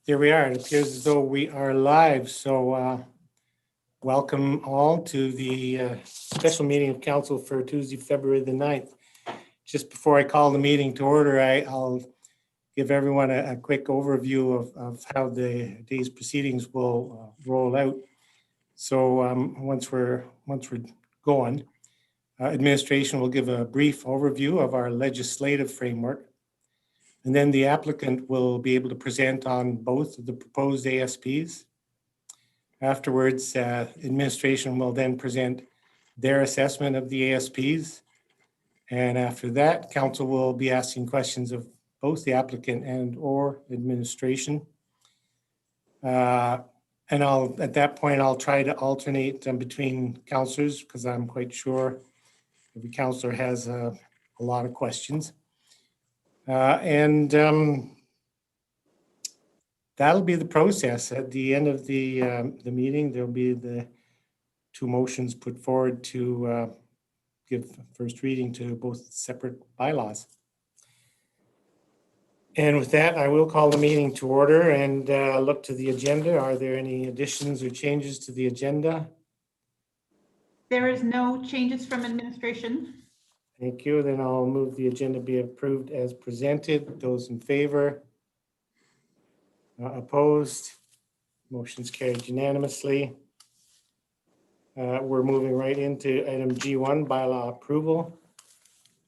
Here we are. It appears as though we are live. So welcome all to the special meeting of council for Tuesday, February the 9th. Just before I call the meeting to order, I'll give everyone a quick overview of how the day's proceedings will roll out. So once we're going, administration will give a brief overview of our legislative framework. And then the applicant will be able to present on both of the proposed ASPs. Afterwards, administration will then present their assessment of the ASPs. And after that, council will be asking questions of both the applicant and or administration. And at that point, I'll try to alternate between councillors because I'm quite sure every councillor has a lot of questions. That'll be the process. At the end of the meeting, there'll be the two motions put forward to give first reading to both separate bylaws. And with that, I will call the meeting to order and look to the agenda. Are there any additions or changes to the agenda? There is no changes from administration. Thank you. Then I'll move the agenda be approved as presented. Those in favor? Opposed? Motion's carried unanimously. We're moving right into item G1, bylaw approval.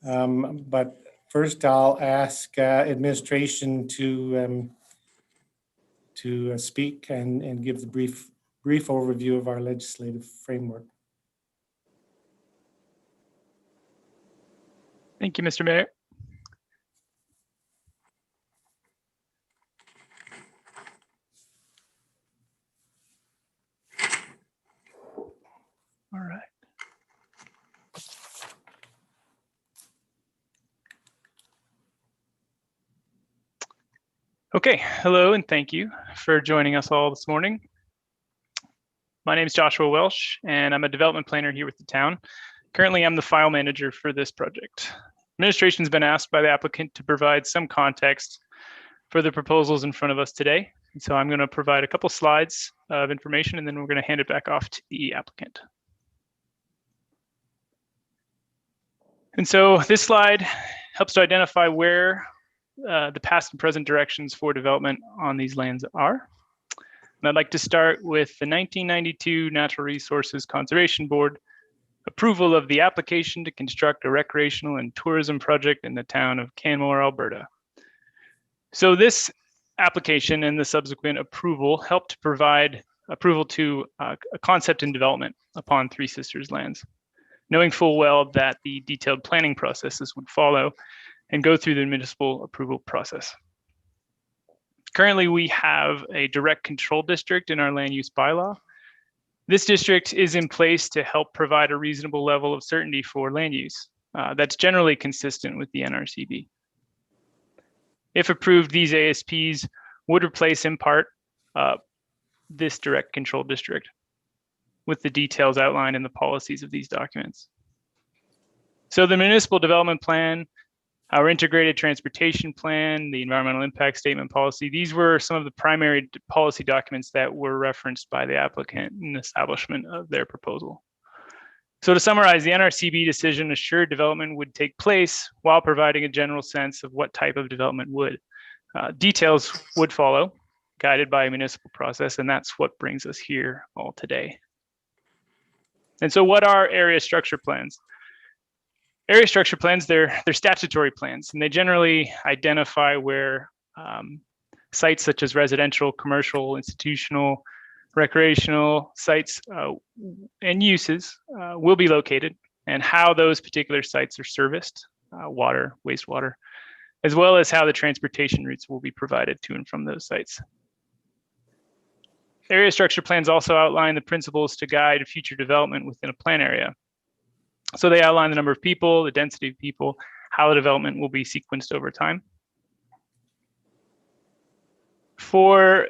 But first I'll ask administration to speak and give the brief overview of our legislative framework. Thank you, Mr. Mayor. All right. Okay, hello and thank you for joining us all this morning. My name is Joshua Welsh and I'm a development planner here with the town. Currently, I'm the file manager for this project. Administration has been asked by the applicant to provide some context for the proposals in front of us today. And so I'm going to provide a couple slides of information and then we're going to hand it back off to the applicant. And so this slide helps to identify where the past and present directions for development on these lands are. And I'd like to start with the 1992 Natural Resources Conservation Board approval of the application to construct a recreational and tourism project in the town of Canmore, Alberta. So this application and the subsequent approval helped to provide approval to a concept and development upon Three Sisters lands, knowing full well that the detailed planning processes would follow and go through the municipal approval process. Currently, we have a direct control district in our land use bylaw. This district is in place to help provide a reasonable level of certainty for land use that's generally consistent with the NRCB. If approved, these ASPs would replace in part this direct control district with the details outlined in the policies of these documents. So the municipal development plan, our integrated transportation plan, the environmental impact statement policy, these were some of the primary policy documents that were referenced by the applicant in the establishment of their proposal. So to summarize, the NRCB decision assured development would take place while providing a general sense of what type of development would. Details would follow, guided by a municipal process, and that's what brings us here all today. And so what are area structure plans? Area structure plans, they're statutory plans, and they generally identify where sites such as residential, commercial, institutional, recreational sites and uses will be located and how those particular sites are serviced, water, wastewater, as well as how the transportation routes will be provided to and from those sites. Area structure plans also outline the principles to guide future development within a plan area. So they outline the number of people, the density of people, how the development will be sequenced over time. For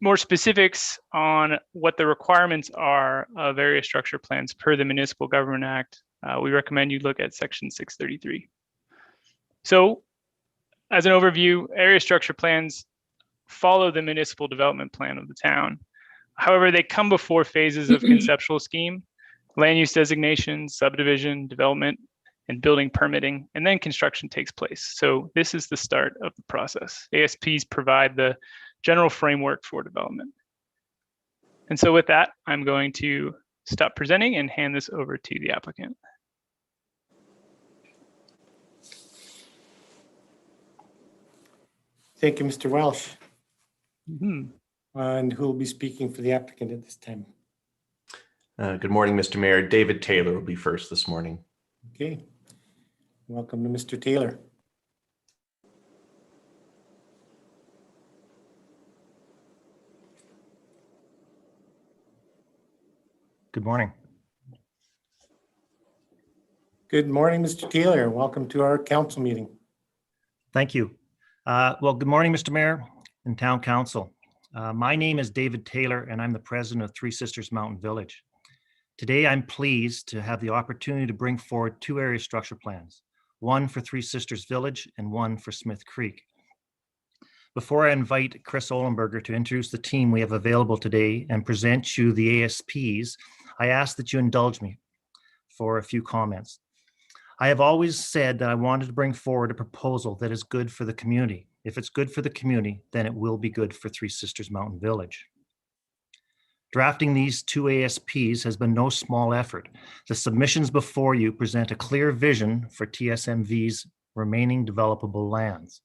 more specifics on what the requirements are of area structure plans per the Municipal Government Act, we recommend you look at section 633. So as an overview, area structure plans follow the municipal development plan of the town. However, they come before phases of conceptual scheme, land use designation, subdivision, development, and building permitting, and then construction takes place. So this is the start of the process. ASPs provide the general framework for development. And so with that, I'm going to stop presenting and hand this over to the applicant. Thank you, Mr. Welsh. Mhm. And who will be speaking for the applicant at this time? Good morning, Mr. Mayor. David Taylor will be first this morning. Okay. Welcome to Mr. Taylor. Good morning. Good morning, Mr. Taylor. Welcome to our council meeting. Thank you. Well, good morning, Mr. Mayor and Town Council. My name is David Taylor, and I'm the president of Three Sisters Mountain Village. Today, I'm pleased to have the opportunity to bring forward two area structure plans, one for Three Sisters Village and one for Smith Creek. Before I invite Chris Ohlenberger to introduce the team we have available today and present you the ASPs, I ask that you indulge me for a few comments. I have always said that I wanted to bring forward a proposal that is good for the community. If it's good for the community, then it will be good for Three Sisters Mountain Village. Drafting these two ASPs has been no small effort. The submissions before you present a clear vision for TSMV's remaining developable lands.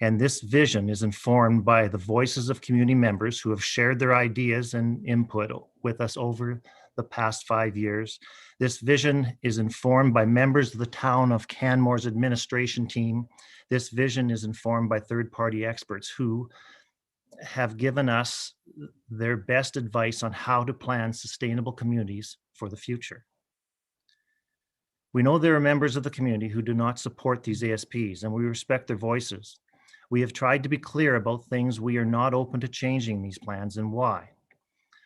And this vision is informed by the voices of community members who have shared their ideas and input with us over the past 5 years. This vision is informed by members of the town of Canmore's administration team. This vision is informed by third-party experts who have given us their best advice on how to plan sustainable communities for the future. We know there are members of the community who do not support these ASPs, and we respect their voices. We have tried to be clear about things we are not open to changing these plans and why.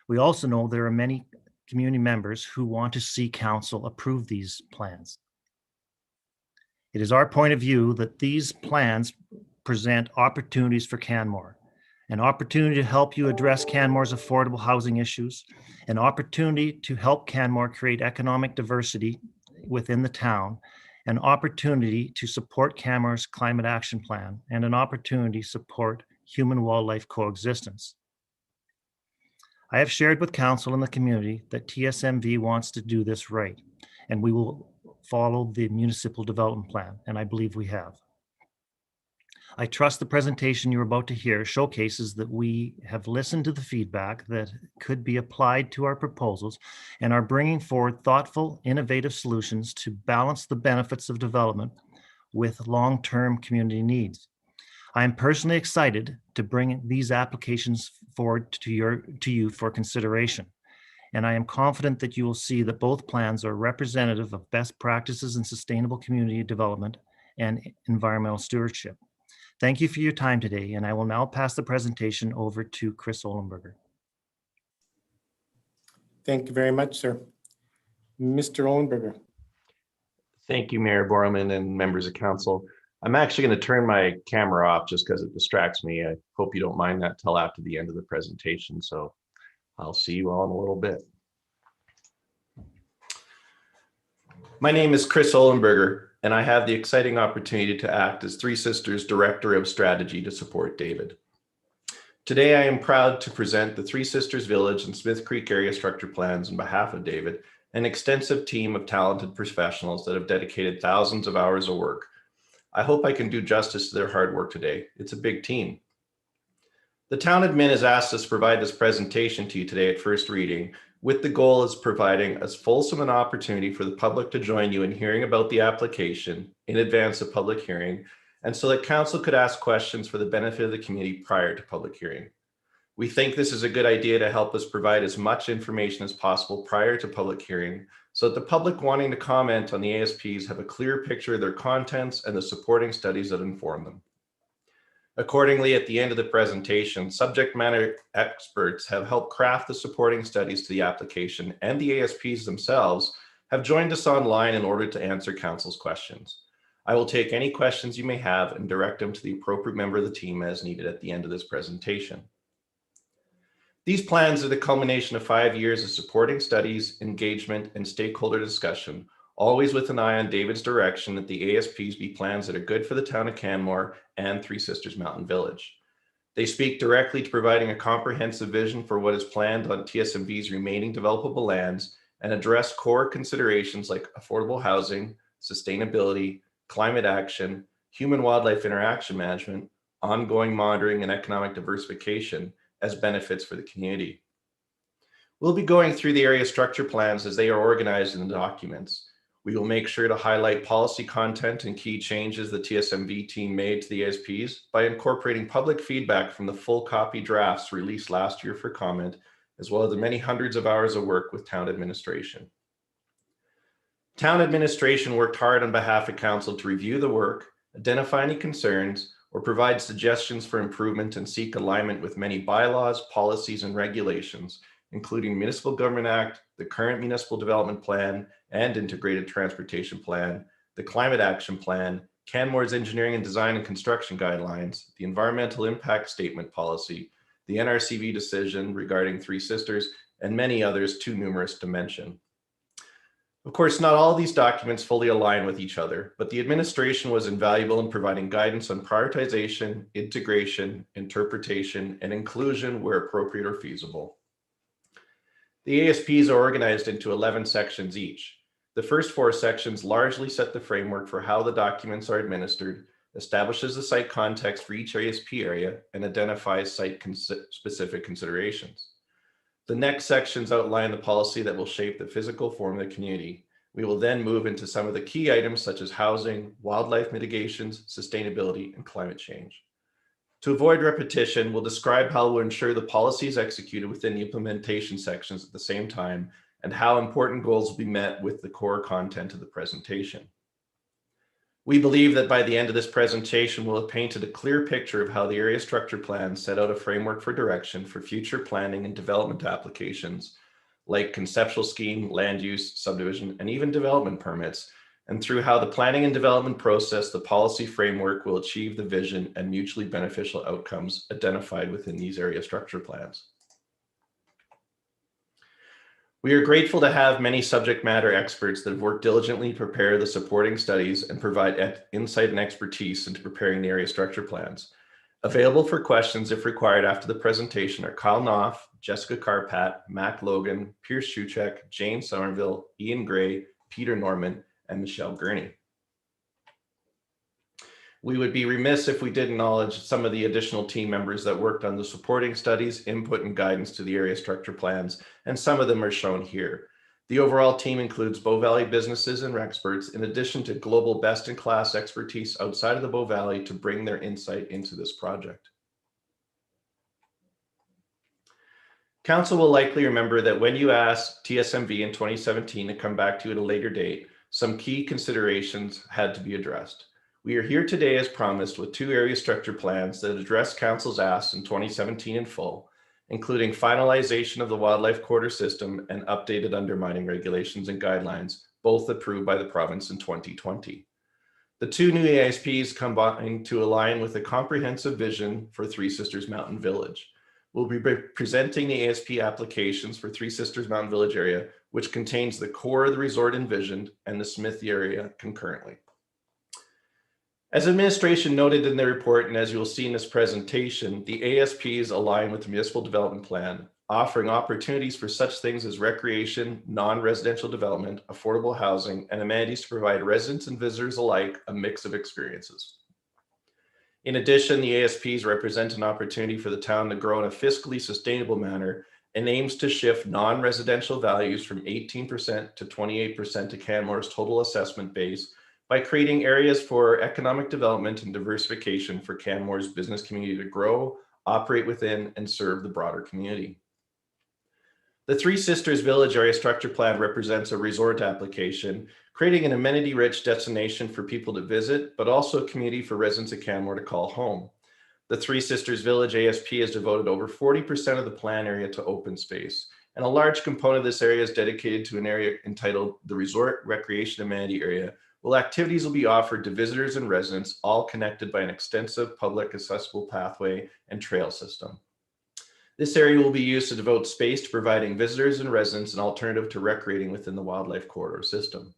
We also know there are many community members who want to see council approve these plans. It is our point of view that these plans present opportunities for Canmore, an opportunity to help you address Canmore's affordable housing issues, an opportunity to help Canmore create economic diversity within the town, an opportunity to support Canmore's climate action plan, and an opportunity to support human-wildlife coexistence. I have shared with council and the community that TSMV wants to do this right, and we will follow the municipal development plan, and I believe we have. I trust the presentation you're about to hear showcases that we have listened to the feedback that could be applied to our proposals and are bringing forward thoughtful, innovative solutions to balance the benefits of development with long-term community needs. I am personally excited to bring these applications forward to you for consideration, and I am confident that you will see that both plans are representative of best practices in sustainable community development and environmental stewardship. Thank you for your time today, and I will now pass the presentation over to Chris Ohlenberger. Thank you very much, sir. Mr. Ohlenberger. Thank you, Mayor Borman and members of council. I'm actually going to turn my camera off just because it distracts me. I hope you don't mind that till after the end of the presentation. So I'll see you all in a little bit. My name is Chris Ohlenberger, and I have the exciting opportunity to act as Three Sisters Director of Strategy to support David. Today, I am proud to present the Three Sisters Village and Smith Creek area structure plans on behalf of David, an extensive team of talented professionals that have dedicated thousands of hours of work. I hope I can do justice to their hard work today. It's a big team. The town admin has asked us to provide this presentation to you today at first reading, with the goal of providing as fulsome an opportunity for the public to join you in hearing about the application in advance of public hearing, and so that council could ask questions for the benefit of the community prior to public hearing. We think this is a good idea to help us provide as much information as possible prior to public hearing, so that the public wanting to comment on the ASPs have a clear picture of their contents and the supporting studies that inform them. Accordingly, at the end of the presentation, subject matter experts have helped craft the supporting studies to the application, and the ASPs themselves have joined us online in order to answer council's questions. I will take any questions you may have and direct them to the appropriate member of the team as needed at the end of this presentation. These plans are the culmination of 5 years of supporting studies, engagement, and stakeholder discussion, always with an eye on David's direction that the ASPs be plans that are good for the town of Canmore and Three Sisters Mountain Village. They speak directly to providing a comprehensive vision for what is planned on TSMV's remaining developable lands and address core considerations like affordable housing, sustainability, climate action, human-wildlife interaction management, ongoing monitoring, and economic diversification as benefits for the community. We'll be going through the area structure plans as they are organized in the documents. We will make sure to highlight policy content and key changes the TSMV team made to the ASPs by incorporating public feedback from the full copy drafts released last year for comment, as well as the many hundreds of hours of work with town administration. Town administration worked hard on behalf of council to review the work, identify any concerns, or provide suggestions for improvement and seek alignment with many bylaws, policies, and regulations, including Municipal Government Act, the current Municipal Development Plan and Integrated Transportation Plan, the Climate Action Plan, Canmore's Engineering and Design and Construction Guidelines, the Environmental Impact Statement Policy, the NRCV decision regarding Three Sisters, and many others too numerous to mention. Of course, not all of these documents fully align with each other, but the administration was invaluable in providing guidance on prioritization, integration, interpretation, and inclusion where appropriate or feasible. The ASPs are organized into 11 sections each. The first 4 sections largely set the framework for how the documents are administered, establishes the site context for each ASP area, and identifies site-specific considerations. The next sections outline the policy that will shape the physical form of the community. We will then move into some of the key items such as housing, wildlife mitigations, sustainability, and climate change. To avoid repetition, we'll describe how we'll ensure the policy is executed within the implementation sections at the same time and how important goals will be met with the core content of the presentation. We believe that by the end of this presentation, we'll have painted a clear picture of how the area structure plan set out a framework for direction for future planning and development applications like conceptual scheme, land use, subdivision, and even development permits, and through how the planning and development process, the policy framework will achieve the vision and mutually beneficial outcomes identified within these area structure plans. We are grateful to have many subject matter experts that have worked diligently to prepare the supporting studies and provide insight and expertise into preparing the area structure plans. Available for questions if required after the presentation are Kyle Knopf, Jessica Carpat, Mac Logan, Pierce Shuchek, Jane Somerville, Ian Gray, Peter Norman, and Michelle Gurney. We would be remiss if we did acknowledge some of the additional team members that worked on the supporting studies, input, and guidance to the area structure plans, and some of them are shown here. The overall team includes Bow Valley businesses and experts, in addition to global best-in-class expertise outside of the Bow Valley to bring their insight into this project. Council will likely remember that when you asked TSMV in 2017 to come back to you at a later date, some key considerations had to be addressed. We are here today as promised with 2 area structure plans that address Council's asks in 2017 in full, including finalization of the wildlife corridor system and updated undermining regulations and guidelines, both approved by the province in 2020. The 2 new ASPs combine to align with a comprehensive vision for Three Sisters Mountain Village. We'll be presenting the ASP applications for Three Sisters Mountain Village area, which contains the core of the resort envisioned and the Smithy area concurrently. As administration noted in their report, and as you will see in this presentation, the ASPs align with the Municipal Development Plan, offering opportunities for such things as recreation, non-residential development, affordable housing, and amenities to provide residents and visitors alike a mix of experiences. In addition, the ASPs represent an opportunity for the town to grow in a fiscally sustainable manner and aims to shift non-residential values from 18% to 28% of Canmore's total assessment base by creating areas for economic development and diversification for Canmore's business community to grow, operate within, and serve the broader community. The Three Sisters Village Area Structure Plan represents a resort application, creating an amenity-rich destination for people to visit, but also a community for residents of Canmore to call home. The Three Sisters Village ASP has devoted over 40% of the plan area to open space, and a large component of this area is dedicated to an area entitled the Resort Recreation Amenity Area, while activities will be offered to visitors and residents, all connected by an extensive public accessible pathway and trail system. This area will be used to devote space to providing visitors and residents an alternative to recreating within the wildlife corridor system.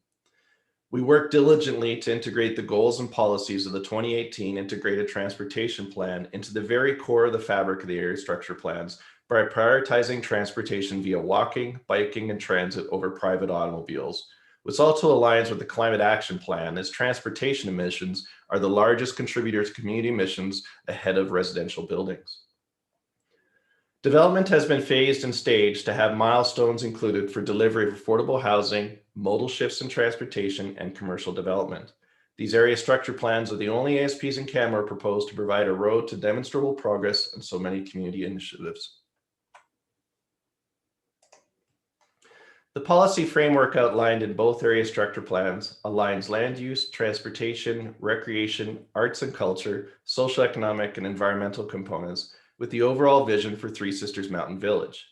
We worked diligently to integrate the goals and policies of the 2018 Integrated Transportation Plan into the very core of the fabric of the area structure plans by prioritizing transportation via walking, biking, and transit over private automobiles, which also aligns with the Climate Action Plan, as transportation emissions are the largest contributor to community emissions ahead of residential buildings. Development has been phased and staged to have milestones included for delivery of affordable housing, modal shifts in transportation, and commercial development. These area structure plans are the only ASPs in Canmore proposed to provide a road to demonstrable progress in so many community initiatives. The policy framework outlined in both area structure plans aligns land use, transportation, recreation, arts and culture, social, economic, and environmental components with the overall vision for Three Sisters Mountain Village.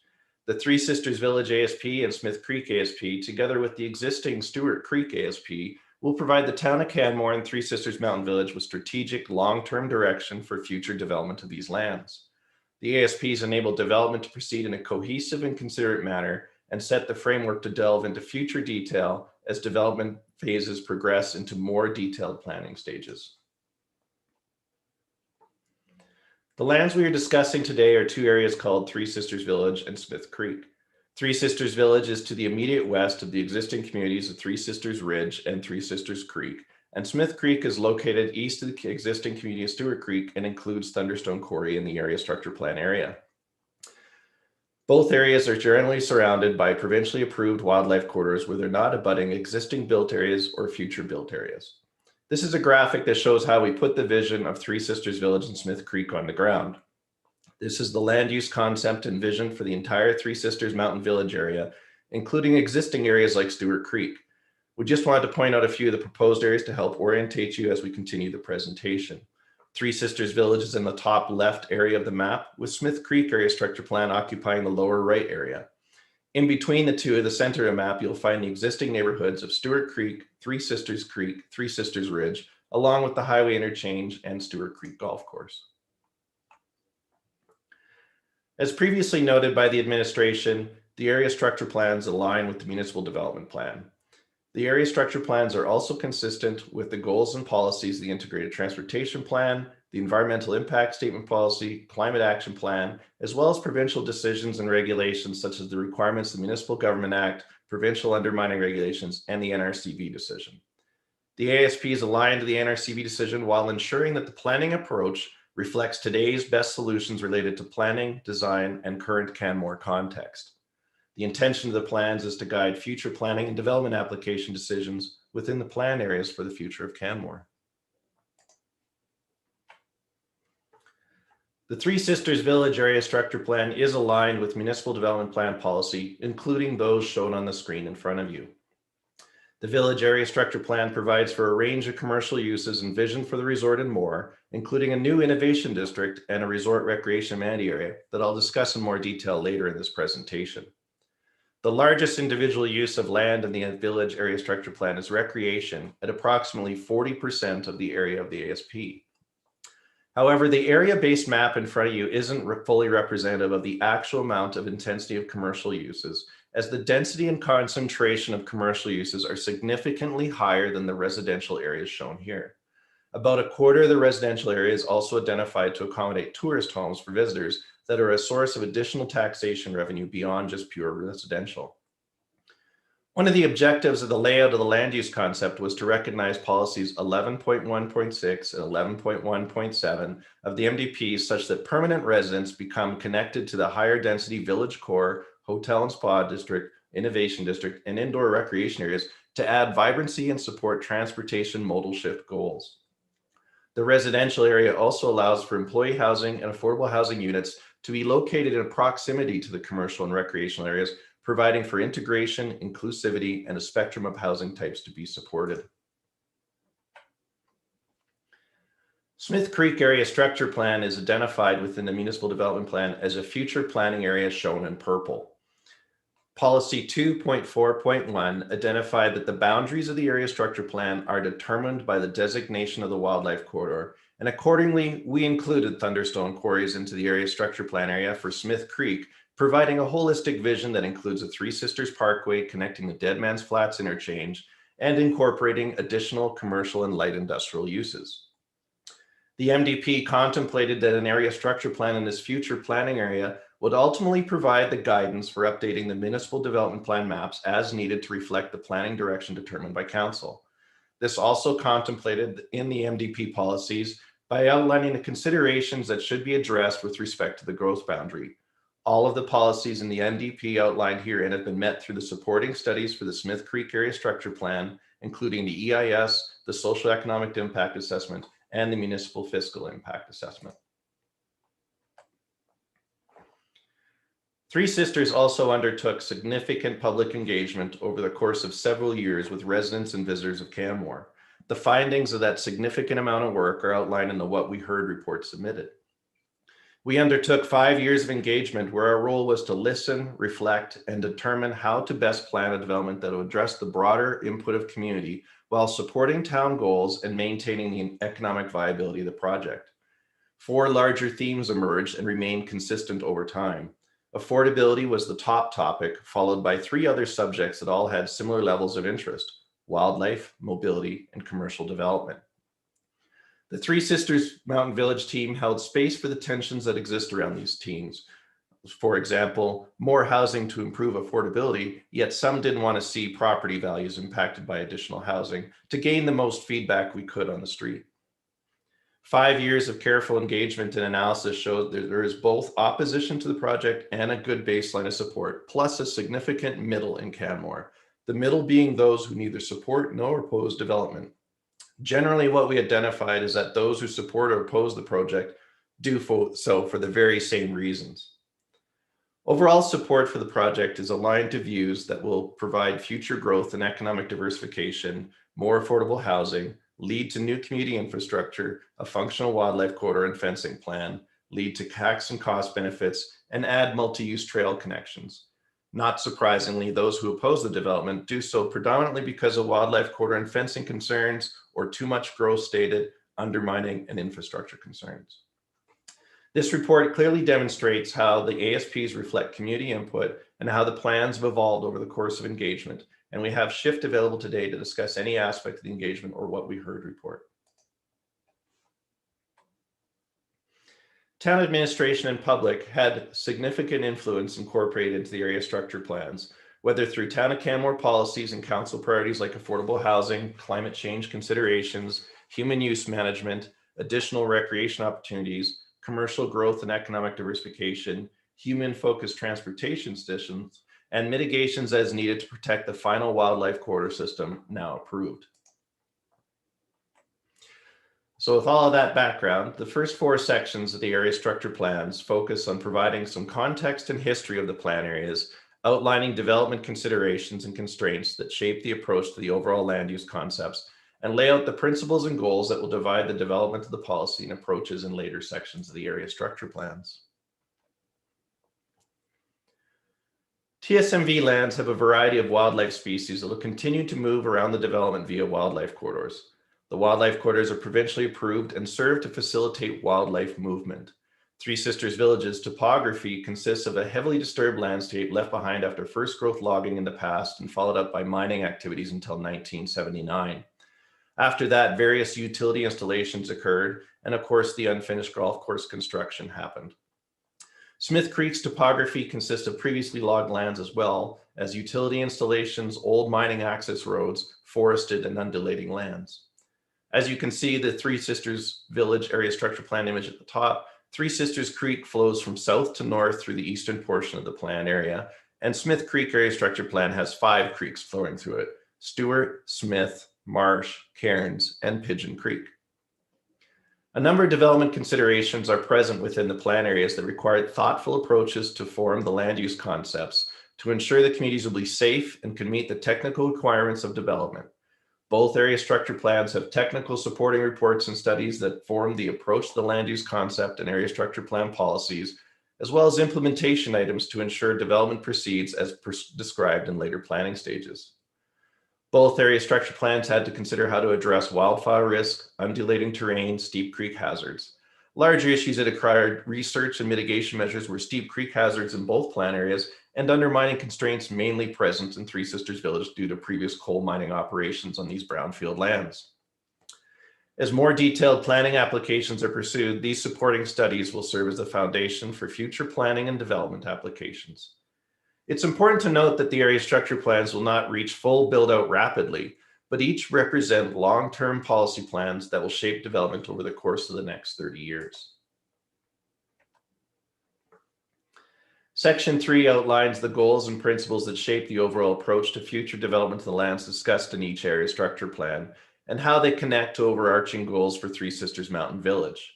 The Three Sisters Village ASP and Smith Creek ASP, together with the existing Stewart Creek ASP, will provide the town of Canmore and Three Sisters Mountain Village with strategic long-term direction for future development of these lands. The ASPs enable development to proceed in a cohesive and considerate manner and set the framework to delve into future detail as development phases progress into more detailed planning stages. The lands we are discussing today are two areas called Three Sisters Village and Smith Creek. Three Sisters Village is to the immediate west of the existing communities of Three Sisters Ridge and Three Sisters Creek, and Smith Creek is located east of the existing community of Stewart Creek and includes Thunderstone Quarry in the area structure plan area. Both areas are generally surrounded by provincially approved wildlife corridors where they're not abutting existing built areas or future built areas. This is a graphic that shows how we put the vision of Three Sisters Village and Smith Creek on the ground. This is the land use concept and vision for the entire Three Sisters Mountain Village area, including existing areas like Stewart Creek. We just wanted to point out a few of the proposed areas to help orientate you as we continue the presentation. Three Sisters Village is in the top left area of the map, with Smith Creek area structure plan occupying the lower right area. In between the two, at the center of the map, you'll find the existing neighborhoods of Stewart Creek, Three Sisters Creek, Three Sisters Ridge, along with the highway interchange and Stewart Creek Golf Course. As previously noted by the administration, the area structure plans align with the municipal development plan. The area structure plans are also consistent with the goals and policies of the Integrated Transportation Plan, the Environmental Impact Statement Policy, Climate Action Plan, as well as provincial decisions and regulations such as the requirements of the Municipal Government Act, provincial undermining regulations, and the NRCV decision. The ASP is aligned to the NRCV decision while ensuring that the planning approach reflects today's best solutions related to planning, design, and current Canmore context. The intention of the plans is to guide future planning and development application decisions within the plan areas for the future of Canmore. The Three Sisters Village area structure plan is aligned with municipal development plan policy, including those shown on the screen in front of you. The village area structure plan provides for a range of commercial uses and vision for the resort and more, including a new innovation district and a resort recreation amenity area that I'll discuss in more detail later in this presentation. The largest individual use of land in the village area structure plan is recreation at approximately 40% of the area of the ASP. However, the area-based map in front of you isn't fully representative of the actual amount of intensity of commercial uses, as the density and concentration of commercial uses are significantly higher than the residential areas shown here. About a quarter of the residential area is also identified to accommodate tourist homes for visitors that are a source of additional taxation revenue beyond just pure residential. One of the objectives of the layout of the land use concept was to recognize policies 11.1.6 and 11.1.7 of the MDPs such that permanent residents become connected to the higher density village core, hotel and spa district, innovation district, and indoor recreation areas to add vibrancy and support transportation modal shift goals. The residential area also allows for employee housing and affordable housing units to be located in proximity to the commercial and recreational areas, providing for integration, inclusivity, and a spectrum of housing types to be supported. Smith Creek area structure plan is identified within the municipal development plan as a future planning area shown in purple. Policy 2.4.1 identified that the boundaries of the area structure plan are determined by the designation of the wildlife corridor. And accordingly, we included Thunderstone Quarries into the area structure plan area for Smith Creek, providing a holistic vision that includes a Three Sisters Parkway connecting the Dead Man's Flats interchange and incorporating additional commercial and light industrial uses. The MDP contemplated that an area structure plan in this future planning area would ultimately provide the guidance for updating the municipal development plan maps as needed to reflect the planning direction determined by council. This also contemplated in the MDP policies by outlining the considerations that should be addressed with respect to the growth boundary. All of the policies in the MDP outlined herein have been met through the supporting studies for the Smith Creek Area Structure Plan, including the EIS, the Social Economic Impact Assessment, and the Municipal Fiscal Impact Assessment. Three Sisters also undertook significant public engagement over the course of several years with residents and visitors of Canmore. The findings of that significant amount of work are outlined in the What We Heard report submitted. We undertook 5 years of engagement where our role was to listen, reflect, and determine how to best plan a development that would address the broader input of community while supporting town goals and maintaining the economic viability of the project. 4 larger themes emerged and remained consistent over time. Affordability was the top topic, followed by 3 other subjects that all had similar levels of interest: wildlife, mobility, and commercial development. The Three Sisters Mountain Village team held space for the tensions that exist around these teams. For example, more housing to improve affordability, yet some didn't want to see property values impacted by additional housing to gain the most feedback we could on the street. 5 years of careful engagement and analysis showed that there is both opposition to the project and a good baseline of support, plus a significant middle in Canmore. The middle being those who neither support nor oppose development. Generally, what we identified is that those who support or oppose the project do so for the very same reasons. Overall support for the project is aligned to views that will provide future growth and economic diversification, more affordable housing, lead to new community infrastructure, a functional wildlife corridor and fencing plan, lead to tax and cost benefits, and add multi-use trail connections. Not surprisingly, those who oppose the development do so predominantly because of wildlife corridor and fencing concerns or too much growth stated, undermining, and infrastructure concerns. This report clearly demonstrates how the ASPs reflect community input and how the plans have evolved over the course of engagement. And we have Shift available today to discuss any aspect of the engagement or What We Heard report. Town administration and public had significant influence incorporated into the area structure plans, whether through Town of Canmore policies and council priorities like affordable housing, climate change considerations, human use management, additional recreation opportunities, commercial growth and economic diversification, human-focused transportation systems, and mitigations as needed to protect the final wildlife corridor system now approved. So with all of that background, the first 4 sections of the area structure plans focus on providing some context and history of the plan areas, outlining development considerations and constraints that shape the approach to the overall land use concepts, and lay out the principles and goals that will divide the development of the policy and approaches in later sections of the area structure plans. TSMV lands have a variety of wildlife species that will continue to move around the development via wildlife corridors. The wildlife corridors are provincially approved and serve to facilitate wildlife movement. Three Sisters Village's topography consists of a heavily disturbed landscape left behind after first growth logging in the past and followed up by mining activities until 1979. After that, various utility installations occurred, and of course, the unfinished golf course construction happened. Smith Creek's topography consists of previously logged lands as well as utility installations, old mining access roads, forested and undulating lands. As you can see, the Three Sisters Village area structure plan image at the top, Three Sisters Creek flows from south to north through the eastern portion of the plan area, and Smith Creek area structure plan has 5 creeks flowing through it: Stewart, Smith, Marsh, Cairns, and Pigeon Creek. A number of development considerations are present within the plan areas that require thoughtful approaches to form the land use concepts to ensure the communities will be safe and can meet the technical requirements of development. Both area structure plans have technical supporting reports and studies that form the approach to the land use concept and area structure plan policies, as well as implementation items to ensure development proceeds as described in later planning stages. Both area structure plans had to consider how to address wildfire risk, undulating terrain, steep creek hazards. Larger issues that required research and mitigation measures were steep creek hazards in both plan areas and undermining constraints mainly present in Three Sisters Village due to previous coal mining operations on these brownfield lands. As more detailed planning applications are pursued, these supporting studies will serve as a foundation for future planning and development applications. It's important to note that the area structure plans will not reach full build-out rapidly, but each represent long-term policy plans that will shape development over the course of the next 30 years. Section 3 outlines the goals and principles that shape the overall approach to future development of the lands discussed in each area structure plan and how they connect to overarching goals for Three Sisters Mountain Village.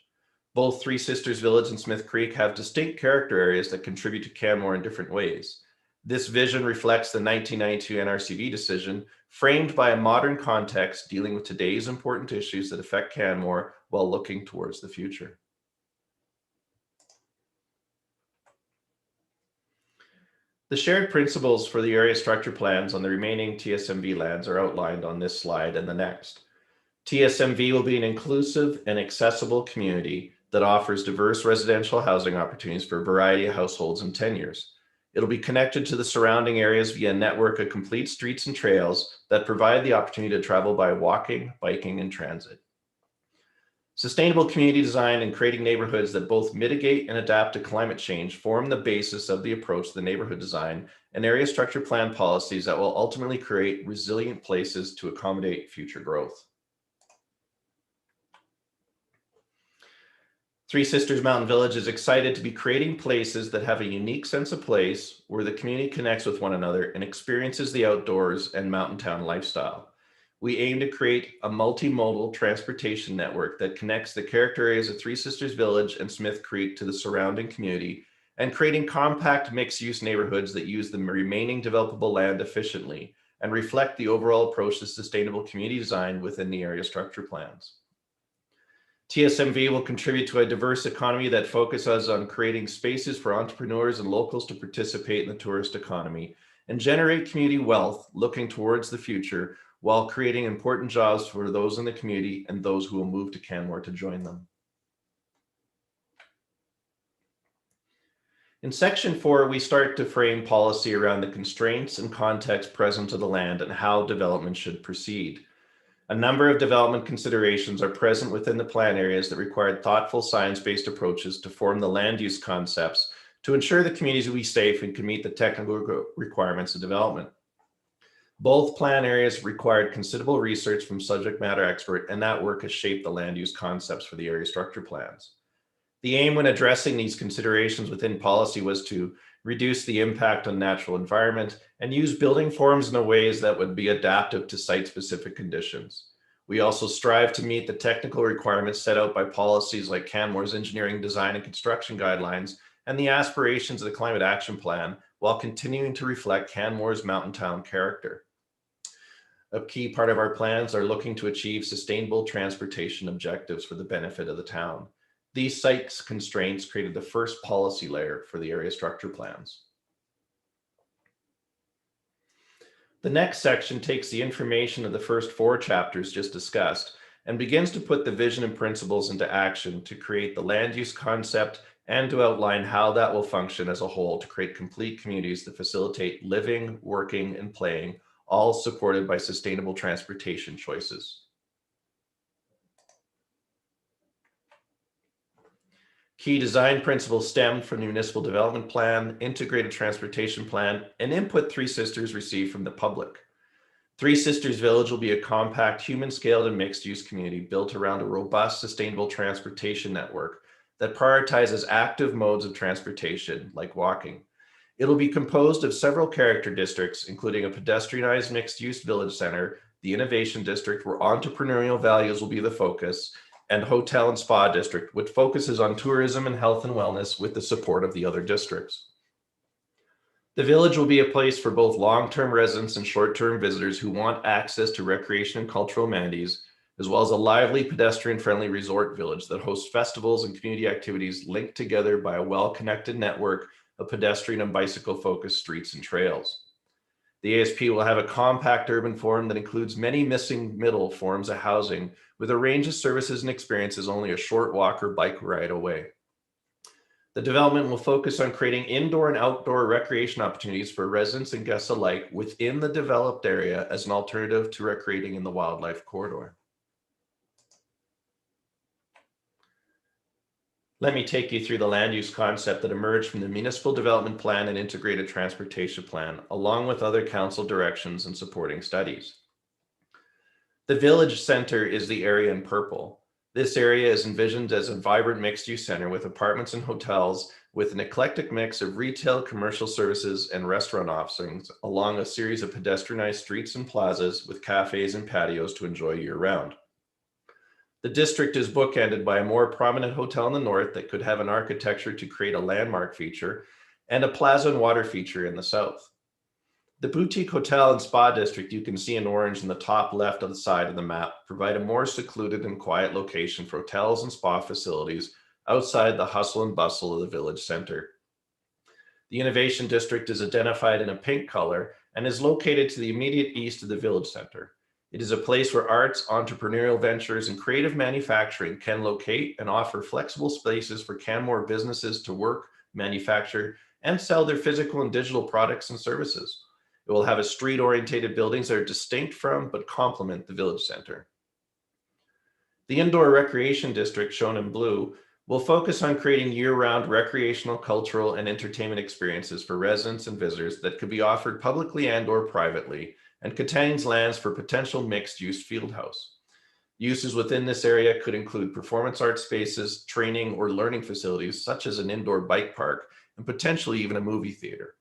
Both Three Sisters Village and Smith Creek have distinct character areas that contribute to Canmore in different ways. This vision reflects the 1992 NRCB decision, framed by a modern context dealing with today's important issues that affect Canmore while looking towards the future. The shared principles for the area structure plans on the remaining TSMV lands are outlined on this slide and the next. TSMV will be an inclusive and accessible community that offers diverse residential housing opportunities for a variety of households and tenures. It'll be connected to the surrounding areas via a network of complete streets and trails that provide the opportunity to travel by walking, biking, and transit. Sustainable community design and creating neighborhoods that both mitigate and adapt to climate change form the basis of the approach to the neighborhood design and area structure plan policies that will ultimately create resilient places to accommodate future growth. Three Sisters Mountain Village is excited to be creating places that have a unique sense of place where the community connects with one another and experiences the outdoors and mountain town lifestyle. We aim to create a multimodal transportation network that connects the character areas of Three Sisters Village and Smith Creek to the surrounding community and creating compact mixed-use neighborhoods that use the remaining developable land efficiently and reflect the overall approach to sustainable community design within the area structure plans. TSMV will contribute to a diverse economy that focuses on creating spaces for entrepreneurs and locals to participate in the tourist economy and generate community wealth looking towards the future while creating important jobs for those in the community and those who will move to Canmore to join them. In Section 4, we start to frame policy around the constraints and context present to the land and how development should proceed. A number of development considerations are present within the plan areas that require thoughtful science-based approaches to form the land use concepts to ensure the communities will be safe and can meet the technical requirements of development. Both plan areas required considerable research from subject matter expert, and that work has shaped the land use concepts for the area structure plans. The aim when addressing these considerations within policy was to reduce the impact on natural environment and use building forms in ways that would be adaptive to site-specific conditions. We also strive to meet the technical requirements set out by policies like Canmore's engineering, design, and construction guidelines and the aspirations of the Climate Action Plan while continuing to reflect Canmore's mountain town character. A key part of our plans are looking to achieve sustainable transportation objectives for the benefit of the town. These site constraints created the first policy layer for the area structure plans. The next section takes the information of the first 4 chapters just discussed and begins to put the vision and principles into action to create the land use concept and to outline how that will function as a whole to create complete communities that facilitate living, working, and playing, all supported by sustainable transportation choices. Key design principles stemmed from the Municipal Development Plan, Integrated Transportation Plan, and input Three Sisters received from the public. Three Sisters Village will be a compact, human-scaled and mixed-use community built around a robust, sustainable transportation network that prioritizes active modes of transportation, like walking. It'll be composed of several character districts, including a pedestrianized mixed-use village center, the Innovation District, where entrepreneurial values will be the focus, and Hotel and Spa District, which focuses on tourism and health and wellness with the support of the other districts. The village will be a place for both long-term residents and short-term visitors who want access to recreation and cultural amenities, as well as a lively pedestrian-friendly resort village that hosts festivals and community activities linked together by a well-connected network of pedestrian and bicycle-focused streets and trails. The ASP will have a compact urban form that includes many missing middle forms of housing with a range of services and experiences only a short walk or bike ride away. The development will focus on creating indoor and outdoor recreation opportunities for residents and guests alike within the developed area as an alternative to recreating in the wildlife corridor. Let me take you through the land use concept that emerged from the Municipal Development Plan and Integrated Transportation Plan, along with other council directions and supporting studies. The village center is the area in purple. This area is envisioned as a vibrant mixed-use center with apartments and hotels with an eclectic mix of retail, commercial services, and restaurant offerings along a series of pedestrianized streets and plazas with cafes and patios to enjoy year-round. The district is bookended by a more prominent hotel in the north that could have an architecture to create a landmark feature and a plaza and water feature in the south. The boutique hotel and spa district you can see in orange in the top left of the side of the map provide a more secluded and quiet location for hotels and spa facilities outside the hustle and bustle of the village center. The innovation district is identified in a pink color and is located to the immediate east of the village center. It is a place where arts, entrepreneurial ventures, and creative manufacturing can locate and offer flexible spaces for Canmore businesses to work, manufacture, and sell their physical and digital products and services. It will have a street-oriented buildings that are distinct from but complement the village center. The indoor recreation district, shown in blue, will focus on creating year-round recreational, cultural, and entertainment experiences for residents and visitors that could be offered publicly and/or privately, and contains lands for potential mixed-use field house. Uses within this area could include performance art spaces, training or learning facilities, such as an indoor bike park, and potentially even a movie theater.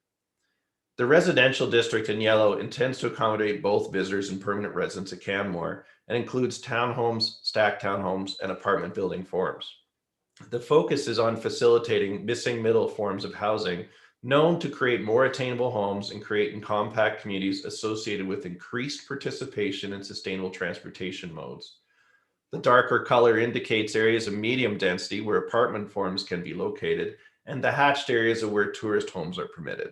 The residential district in yellow intends to accommodate both visitors and permanent residents at Canmore and includes townhomes, stacked townhomes, and apartment building forms. The focus is on facilitating missing middle forms of housing known to create more attainable homes and creating compact communities associated with increased participation in sustainable transportation modes. The darker color indicates areas of medium density where apartment forms can be located, and the hatched areas are where tourist homes are permitted.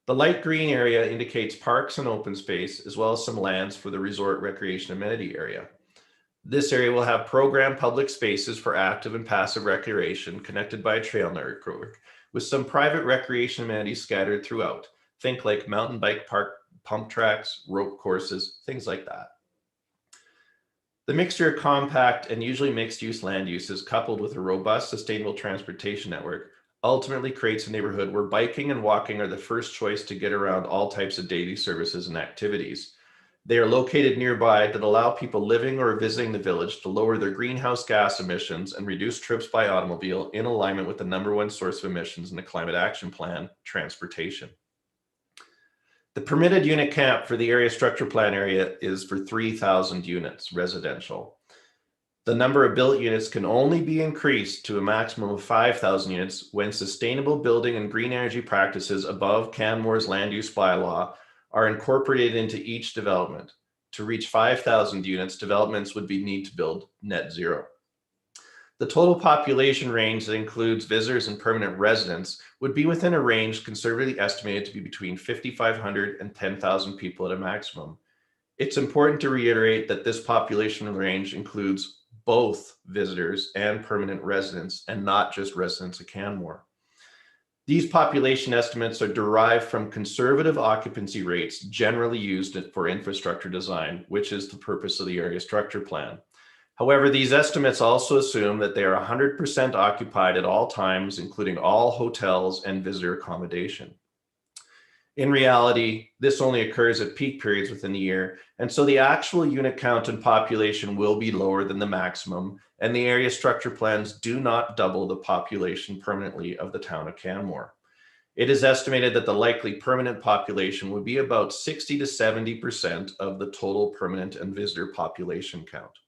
The light green area indicates parks and open space, as well as some lands for the resort recreation amenity area. This area will have programmed public spaces for active and passive recreation connected by a trail network, with some private recreation amenities scattered throughout. Think like mountain bike park, pump tracks, rope courses, things like that. The mixture of compact and usually mixed-use land uses coupled with a robust, sustainable transportation network ultimately creates a neighborhood where biking and walking are the first choice to get around all types of daily services and activities. They are located nearby that allow people living or visiting the village to lower their greenhouse gas emissions and reduce trips by automobile in alignment with the #1 source of emissions in the Climate Action Plan, transportation. The permitted unit count for the area structure plan area is for 3,000 units residential. The number of built units can only be increased to a maximum of 5,000 units when sustainable building and green energy practices above Canmore's land use bylaw are incorporated into each development. To reach 5,000 units, developments would need to build net zero. The total population range that includes visitors and permanent residents would be within a range conservatively estimated to be between 5,500 and 10,000 people at a maximum. It's important to reiterate that this population range includes both visitors and permanent residents, and not just residents of Canmore. These population estimates are derived from conservative occupancy rates generally used for infrastructure design, which is the purpose of the area structure plan. However, these estimates also assume that they are 100% occupied at all times, including all hotels and visitor accommodation. In reality, this only occurs at peak periods within the year, and so the actual unit count and population will be lower than the maximum, and the area structure plans do not double the population permanently of the town of Canmore. It is estimated that the likely permanent population would be about 60 to 70% of the total permanent and visitor population count.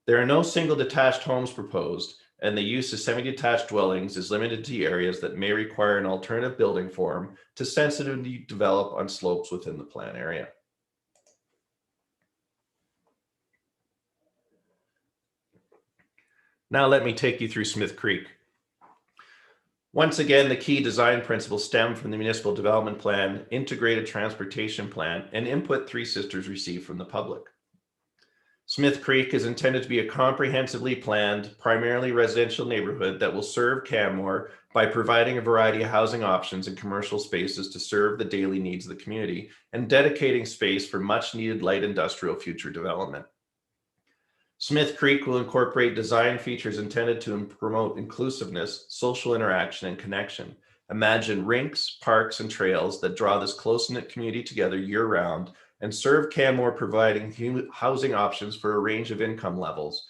There are no single detached homes proposed, and the use of semi-detached dwellings is limited to areas that may require an alternative building form to sensitively develop on slopes within the plan area. Now let me take you through Smith Creek. Once again, the key design principles stem from the Municipal Development Plan, Integrated Transportation Plan, and input Three Sisters received from the public. Smith Creek is intended to be a comprehensively planned, primarily residential neighborhood that will serve Canmore by providing a variety of housing options and commercial spaces to serve the daily needs of the community and dedicating space for much needed light industrial future development. Smith Creek will incorporate design features intended to promote inclusiveness, social interaction, and connection. Imagine rinks, parks, and trails that draw this close-knit community together year-round and serve Canmore, providing housing options for a range of income levels.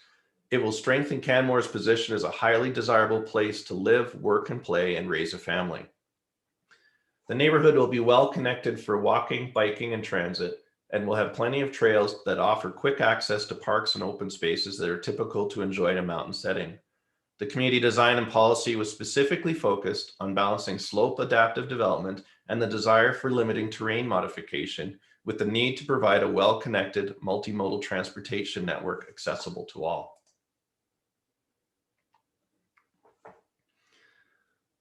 It will strengthen Canmore's position as a highly desirable place to live, work, and play, and raise a family. The neighborhood will be well connected for walking, biking, and transit, and will have plenty of trails that offer quick access to parks and open spaces that are typical to enjoy in a mountain setting. The community design and policy was specifically focused on balancing slope adaptive development and the desire for limiting terrain modification with the need to provide a well-connected multimodal transportation network accessible to all.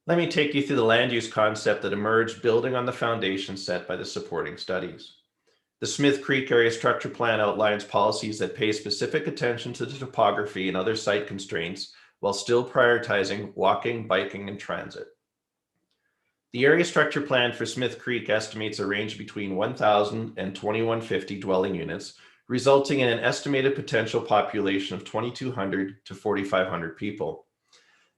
Let me take you through the land use concept that emerged building on the foundation set by the supporting studies. The Smith Creek Area Structure Plan outlines policies that pay specific attention to the topography and other site constraints while still prioritizing walking, biking, and transit. The Area Structure Plan for Smith Creek estimates a range between 1,000 and 2,150 dwelling units, resulting in an estimated potential population of 2,200 to 4,500 people.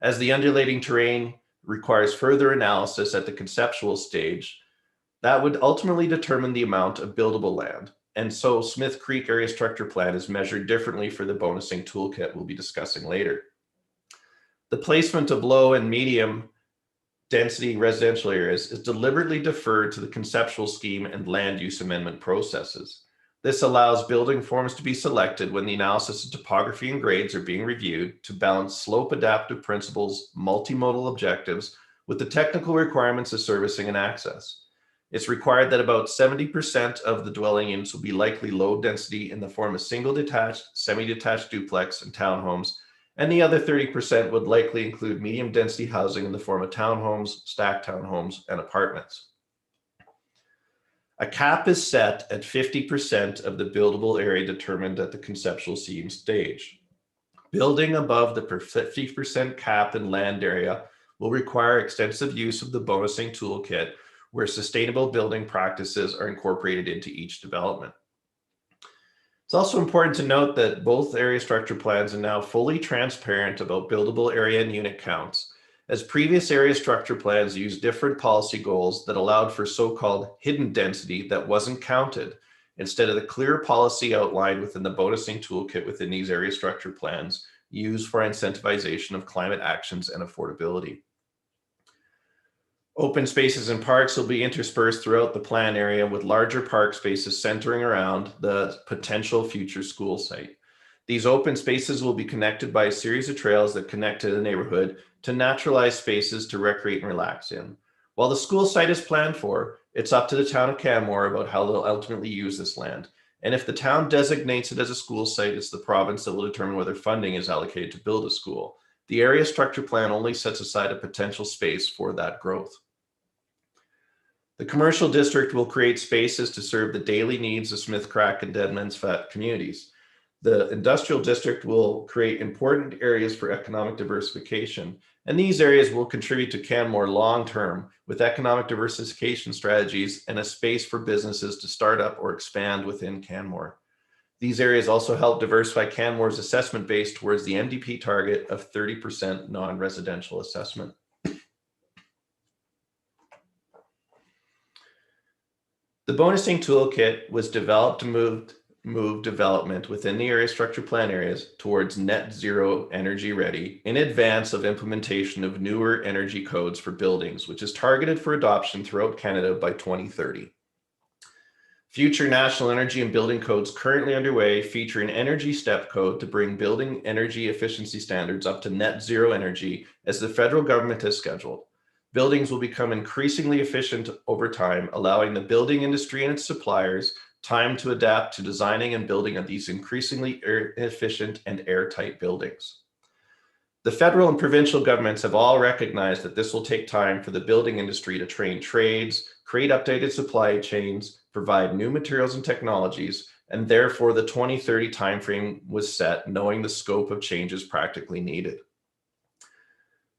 As the undulating terrain requires further analysis at the conceptual stage, that would ultimately determine the amount of buildable land. And so Smith Creek Area Structure Plan is measured differently for the bonusing toolkit we'll be discussing later. The placement of low and medium density residential areas is deliberately deferred to the conceptual scheme and land use amendment processes. This allows building forms to be selected when the analysis of topography and grades are being reviewed to balance slope adaptive principles, multimodal objectives with the technical requirements of servicing and access. It's required that about 70% of the dwelling units will be likely low density in the form of single detached, semi-detached duplex and townhomes, and the other 30% would likely include medium density housing in the form of townhomes, stacked townhomes, and apartments. A cap is set at 50% of the buildable area determined at the conceptual scheme stage. Building above the 50% cap in land area will require extensive use of the bonusing toolkit, where sustainable building practices are incorporated into each development. It's also important to note that both area structure plans are now fully transparent about buildable area and unit counts, as previous area structure plans used different policy goals that allowed for so-called hidden density that wasn't counted, instead of the clear policy outlined within the bonusing toolkit within these area structure plans used for incentivization of climate actions and affordability. Open spaces and parks will be interspersed throughout the plan area, with larger park spaces centering around the potential future school site. These open spaces will be connected by a series of trails that connect to the neighborhood to naturalize spaces to recreate and relax in. While the school site is planned for, it's up to the town of Canmore about how they'll ultimately use this land. And if the town designates it as a school site, it's the province that will determine whether funding is allocated to build a school. The area structure plan only sets aside a potential space for that growth. The commercial district will create spaces to serve the daily needs of Smith Creek and Deadman's Flat communities. The industrial district will create important areas for economic diversification, and these areas will contribute to Canmore long-term with economic diversification strategies and a space for businesses to start up or expand within Canmore. These areas also help diversify Canmore's assessment base towards the MDP target of 30% non-residential assessment. The bonusing toolkit was developed to move development within the area structure plan areas towards net zero energy ready in advance of implementation of newer energy codes for buildings, which is targeted for adoption throughout Canada by 2030. Future national energy and building codes currently underway feature an energy step code to bring building energy efficiency standards up to net zero energy as the federal government has scheduled. Buildings will become increasingly efficient over time, allowing the building industry and its suppliers time to adapt to designing and building of these increasingly efficient and airtight buildings. The federal and provincial governments have all recognized that this will take time for the building industry to train trades, create updated supply chains, provide new materials and technologies, and therefore the 2030 timeframe was set, knowing the scope of changes practically needed.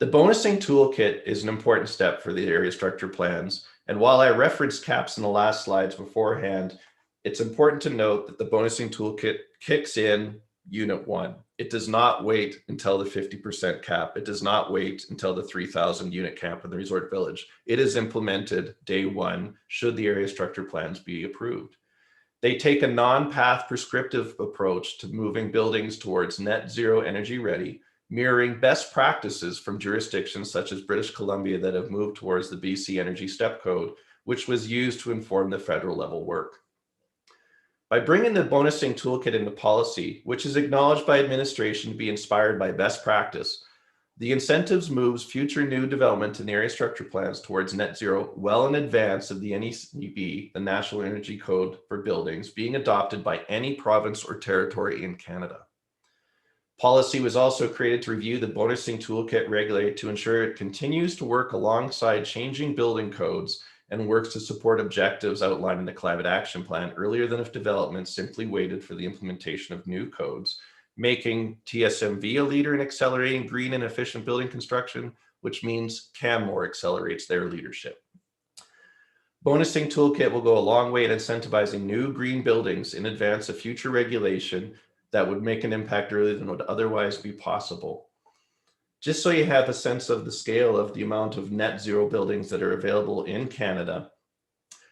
The bonusing toolkit is an important step for the area structure plans, and while I referenced caps in the last slides beforehand, it's important to note that the bonusing toolkit kicks in Unit 1. It does not wait until the 50% cap. It does not wait until the 3,000 unit cap in the resort village. It is implemented day one, should the area structure plans be approved. They take a non-path prescriptive approach to moving buildings towards net zero energy ready, mirroring best practices from jurisdictions such as British Columbia that have moved towards the BC Energy Step Code, which was used to inform the federal level work. By bringing the bonusing toolkit into policy, which is acknowledged by administration to be inspired by best practice, the incentives moves future new development in the area structure plans towards net zero well in advance of the NECB, the National Energy Code for Buildings, being adopted by any province or territory in Canada. Policy was also created to review the bonusing toolkit regulated to ensure it continues to work alongside changing building codes and works to support objectives outlined in the Climate Action Plan earlier than if development simply waited for the implementation of new codes, making TSMV a leader in accelerating green and efficient building construction, which means Canmore accelerates their leadership. Bonusing toolkit will go a long way in incentivizing new green buildings in advance of future regulation that would make an impact earlier than would otherwise be possible. Just so you have a sense of the scale of the amount of net zero buildings that are available in Canada,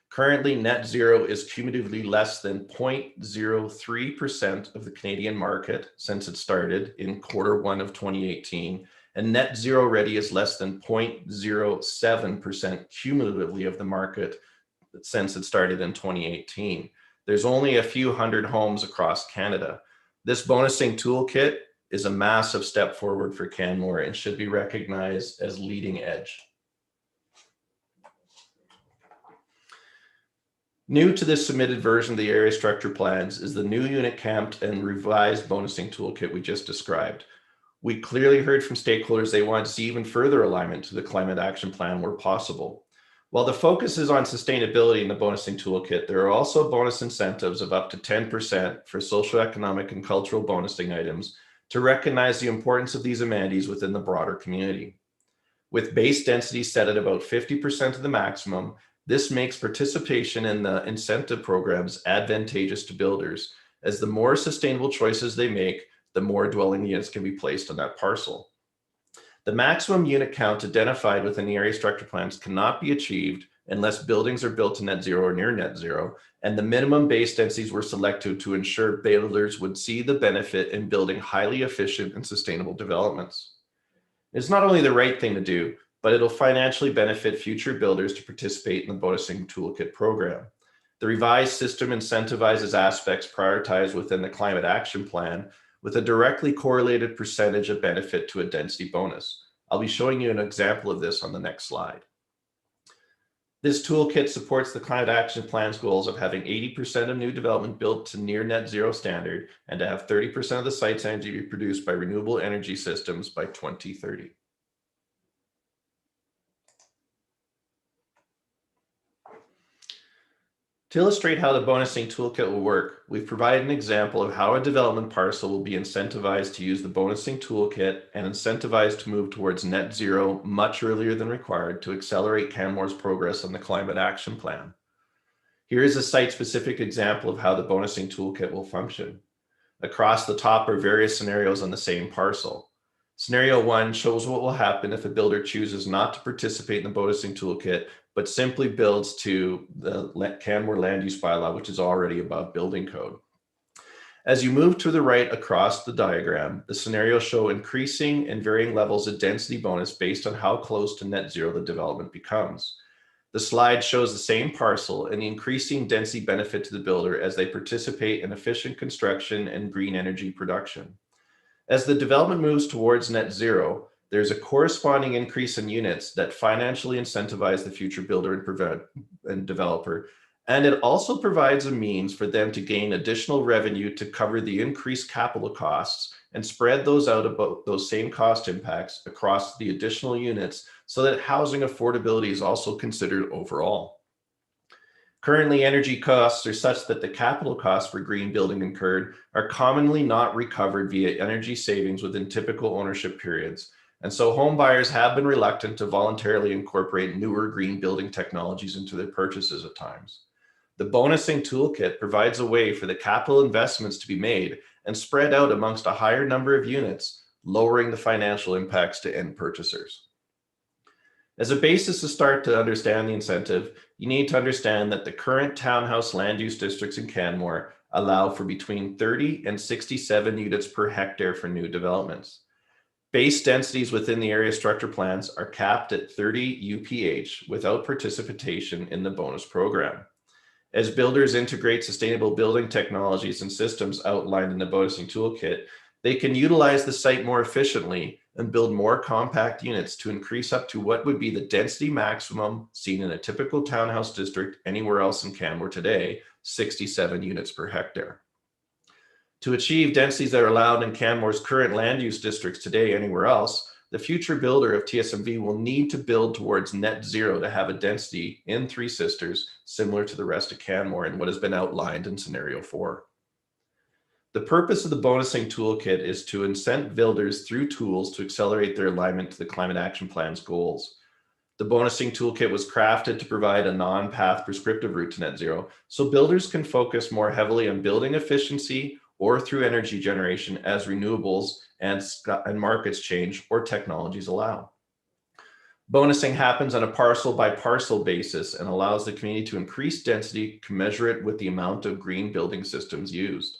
currently net zero is cumulatively less than 0.03% of the Canadian market since it started in Q1 of 2018, and net zero ready is less than 0.07% cumulatively of the market since it started in 2018. There's only a few hundred homes across Canada. This bonusing toolkit is a massive step forward for Canmore and should be recognized as leading edge. New to this submitted version of the area structure plans is the new unit count and revised bonusing toolkit we just described. We clearly heard from stakeholders they want to see even further alignment to the Climate Action Plan where possible. While the focus is on sustainability in the bonusing toolkit, there are also bonus incentives of up to 10% for socioeconomic and cultural bonusing items to recognize the importance of these amenities within the broader community. With base density set at about 50% of the maximum, this makes participation in the incentive programs advantageous to builders, as the more sustainable choices they make, the more dwelling units can be placed on that parcel. The maximum unit count identified within the area structure plans cannot be achieved unless buildings are built to net zero or near net zero, and the minimum base densities were selected to ensure builders would see the benefit in building highly efficient and sustainable developments. It's not only the right thing to do, but it'll financially benefit future builders to participate in the bonusing toolkit program. The revised system incentivizes aspects prioritized within the Climate Action Plan with a directly correlated percentage of benefit to a density bonus. I'll be showing you an example of this on the next slide. This toolkit supports the Climate Action Plan's goals of having 80% of new development built to near net zero standard and to have 30% of the site's energy be produced by renewable energy systems by 2030. To illustrate how the bonusing toolkit will work, we've provided an example of how a development parcel will be incentivized to use the bonusing toolkit and incentivized to move towards net zero much earlier than required to accelerate Canmore's progress on the Climate Action Plan. Here is a site-specific example of how the bonusing toolkit will function. Across the top are various scenarios on the same parcel. Scenario 1 shows what will happen if a builder chooses not to participate in the bonusing toolkit, but simply builds to the Canmore land use bylaw, which is already above building code. As you move to the right across the diagram, the scenarios show increasing and varying levels of density bonus based on how close to net zero the development becomes. The slide shows the same parcel and the increasing density benefit to the builder as they participate in efficient construction and green energy production. As the development moves towards net zero, there's a corresponding increase in units that financially incentivize the future builder and developer And it also provides a means for them to gain additional revenue to cover the increased capital costs and spread those out about those same cost impacts across the additional units so that housing affordability is also considered overall. Currently, energy costs are such that the capital costs for green building incurred are commonly not recovered via energy savings within typical ownership periods. And so home buyers have been reluctant to voluntarily incorporate newer green building technologies into their purchases at times. The bonusing toolkit provides a way for the capital investments to be made and spread out amongst a higher number of units, lowering the financial impacts to end purchasers. As a basis to start to understand the incentive, you need to understand that the current townhouse land use districts in Canmore allow for between 30 and 67 units per hectare for new developments. Base densities within the area structure plans are capped at 30 UPH without participation in the bonus program. As builders integrate sustainable building technologies and systems outlined in the bonusing toolkit, they can utilize the site more efficiently and build more compact units to increase up to what would be the density maximum seen in a typical townhouse district anywhere else in Canmore today, 67 units per hectare. To achieve densities that are allowed in Canmore's current land use districts today anywhere else, the future builder of TSMV will need to build towards net zero to have a density in Three Sisters similar to the rest of Canmore and what has been outlined in scenario 4. The purpose of the bonusing toolkit is to incent builders through tools to accelerate their alignment to the Climate Action Plan's goals. The bonusing toolkit was crafted to provide a non-path prescriptive route to net zero, so builders can focus more heavily on building efficiency or through energy generation as renewables and markets change or technologies allow. Bonusing happens on a parcel by parcel basis and allows the community to increase density commensurate with the amount of green building systems used.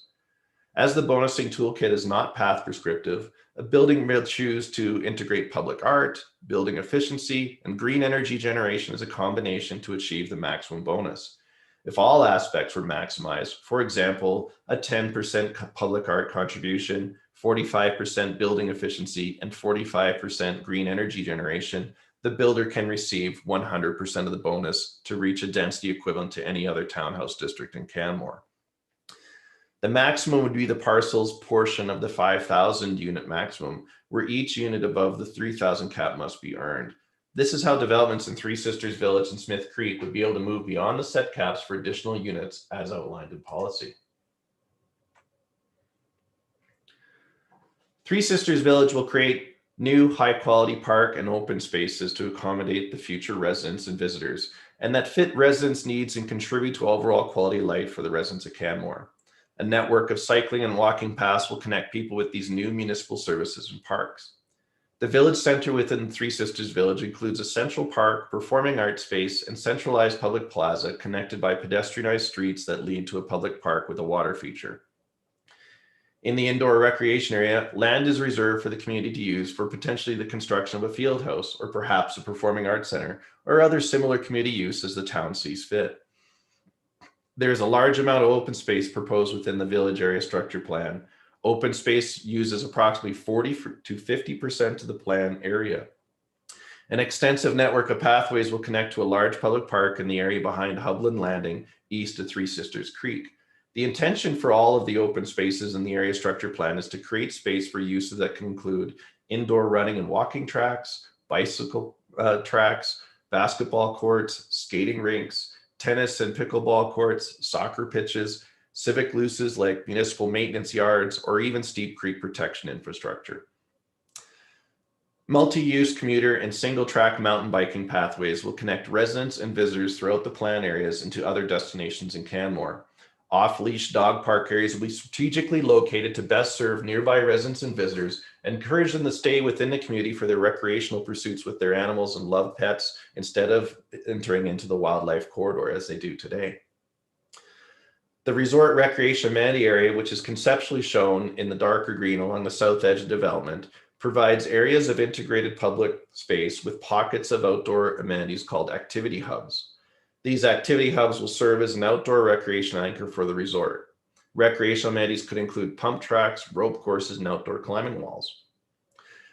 As the bonusing toolkit is not path prescriptive, a building may choose to integrate public art, building efficiency, and green energy generation as a combination to achieve the maximum bonus. If all aspects were maximized, for example, a 10% public art contribution, 45% building efficiency, and 45% green energy generation, the builder can receive 100% of the bonus to reach a density equivalent to any other townhouse district in Canmore. The maximum would be the parcel's portion of the 5,000 unit maximum, where each unit above the 3,000 cap must be earned. This is how developments in Three Sisters Village and Smith Creek would be able to move beyond the set caps for additional units as outlined in policy. Three Sisters Village will create new high-quality park and open spaces to accommodate the future residents and visitors, and that fit residents' needs and contribute to overall quality of life for the residents of Canmore. A network of cycling and walking paths will connect people with these new municipal services and parks. The village center within Three Sisters Village includes a central park, performing arts space, and centralized public plaza connected by pedestrianized streets that lead to a public park with a water feature. In the indoor recreation area, land is reserved for the community to use for potentially the construction of a field house or perhaps a performing arts center or other similar community use as the town sees fit. There is a large amount of open space proposed within the village area structure plan. Open space uses approximately 40 to 50% of the plan area. An extensive network of pathways will connect to a large public park in the area behind Hubland Landing, east of Three Sisters Creek. The intention for all of the open spaces in the area structure plan is to create space for uses that can include indoor running and walking tracks, bicycle tracks, basketball courts, skating rinks, tennis and pickleball courts, soccer pitches, civic uses like municipal maintenance yards, or even steep creek protection infrastructure. Multi-use commuter and single-track mountain biking pathways will connect residents and visitors throughout the plan areas into other destinations in Canmore. Off-leash dog park areas will be strategically located to best serve nearby residents and visitors and encourage them to stay within the community for their recreational pursuits with their animals and love pets instead of entering into the wildlife corridor as they do today. The resort recreation amenity area, which is conceptually shown in the darker green along the south edge of development, provides areas of integrated public space with pockets of outdoor amenities called activity hubs. These activity hubs will serve as an outdoor recreation anchor for the resort. Recreational amenities could include pump tracks, rope courses, and outdoor climbing walls.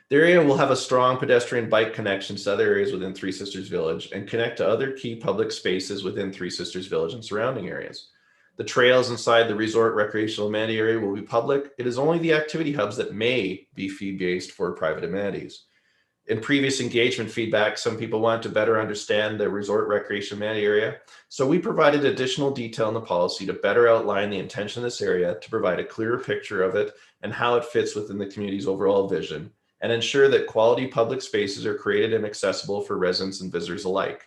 The area will have a strong pedestrian bike connection to other areas within Three Sisters Village and connect to other key public spaces within Three Sisters Village and surrounding areas. The trails inside the resort recreational amenity area will be public. It is only the activity hubs that may be fee-based for private amenities. In previous engagement feedback, some people wanted to better understand the resort recreation amenity area. So we provided additional detail in the policy to better outline the intention of this area, to provide a clearer picture of it and how it fits within the community's overall vision, and ensure that quality public spaces are created and accessible for residents and visitors alike.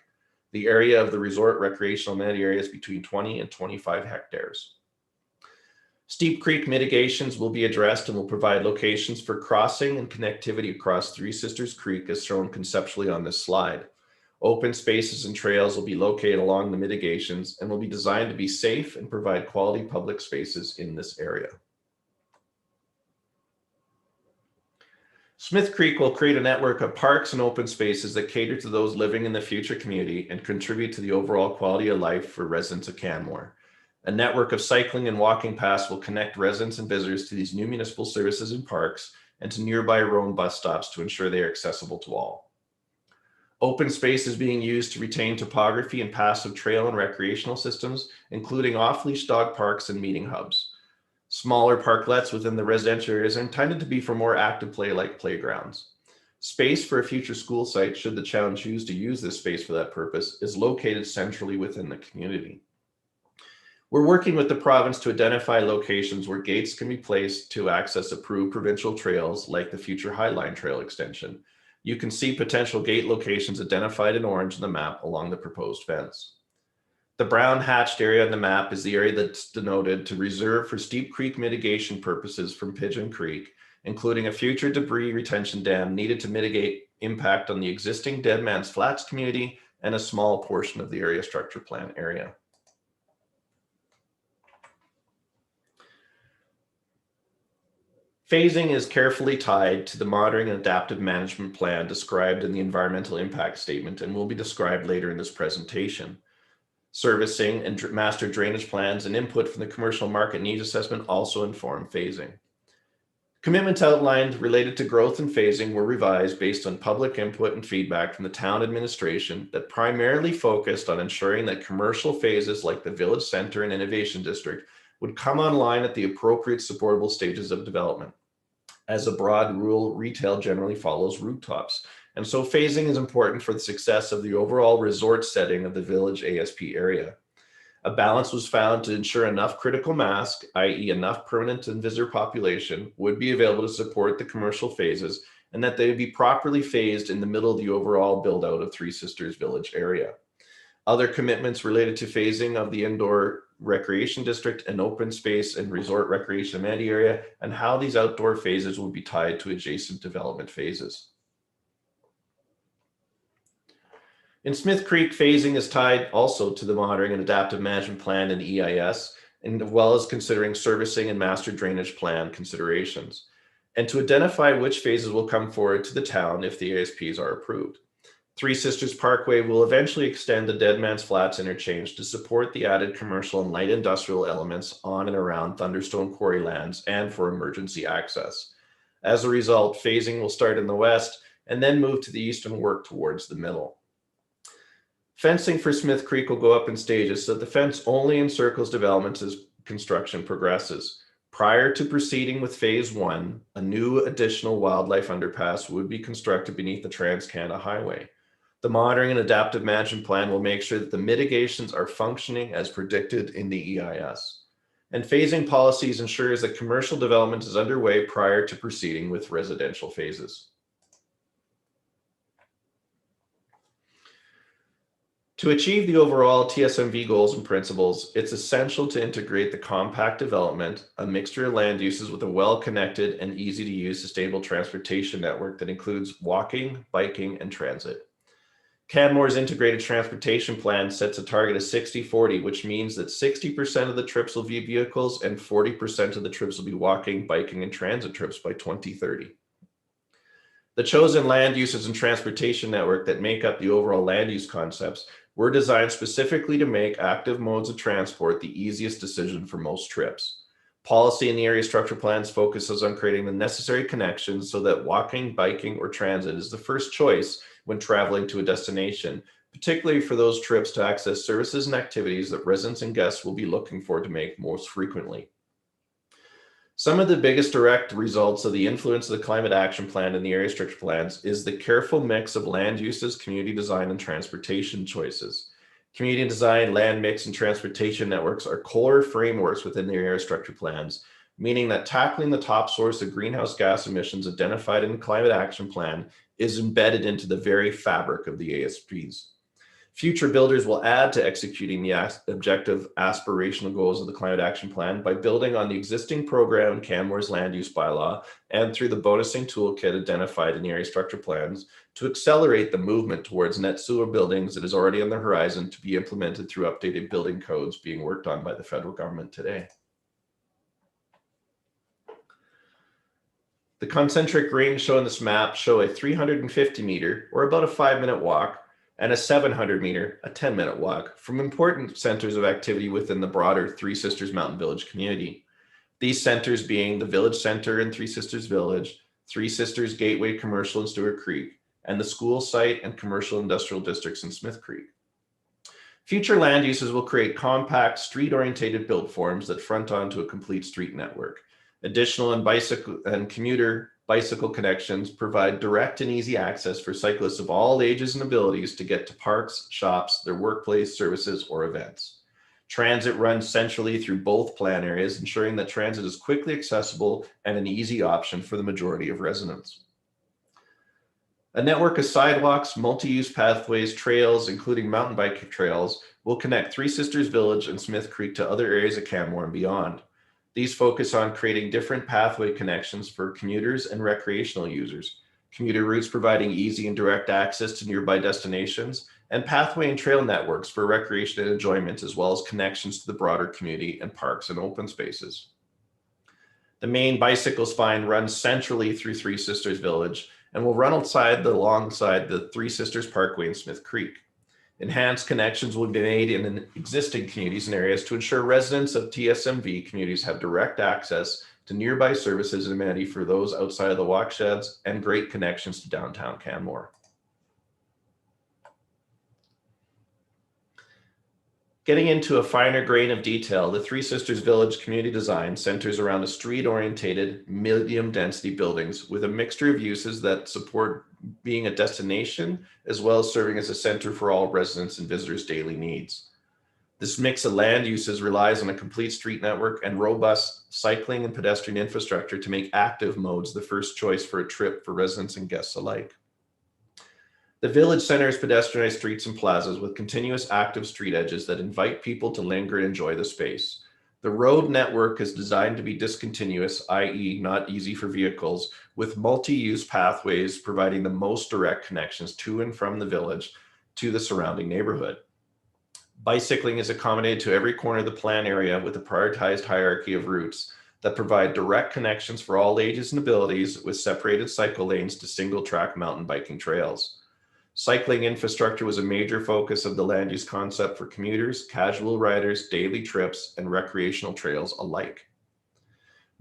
The area of the resort recreational amenity area is between 20 and 25 hectares. Steep creek mitigations will be addressed and will provide locations for crossing and connectivity across Three Sisters Creek as shown conceptually on this slide. Open spaces and trails will be located along the mitigations and will be designed to be safe and provide quality public spaces in this area. Smith Creek will create a network of parks and open spaces that cater to those living in the future community and contribute to the overall quality of life for residents of Canmore. A network of cycling and walking paths will connect residents and visitors to these new municipal services and parks and to nearby road and bus stops to ensure they are accessible to all. Open space is being used to retain topography and passive trail and recreational systems, including off-leash dog parks and meeting hubs. Smaller parklets within the residential areas are intended to be for more active play like playgrounds. Space for a future school site, should the town choose to use this space for that purpose, is located centrally within the community. We're working with the province to identify locations where gates can be placed to access approved provincial trails like the future Highline Trail extension. You can see potential gate locations identified in orange on the map along the proposed fence. The brown hatched area on the map is the area that's denoted to reserve for steep creek mitigation purposes from Pigeon Creek, including a future debris retention dam needed to mitigate impact on the existing Dead Man's Flats community and a small portion of the area structure plan area. Phasing is carefully tied to the monitoring and adaptive management plan described in the environmental impact statement and will be described later in this presentation. Servicing and master drainage plans and input from the commercial market needs assessment also inform phasing. Commitments outlined related to growth and phasing were revised based on public input and feedback from the town administration that primarily focused on ensuring that commercial phases like the Village Center and Innovation District would come online at the appropriate supportable stages of development, as a broad rural retail generally follows rooftops. And so phasing is important for the success of the overall resort setting of the Village ASP area. A balance was found to ensure enough critical mass, i.e. enough permanent and visitor population, would be available to support the commercial phases, and that they would be properly phased in the middle of the overall build out of Three Sisters Village area. Other commitments related to phasing of the indoor recreation district and open space and resort recreation amenity area, and how these outdoor phases will be tied to adjacent development phases. In Smith Creek, phasing is tied also to the monitoring and adaptive management plan and EIS, as well as considering servicing and master drainage plan considerations, and to identify which phases will come forward to the town if the ASPs are approved. Three Sisters Parkway will eventually extend the Dead Man's Flats interchange to support the added commercial and light industrial elements on and around Thunderstone Quarry lands and for emergency access. As a result, phasing will start in the west and then move to the east and work towards the middle. Fencing for Smith Creek will go up in stages, so the fence only encircles developments as construction progresses. Prior to proceeding with phase one, a new additional wildlife underpass would be constructed beneath the Trans-Canada Highway. The monitoring and adaptive management plan will make sure that the mitigations are functioning as predicted in the EIS. And phasing policies ensures that commercial development is underway prior to proceeding with residential phases. To achieve the overall TSMV goals and principles, it's essential to integrate the compact development, a mixture of land uses with a well-connected and easy-to-use sustainable transportation network that includes walking, biking, and transit. Canmore's integrated transportation plan sets a target of 60-40, which means that 60% of the trips will be vehicles and 40% of the trips will be walking, biking, and transit trips by 2030. The chosen land uses and transportation network that make up the overall land use concepts were designed specifically to make active modes of transport the easiest decision for most trips. Policy in the area structure plans focuses on creating the necessary connections so that walking, biking, or transit is the first choice when traveling to a destination, particularly for those trips to access services and activities that residents and guests will be looking for to make most frequently. Some of the biggest direct results of the influence of the climate action plan and the area structure plans is the careful mix of land uses, community design, and transportation choices. Community design, land mix, and transportation networks are core frameworks within the area structure plans, meaning that tackling the top source of greenhouse gas emissions identified in the climate action plan is embedded into the very fabric of the ASPs. Future builders will add to executing the objective aspirational goals of the climate action plan by building on the existing program in Canmore's land use bylaw and through the bonusing toolkit identified in the area structure plans to accelerate the movement towards net zero buildings that is already on the horizon to be implemented through updated building codes being worked on by the federal government today. The concentric rings shown in this map show a 350 meter, or about a 5-minute walk, and a 700 meter, a 10-minute walk, from important centers of activity within the broader Three Sisters Mountain Village community. These centers being the Village Center in Three Sisters Village, Three Sisters Gateway Commercial in Stewart Creek, and the school site and commercial industrial districts in Smith Creek. Future land uses will create compact, street-orientated built forms that front onto a complete street network. Additional and bicycle and commuter bicycle connections provide direct and easy access for cyclists of all ages and abilities to get to parks, shops, their workplace, services, or events. Transit runs centrally through both plan areas, ensuring that transit is quickly accessible and an easy option for the majority of residents. A network of sidewalks, multi-use pathways, trails, including mountain bike trails, will connect Three Sisters Village and Smith Creek to other areas of Canmore and beyond. These focus on creating different pathway connections for commuters and recreational users, commuter routes providing easy and direct access to nearby destinations, and pathway and trail networks for recreation and enjoyment, as well as connections to the broader community and parks and open spaces. The main bicycle spine runs centrally through Three Sisters Village and will run alongside the Three Sisters Parkway in Smith Creek. Enhanced connections will be made in existing communities and areas to ensure residents of TSMV communities have direct access to nearby services and amenity for those outside of the walksheds and great connections to downtown Canmore. Getting into a finer grain of detail, the Three Sisters Village community design centers around a street-orientated, medium-density buildings with a mixture of uses that support being a destination, as well as serving as a center for all residents and visitors' daily needs. This mix of land uses relies on a complete street network and robust cycling and pedestrian infrastructure to make active modes the first choice for a trip for residents and guests alike. The village center is pedestrianized streets and plazas with continuous active street edges that invite people to linger and enjoy the space. The road network is designed to be discontinuous, i.e. not easy for vehicles, with multi-use pathways providing the most direct connections to and from the village to the surrounding neighborhood. Bicycling is accommodated to every corner of the plan area with a prioritized hierarchy of routes that provide direct connections for all ages and abilities with separated cycle lanes to single-track mountain biking trails. Cycling infrastructure was a major focus of the land use concept for commuters, casual riders, daily trips, and recreational trails alike.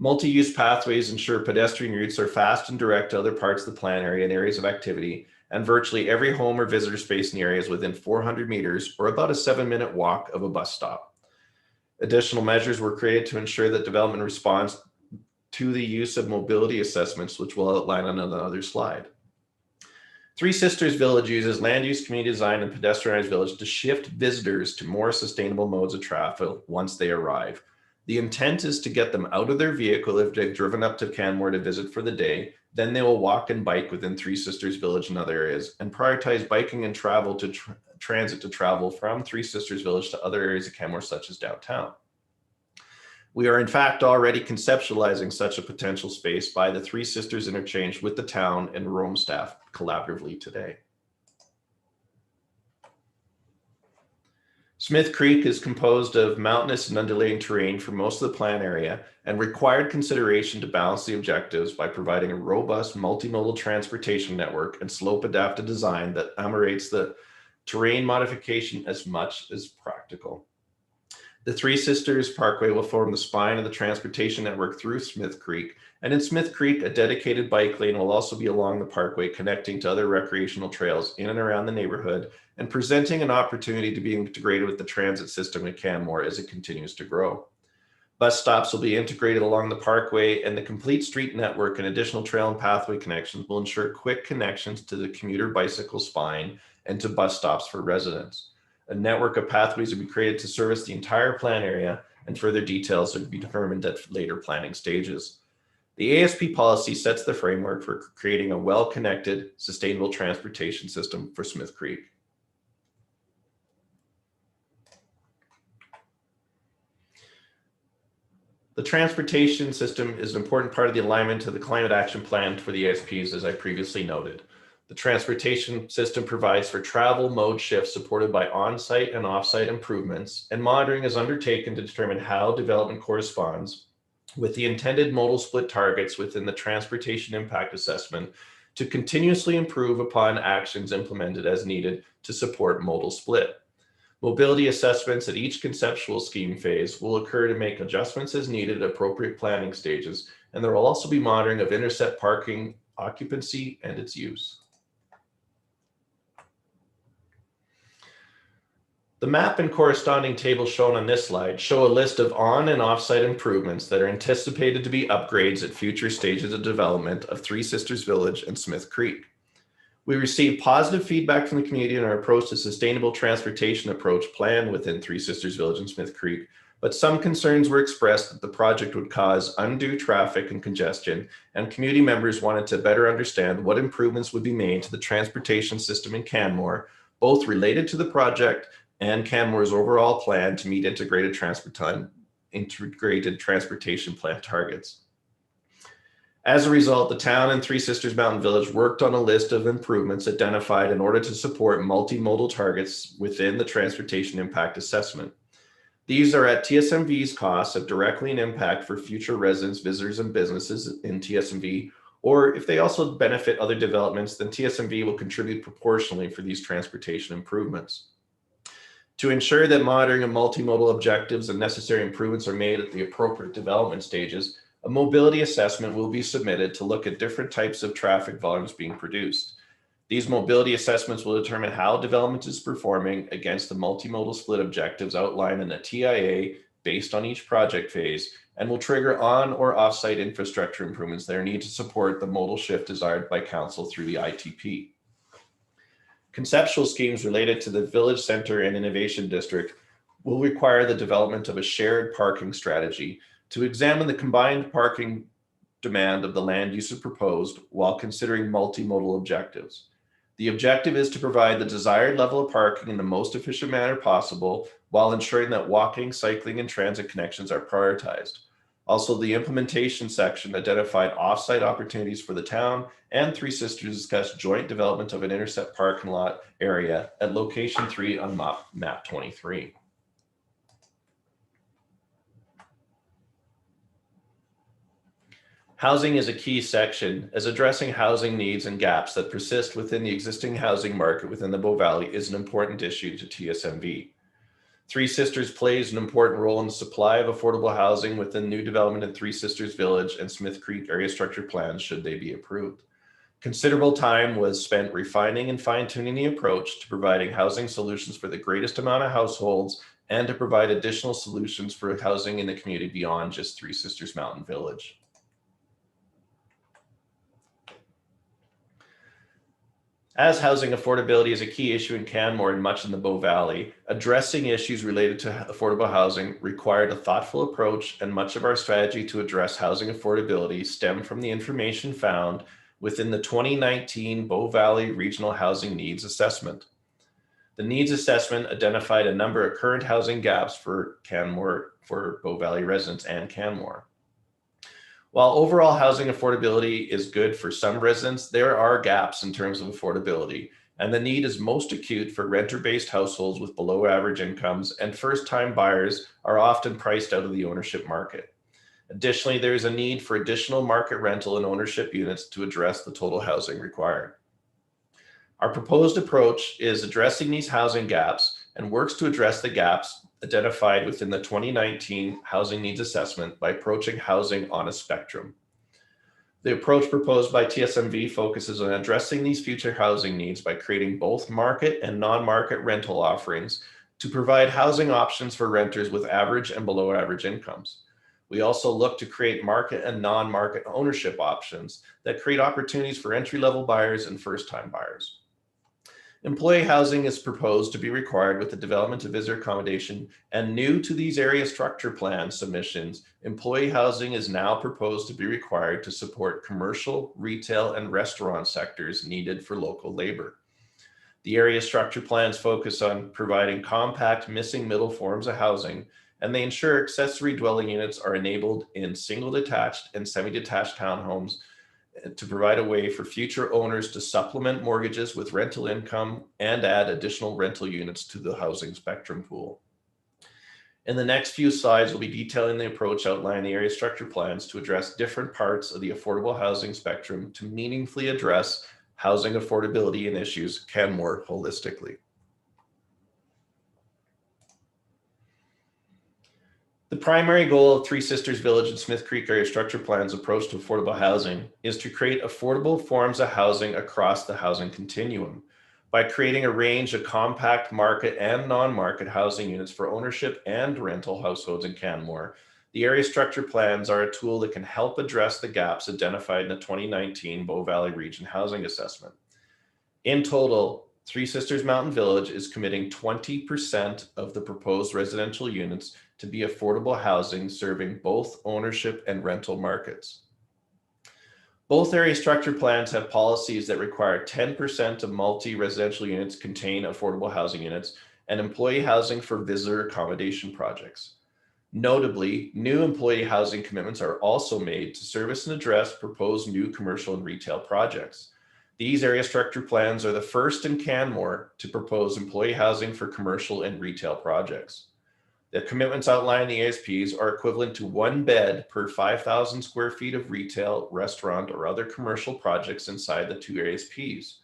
Multi-use pathways ensure pedestrian routes are fast and direct to other parts of the plan area and areas of activity, and virtually every home or visitor space in the area is within 400 meters or about a 7-minute walk of a bus stop. Additional measures were created to ensure that development responds to the use of mobility assessments, which we'll outline on another slide. Three Sisters Village uses land use, community design, and pedestrianized village to shift visitors to more sustainable modes of travel once they arrive. The intent is to get them out of their vehicle if they've driven up to Canmore to visit for the day. Then they will walk and bike within Three Sisters Village and other areas, and prioritize biking and travel to transit to travel from Three Sisters Village to other areas of Canmore, such as downtown. We are in fact already conceptualizing such a potential space by the Three Sisters interchange with the town and Rome staff collaboratively today. Smith Creek is composed of mountainous and undulating terrain for most of the plan area and required consideration to balance the objectives by providing a robust multimodal transportation network and slope adapted design that ameliorates the terrain modification as much as practical. The Three Sisters Parkway will form the spine of the transportation network through Smith Creek. And in Smith Creek, a dedicated bike lane will also be along the parkway, connecting to other recreational trails in and around the neighborhood and presenting an opportunity to be integrated with the transit system in Canmore as it continues to grow. Bus stops will be integrated along the parkway, and the complete street network and additional trail and pathway connections will ensure quick connections to the commuter bicycle spine and to bus stops for residents. A network of pathways will be created to service the entire plan area, and further details will be determined at later planning stages. The ASP policy sets the framework for creating a well-connected, sustainable transportation system for Smith Creek. The transportation system is an important part of the alignment to the climate action plan for the ASPs, as I previously noted. The transportation system provides for travel mode shifts supported by on-site and off-site improvements, and monitoring is undertaken to determine how development corresponds with the intended modal split targets within the transportation impact assessment to continuously improve upon actions implemented as needed to support modal split. Mobility assessments at each conceptual scheme phase will occur to make adjustments as needed at appropriate planning stages, and there will also be monitoring of intercept parking, occupancy, and its use. The map and corresponding table shown on this slide show a list of on and off-site improvements that are anticipated to be upgrades at future stages of development of Three Sisters Village and Smith Creek. We received positive feedback from the community on our approach to sustainable transportation approach planned within Three Sisters Village and Smith Creek, but some concerns were expressed that the project would cause undue traffic and congestion, and community members wanted to better understand what improvements would be made to the transportation system in Canmore, both related to the project and Canmore's overall plan to meet integrated transportation plan targets. As a result, the town and Three Sisters Mountain Village worked on a list of improvements identified in order to support multimodal targets within the transportation impact assessment. These are at TSMV's costs of directly an impact for future residents, visitors, and businesses in TSMV, or if they also benefit other developments, then TSMV will contribute proportionally for these transportation improvements. To ensure that monitoring of multimodal objectives and necessary improvements are made at the appropriate development stages, a mobility assessment will be submitted to look at different types of traffic volumes being produced. These mobility assessments will determine how development is performing against the multimodal split objectives outlined in the TIA based on each project phase, and will trigger on or off-site infrastructure improvements that are needed to support the modal shift desired by council through the ITP. Conceptual schemes related to the Village Center and Innovation District will require the development of a shared parking strategy to examine the combined parking demand of the land uses proposed while considering multimodal objectives. The objective is to provide the desired level of parking in the most efficient manner possible while ensuring that walking, cycling, and transit connections are prioritized. Also, the implementation section identified off-site opportunities for the town, and Three Sisters discussed joint development of an intercept parking lot area at location 3 on map 23. Housing is a key section, as addressing housing needs and gaps that persist within the existing housing market within the Bow Valley is an important issue to TSMV. Three Sisters plays an important role in the supply of affordable housing within new development in Three Sisters Village and Smith Creek area structure plans should they be approved. Considerable time was spent refining and fine-tuning the approach to providing housing solutions for the greatest amount of households and to provide additional solutions for housing in the community beyond just Three Sisters Mountain Village. As housing affordability is a key issue in Canmore and much in the Bow Valley, addressing issues related to affordable housing required a thoughtful approach, and much of our strategy to address housing affordability stemmed from the information found within the 2019 Bow Valley Regional Housing Needs Assessment. The needs assessment identified a number of current housing gaps for Canmore, for Bow Valley residents and Canmore. While overall housing affordability is good for some residents, there are gaps in terms of affordability, and the need is most acute for renter-based households with below average incomes, and first-time buyers are often priced out of the ownership market. Additionally, there is a need for additional market rental and ownership units to address the total housing required. Our proposed approach is addressing these housing gaps and works to address the gaps identified within the 2019 Housing Needs Assessment by approaching housing on a spectrum. The approach proposed by TSMV focuses on addressing these future housing needs by creating both market and non-market rental offerings to provide housing options for renters with average and below average incomes. We also look to create market and non-market ownership options that create opportunities for entry-level buyers and first-time buyers. Employee housing is proposed to be required with the development of visitor accommodation, and new to these area structure plan submissions, employee housing is now proposed to be required to support commercial, retail, and restaurant sectors needed for local labor. The area structure plans focus on providing compact missing middle forms of housing, and they ensure accessory dwelling units are enabled in single detached and semi-detached townhomes to provide a way for future owners to supplement mortgages with rental income and add additional rental units to the housing spectrum pool. In the next few slides, we'll be detailing the approach outlining the area structure plans to address different parts of the affordable housing spectrum to meaningfully address housing affordability and issues Canmore holistically. The primary goal of Three Sisters Village and Smith Creek Area Structure Plan's approach to affordable housing is to create affordable forms of housing across the housing continuum by creating a range of compact market and non-market housing units for ownership and rental households in Canmore. The area structure plans are a tool that can help address the gaps identified in the 2019 Bow Valley Region Housing Assessment. In total, Three Sisters Mountain Village is committing 20% of the proposed residential units to be affordable housing serving both ownership and rental markets. Both area structure plans have policies that require 10% of multi-residential units contain affordable housing units and employee housing for visitor accommodation projects. Notably, new employee housing commitments are also made to service and address proposed new commercial and retail projects. These area structure plans are the first in Canmore to propose employee housing for commercial and retail projects. The commitments outlined in the ASPs are equivalent to 1 bed per 5,000 square feet of retail, restaurant, or other commercial projects inside the 2 ASPs.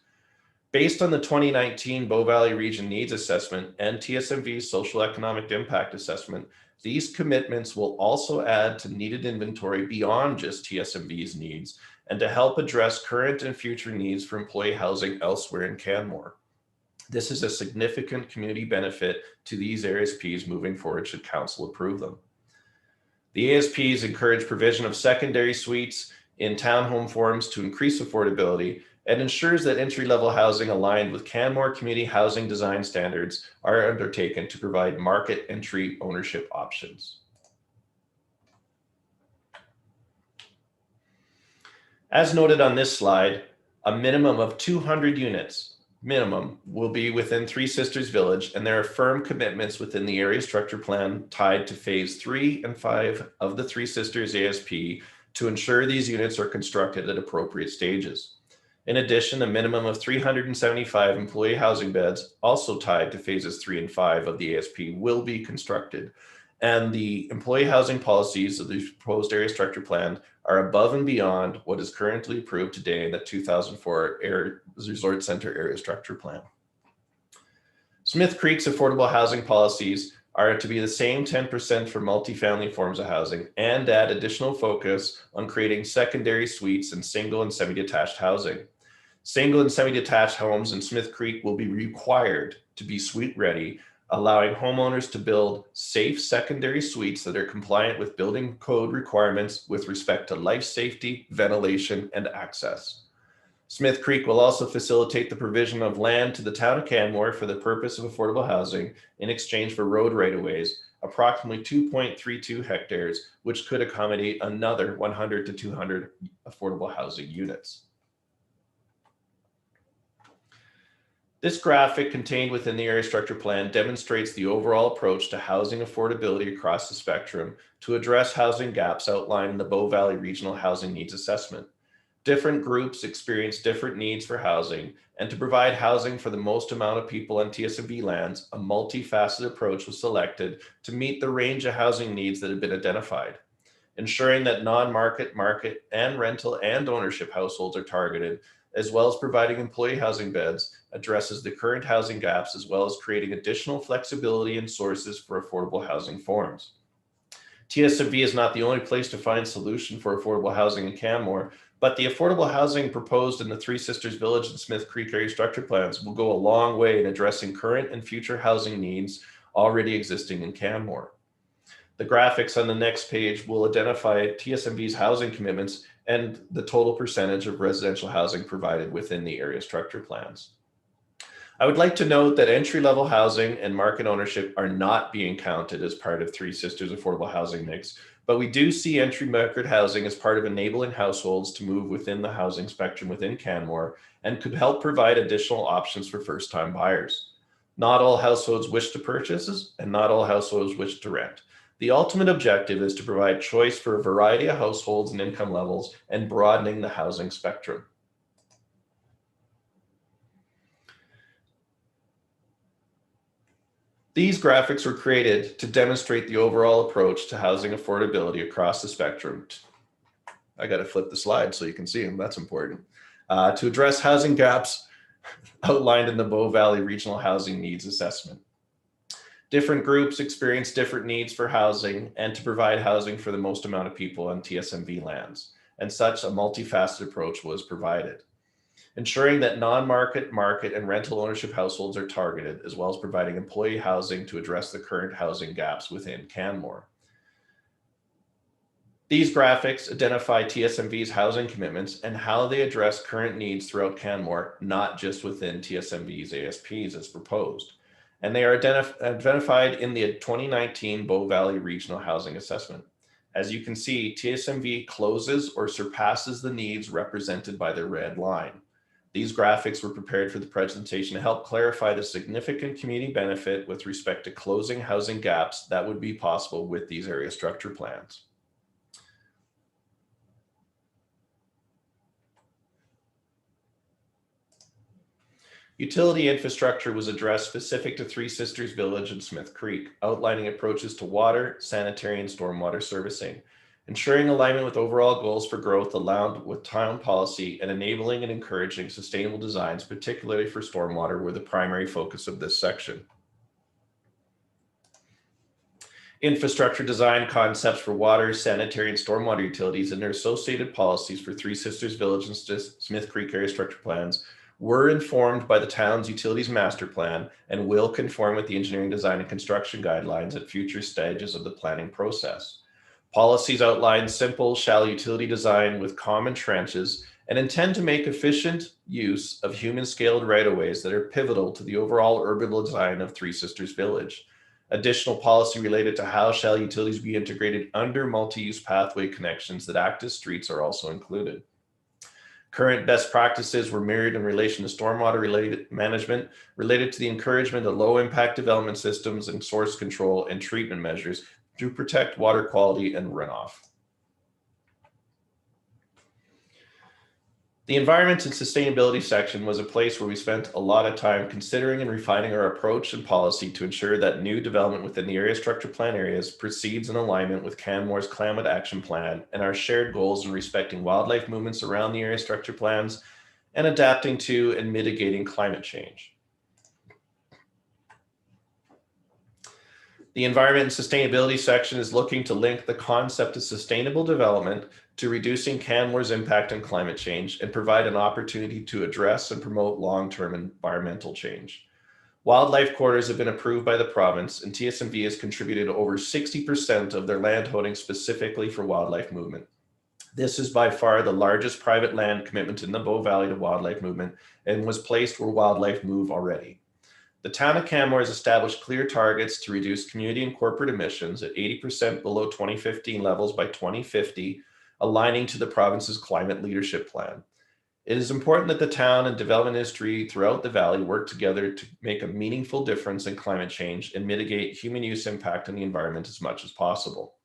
Based on the 2019 Bow Valley Region Needs Assessment and TSMV's Social Economic Impact Assessment, these commitments will also add to needed inventory beyond just TSMV's needs and to help address current and future needs for employee housing elsewhere in Canmore. This is a significant community benefit to these ASPs moving forward should council approve them. The ASPs encourage provision of secondary suites in townhome forms to increase affordability and ensures that entry-level housing aligned with Canmore community housing design standards are undertaken to provide market entry ownership options. As noted on this slide, a minimum of 200 units will be within Three Sisters Village, and there are firm commitments within the area structure plan tied to phase 3 and 5 of the Three Sisters ASP to ensure these units are constructed at appropriate stages. In addition, a minimum of 375 employee housing beds, also tied to phases 3 and 5 of the ASP, will be constructed. And the employee housing policies of the proposed area structure plan are above and beyond what is currently approved today in the 2004 Resort Center Area Structure Plan. Smith Creek's affordable housing policies are to be the same 10% for multifamily forms of housing and add additional focus on creating secondary suites and single and semi-detached housing. Single and semi-detached homes in Smith Creek will be required to be suite ready, allowing homeowners to build safe secondary suites that are compliant with building code requirements with respect to life safety, ventilation, and access. Smith Creek will also facilitate the provision of land to the town of Canmore for the purpose of affordable housing in exchange for road right-of-ways, approximately 2.32 hectares, which could accommodate another 100 to 200 affordable housing units. This graphic contained within the area structure plan demonstrates the overall approach to housing affordability across the spectrum to address housing gaps outlined in the Bow Valley Regional Housing Needs Assessment. Different groups experience different needs for housing, and to provide housing for the most amount of people on TSMV lands, a multifaceted approach was selected to meet the range of housing needs that have been identified. Ensuring that non-market, market, and rental and ownership households are targeted, as well as providing employee housing beds, addresses the current housing gaps, as well as creating additional flexibility and sources for affordable housing forms. TSMV is not the only place to find solution for affordable housing in Canmore, but the affordable housing proposed in the Three Sisters Village and Smith Creek area structure plans will go a long way in addressing current and future housing needs already existing in Canmore. The graphics on the next page will identify TSMV's housing commitments and the total percentage of residential housing provided within the area structure plans. I would like to note that entry-level housing and market ownership are not being counted as part of Three Sisters affordable housing mix, but we do see entry market housing as part of enabling households to move within the housing spectrum within Canmore and could help provide additional options for first-time buyers. Not all households wish to purchase and not all households wish to rent. The ultimate objective is to provide choice for a variety of households and income levels and broadening the housing spectrum. These graphics were created to demonstrate the overall approach to housing affordability across the spectrum. I got to flip the slide so you can see them. That's important. To address housing gaps outlined in the Bow Valley Regional Housing Needs Assessment. Different groups experience different needs for housing and to provide housing for the most amount of people on TSMV lands. And such a multifaceted approach was provided. Ensuring that non-market, market, and rental ownership households are targeted, as well as providing employee housing to address the current housing gaps within Canmore. These graphics identify TSMV's housing commitments and how they address current needs throughout Canmore, not just within TSMV's ASPs as proposed. And they are identified in the 2019 Bow Valley Regional Housing Assessment. As you can see, TSMV closes or surpasses the needs represented by the red line. These graphics were prepared for the presentation to help clarify the significant community benefit with respect to closing housing gaps that would be possible with these area structure plans. Utility infrastructure was addressed specific to Three Sisters Village and Smith Creek, outlining approaches to water, sanitary, and stormwater servicing, ensuring alignment with overall goals for growth aligned with town policy, and enabling and encouraging sustainable designs, particularly for stormwater, were the primary focus of this section. Infrastructure design concepts for water, sanitary, and stormwater utilities and their associated policies for Three Sisters Village and Smith Creek area structure plans were informed by the town's utilities master plan and will conform with the engineering design and construction guidelines at future stages of the planning process. Policies outline simple, shallow utility design with common trenches and intend to make efficient use of human-scaled right-of-ways that are pivotal to the overall urban design of Three Sisters Village. Additional policy related to how shall utilities be integrated under multi-use pathway connections that act as streets are also included. Current best practices were mirrored in relation to stormwater related management related to the encouragement of low impact development systems and source control and treatment measures to protect water quality and runoff. The environment and sustainability section was a place where we spent a lot of time considering and refining our approach and policy to ensure that new development within the area structure plan areas proceeds in alignment with Canmore's climate action plan and our shared goals in respecting wildlife movements around the area structure plans and adapting to and mitigating climate change. The environment and sustainability section is looking to link the concept of sustainable development to reducing Canmore's impact on climate change and provide an opportunity to address and promote long-term environmental change. Wildlife corridors have been approved by the province, and TSMV has contributed over 60% of their land holdings specifically for wildlife movement. This is by far the largest private land commitment in the Bow Valley to wildlife movement and was placed where wildlife move already. The town of Canmore has established clear targets to reduce community and corporate emissions at 80% below 2015 levels by 2050, aligning to the province's climate leadership plan. It is important that the town and development industry throughout the valley work together to make a meaningful difference in climate change and mitigate human use impact on the environment as much as possible.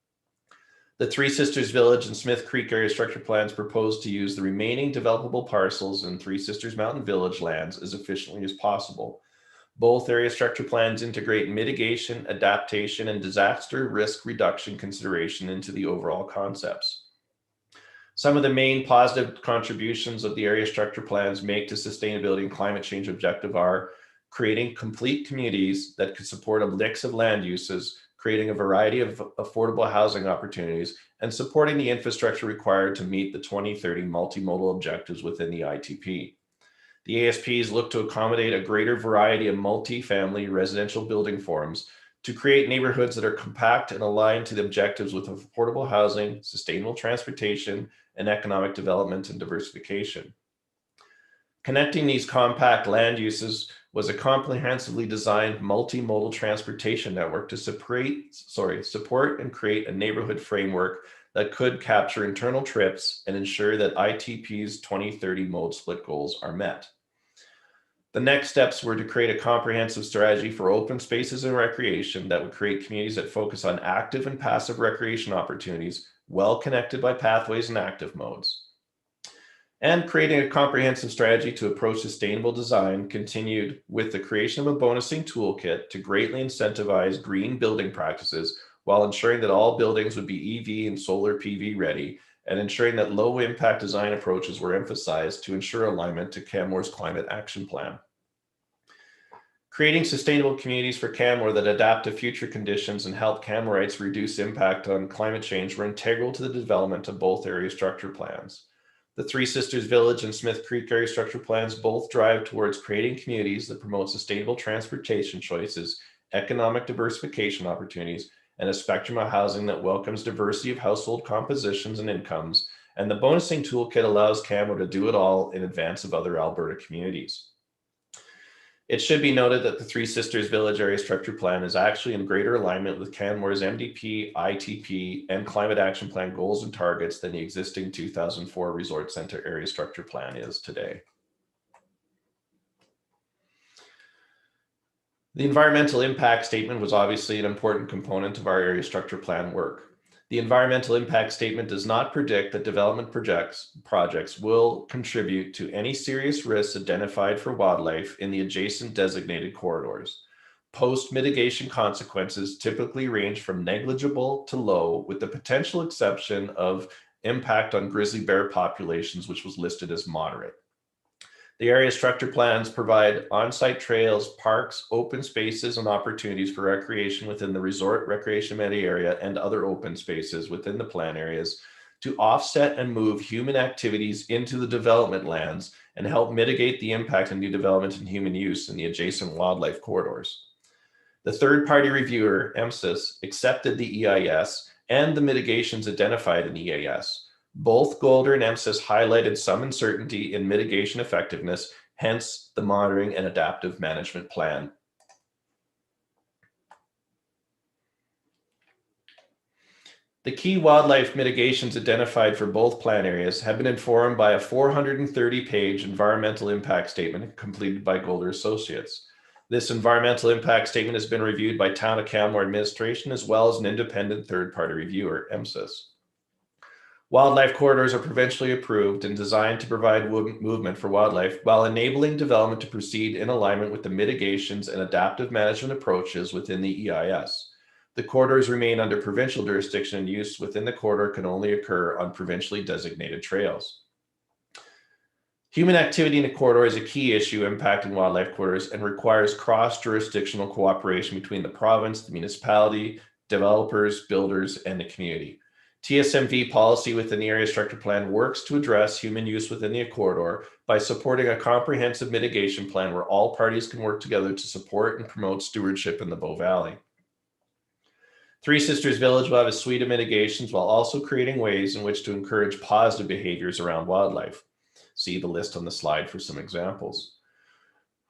The Three Sisters Village and Smith Creek area structure plans propose to use the remaining developable parcels in Three Sisters Mountain Village lands as efficiently as possible. Both area structure plans integrate mitigation, adaptation, and disaster risk reduction consideration into the overall concepts. Some of the main positive contributions of the area structure plans make to sustainability and climate change objective are creating complete communities that could support a mix of land uses, creating a variety of affordable housing opportunities, and supporting the infrastructure required to meet the 2030 multimodal objectives within the ITP. The ASPs look to accommodate a greater variety of multi-family residential building forms to create neighborhoods that are compact and aligned to the objectives with affordable housing, sustainable transportation, and economic development and diversification. Connecting these compact land uses was a comprehensively designed multimodal transportation network to support and create a neighborhood framework that could capture internal trips and ensure that ITP's 2030 mode split goals are met. The next steps were to create a comprehensive strategy for open spaces and recreation that would create communities that focus on active and passive recreation opportunities, well connected by pathways and active modes. And creating a comprehensive strategy to approach sustainable design continued with the creation of a bonusing toolkit to greatly incentivize green building practices while ensuring that all buildings would be EV and solar PV ready, and ensuring that low impact design approaches were emphasized to ensure alignment to Canmore's climate action plan. Creating sustainable communities for Canmore that adapt to future conditions and help Canmoreites reduce impact on climate change were integral to the development of both area structure plans. The Three Sisters Village and Smith Creek area structure plans both drive towards creating communities that promote sustainable transportation choices, economic diversification opportunities, and a spectrum of housing that welcomes diversity of household compositions and incomes. And the bonusing toolkit allows Canmore to do it all in advance of other Alberta communities. It should be noted that the Three Sisters Village Area Structure Plan is actually in greater alignment with Canmore's MDP, ITP, and Climate Action Plan goals and targets than the existing 2004 Resort Center Area Structure Plan is today. The environmental impact statement was obviously an important component of our area structure plan work. The environmental impact statement does not predict that development projects will contribute to any serious risks identified for wildlife in the adjacent designated corridors. Post-mitigation consequences typically range from negligible to low, with the potential exception of impact on grizzly bear populations, which was listed as moderate. The area structure plans provide on-site trails, parks, open spaces, and opportunities for recreation within the resort recreation amenity area and other open spaces within the plan areas to offset and move human activities into the development lands and help mitigate the impact of new development and human use in the adjacent wildlife corridors. The third-party reviewer, MSIS, accepted the EIS and the mitigations identified in the EIS. Both Golder and MSIS highlighted some uncertainty in mitigation effectiveness, hence the monitoring and adaptive management plan. The key wildlife mitigations identified for both plan areas have been informed by a 430-page environmental impact statement completed by Golder Associates. This environmental impact statement has been reviewed by Town of Canmore administration as well as an independent third-party reviewer, MSIS. Wildlife corridors are provincially approved and designed to provide movement for wildlife while enabling development to proceed in alignment with the mitigations and adaptive management approaches within the EIS. The corridors remain under provincial jurisdiction, and use within the corridor can only occur on provincially designated trails. Human activity in a corridor is a key issue impacting wildlife corridors and requires cross-jurisdictional cooperation between the province, the municipality, developers, builders, and the community. TSMV policy within the area structure plan works to address human use within the corridor by supporting a comprehensive mitigation plan where all parties can work together to support and promote stewardship in the Bow Valley. Three Sisters Village will have a suite of mitigations while also creating ways in which to encourage positive behaviors around wildlife. See the list on the slide for some examples.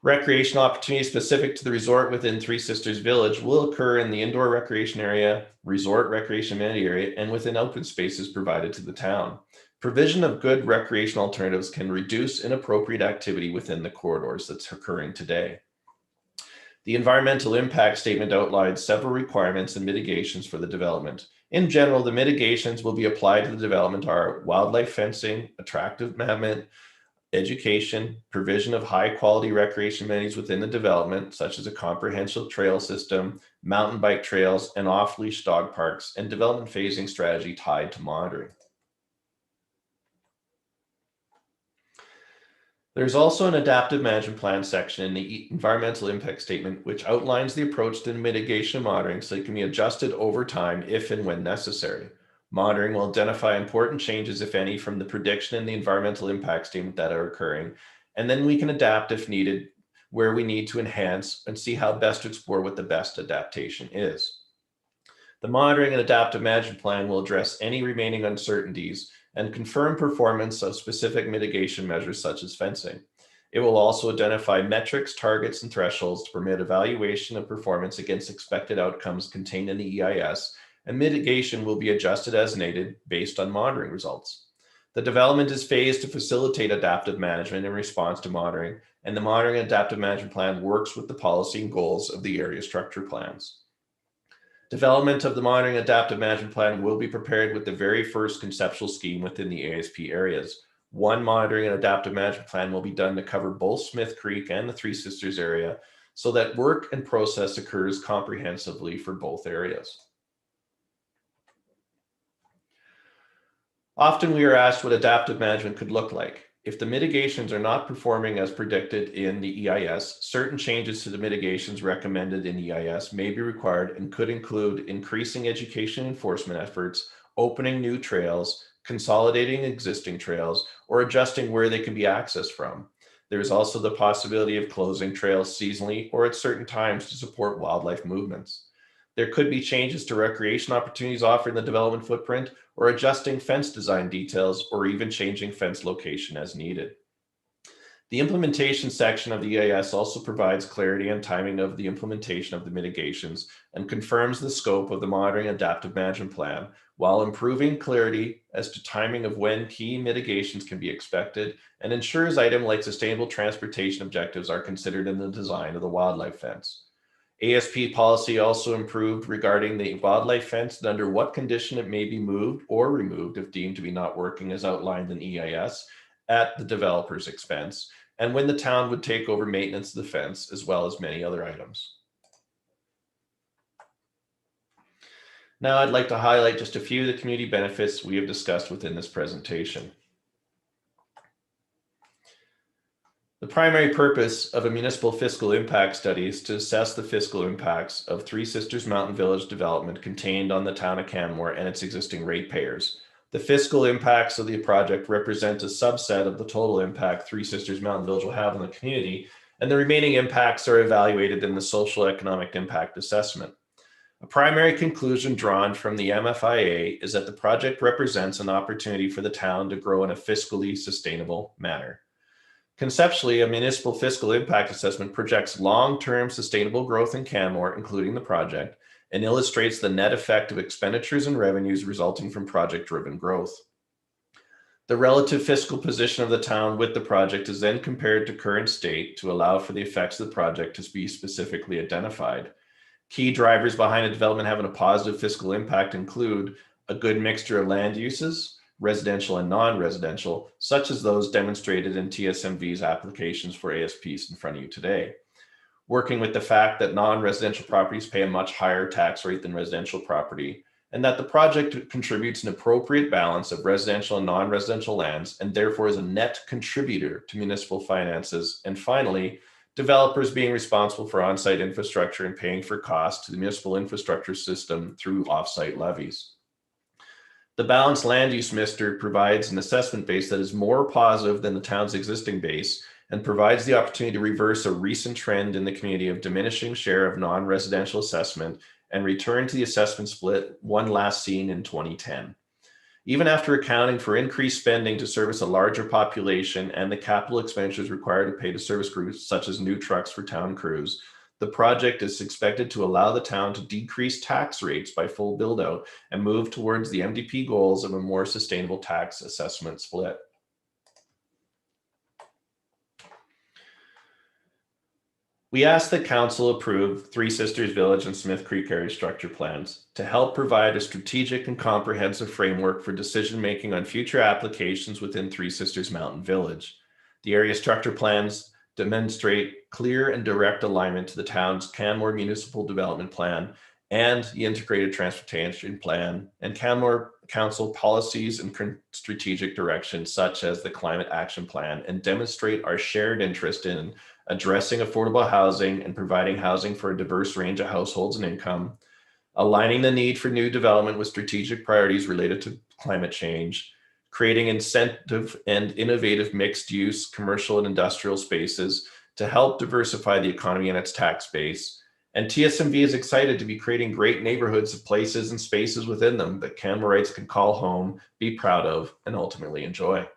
Recreational opportunities specific to the resort within Three Sisters Village will occur in the indoor recreation area, resort recreation amenity area, and within open spaces provided to the town. Provision of good recreational alternatives can reduce inappropriate activity within the corridors that's occurring today. The environmental impact statement outlines several requirements and mitigations for the development. In general, the mitigations will be applied to the development are wildlife fencing, attractive management, education, provision of high quality recreation amenities within the development, such as a comprehensive trail system, mountain bike trails, and off-leash dog parks, and development phasing strategy tied to monitoring. There's also an adaptive management plan section in the environmental impact statement, which outlines the approach to mitigation and monitoring so it can be adjusted over time if and when necessary. Monitoring will identify important changes, if any, from the prediction in the environmental impact statement that are occurring, and then we can adapt if needed, where we need to enhance and see how best to explore what the best adaptation is. The monitoring and adaptive management plan will address any remaining uncertainties and confirm performance of specific mitigation measures such as fencing. It will also identify metrics, targets, and thresholds to permit evaluation of performance against expected outcomes contained in the EIS, and mitigation will be adjusted as needed based on monitoring results. The development is phased to facilitate adaptive management in response to monitoring, and the monitoring and adaptive management plan works with the policy and goals of the area structure plans. Development of the monitoring adaptive management plan will be prepared with the very first conceptual scheme within the ASP areas. One monitoring and adaptive management plan will be done to cover both Smith Creek and the Three Sisters area so that work and process occurs comprehensively for both areas. Often we are asked what adaptive management could look like. If the mitigations are not performing as predicted in the EIS, certain changes to the mitigations recommended in EIS may be required and could include increasing education enforcement efforts, opening new trails, consolidating existing trails, or adjusting where they can be accessed from. There is also the possibility of closing trails seasonally or at certain times to support wildlife movements. There could be changes to recreation opportunities offered in the development footprint, or adjusting fence design details, or even changing fence location as needed. The implementation section of the EIS also provides clarity and timing of the implementation of the mitigations and confirms the scope of the monitoring adaptive management plan, while improving clarity as to timing of when key mitigations can be expected, and ensures items like sustainable transportation objectives are considered in the design of the wildlife fence. ASP policy also improved regarding the wildlife fence and under what condition it may be moved or removed if deemed to be not working as outlined in EIS at the developer's expense, and when the town would take over maintenance of the fence, as well as many other items. Now I'd like to highlight just a few of the community benefits we have discussed within this presentation. The primary purpose of a municipal fiscal impact study is to assess the fiscal impacts of Three Sisters Mountain Village development contained on the town of Canmore and its existing ratepayers. The fiscal impacts of the project represent a subset of the total impact Three Sisters Mountain Village will have on the community, and the remaining impacts are evaluated in the social economic impact assessment. A primary conclusion drawn from the MFIA is that the project represents an opportunity for the town to grow in a fiscally sustainable manner. Conceptually, a municipal fiscal impact assessment projects long-term sustainable growth in Canmore, including the project, and illustrates the net effect of expenditures and revenues resulting from project-driven growth. The relative fiscal position of the town with the project is then compared to current state to allow for the effects of the project to be specifically identified. Key drivers behind a development having a positive fiscal impact include a good mixture of land uses, residential and non-residential, such as those demonstrated in TSMV's applications for ASPs in front of you today. Working with the fact that non-residential properties pay a much higher tax rate than residential property, and that the project contributes an appropriate balance of residential and non-residential lands, and therefore is a net contributor to municipal finances. And finally, developers being responsible for on-site infrastructure and paying for costs to the municipal infrastructure system through off-site levies. The balanced land use mixture provides an assessment base that is more positive than the town's existing base and provides the opportunity to reverse a recent trend in the community of diminishing share of non-residential assessment and return to the assessment split one last seen in 2010. Even after accounting for increased spending to service a larger population and the capital expenditures required to pay to service groups such as new trucks for town crews, the project is expected to allow the town to decrease tax rates by full build out and move towards the MDP goals of a more sustainable tax assessment split. We ask that council approve Three Sisters Village and Smith Creek area structure plans to help provide a strategic and comprehensive framework for decision-making on future applications within Three Sisters Mountain Village. The area structure plans demonstrate clear and direct alignment to the town's Canmore Municipal Development Plan and the Integrated Transportation Plan, and Canmore Council policies and strategic directions such as the Climate Action Plan, and demonstrate our shared interest in addressing affordable housing and providing housing for a diverse range of households and income, aligning the need for new development with strategic priorities related to climate change, creating incentive and innovative mixed-use commercial and industrial spaces to help diversify the economy and its tax base. And TSMV is excited to be creating great neighborhoods of places and spaces within them that Canmorites can call home, be proud of, and ultimately enjoy.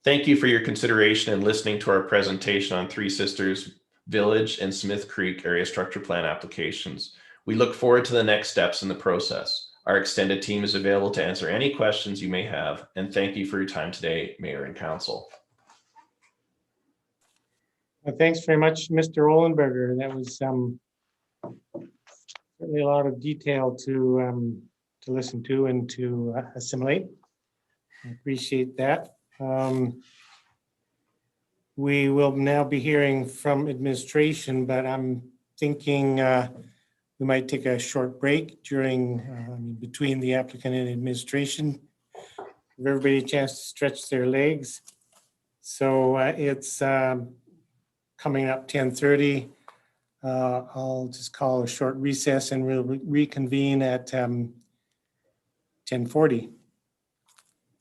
Thank you for your consideration and listening to our presentation on Three Sisters Village and Smith Creek Area Structure Plan applications. We look forward to the next steps in the process. Our extended team is available to answer any questions you may have, and thank you for your time today, Mayor and Council. Well, thanks very much, Mr. Ohlenberger. That was certainly a lot of detail to listen to and to assimilate. I appreciate that. We will now be hearing from administration, but I'm thinking we might take a short break during between the applicant and administration. Give everybody a chance to stretch their legs. So it's coming up 10:30. I'll just call a short recess and we'll reconvene at 10:40.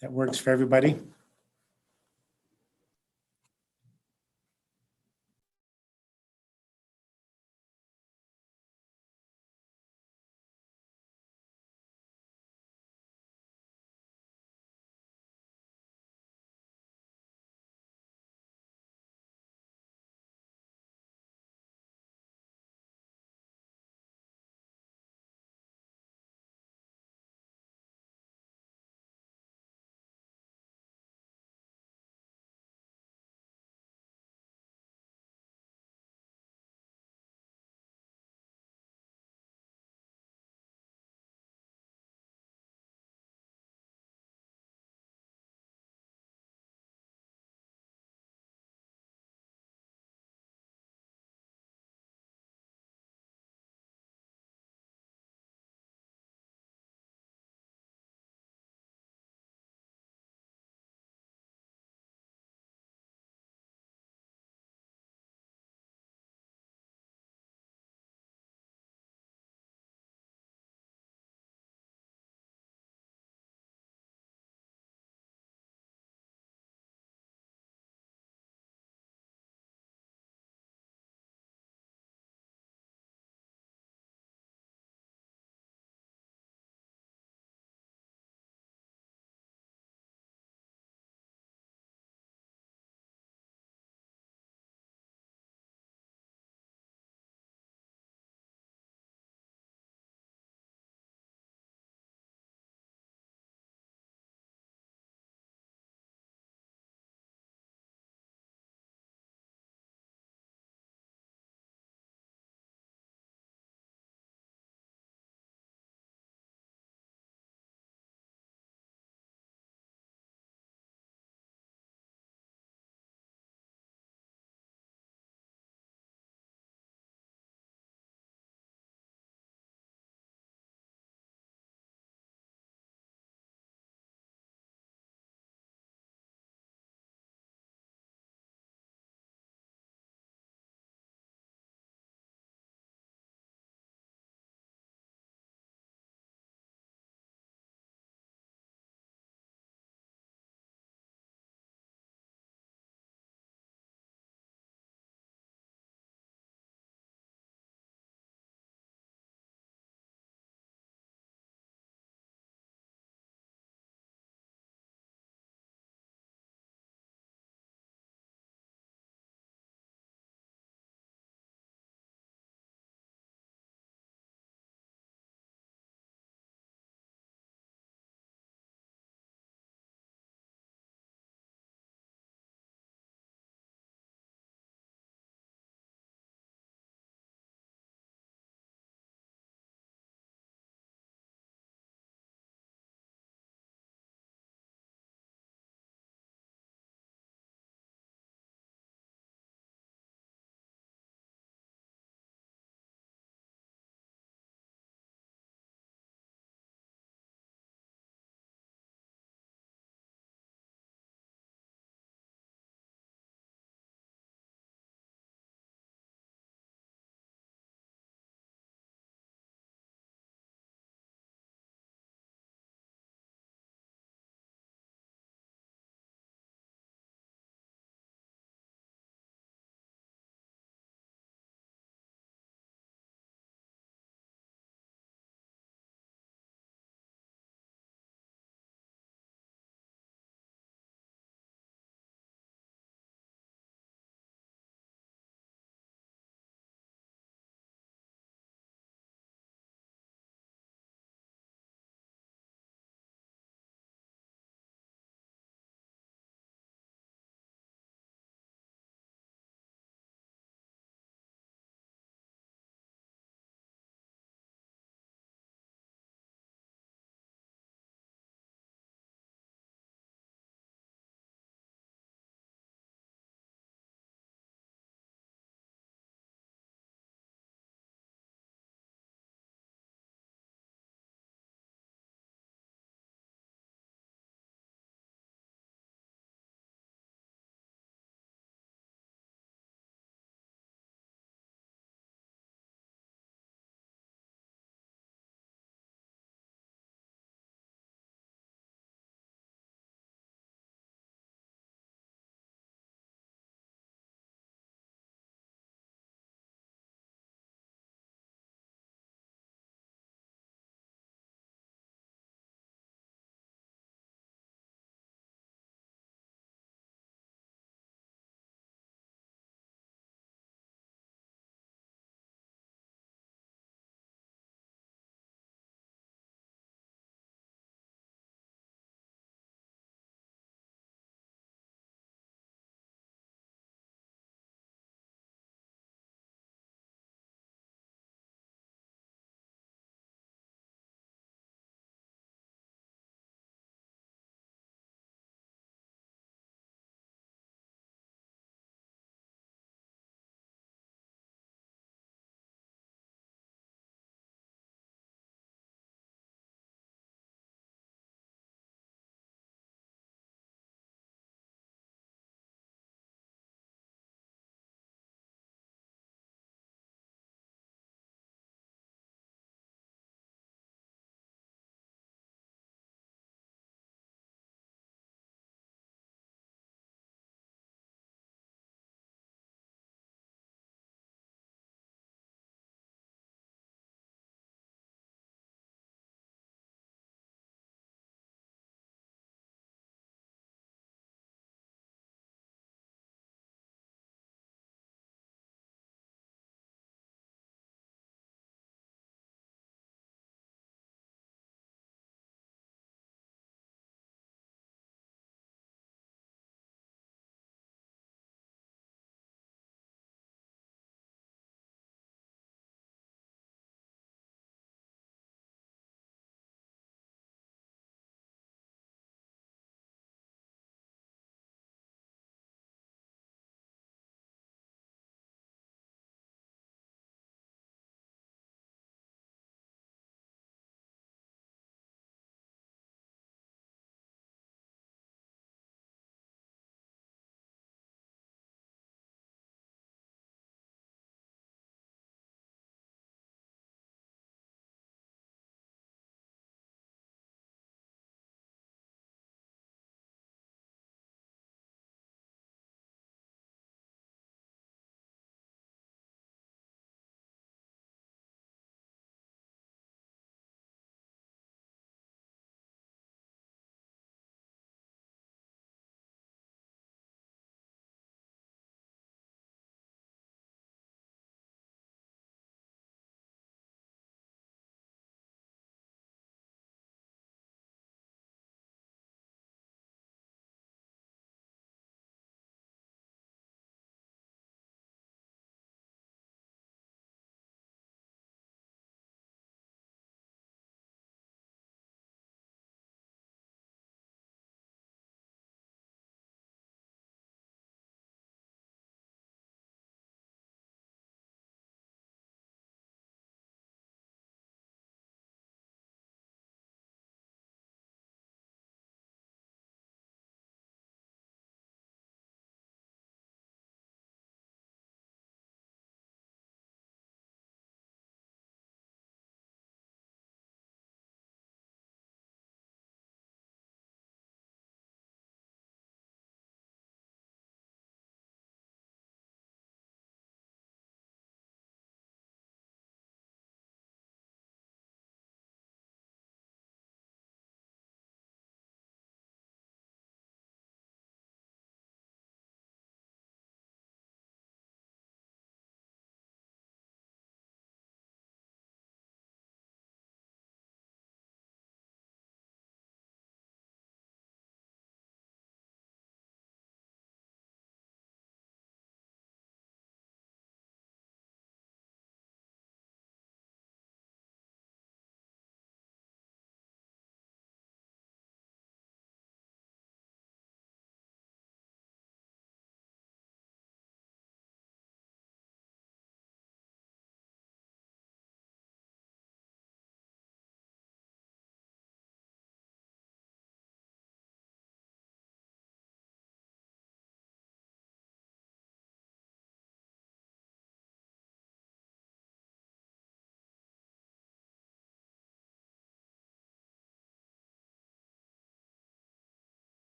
That works for everybody.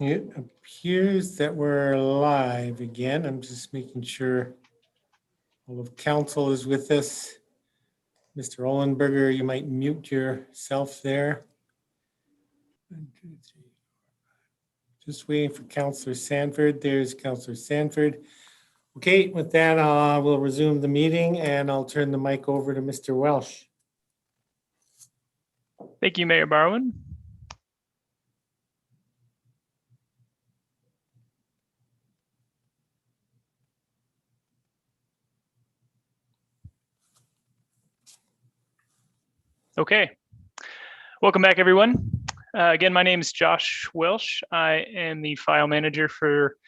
It appears that we're live again. I'm just making sure all of council is with us. Mr. Ollenberger, you might mute yourself there. 1, 2, 3, 4, 5. Just waiting for Councillor Sanford. There's Councillor Sanford. Okay, with that, we'll resume the meeting and I'll turn the mic over to Mr. Welsh. Thank you, Mayor Barwin. Okay, welcome back, everyone. Again, my name is Josh Welsh. I am the file manager for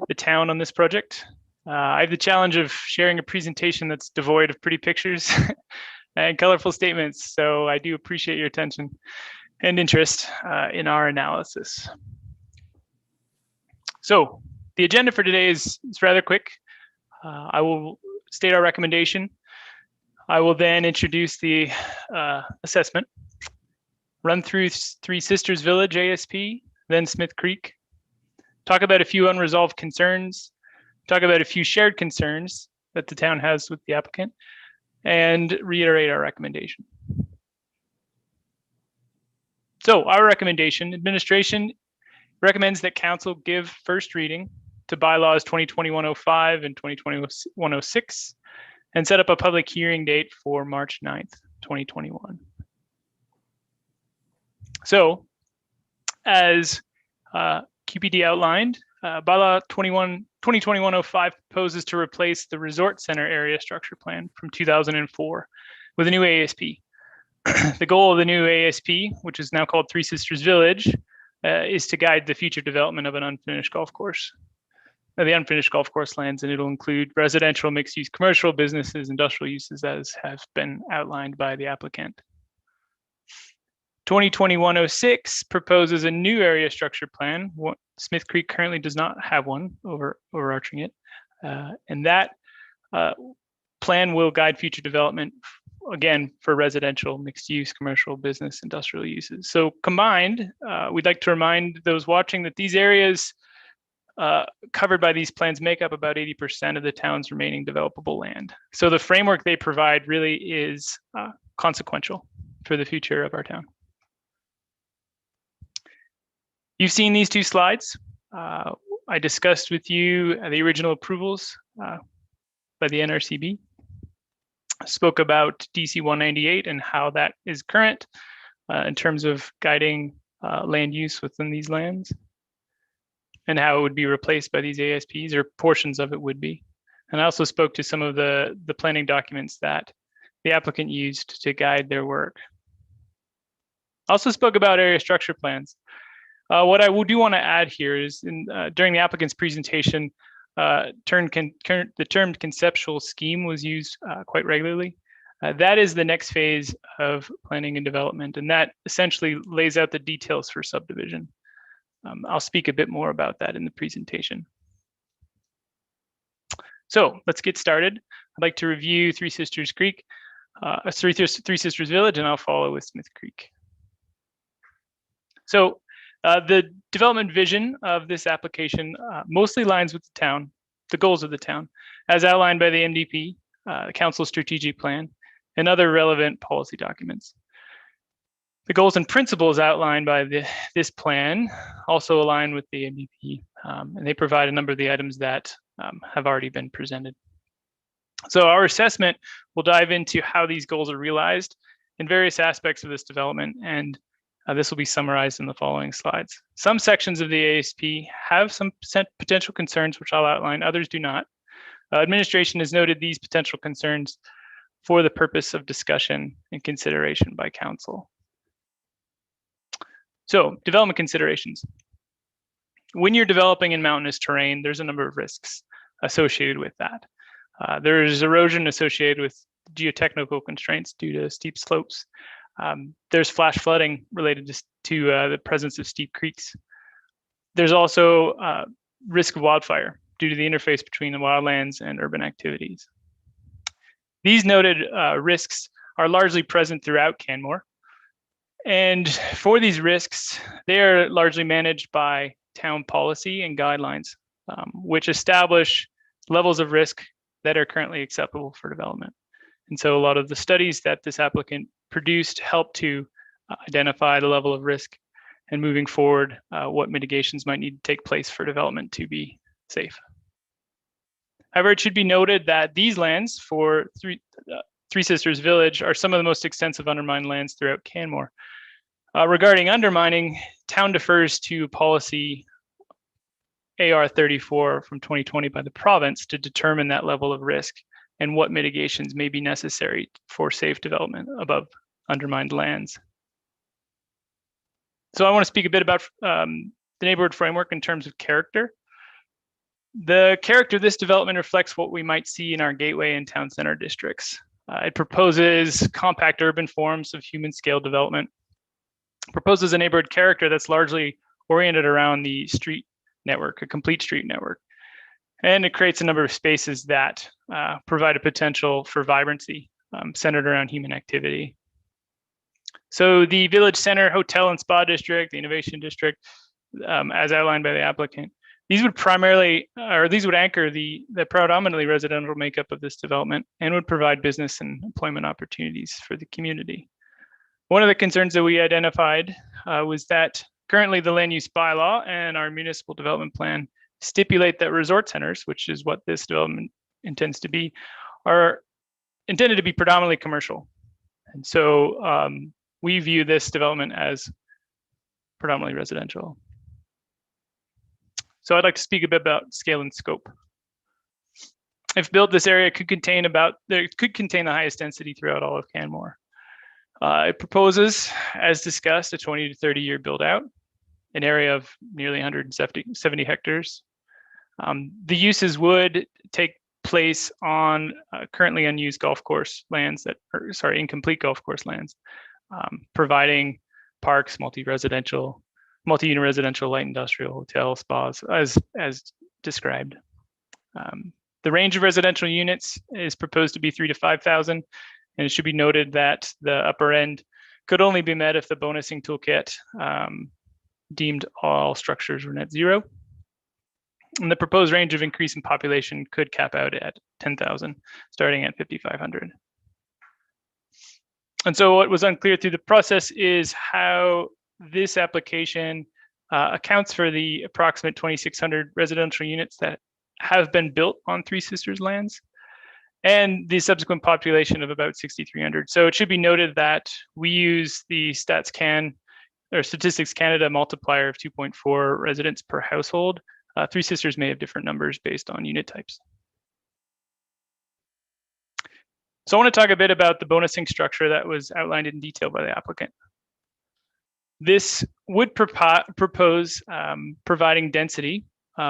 the town on this project. I have the challenge of sharing a presentation that's devoid of pretty pictures and colorful statements, so I do appreciate your attention and interest in our analysis. So the agenda for today is rather quick. I will state our recommendation. I will then introduce the assessment, run through Three Sisters Village ASP, then Smith Creek, talk about a few unresolved concerns, talk about a few shared concerns that the town has with the applicant, and reiterate our recommendation. So our recommendation, administration recommends that council give first reading to bylaws 2020-105 and 2020-106 and set up a public hearing date for March 9th, 2021. So as QPD outlined, Bylaw 2020-105 proposes to replace the Resort Center Area Structure Plan from 2004 with a new ASP. The goal of the new ASP, which is now called Three Sisters Village, is to guide the future development of an unfinished golf course. The unfinished golf course lands, and it'll include residential, mixed-use, commercial, businesses, industrial uses as have been outlined by the applicant. 2020-106 proposes a new area structure plan. Smith Creek currently does not have one overarching it. And that plan will guide future development, again, for residential, mixed use, commercial, business, industrial uses. So combined, we'd like to remind those watching that these areas covered by these plans make up about 80% of the town's remaining developable land. So the framework they provide really is consequential for the future of our town. You've seen these two slides. I discussed with you the original approvals by the NRCB. I spoke about DC 198 and how that is current in terms of guiding land use within these lands and how it would be replaced by these ASPs, or portions of it would be. And I also spoke to some of the planning documents that the applicant used to guide their work. I also spoke about area structure plans. What I do want to add here is during the applicant's presentation, the term conceptual scheme was used quite regularly. That is the next phase of planning and development, and that essentially lays out the details for subdivision. I'll speak a bit more about that in the presentation. So let's get started. I'd like to review Three Sisters Village, and I'll follow with Smith Creek. So the development vision of this application mostly aligns with the town, the goals of the town, as outlined by the MDP, the Council Strategic Plan, and other relevant policy documents. The goals and principles outlined by this plan also align with the MDP, and they provide a number of the items that have already been presented. So our assessment will dive into how these goals are realized in various aspects of this development, and this will be summarized in the following slides. Some sections of the ASP have some potential concerns, which I'll outline, others do not. Administration has noted these potential concerns for the purpose of discussion and consideration by council. So, development considerations. When you're developing in mountainous terrain, there's a number of risks associated with that. There's erosion associated with geotechnical constraints due to steep slopes. There's flash flooding related to the presence of steep creeks. There's also risk of wildfire due to the interface between the wildlands and urban activities. These noted risks are largely present throughout Canmore. And for these risks, they are largely managed by town policy and guidelines, which establish levels of risk that are currently acceptable for development. And so a lot of the studies that this applicant produced help to identify the level of risk, and moving forward, what mitigations might need to take place for development to be safe. However, it should be noted that these lands for Three Sisters Village are some of the most extensive undermined lands throughout Canmore. Regarding undermining, town defers to policy AR 34 from 2020 by the province to determine that level of risk and what mitigations may be necessary for safe development above undermined lands. So I want to speak a bit about the neighborhood framework in terms of character. The character of this development reflects what we might see in our gateway and town center districts. It proposes compact urban forms of human scale development, proposes a neighborhood character that's largely oriented around the street network, a complete street network. And it creates a number of spaces that provide a potential for vibrancy centered around human activity. So the Village Center Hotel and Spa District, the Innovation District, as outlined by the applicant, these would anchor the predominantly residential makeup of this development and would provide business and employment opportunities for the community. One of the concerns that we identified was that currently the land use bylaw and our municipal development plan stipulate that resort centers, which is what this development intends to be, are intended to be predominantly commercial. And so we view this development as predominantly residential. So I'd like to speak a bit about scale and scope. If built, this area could contain the highest density throughout all of Canmore. It proposes, as discussed, a 20 to 30 year build out, an area of nearly 170 hectares. The uses would take place on currently unused golf course lands incomplete golf course lands, providing parks, multi-unit residential, light industrial, hotel, spas, as described. The range of residential units is proposed to be 3,000 to 5,000, and it should be noted that the upper end could only be met if the bonusing toolkit deemed all structures were net zero. And the proposed range of increase in population could cap out at 10,000, starting at 5,500. And so what was unclear through the process is how this application accounts for the approximate 2,600 residential units that have been built on Three Sisters lands and the subsequent population of about 6,300. So it should be noted that we use the Statistics Canada multiplier of 2.4 residents per household. Three Sisters may have different numbers based on unit types. So I want to talk a bit about the bonusing structure that was outlined in detail by the applicant. This would propose providing density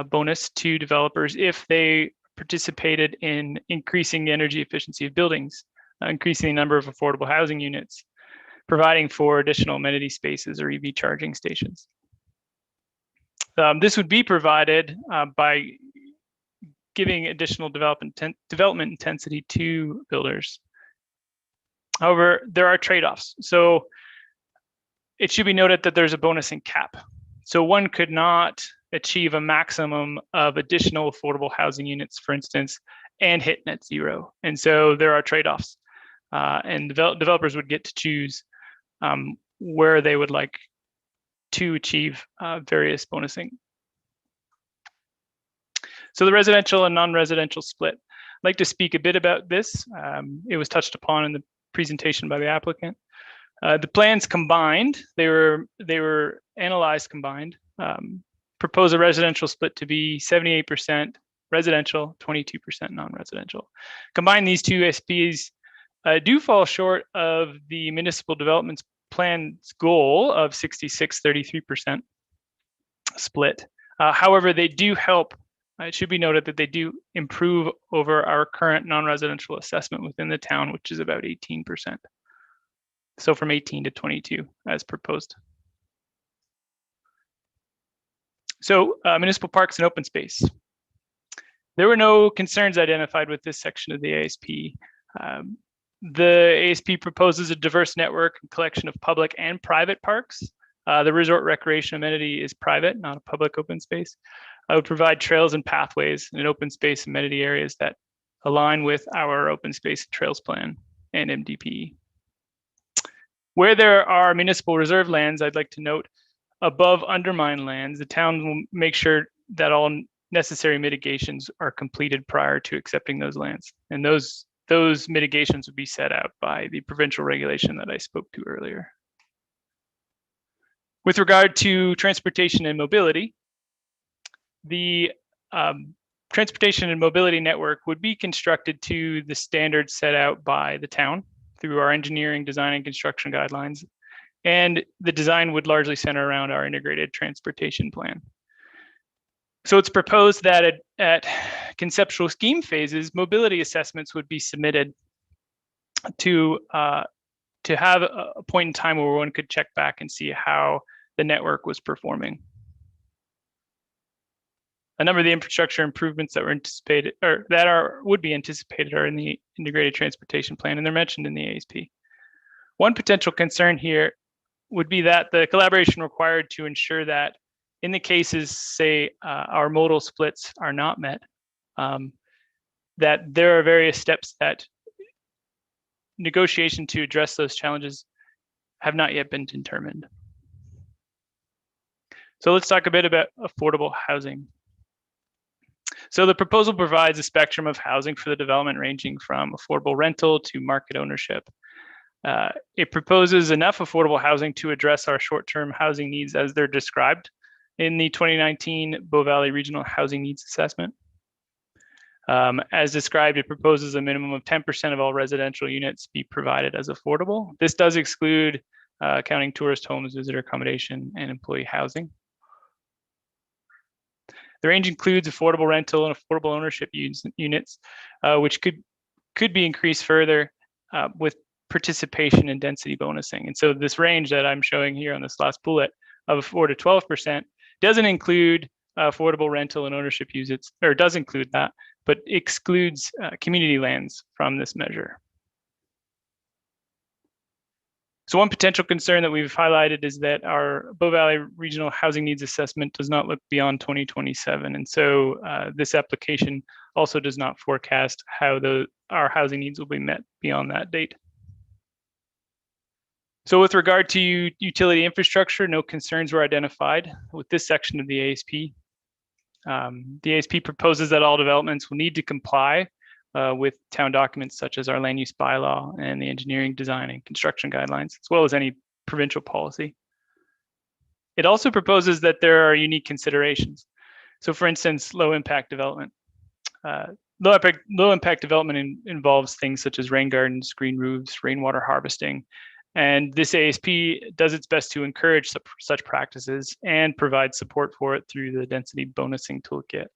bonus to developers if they participated in increasing the energy efficiency of buildings, increasing the number of affordable housing units, providing for additional amenity spaces or EV charging stations. This would be provided by giving additional development intensity to builders. However, there are trade-offs. So it should be noted that there's a bonusing cap. So one could not achieve a maximum of additional affordable housing units, for instance, and hit net zero. And so there are trade-offs. And developers would get to choose where they would like to achieve various bonusing. So the residential and non-residential split. I'd like to speak a bit about this. It was touched upon in the presentation by the applicant. The plans combined, they were analyzed combined, propose a residential split to be 78% residential, 22% non-residential. Combine these two SPs do fall short of the municipal development plan's goal of 66-33% split. However, they do help. It should be noted that they do improve over our current non-residential assessment within the town, which is about 18%. So from 18 to 22 as proposed. So municipal parks and open space. There were no concerns identified with this section of the ASP. The ASP proposes a diverse network and collection of public and private parks The resort recreation amenity is private, not a public open space. I would provide trails and pathways and open space amenity areas that align with our open space trails plan and MDP. Where there are municipal reserve lands, I'd like to note above undermined lands, the town will make sure that all necessary mitigations are completed prior to accepting those lands. And those mitigations would be set out by the provincial regulation that I spoke to earlier. With regard to transportation and mobility, the transportation and mobility network would be constructed to the standards set out by the town through our engineering, design, and construction guidelines. And the design would largely center around our integrated transportation plan. So it's proposed that at conceptual scheme phases, mobility assessments would be submitted to have a point in time where one could check back and see how the network was performing. A number of the infrastructure improvements that were anticipated, or that would be anticipated, are in the integrated transportation plan, and they're mentioned in the ASP. One potential concern here would be that the collaboration required to ensure that in the cases, say, our modal splits are not met, that there are various steps that negotiation to address those challenges have not yet been determined. So let's talk a bit about affordable housing. So the proposal provides a spectrum of housing for the development ranging from affordable rental to market ownership. It proposes enough affordable housing to address our short-term housing needs as they're described in the 2019 Bow Valley Regional Housing Needs Assessment. As described, it proposes a minimum of 10% of all residential units be provided as affordable. This does exclude counting tourist homes, visitor accommodation, and employee housing. The range includes affordable rental and affordable ownership units, which could be increased further with participation and density bonusing. And so this range that I'm showing here on this last bullet of 4 to 12% doesn't include affordable rental and ownership units, or does include that, but excludes community lands from this measure. So one potential concern that we've highlighted is that our Bow Valley Regional Housing Needs Assessment does not look beyond 2027. And so this application also does not forecast how our housing needs will be met beyond that date. So with regard to utility infrastructure, no concerns were identified with this section of the ASP. The ASP proposes that all developments will need to comply with town documents such as our land use bylaw and the engineering, design, and construction guidelines, as well as any provincial policy. It also proposes that there are unique considerations. So for instance, low impact development. Low impact development involves things such as rain gardens, green roofs, rainwater harvesting. And this ASP does its best to encourage such practices and provide support for it through the density bonusing toolkit.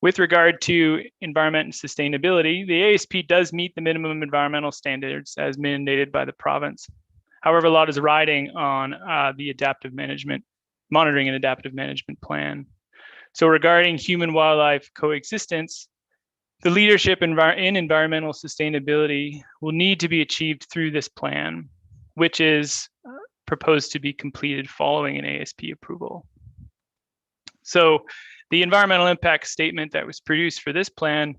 With regard to environment and sustainability, the ASP does meet the minimum environmental standards as mandated by the province. However, a lot is riding on the adaptive management, monitoring and adaptive management plan. So regarding human-wildlife coexistence, the leadership in environmental sustainability will need to be achieved through this plan, which is proposed to be completed following an ASP approval. So the environmental impact statement that was produced for this plan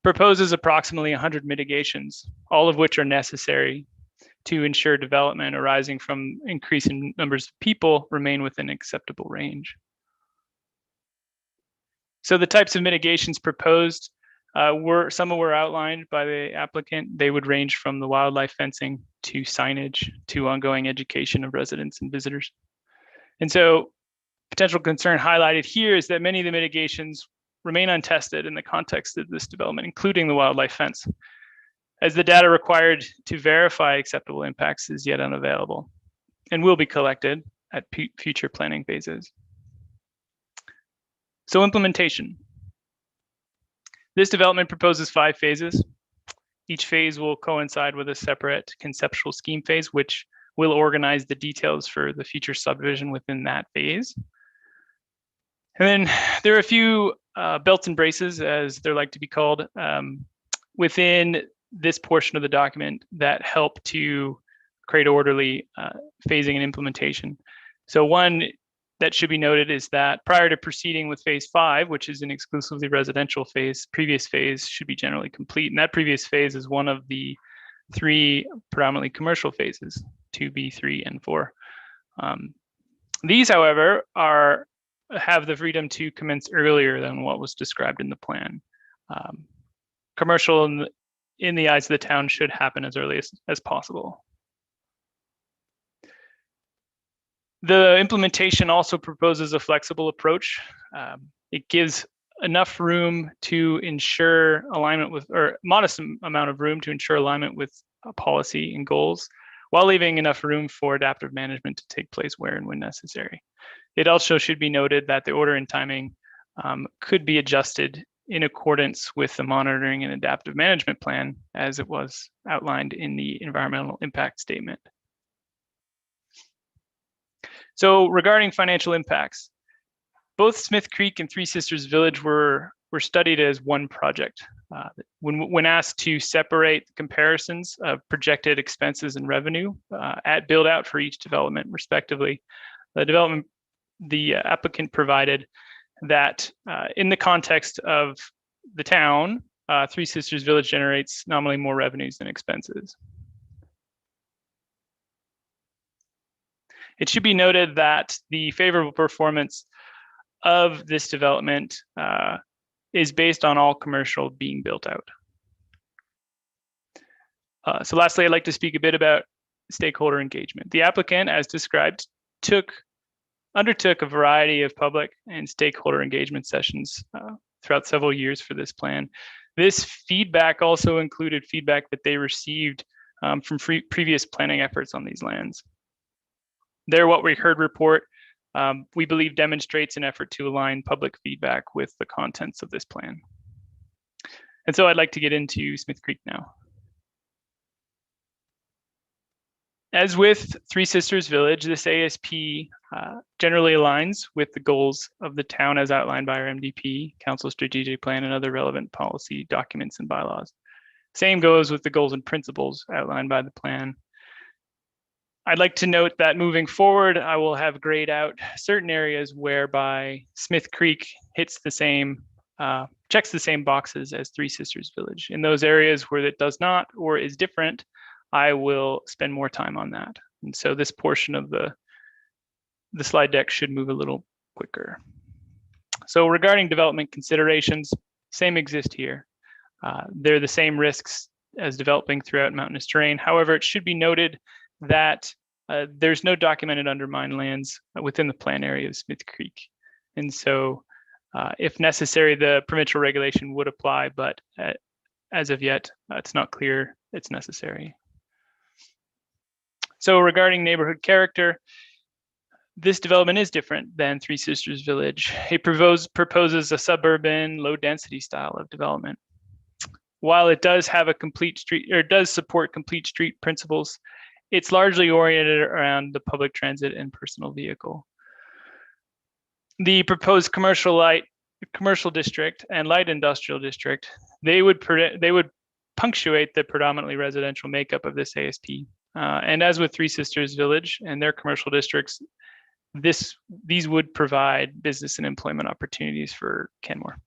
proposes approximately 100 mitigations, all of which are necessary to ensure development arising from increasing numbers of people remain within acceptable range. So the types of mitigations proposed some were outlined by the applicant. They would range from the wildlife fencing to signage to ongoing education of residents and visitors. And so potential concern highlighted here is that many of the mitigations remain untested in the context of this development, including the wildlife fence, as the data required to verify acceptable impacts is yet unavailable and will be collected at future planning phases. So implementation. This development proposes 5 phases. Each phase will coincide with a separate conceptual scheme phase, which will organize the details for the future subdivision within that phase. And then there are a few belts and braces, as they're like to be called, within this portion of the document that help to create orderly phasing and implementation. So one that should be noted is that prior to proceeding with phase 5, which is an exclusively residential phase, previous phase should be generally complete. And that previous phase is one of the 3 predominantly commercial phases, 2B, 3, and 4. These, however, have the freedom to commence earlier than what was described in the plan. Commercial in the eyes of the town should happen as early as possible. The implementation also proposes a flexible approach. It gives enough room to ensure alignment with, or modest amount of room to ensure alignment with policy and goals, while leaving enough room for adaptive management to take place where and when necessary. It also should be noted that the order and timing could be adjusted in accordance with the monitoring and adaptive management plan as it was outlined in the environmental impact statement. So regarding financial impacts, both Smith Creek and Three Sisters Village were studied as one project. When asked to separate the comparisons of projected expenses and revenue at build out for each development respectively, the applicant provided that in the context of the town, Three Sisters Village generates nominally more revenues than expenses. It should be noted that the favorable performance of this development is based on all commercial being built out. So lastly, I'd like to speak a bit about stakeholder engagement. The applicant, as described, undertook a variety of public and stakeholder engagement sessions throughout several years for this plan. This feedback also included feedback that they received from previous planning efforts on these lands. Their What We Heard report, we believe, demonstrates an effort to align public feedback with the contents of this plan. And so I'd like to get into Smith Creek now. As with Three Sisters Village, this ASP generally aligns with the goals of the town as outlined by our MDP, Council Strategic Plan, and other relevant policy documents and bylaws. Same goes with the goals and principles outlined by the plan. I'd like to note that moving forward, I will have grayed out certain areas whereby Smith Creek hits the same, checks the same boxes as Three Sisters Village. In those areas where it does not or is different, I will spend more time on that. And so this portion of the slide deck should move a little quicker. So regarding development considerations, same exist here. They're the same risks as developing throughout mountainous terrain. However, it should be noted that there's no documented undermined lands within the plan area of Smith Creek. And so if necessary, the provincial regulation would apply, but as of yet, it's not clear it's necessary. So regarding neighborhood character, this development is different than Three Sisters Village. It proposes a suburban, low density style of development. While it does have a complete street, or does support complete street principles, it's largely oriented around the public transit and personal vehicle. The proposed commercial district and light industrial district, they would punctuate the predominantly residential makeup of this ASP. And as with Three Sisters Village and their commercial districts, these would provide business and employment opportunities for Canmore.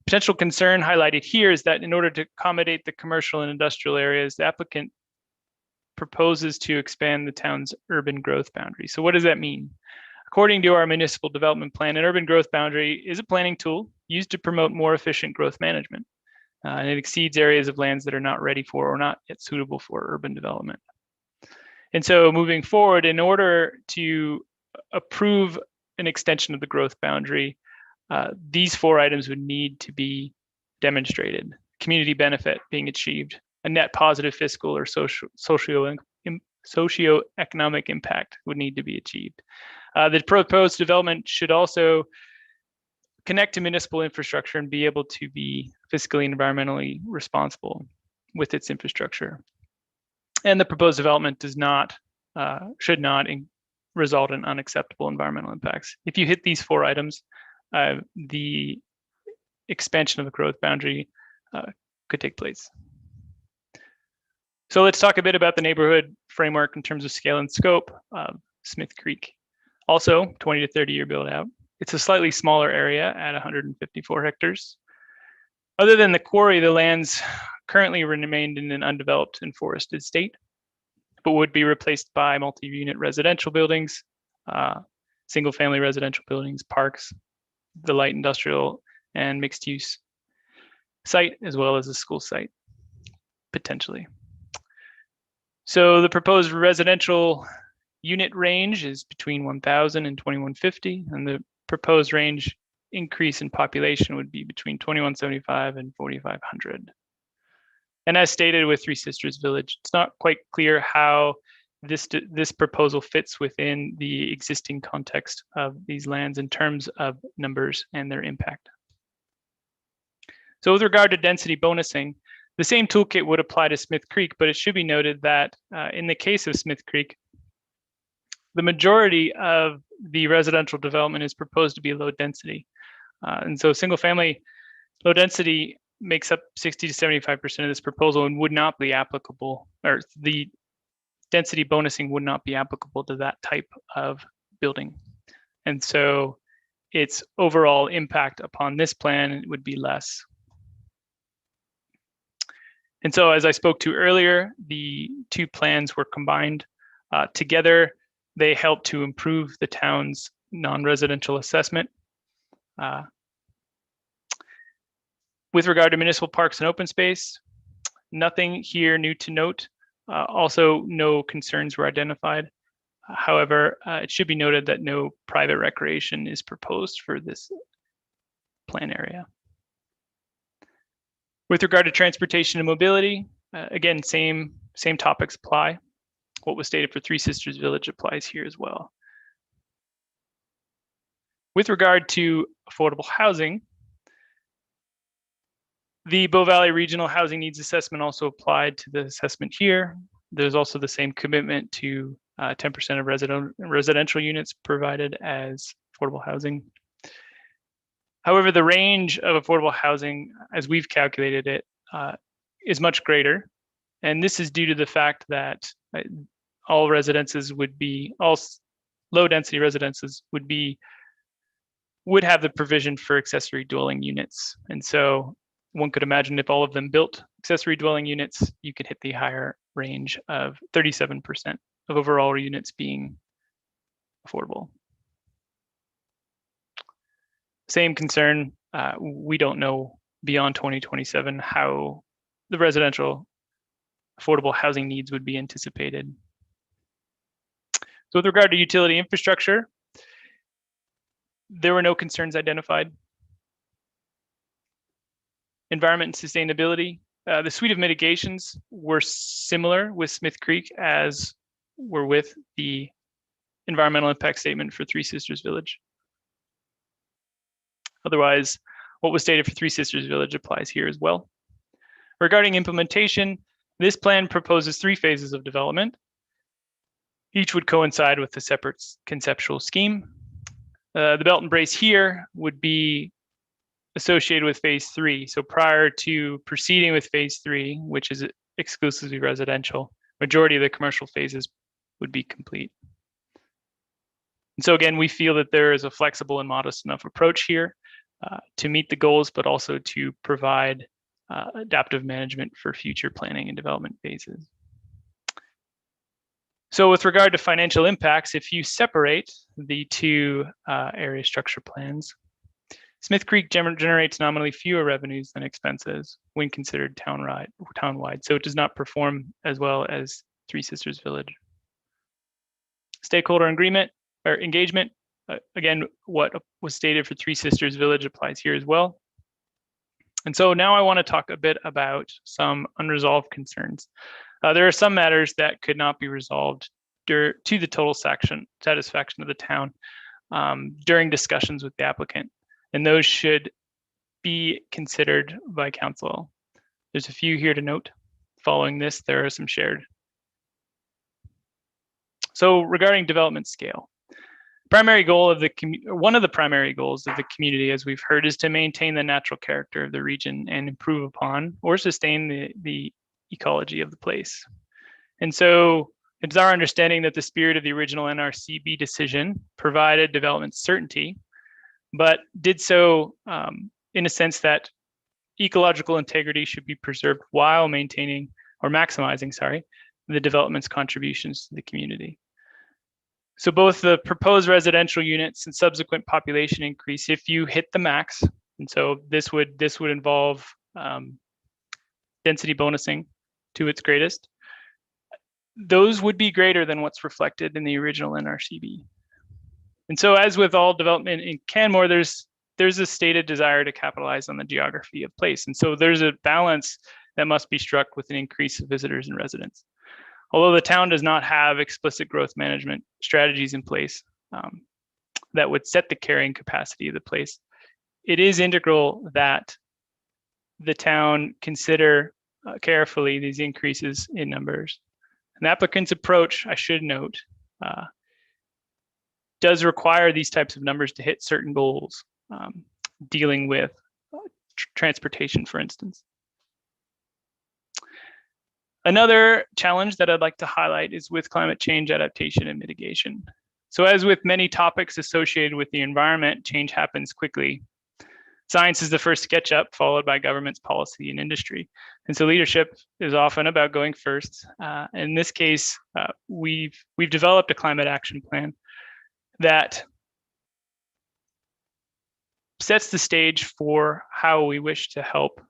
Potential concern highlighted here is that in order to accommodate the commercial and industrial areas, the applicant proposes to expand the town's urban growth boundary. So what does that mean? According to our municipal development plan, an urban growth boundary is a planning tool used to promote more efficient growth management. And it exceeds areas of lands that are not ready for or not yet suitable for urban development. And so moving forward, in order to approve an extension of the growth boundary, these 4 items would need to be demonstrated. Community benefit being achieved, a net positive fiscal or socioeconomic impact would need to be achieved. The proposed development should also connect to municipal infrastructure and be able to be fiscally and environmentally responsible with its infrastructure. And the proposed development should not result in unacceptable environmental impacts. If you hit these 4 items, the expansion of the growth boundary could take place. So let's talk a bit about the neighborhood framework in terms of scale and scope of Smith Creek. Also 20 to 30 year build out. It's a slightly smaller area at 154 hectares. Other than the quarry, the lands currently remained in an undeveloped and forested state, but would be replaced by multi-unit residential buildings, single-family residential buildings, parks, the light industrial and mixed-use site, as well as a school site, potentially. So the proposed residential unit range is between 1,000 and 2,150, and the proposed range increase in population would be between 2,175 and 4,500. And as stated with Three Sisters Village, it's not quite clear how this proposal fits within the existing context of these lands in terms of numbers and their impact. So with regard to density bonusing, the same toolkit would apply to Smith Creek, but it should be noted that in the case of Smith Creek, the majority of the residential development is proposed to be low density. And so single family low density makes up 60 to 75% of this proposal and would not be applicable, or the density bonusing would not be applicable to that type of building. And so its overall impact upon this plan would be less. And so as I spoke to earlier, the two plans were combined together. They help to improve the town's non-residential assessment. With regard to municipal parks and open space, nothing here new to note. Also, no concerns were identified. However, it should be noted that no private recreation is proposed for this plan area. With regard to transportation and mobility, again, same topics apply. What was stated for Three Sisters Village applies here as well. With regard to affordable housing, the Bow Valley Regional Housing Needs Assessment also applied to the assessment here. There's also the same commitment to 10% of residential units provided as affordable housing. However, the range of affordable housing, as we've calculated it, is much greater. And this is due to the fact that all low density residences would have the provision for accessory dwelling units. And so one could imagine if all of them built accessory dwelling units, you could hit the higher range of 37% of overall units being affordable. Same concern, we don't know beyond 2027 how the residential affordable housing needs would be anticipated. So with regard to utility infrastructure, there were no concerns identified. Environment and sustainability, the suite of mitigations were similar with Smith Creek as were with the environmental impact statement for Three Sisters Village. Otherwise, what was stated for Three Sisters Village applies here as well. Regarding implementation, this plan proposes 3 phases of development. Each would coincide with a separate conceptual scheme. The belt and brace here would be associated with phase 3. So prior to proceeding with phase 3, which is exclusively residential, majority of the commercial phases would be complete. And so again, we feel that there is a flexible and modest enough approach here to meet the goals, but also to provide adaptive management for future planning and development phases. So with regard to financial impacts, if you separate the two area structure plans, Smith Creek generates nominally fewer revenues than expenses when considered townwide, so it does not perform as well as Three Sisters Village. Stakeholder engagement, again, what was stated for Three Sisters Village applies here as well. And so now I want to talk a bit about some unresolved concerns. There are some matters that could not be resolved to the total satisfaction of the town during discussions with the applicant, and those should be considered by council. There's a few here to note. Following this, there are some shared. So regarding development scale, one of the primary goals of the community, as we've heard, is to maintain the natural character of the region and improve upon or sustain the ecology of the place. And so it's our understanding that the spirit of the original NRCB decision provided development certainty, but did so in a sense that ecological integrity should be preserved while maintaining or maximizing, the development's contributions to the community. So both the proposed residential units and subsequent population increase, if you hit the max, and so this would involve density bonusing to its greatest, those would be greater than what's reflected in the original NRCB. And so as with all development in Canmore, there's a stated desire to capitalize on the geography of place. And so there's a balance that must be struck with an increase of visitors and residents. Although the town does not have explicit growth management strategies in place that would set the carrying capacity of the place, it is integral that the town consider carefully these increases in numbers. An applicant's approach, I should note, does require these types of numbers to hit certain goals, dealing with transportation, for instance. Another challenge that I'd like to highlight is with climate change adaptation and mitigation. So as with many topics associated with the environment, change happens quickly. Science is the first sketch up, followed by government's policy and industry. And so leadership is often about going first. In this case, we've developed a climate action plan that sets the stage for how we wish to help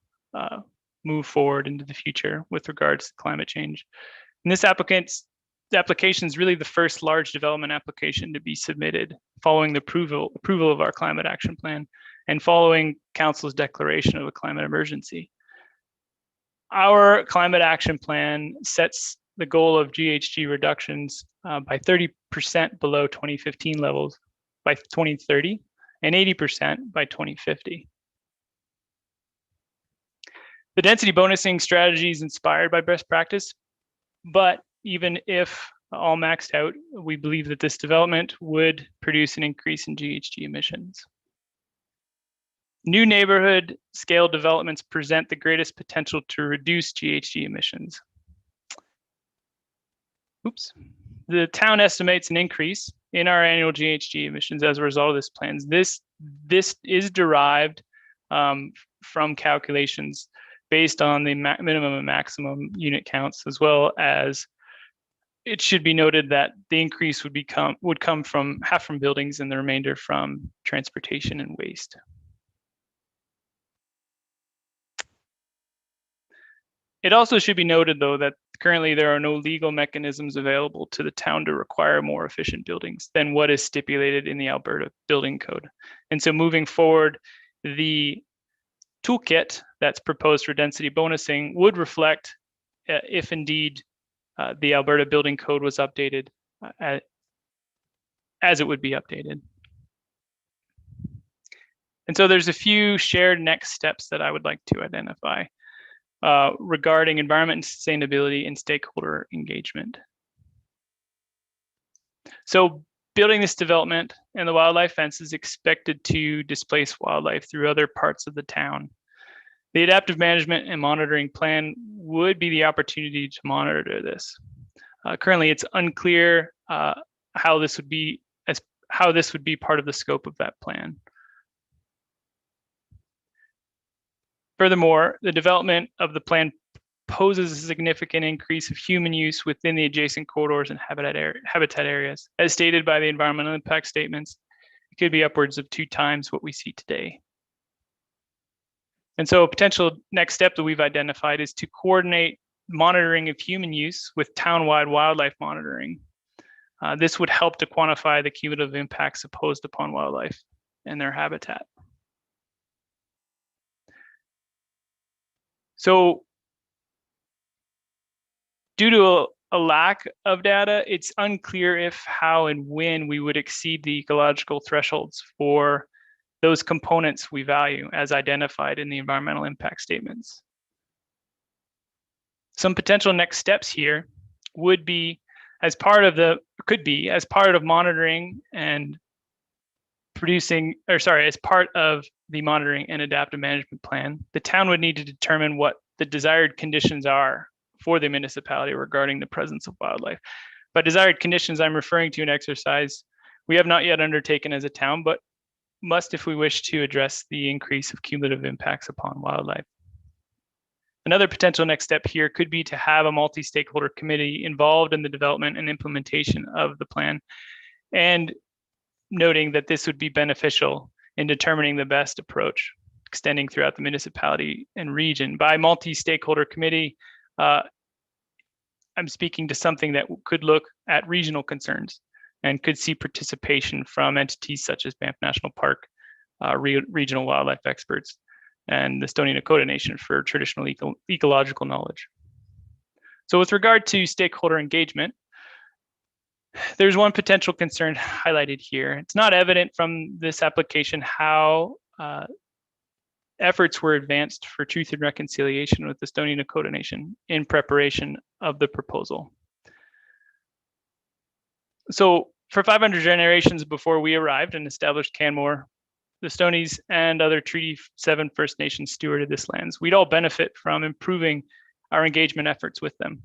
move forward into the future with regards to climate change. And this application is really the first large development application to be submitted following the approval of our climate action plan and following Council's declaration of a climate emergency. Our climate action plan sets the goal of GHG reductions by 30% below 2015 levels by 2030 and 80% by 2050. The density bonusing strategy is inspired by best practice, but even if all maxed out, we believe that this development would produce an increase in GHG emissions. New neighborhood scale developments present the greatest potential to reduce GHG emissions. The town estimates an increase in our annual GHG emissions as a result of this plan. This is derived from calculations based on the minimum and maximum unit counts, as well as it should be noted that the increase would come from half from buildings and the remainder from transportation and waste. It also should be noted, though, that currently there are no legal mechanisms available to the town to require more efficient buildings than what is stipulated in the Alberta Building Code. And so moving forward, the toolkit that's proposed for density bonusing would reflect if indeed the Alberta Building Code was updated as it would be updated. And so there's a few shared next steps that I would like to identify regarding environment and sustainability and stakeholder engagement. So building this development and the wildlife fence is expected to displace wildlife through other parts of the town. The adaptive management and monitoring plan would be the opportunity to monitor this. Currently, it's unclear how this would be part of the scope of that plan. Furthermore, the development of the plan poses a significant increase of human use within the adjacent corridors and habitat areas. As stated by the environmental impact statements, it could be upwards of 2 times what we see today. And so a potential next step that we've identified is to coordinate monitoring of human use with town-wide wildlife monitoring. This would help to quantify the cumulative impacts imposed upon wildlife and their habitat. So due to a lack of data, it's unclear if, how, and when we would exceed the ecological thresholds for those components we value as identified in the environmental impact statements. Some potential next steps here would be as part of monitoring and as part of the monitoring and adaptive management plan, the town would need to determine what the desired conditions are for the municipality regarding the presence of wildlife. By desired conditions, I'm referring to an exercise we have not yet undertaken as a town, but must if we wish to address the increase of cumulative impacts upon wildlife. Another potential next step here could be to have a multi-stakeholder committee involved in the development and implementation of the plan, and noting that this would be beneficial in determining the best approach extending throughout the municipality and region. By multi-stakeholder committee, I'm speaking to something that could look at regional concerns and could see participation from entities such as Banff National Park, regional wildlife experts, and the Stoney Nakoda Nation for traditional ecological knowledge. So with regard to stakeholder engagement, there's one potential concern highlighted here. It's not evident from this application how efforts were advanced for truth and reconciliation with the Stoney Nakoda Nation in preparation of the proposal. So for 500 generations before we arrived and established Canmore, the Stonies and other Treaty 7 First Nations stewarded this lands. We'd all benefit from improving our engagement efforts with them.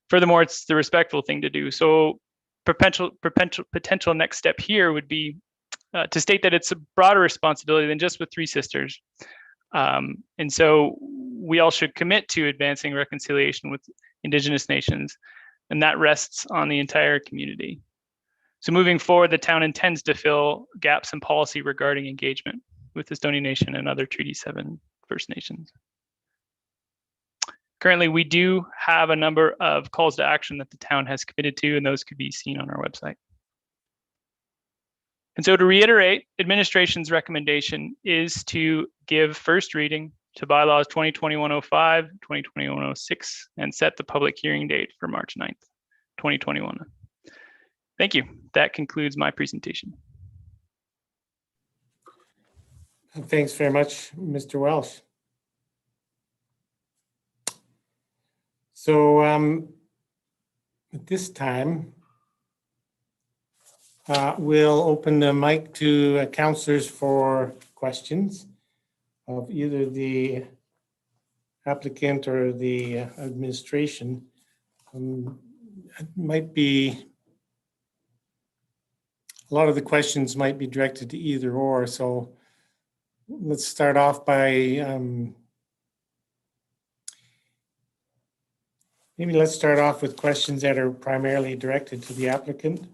Furthermore, it's the respectful thing to do. So potential next step here would be to state that it's a broader responsibility than just with Three Sisters. And so we all should commit to advancing reconciliation with Indigenous nations, and that rests on the entire community. So moving forward, the town intends to fill gaps in policy regarding engagement with the Stoney Nation and other Treaty 7 First Nations. Currently, we do have a number of calls to action that the town has committed to, and those could be seen on our website. And so to reiterate, administration's recommendation is to give first reading to bylaws 2021-05, 2021-06, and set the public hearing date for March 9th, 2021. Thank you. That concludes my presentation. Thanks very much, Mr. Welsh. So at this time, we'll open the mic to councillors for questions of either the applicant or the administration. It might be, a lot of the questions might be directed to either or, so let's start off by maybe let's start off with questions that are primarily directed to the applicant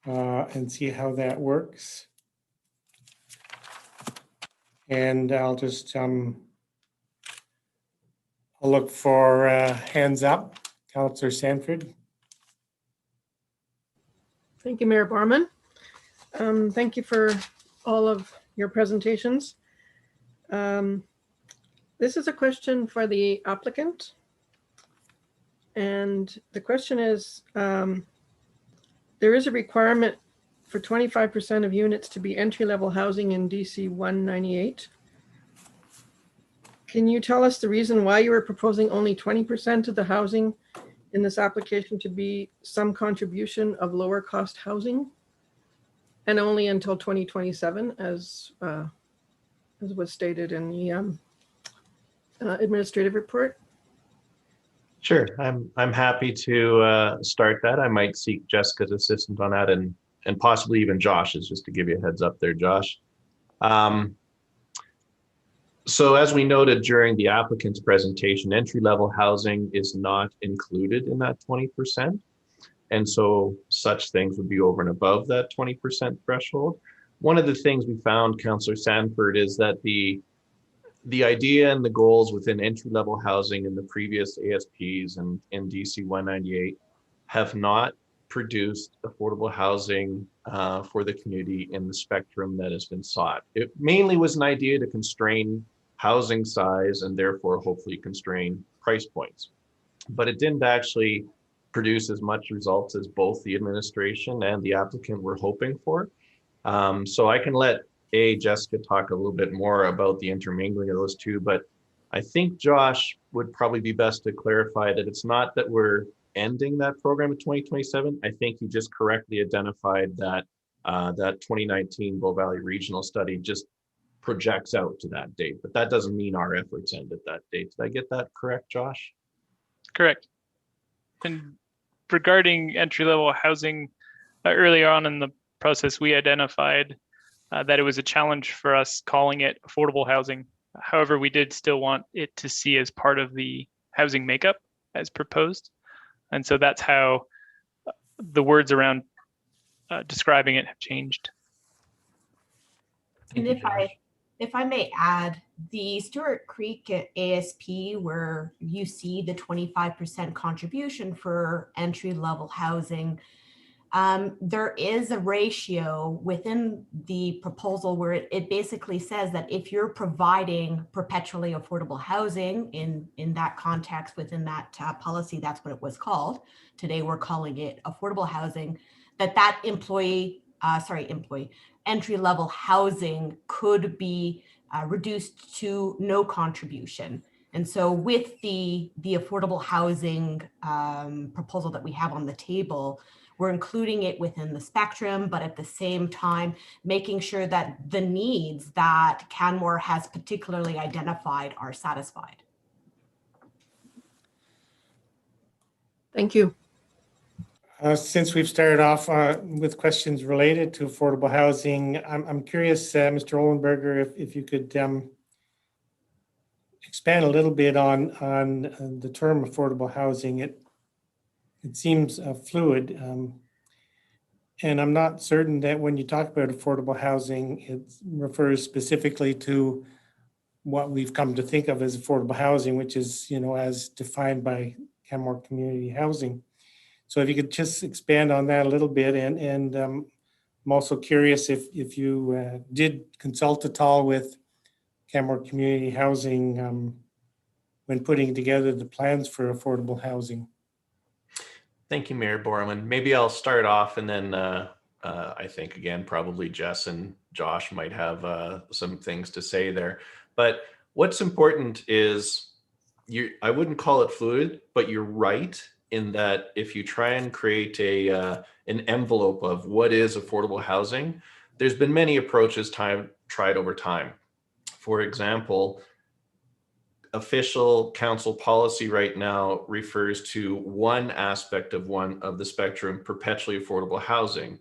and see how that works. And I'll just I'll look for hands up. Councillor Sanford. Thank you, Mayor Barman. Thank you for all of your presentations. This is a question for the applicant. And the question is, there is a requirement for 25% of units to be entry-level housing in DC 198. Can you tell us the reason why you are proposing only 20% of the housing in this application to be some contribution of lower cost housing, and only until 2027, as was stated in the administrative report? Sure, I'm happy to start that. I might seek Jessica's assistance on that, and possibly even Josh's, just to give you a heads up there, Josh. So as we noted during the applicant's presentation, entry-level housing is not included in that 20%. And so such things would be over and above that 20% threshold. One of the things we found, Councillor Sanford, is that the idea and the goals within entry-level housing in the previous ASPs and in DC 198 have not produced affordable housing for the community in the spectrum that has been sought. It mainly was an idea to constrain housing size and therefore hopefully constrain price points. But it didn't actually produce as much results as both the administration and the applicant were hoping for. So I can let Jessica talk a little bit more about the intermingling of those two, but I think Josh would probably be best to clarify that it's not that we're ending that program in 2027. I think he just correctly identified that that 2019 Bow Valley Regional Study just projects out to that date, but that doesn't mean our efforts end at that date. Did I get that correct, Josh? Correct. And regarding entry-level housing, earlier on in the process, we identified that it was a challenge for us calling it affordable housing. However, we did still want it to see as part of the housing makeup as proposed. And so that's how the words around describing it have changed. Thank And you, Josh. if I may add, the Stewart Creek ASP, where you see the 25% contribution for entry-level housing, there is a ratio within the proposal where it basically says that if you're providing perpetually affordable housing in that context, within that policy, that's what it was called. Today, we're calling it affordable housing, that entry-level housing could be reduced to no contribution. And so with the affordable housing proposal that we have on the table, we're including it within the spectrum, but at the same time, making sure that the needs that Canmore has particularly identified are satisfied. Thank you. Since we've started off with questions related to affordable housing, I'm curious, Mr. Ollenberger, if you could expand a little bit on the term affordable housing. It seems fluid, and I'm not certain that when you talk about affordable housing, it refers specifically to what we've come to think of as affordable housing, which is, as defined by Canmore Community Housing. So if you could just expand on that a little bit, and I'm also curious if you did consult at all with Canmore Community Housing when putting together the plans for affordable housing. Thank you, Mayor Borman. Maybe I'll start off, and then I think, again, probably Jess and Josh might have some things to say there. But what's important is, I wouldn't call it fluid, but you're right in that if you try and create an envelope of what is affordable housing, there's been many approaches tried over time. For example, official council policy right now refers to one aspect of the spectrum, perpetually affordable housing.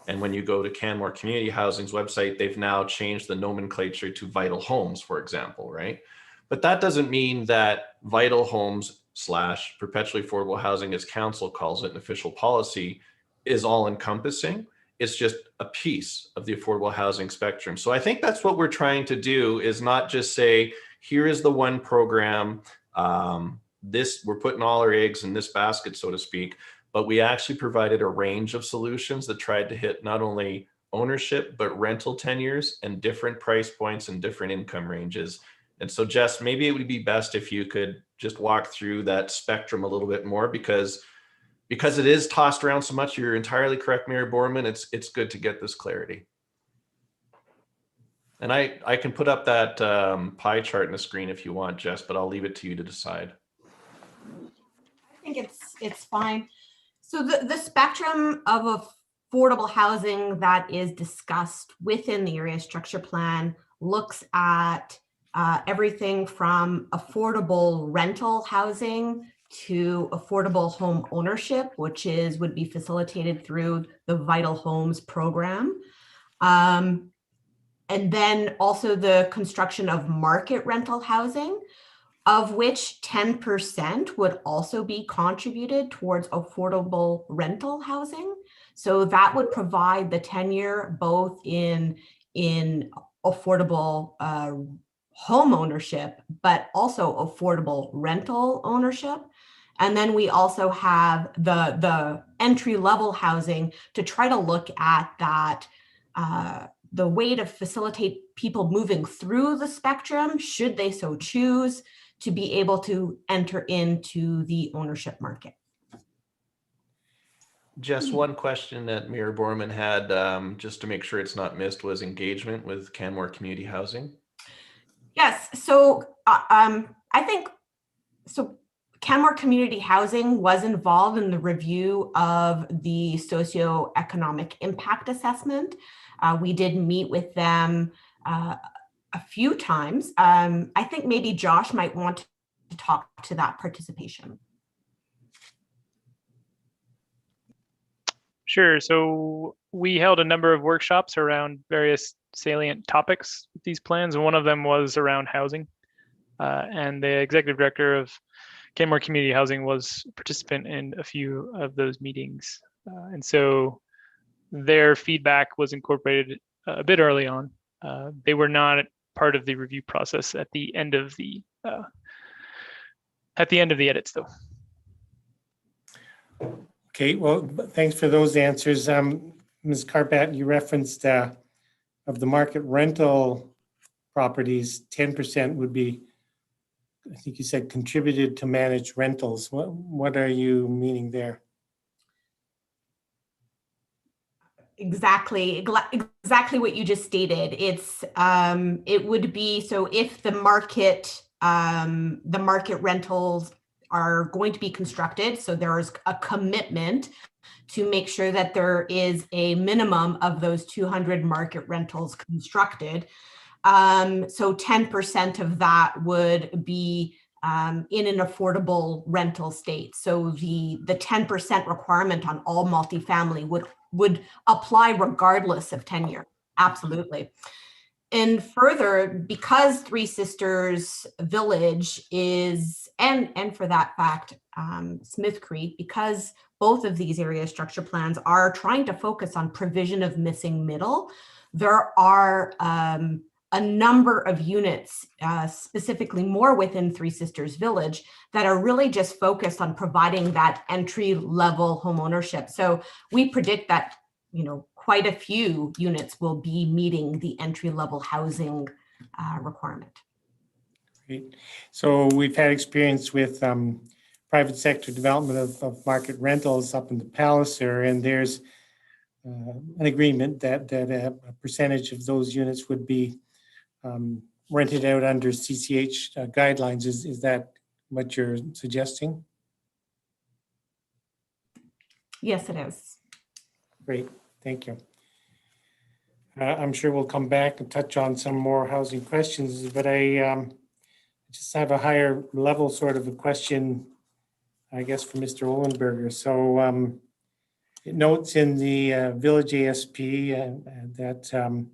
And when you go to Canmore Community Housing's website, they've now changed the nomenclature to vital homes, for example, right? But that doesn't mean that vital homes / perpetually affordable housing, as council calls it in official policy, is all encompassing. It's just a piece of the affordable housing spectrum. So I think that's what we're trying to do, is not just say, here is the one program, we're putting all our eggs in this basket, so to speak, but we actually provided a range of solutions that tried to hit not only ownership, but rental tenures and different price points and different income ranges. And so, Jess, maybe it would be best if you could just walk through that spectrum a little bit more, because it is tossed around so much. You're entirely correct, Mayor Borman. It's good to get this clarity. And I can put up that pie chart in the screen if you want, Jess, but I'll leave it to you to decide. I think it's fine. So the spectrum of affordable housing that is discussed within the area structure plan looks at everything from affordable rental housing to affordable home ownership, which would be facilitated through the Vital Homes program. And then also the construction of market rental housing, of which 10% would also be contributed towards affordable rental housing. So that would provide the tenure both in affordable home ownership, but also affordable rental ownership. And then we also have the entry-level housing to try to look at that, the way to facilitate people moving through the spectrum, should they so choose, to be able to enter into the ownership market. Jess, one question that Mayor Borman had, just to make sure it's not missed, was engagement with Canmore Community Housing. Yes, so I think, so Canmore Community Housing was involved in the review of the socioeconomic impact assessment. We did meet with them a few times. I think maybe Josh might want to talk to that participation. Sure. So we held a number of workshops around various salient topics with these plans, and one of them was around housing. And the executive director of Canmore Community Housing was a participant in a few of those meetings. And so their feedback was incorporated a bit early on. They were not part of the review process at the end of the edits, though. Okay, well, thanks for those answers. Ms. Carpat, you referenced of the market rental properties, 10% would be, I think you said, contributed to manage rentals. What are you meaning there? Exactly what you just stated. It would be, so if the market rentals are going to be constructed, so there is a commitment to make sure that there is a minimum of those 200 market rentals constructed. So 10% of that would be in an affordable rental state. So the 10% requirement on all multifamily would apply regardless of tenure. Absolutely. And further, because Three Sisters Village is, and for that fact, Smith Creek, because both of these area structure plans are trying to focus on provision of missing middle, there are a number of units, specifically more within Three Sisters Village, that are really just focused on providing that entry-level home ownership. So we predict that, quite a few units will be meeting the entry-level housing requirement. Great. So we've had experience with private sector development of market rentals up in the Palliser, and there's an agreement that a percentage of those units would be rented out under CCH guidelines. Is that what you're suggesting? Yes, it is. Great, thank you. I'm sure we'll come back and touch on some more housing questions, but I just have a higher level sort of a question, I guess, for Mr. Ohlenberger. So it notes in the Village ASP that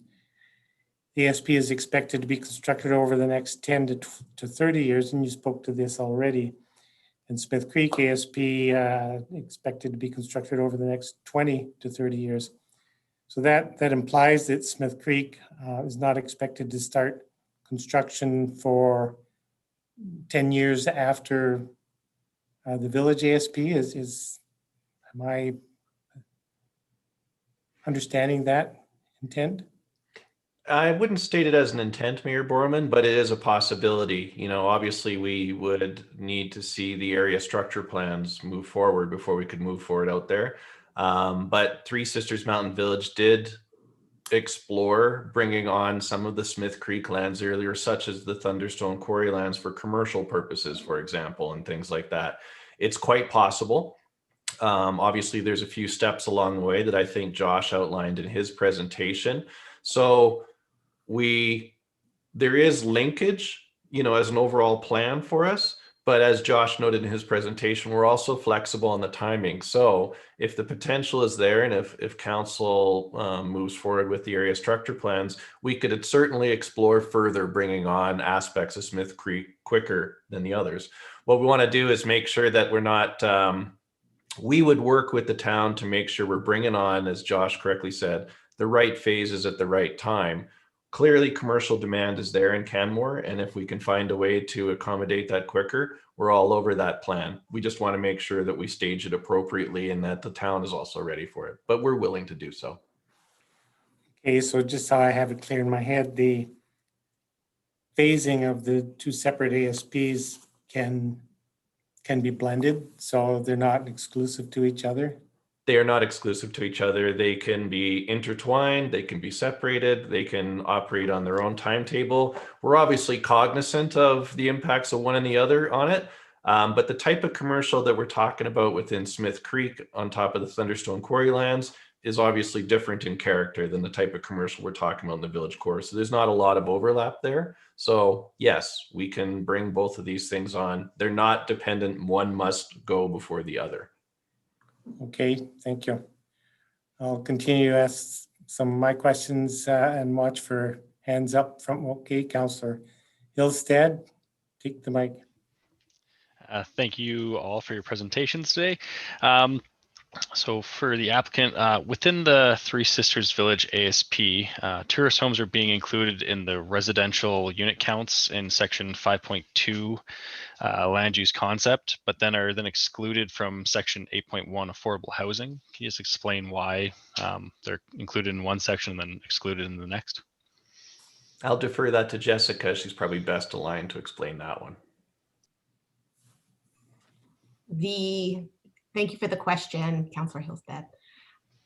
the ASP is expected to be constructed over the next 10 to 30 years, and you spoke to this already. And Smith Creek ASP expected to be constructed over the next 20 to 30 years. So that implies that Smith Creek is not expected to start construction for 10 years after the Village ASP. Am I understanding that intent? I wouldn't state it as an intent, Mayor Borman, but it is a possibility. Obviously we would need to see the area structure plans move forward before we could move forward out there. But Three Sisters Mountain Village did explore bringing on some of the Smith Creek lands earlier, such as the Thunderstone Quarry lands for commercial purposes, for example, and things like that. It's quite possible. Obviously, there's a few steps along the way that I think Josh outlined in his presentation. So there is linkage, as an overall plan for us. But as Josh noted in his presentation, we're also flexible on the timing. So if the potential is there, and if council moves forward with the area structure plans, we could certainly explore further bringing on aspects of Smith Creek quicker than the others. What we want to do is make sure that we're not, we would work with the town to make sure we're bringing on, as Josh correctly said, the right phases at the right time. Clearly, commercial demand is there in Canmore, and if we can find a way to accommodate that quicker, we're all over that plan. We just want to make sure that we stage it appropriately and that the town is also ready for it, but we're willing to do so. Okay, so just so I have it clear in my head, the phasing of the two separate ASPs can be blended, so they're not exclusive to each other? They are not exclusive to each other. They can be intertwined, they can be separated, they can operate on their own timetable. We're obviously cognizant of the impacts of one and the other on it, but the type of commercial that we're talking about within Smith Creek on top of the Thunderstone Quarry lands is obviously different in character than the type of commercial we're talking about in the village core. So there's not a lot of overlap there. So yes, we can bring both of these things on. They're not dependent. One must go before the other. Okay, thank you. I'll continue to ask some of my questions and watch for hands up from, okay, Councillor Hillstead, take the mic. Thank you all for your presentations today. So for the applicant, within the Three Sisters Village ASP, tourist homes are being included in the residential unit counts in section 5.2 land use concept, but then are then excluded from section 8.1 affordable housing. Can you just explain why they're included in one section and then excluded in the next? I'll defer that to Jessica. She's probably best aligned to explain that one. Thank you for the question, Councillor Hillstead.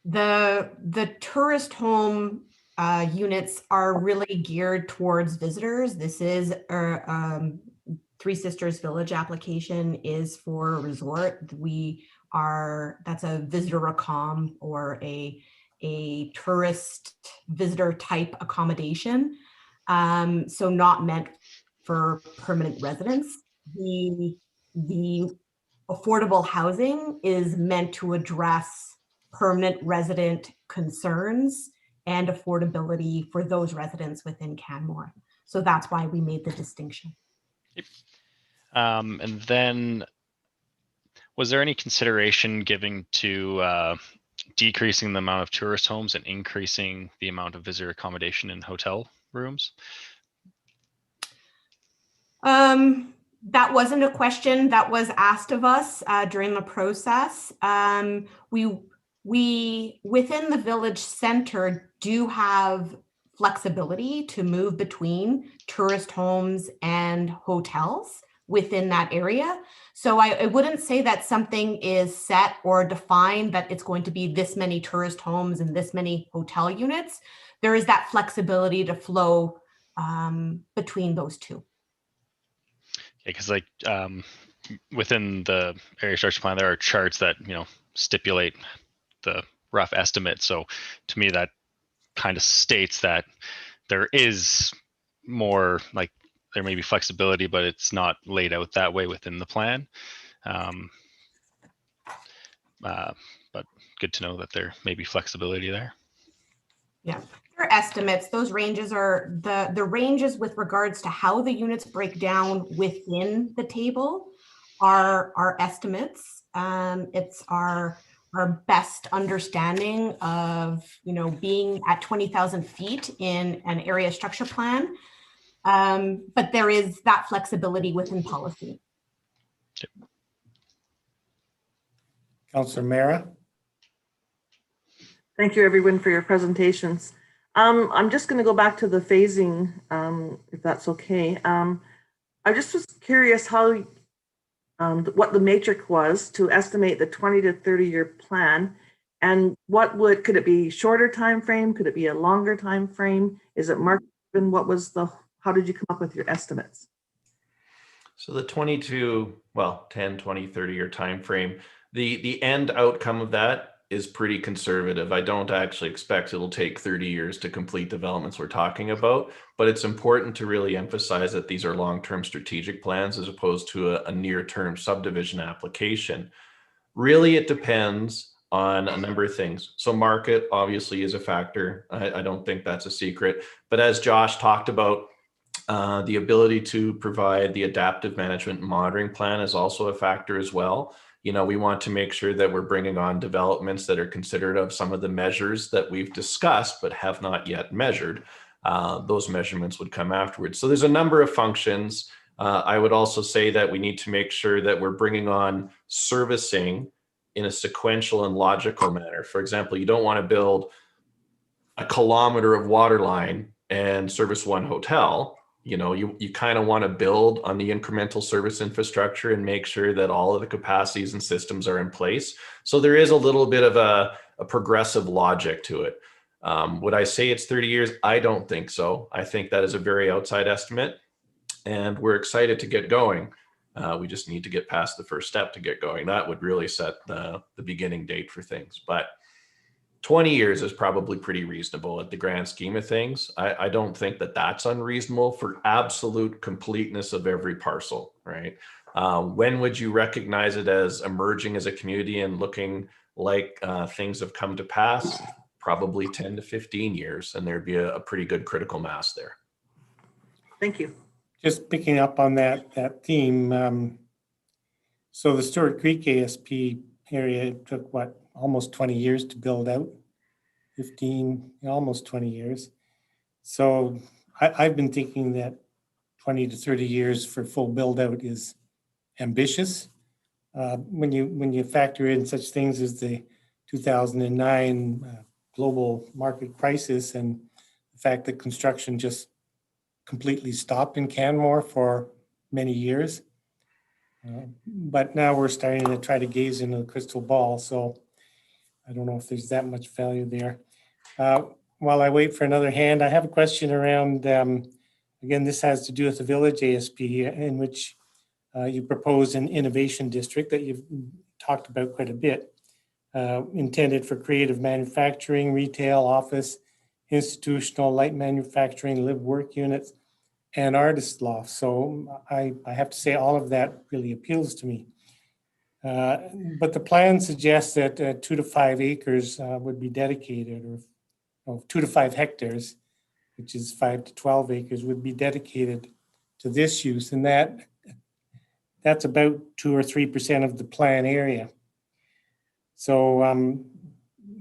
The tourist home units are really geared towards visitors. This is Three Sisters Village application is for a resort. That's a visitor accom or a tourist visitor type accommodation. So not meant for permanent residents. The affordable housing is meant to address permanent resident concerns and affordability for those residents within Canmore. So that's why we made the distinction. And then was there any consideration given to decreasing the amount of tourist homes and increasing the amount of visitor accommodation in hotel rooms? That wasn't a question that was asked of us during the process. We within the village center do have flexibility to move between tourist homes and hotels within that area. So I wouldn't say that something is set or defined that it's going to be this many tourist homes and this many hotel units. There is that flexibility to flow between those two. Because like within the area structure plan, there are charts that stipulate the rough estimate. So to me, that kind of states that there is more, like there may be flexibility, but it's not laid out that way within the plan. But good to know that there may be flexibility there. Yeah, they're estimates. Those ranges are the ranges with regards to how the units break down within the table are estimates. It's our best understanding of being at 20,000 feet in an area structure plan. But there is that flexibility within policy. Councillor Mara. Thank you, everyone, for your presentations. I'm just going to go back to the phasing, if that's okay. I just was curious how, what the matrix was to estimate the 20 to 30-year plan, and could it be shorter time frame? Could it be a longer time frame? Is it market driven? How did you come up with your estimates? So the 10, 20, 30-year time frame, the end outcome of that is pretty conservative. I don't actually expect it'll take 30 years to complete developments we're talking about, but it's important to really emphasize that these are long-term strategic plans as opposed to a near-term subdivision application. Really, it depends on a number of things. So market obviously is a factor. I don't think that's a secret, but as Josh talked about, the ability to provide the adaptive management monitoring plan is also a factor as well. We want to make sure that we're bringing on developments that are considered of some of the measures that we've discussed but have not yet measured. Those measurements would come afterwards. So there's a number of functions. I would also say that we need to make sure that we're bringing on servicing in a sequential and logical manner. For example, you don't want to build a kilometer of water line and service one hotel. You kind of want to build on the incremental service infrastructure and make sure that all of the capacities and systems are in place. So there is a little bit of a progressive logic to it. Would I say it's 30 years? I don't think so. I think that is a very outside estimate, and we're excited to get going. We just need to get past the first step to get going. That would really set the beginning date for things. But 20 years is probably pretty reasonable at the grand scheme of things. I don't think that that's unreasonable for absolute completeness of every parcel, right? When would you recognize it as emerging as a community and looking like things have come to pass? Probably 10 to 15 years, and there'd be a pretty good critical mass there. Thank you. Just picking up on that theme. So the Stewart Creek ASP area took what, almost 20 years to build out, 15, almost 20 years. So I've been thinking that 20 to 30 years for full build out is ambitious. When you factor in such things as the 2009 global market crisis and the fact that construction just completely stopped in Canmore for many years. But now we're starting to try to gaze into the crystal ball. So I don't know if there's that much value there. While I wait for another hand, I have a question around, again, this has to do with the Village ASP, in which you propose an innovation district that you've talked about quite a bit, intended for creative manufacturing, retail, office, institutional, light manufacturing, live work units, and artist loft. So I have to say all of that really appeals to me. But the plan suggests that 2 to 5 acres would be dedicated, or 2 to 5 hectares, which is 5 to 12 acres, would be dedicated to this use. And that's about 2 or 3% of the plan area. So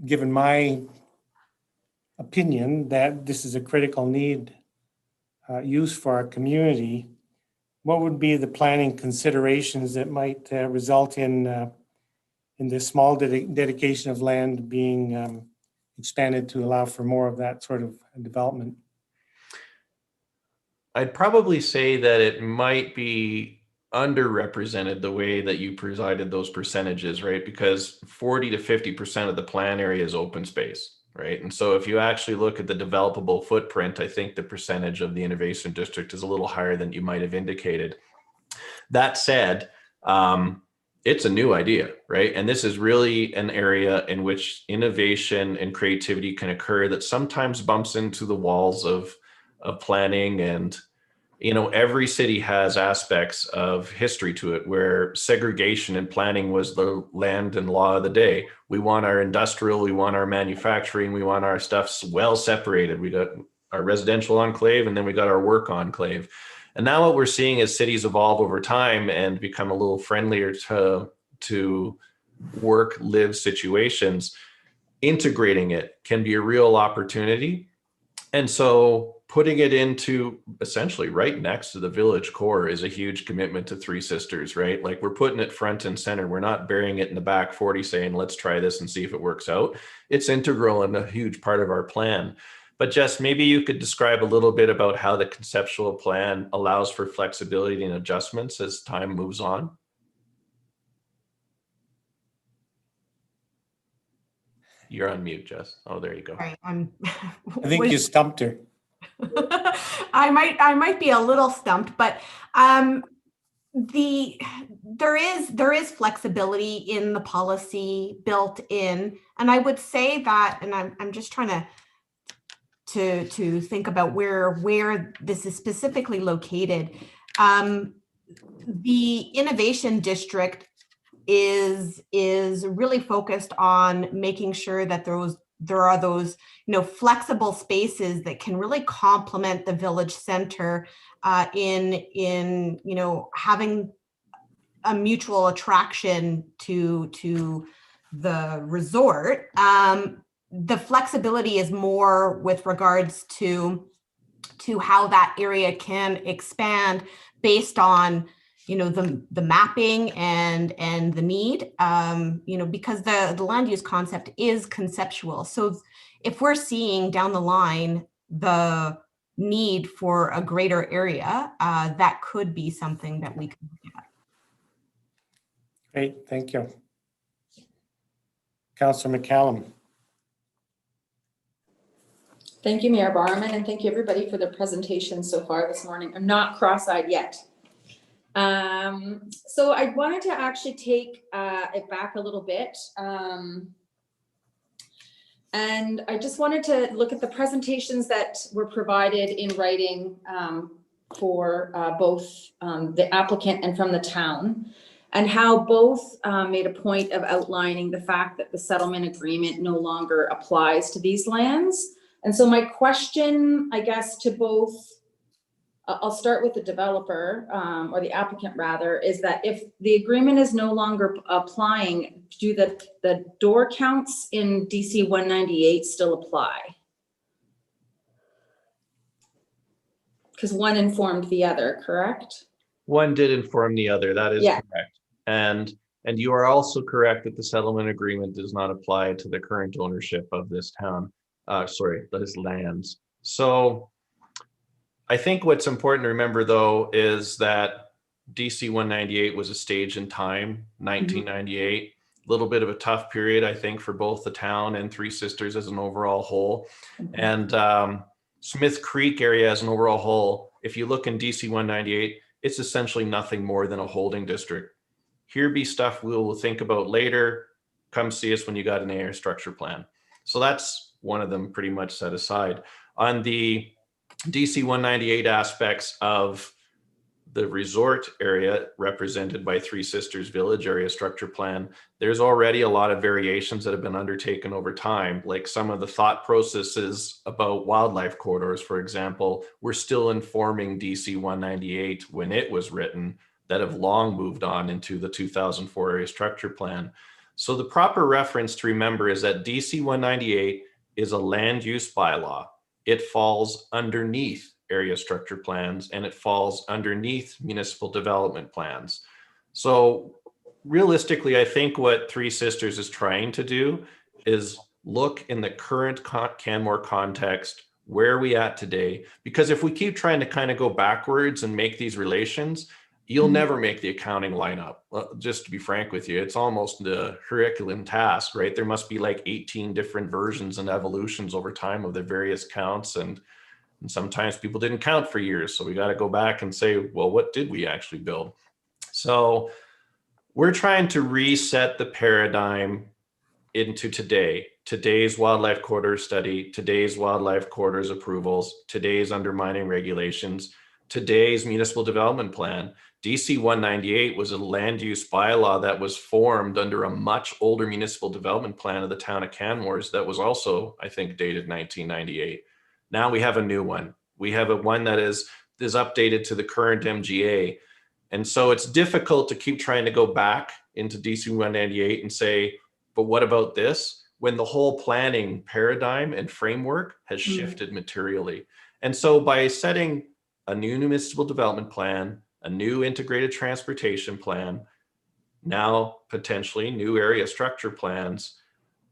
given my opinion that this is a critical need use for our community, what would be the planning considerations that might result in this small dedication of land being expanded to allow for more of that sort of development? I'd probably say that it might be underrepresented the way that you presided those percentages, right? Because 40 to 50% of the plan area is open space, right? And so if you actually look at the developable footprint, I think the percentage of the innovation district is a little higher than you might have indicated. That said, it's a new idea, right? And this is really an area in which innovation and creativity can occur that sometimes bumps into the walls of planning. And you know, every city has aspects of history to it where segregation and planning was the land and law of the day. We want our industrial, we want our manufacturing, we want our stuff well separated. We got our residential enclave and then we got our work enclave. And now what we're seeing as cities evolve over time and become a little friendlier to work, live situations, integrating it can be a real opportunity. And so putting it into essentially right next to the village core is a huge commitment to Three Sisters, right? Like we're putting it front and center. We're not burying it in the back 40 saying, let's try this and see if it works out. It's integral and a huge part of our plan. But Jess, maybe you could describe a little bit about how the conceptual plan allows for flexibility and adjustments as time moves on. You're on mute, Jess. Oh, there you go. Sorry, I think you stumped her. I might be a little stumped, but there is flexibility in the policy built in, and I would say that, and I'm just trying to think about where this is specifically located. The innovation district is really focused on making sure that there are those flexible spaces that can really complement the village center in having a mutual attraction to the resort. The flexibility is more with regards to how that area can expand based on the mapping and the need, because the land use concept is conceptual. So if we're seeing down the line the need for a greater area, that could be something that we can look at. Great, thank you. Councillor McCallum. Thank you, Mayor Barman, and thank you everybody for the presentation so far this morning. I'm not cross-eyed yet. So I wanted to actually take it back a little bit. And I just wanted to look at the presentations that were provided in writing for both the applicant and from the town, and how both made a point of outlining the fact that the settlement agreement no longer applies to these lands. And so my question, I guess, to both, I'll start with the developer, or the applicant rather, is that if the agreement is no longer applying, do the door counts in DC 198 still apply? Because one informed the other, correct? One did inform the other, that is Yeah. correct. And you are also correct that the settlement agreement does not apply to the current ownership of this town, those lands. So I think what's important to remember though is that DC 198 was a stage in time, 1998, a little bit of a tough period, I think, for both the town and Three Sisters as an overall whole. And Smith Creek area as an overall whole, if you look in DC 198, it's essentially nothing more than a holding district. Here be stuff we will think about later. Come see us when you got an area structure plan. So that's one of them pretty much set aside. On the DC 198 aspects of the resort area represented by Three Sisters Village area structure plan, there's already a lot of variations that have been undertaken over time. Like some of the thought processes about wildlife corridors, for example, were still informing DC 198 when it was written, that have long moved on into the 2004 area structure plan. So the proper reference to remember is that DC 198 is a land use bylaw. It falls underneath area structure plans and it falls underneath municipal development plans. So realistically, I think what Three Sisters is trying to do is look in the current Canmore context, where are we at today? Because if we keep trying to kind of go backwards and make these relations, you'll never make the accounting line up. Just to be frank with you, it's almost a Herculean task, right? There must be like 18 different versions and evolutions over time of the various counts. And sometimes people didn't count for years. So we got to go back and say, well, what did we actually build? So we're trying to reset the paradigm into today's wildlife corridor study, today's wildlife corridors approvals, today's undermining regulations, today's municipal development plan. DC 198 was a land use bylaw that was formed under a much older municipal development plan of the town of Canmore that was also, I think, dated 1998. Now we have a new one. We have a one that is updated to the current MGA. And so it's difficult to keep trying to go back into DC 198 and say, but what about this? When the whole planning paradigm and framework has shifted materially. And so by setting a new municipal development plan, a new integrated transportation plan, now potentially new area structure plans,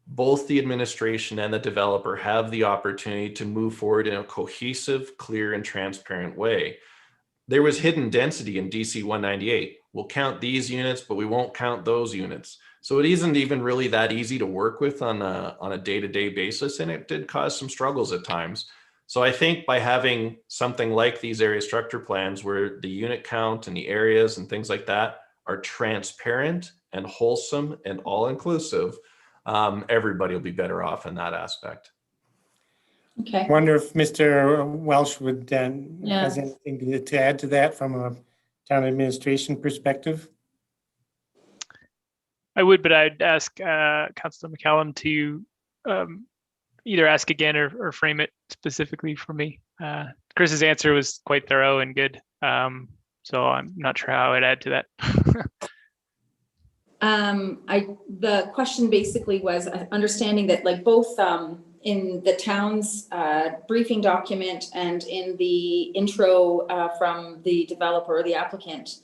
both the administration and the developer have the opportunity to move forward in a cohesive, clear, and transparent way. There was hidden density in DC 198. We'll count these units, but we won't count those units. So it isn't even really that easy to work with on a day-to-day basis, and it did cause some struggles at times. So I think by having something like these area structure plans where the unit count and the areas and things like that are transparent and wholesome and all-inclusive, everybody will be better off in that aspect. Okay. I wonder if Mr. Welsh would has anything to add to that from a town administration perspective. I would, but I'd ask Councillor McCallum to either ask again or frame it specifically for me. Chris's answer was quite thorough and good, so I'm not sure how I'd add to that. The question basically was understanding that like both in the town's briefing document and in the intro from the developer or the applicant,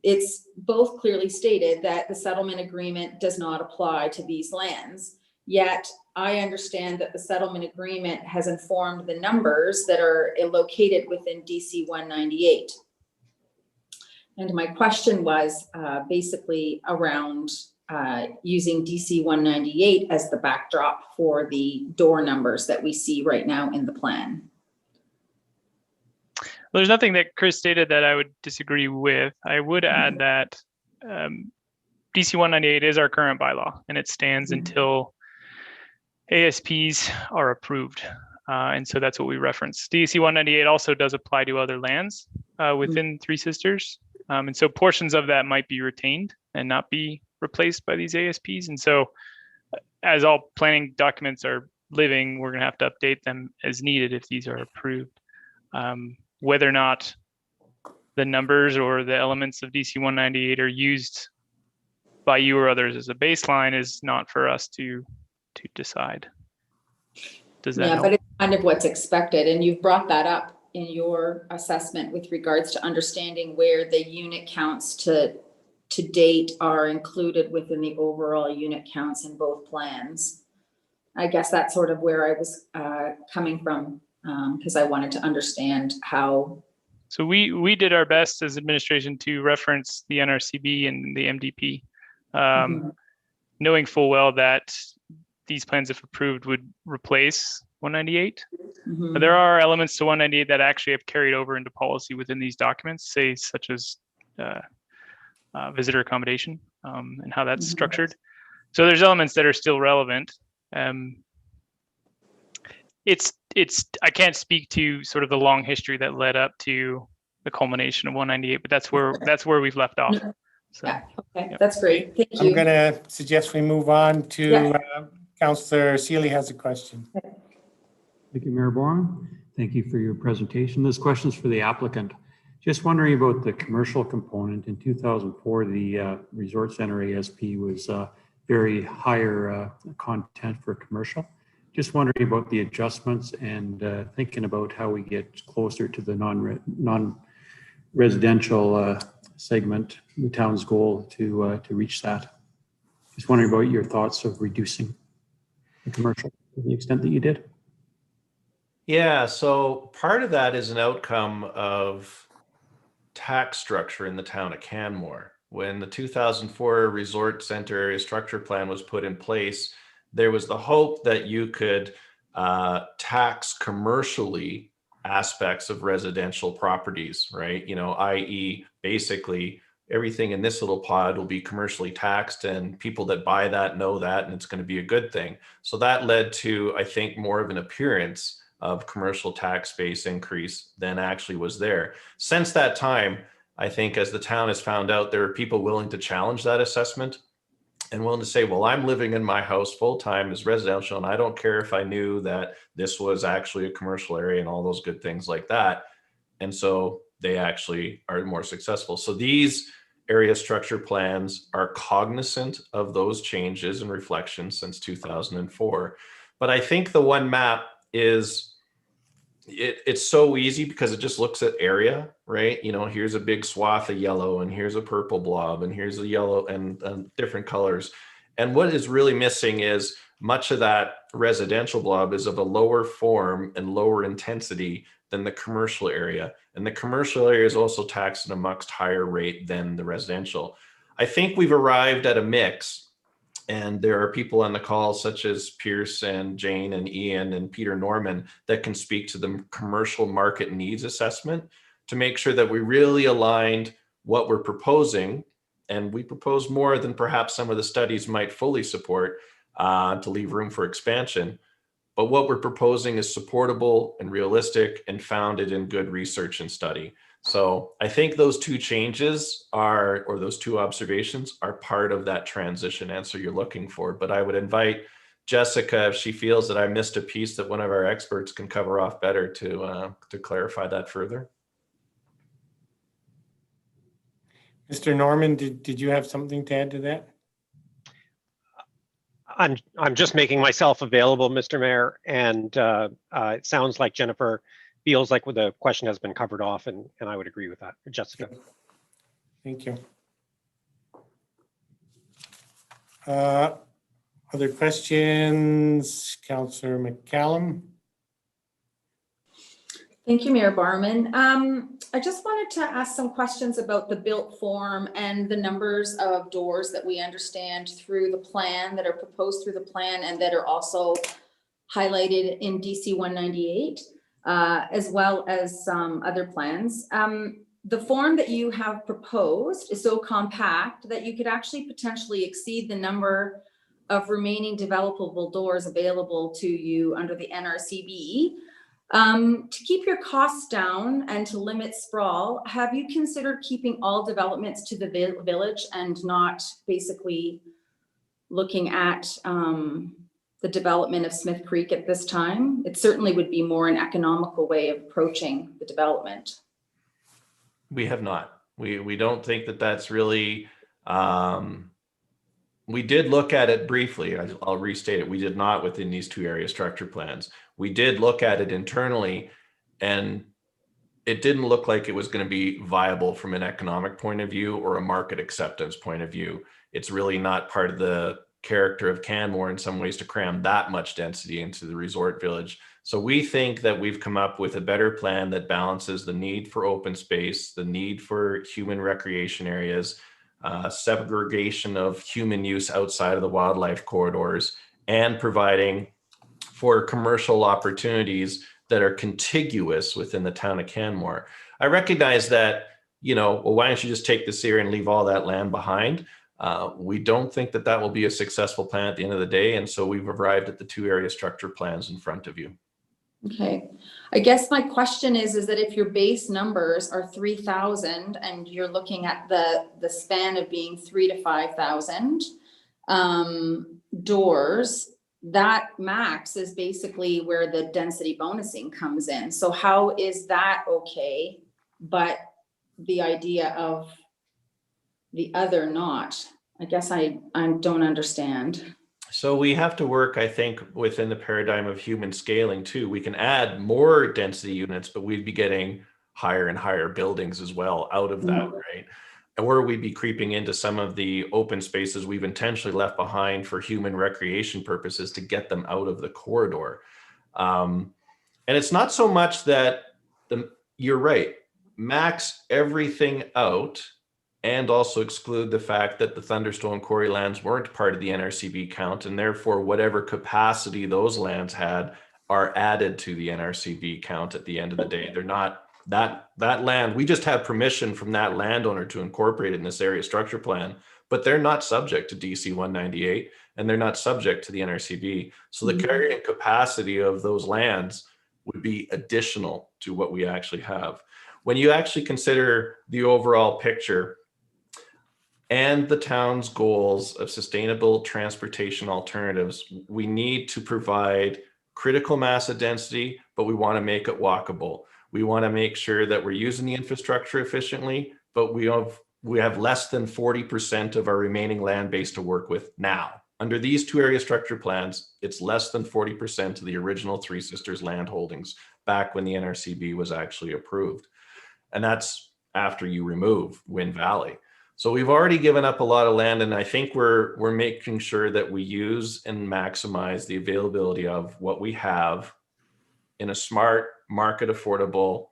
it's both clearly stated that the settlement agreement does not apply to these lands. Yet I understand that the settlement agreement has informed the numbers that are located within DC 198. And my question was basically around using DC 198 as the backdrop for the door numbers that we see right now in the plan. Well, there's nothing that Chris stated that I would disagree with. I would add that DC 198 is our current bylaw, and it stands until ASPs are approved. And so that's what we reference. DC 198 also does apply to other lands within Three Sisters. And so portions of that might be retained and not be replaced by these ASPs. And so as all planning documents are living, we're going to have to update them as needed if these are approved. Whether or not the numbers or the elements of DC 198 are used by you or others as a baseline is not for us to decide. Does that help? But it's kind of what's expected, and you've brought that up in your assessment with regards to understanding where the unit counts to date are included within the overall unit counts in both plans. I guess that's sort of where I was coming from, because I wanted to understand how. So we did our best as administration to reference the NRCB and the MDP, knowing full well that these plans, if approved, would replace 198. But there are elements to 198 that actually have carried over into policy within these documents, say such as visitor accommodation and how that's structured. So there's elements that are still relevant. I can't speak to sort of the long history that led up to the culmination of 198, but that's where we've left off. So, yeah, okay, that's great. Thank you. I'm going to suggest we move on to Councillor Seeley has a question. Thank you, Mayor Bourne. Thank you for your presentation. This question is for the applicant. Just wondering about the commercial component. In 2004, the Resort Center ASP was very higher content for commercial. Just wondering about the adjustments and thinking about how we get closer to the non-residential segment, the town's goal to reach that. Just wondering about your thoughts of reducing the commercial to the extent that you did. Yeah, so part of that is an outcome of tax structure in the town of Canmore. When the 2004 Resort Center Area Structure Plan was put in place, there was the hope that you could tax commercially aspects of residential properties, right? You know, i.e. basically everything in this little pod will be commercially taxed, and people that buy that know that, and it's going to be a good thing. So that led to, I think, more of an appearance of commercial tax base increase than actually was there. Since that time, I think as the town has found out, there are people willing to challenge that assessment and willing to say, well, I'm living in my house full time as residential, and I don't care if I knew that this was actually a commercial area and all those good things like that. And so they actually are more successful. So these area structure plans are cognizant of those changes and reflections since 2004. But I think the one map is, it's so easy because it just looks at area, right? You know, here's a big swath of yellow, and here's a purple blob, and here's a yellow and different colors. And what is really missing is much of that residential blob is of a lower form and lower intensity than the commercial area. And the commercial area is also taxed at a much higher rate than the residential. I think we've arrived at a mix. And there are people on the call such as Pierce and Jane and Ian and Peter Norman that can speak to the commercial market needs assessment to make sure that we really aligned what we're proposing. And we propose more than perhaps some of the studies might fully support to leave room for expansion. But what we're proposing is supportable and realistic and founded in good research and study. So I think those two changes are, or those two observations are part of that transition answer you're looking for. But I would invite Jessica, if she feels that I missed a piece that one of our experts can cover off better, to clarify that further. Mr. Norman, did you have something to add to that? I'm just making myself available, Mr. Mayor, and it sounds like Jennifer feels like the question has been covered off, and I would agree with that. Jessica. Thank you. Other questions? Councillor McCallum. Thank you, Mayor Barman. I just wanted to ask some questions about the built form and the numbers of doors that we understand through the plan, that are proposed through the plan, and that are also highlighted in DC 198. As well as some other plans. The form that you have proposed is so compact that you could actually potentially exceed the number of remaining developable doors available to you under the NRCB. To keep your costs down and to limit sprawl, have you considered keeping all developments to the village and not basically looking at the development of Smith Creek at this time? It certainly would be more an economical way of approaching the development. We have not. We don't think that that's really, we did look at it briefly. I'll restate it. We did not within these two area structure plans. We did look at it internally, and it didn't look like it was going to be viable from an economic point of view or a market acceptance point of view. It's really not part of the character of Canmore in some ways to cram that much density into the resort village. So we think that we've come up with a better plan that balances the need for open space, the need for human recreation areas, segregation of human use outside of the wildlife corridors, and providing for commercial opportunities that are contiguous within the town of Canmore. I recognize that, well, why don't you just take this area and leave all that land behind? We don't think that that will be a successful plan at the end of the day. And so we've arrived at the two area structure plans in front of you. Okay. I guess my question is that if your base numbers are 3,000 and you're looking at the span of being 3,000 to 5,000 doors, that max is basically where the density bonusing comes in. So how is that okay, but the idea of the other not? I guess I don't understand. So we have to work, I think, within the paradigm of human scaling too. We can add more density units, but we'd be getting higher and higher buildings as well out of that, right? Or we'd be creeping into some of the open spaces we've intentionally left behind for human recreation purposes to get them out of the corridor. And it's not so much that you're right, max everything out and also exclude the fact that the Thunderstone Quarry lands weren't part of the NRCB count, and therefore whatever capacity those lands had are added to the NRCB count at the end of the day. They're not that land. We just have permission from that landowner to incorporate it in this area structure plan, but they're not subject to DC 198 and they're not subject to the NRCB. So the carrying capacity of those lands would be additional to what we actually have. When you actually consider the overall picture and the town's goals of sustainable transportation alternatives, we need to provide critical mass of density, but we want to make it walkable. We want to make sure that we're using the infrastructure efficiently, but we have less than 40% of our remaining land base to work with now. Under these two area structure plans, it's less than 40% of the original Three Sisters land holdings back when the NRCB was actually approved. And that's after you remove Wind Valley. So we've already given up a lot of land, and I think we're making sure that we use and maximize the availability of what we have in a smart, market affordable,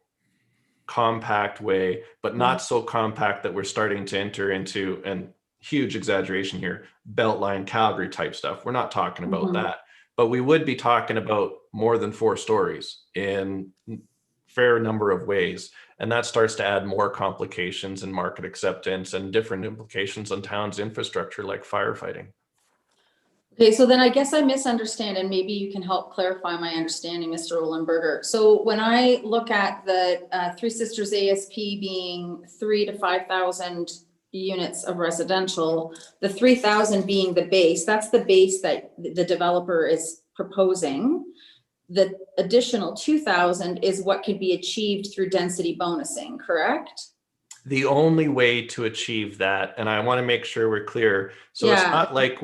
compact way, but not so compact that we're starting to enter into, and huge exaggeration here, Beltline Calgary type stuff. We're not talking about that, but we would be talking about more than 4 stories in fair number of ways. And that starts to add more complications and market acceptance and different implications on town's infrastructure like firefighting. Okay, so then I guess I misunderstand, and maybe you can help clarify my understanding, Mr. Ohlenberger. So when I look at the Three Sisters ASP being 3,000 to 5,000 units of residential, the 3,000 being the base, that's the base that the developer is proposing. The additional 2,000 is what could be achieved through density bonusing, correct? The only way to achieve that, and I want to make sure we're clear. So it's not like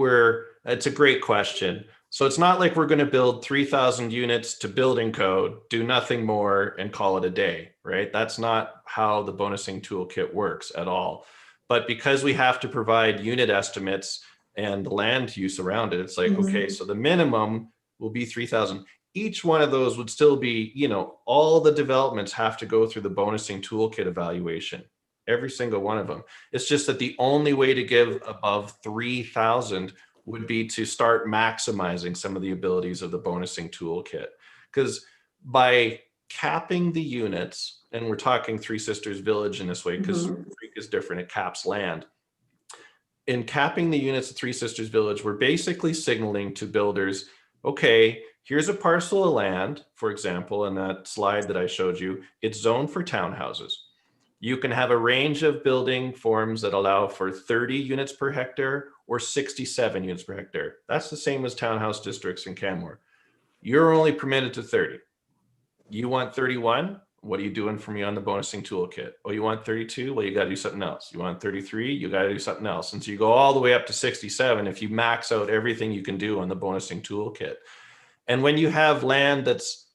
it's a great question. So it's not like we're going to build 3,000 units to building code, do nothing more and call it a day, right? That's not how the bonusing toolkit works at all. But because we have to provide unit estimates and the land use around it, it's like, okay, so the minimum will be 3,000. Each one of those would still be, all the developments have to go through the bonusing toolkit evaluation, every single one of them. It's just that the only way to give above 3,000 would be to start maximizing some of the abilities of the bonusing toolkit. Because by capping the units, and we're talking Three Sisters Village in this way, because Creek is different, it caps land. in capping the units at Three Sisters Village, we're basically signaling to builders, okay, here's a parcel of land, for example, in that slide that I showed you, it's zoned for townhouses. You can have a range of building forms that allow for 30 units per hectare or 67 units per hectare. That's the same as townhouse districts in Canmore. You're only permitted to 30. You want 31? What are you doing for me on the bonusing toolkit? Oh, you want 32? Well, you got to do something else. You want 33? You got to do something else. And so you go all the way up to 67 if you max out everything you can do on the bonusing toolkit. And when you have land that's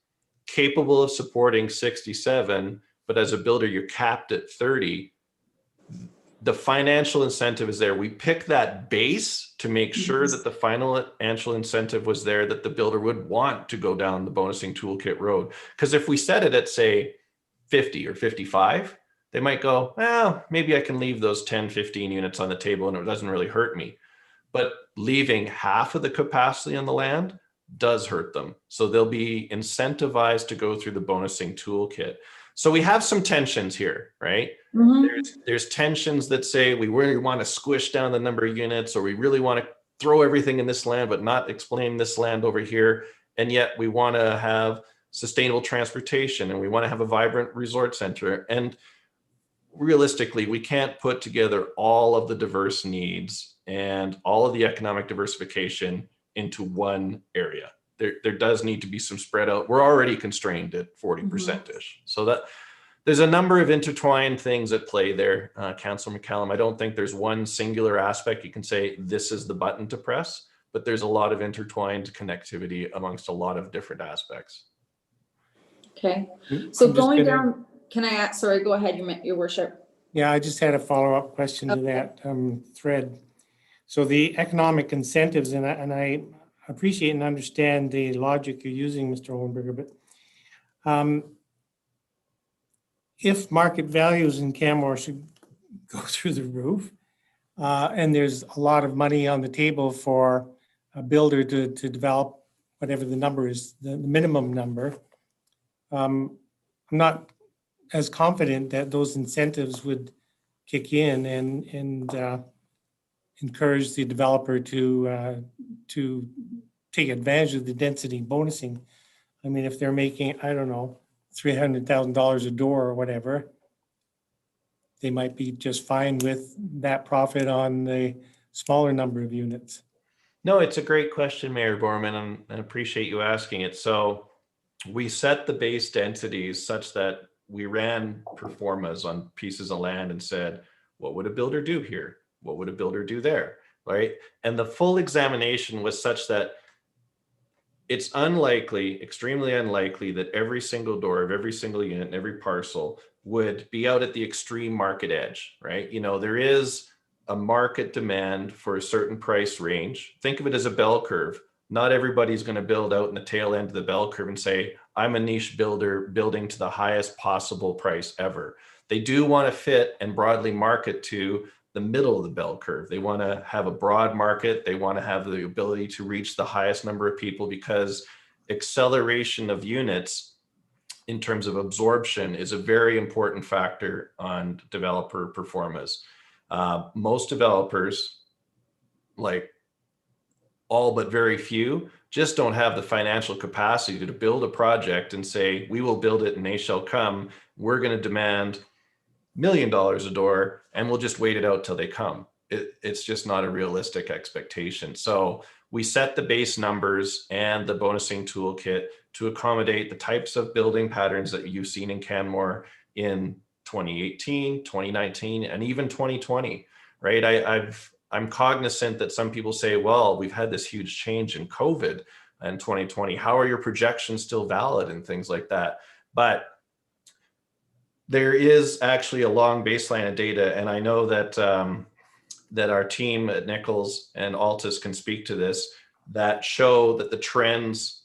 capable of supporting 67, but as a builder, you're capped at 30, the financial incentive is there. We pick that base to make sure that the financial incentive was there, that the builder would want to go down the bonusing toolkit road. Because if we set it at, say, 50 or 55, they might go, well, maybe I can leave those 10, 15 units on the table and it doesn't really hurt me. But leaving half of the capacity on the land does hurt them. So they'll be incentivized to go through the bonusing toolkit. So we have some tensions here, right? There's tensions that say we really want to squish down the number of units, or we really want to throw everything in this land, but not explain this land over here. And yet we want to have sustainable transportation and we want to have a vibrant resort center. And realistically, we can't put together all of the diverse needs and all of the economic diversification into one area. There does need to be some spread out. We're already constrained at 40%-ish. So that there's a number of intertwined things at play there, Councillor McCallum. I don't think there's one singular aspect you can say this is the button to press, but there's a lot of intertwined connectivity amongst a lot of different aspects. Okay, so going down, can I ask, sorry, go ahead, your worship. Yeah, I just had a follow-up question to that thread. So the economic incentives, and I appreciate and understand the logic you're using, Mr. Hohenberger, but if market values in Canmore should go through the roof, and there's a lot of money on the table for a builder to develop whatever the number is, the minimum number, I'm not as confident that those incentives would kick in and encourage the developer to take advantage of the density bonusing. I mean, if they're making, I don't know, $300,000 a door or whatever, they might be just fine with that profit on the smaller number of units. No, it's a great question, Mayor Borman, and I appreciate you asking it. So we set the base densities such that we ran performas on pieces of land and said, what would a builder do here? What would a builder do there, right? And the full examination was such that it's unlikely, extremely unlikely, that every single door of every single unit and every parcel would be out at the extreme market edge, right? You know, there is a market demand for a certain price range. Think of it as a bell curve. Not everybody's going to build out in the tail end of the bell curve and say, I'm a niche builder building to the highest possible price ever. They do want to fit and broadly market to the middle of the bell curve. They want to have a broad market. They want to have the ability to reach the highest number of people, because acceleration of units in terms of absorption is a very important factor on developer performance. Most developers, like all but very few, just don't have the financial capacity to build a project and say, we will build it and they shall come. We're going to demand $1 million a door and we'll just wait it out till they come. It's just not a realistic expectation. So we set the base numbers and the bonusing toolkit to accommodate the types of building patterns that you've seen in Canmore in 2018, 2019, and even 2020, right? I'm cognizant that some people say, well, we've had this huge change in COVID in 2020. How are your projections still valid and things like that? But there is actually a long baseline of data. And I know that, that our team at Nichols and Altus can speak to this, that show that the trends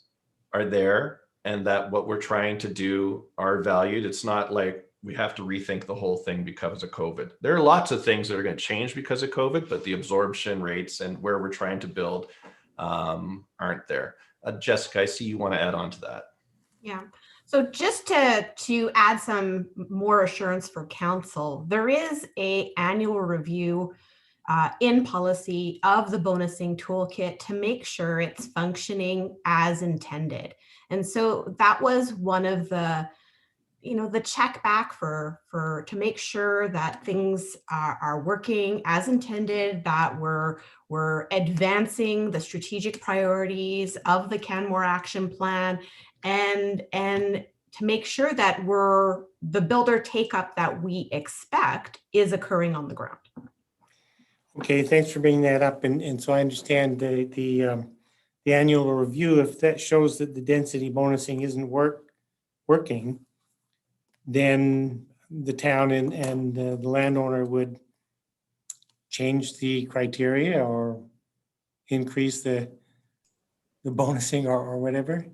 are there and that what we're trying to do are valued. It's not like we have to rethink the whole thing because of COVID. There are lots of things that are going to change because of COVID, but the absorption rates and where we're trying to build aren't there. Jessica, I see you want to add on to that. Yeah. So just to add some more assurance for council, there is an annual review in policy of the bonusing toolkit to make sure it's functioning as intended. And so that was one of the, the check back to make sure that things are working as intended, that we're advancing the strategic priorities of the Canmore action plan, and to make sure that the builder take up that we expect is occurring on the ground. Okay, thanks for bringing that up. And so I understand the annual review, if that shows that the density bonusing isn't working, then the town and the landowner would change the criteria or increase the bonusing or whatever.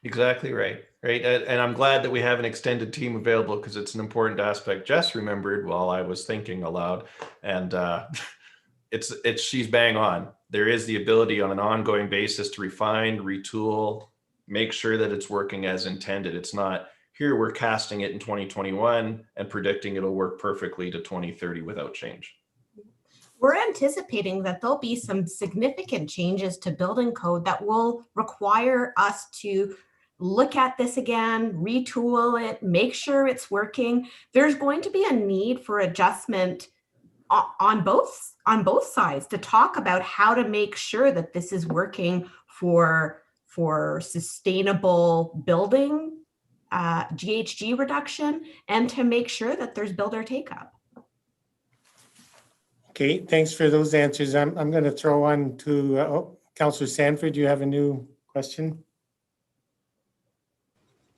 Exactly right. And I'm glad that we have an extended team available because it's an important aspect. Jess remembered while I was thinking aloud, and she's bang on. There is the ability on an ongoing basis to refine, retool, make sure that it's working as intended. It's not here we're casting it in 2021 and predicting it'll work perfectly to 2030 without change. We're anticipating that there'll be some significant changes to building code that will require us to look at this again, retool it, make sure it's working. There's going to be a need for adjustment on both sides to talk about how to make sure that this is working for sustainable building, GHG reduction, and to make sure that there's builder take up. Okay, thanks for those answers. I'm going to throw on to Councillor Sanford. Do you have a new question?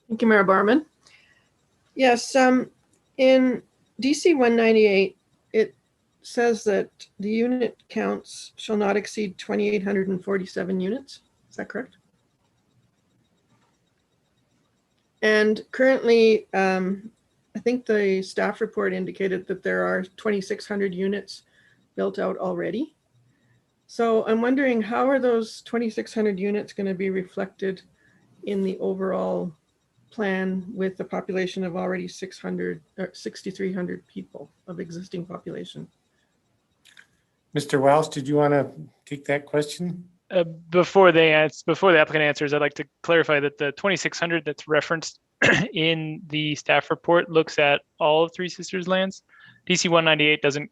Thank you, Mayor Barman. Yes, in DC 198, it says that the unit counts shall not exceed 2,847 units. Is that correct? And currently, I think the staff report indicated that there are 2,600 units built out already. So I'm wondering, how are those 2,600 units going to be reflected in the overall plan with the population of already 6,300 people of existing population? Mr. Welsh, did you want to take that question? Before the applicant answers, I'd like to clarify that the 2,600 that's referenced in the staff report looks at all of Three Sisters lands. DC 198 doesn't.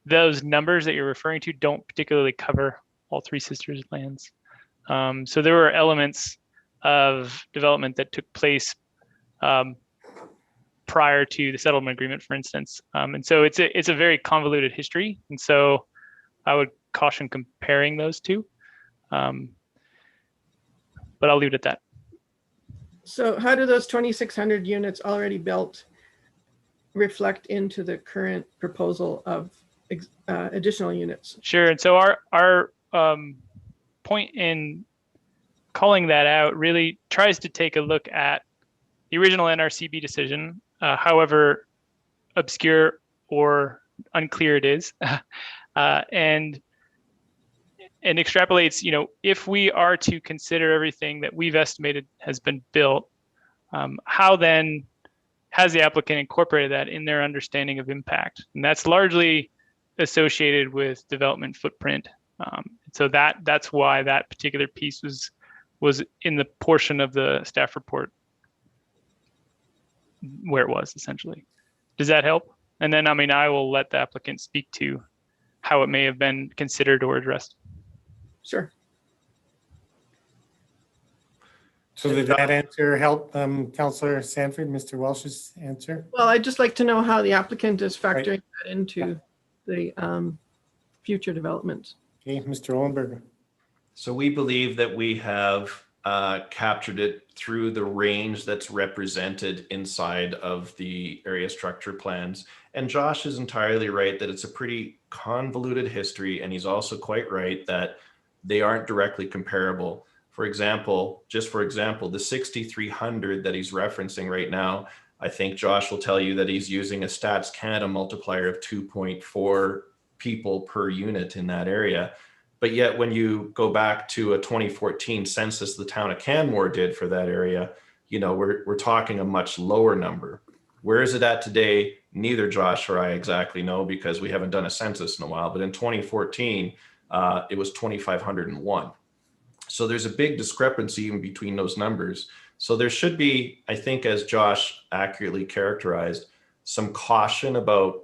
Those numbers that you're referring to don't particularly cover all Three Sisters lands. So there were elements of development that took place prior to the settlement agreement, for instance. And so it's a very convoluted history. And so I would caution comparing those two. But I'll leave it at that. So how do those 2,600 units already built reflect into the current proposal of additional units? Sure. And so our point in calling that out really tries to take a look at the original NRCB decision, however obscure or unclear it is, and extrapolates, if we are to consider everything that we've estimated has been built, how then has the applicant incorporated that in their understanding of impact? And that's largely associated with development footprint. So that's why that particular piece was in the portion of the staff report where it was, essentially. Does that help? And then, I will let the applicant speak to how it may have been considered or addressed. Sure. So did that answer help Councillor Sanford, Mr. Welsh's answer? Well, I'd just like to know how the applicant is factoring that into the future developments. Okay, Mr. Olenberger. So we believe that we have captured it through the range that's represented inside of the area structure plans. And Josh is entirely right that it's a pretty convoluted history. And he's also quite right that they aren't directly comparable. For example, the 6,300 that he's referencing right now, I think Josh will tell you that he's using a Stats Canada multiplier of 2.4 people per unit in that area. But yet when you go back to a 2014 census the town of Canmore did for that area, we're talking a much lower number. Where is it at today? Neither Josh or I exactly know because we haven't done a census in a while, but in 2014, it was 2,501. So there's a big discrepancy even between those numbers. So there should be, I think, as Josh accurately characterized, some caution about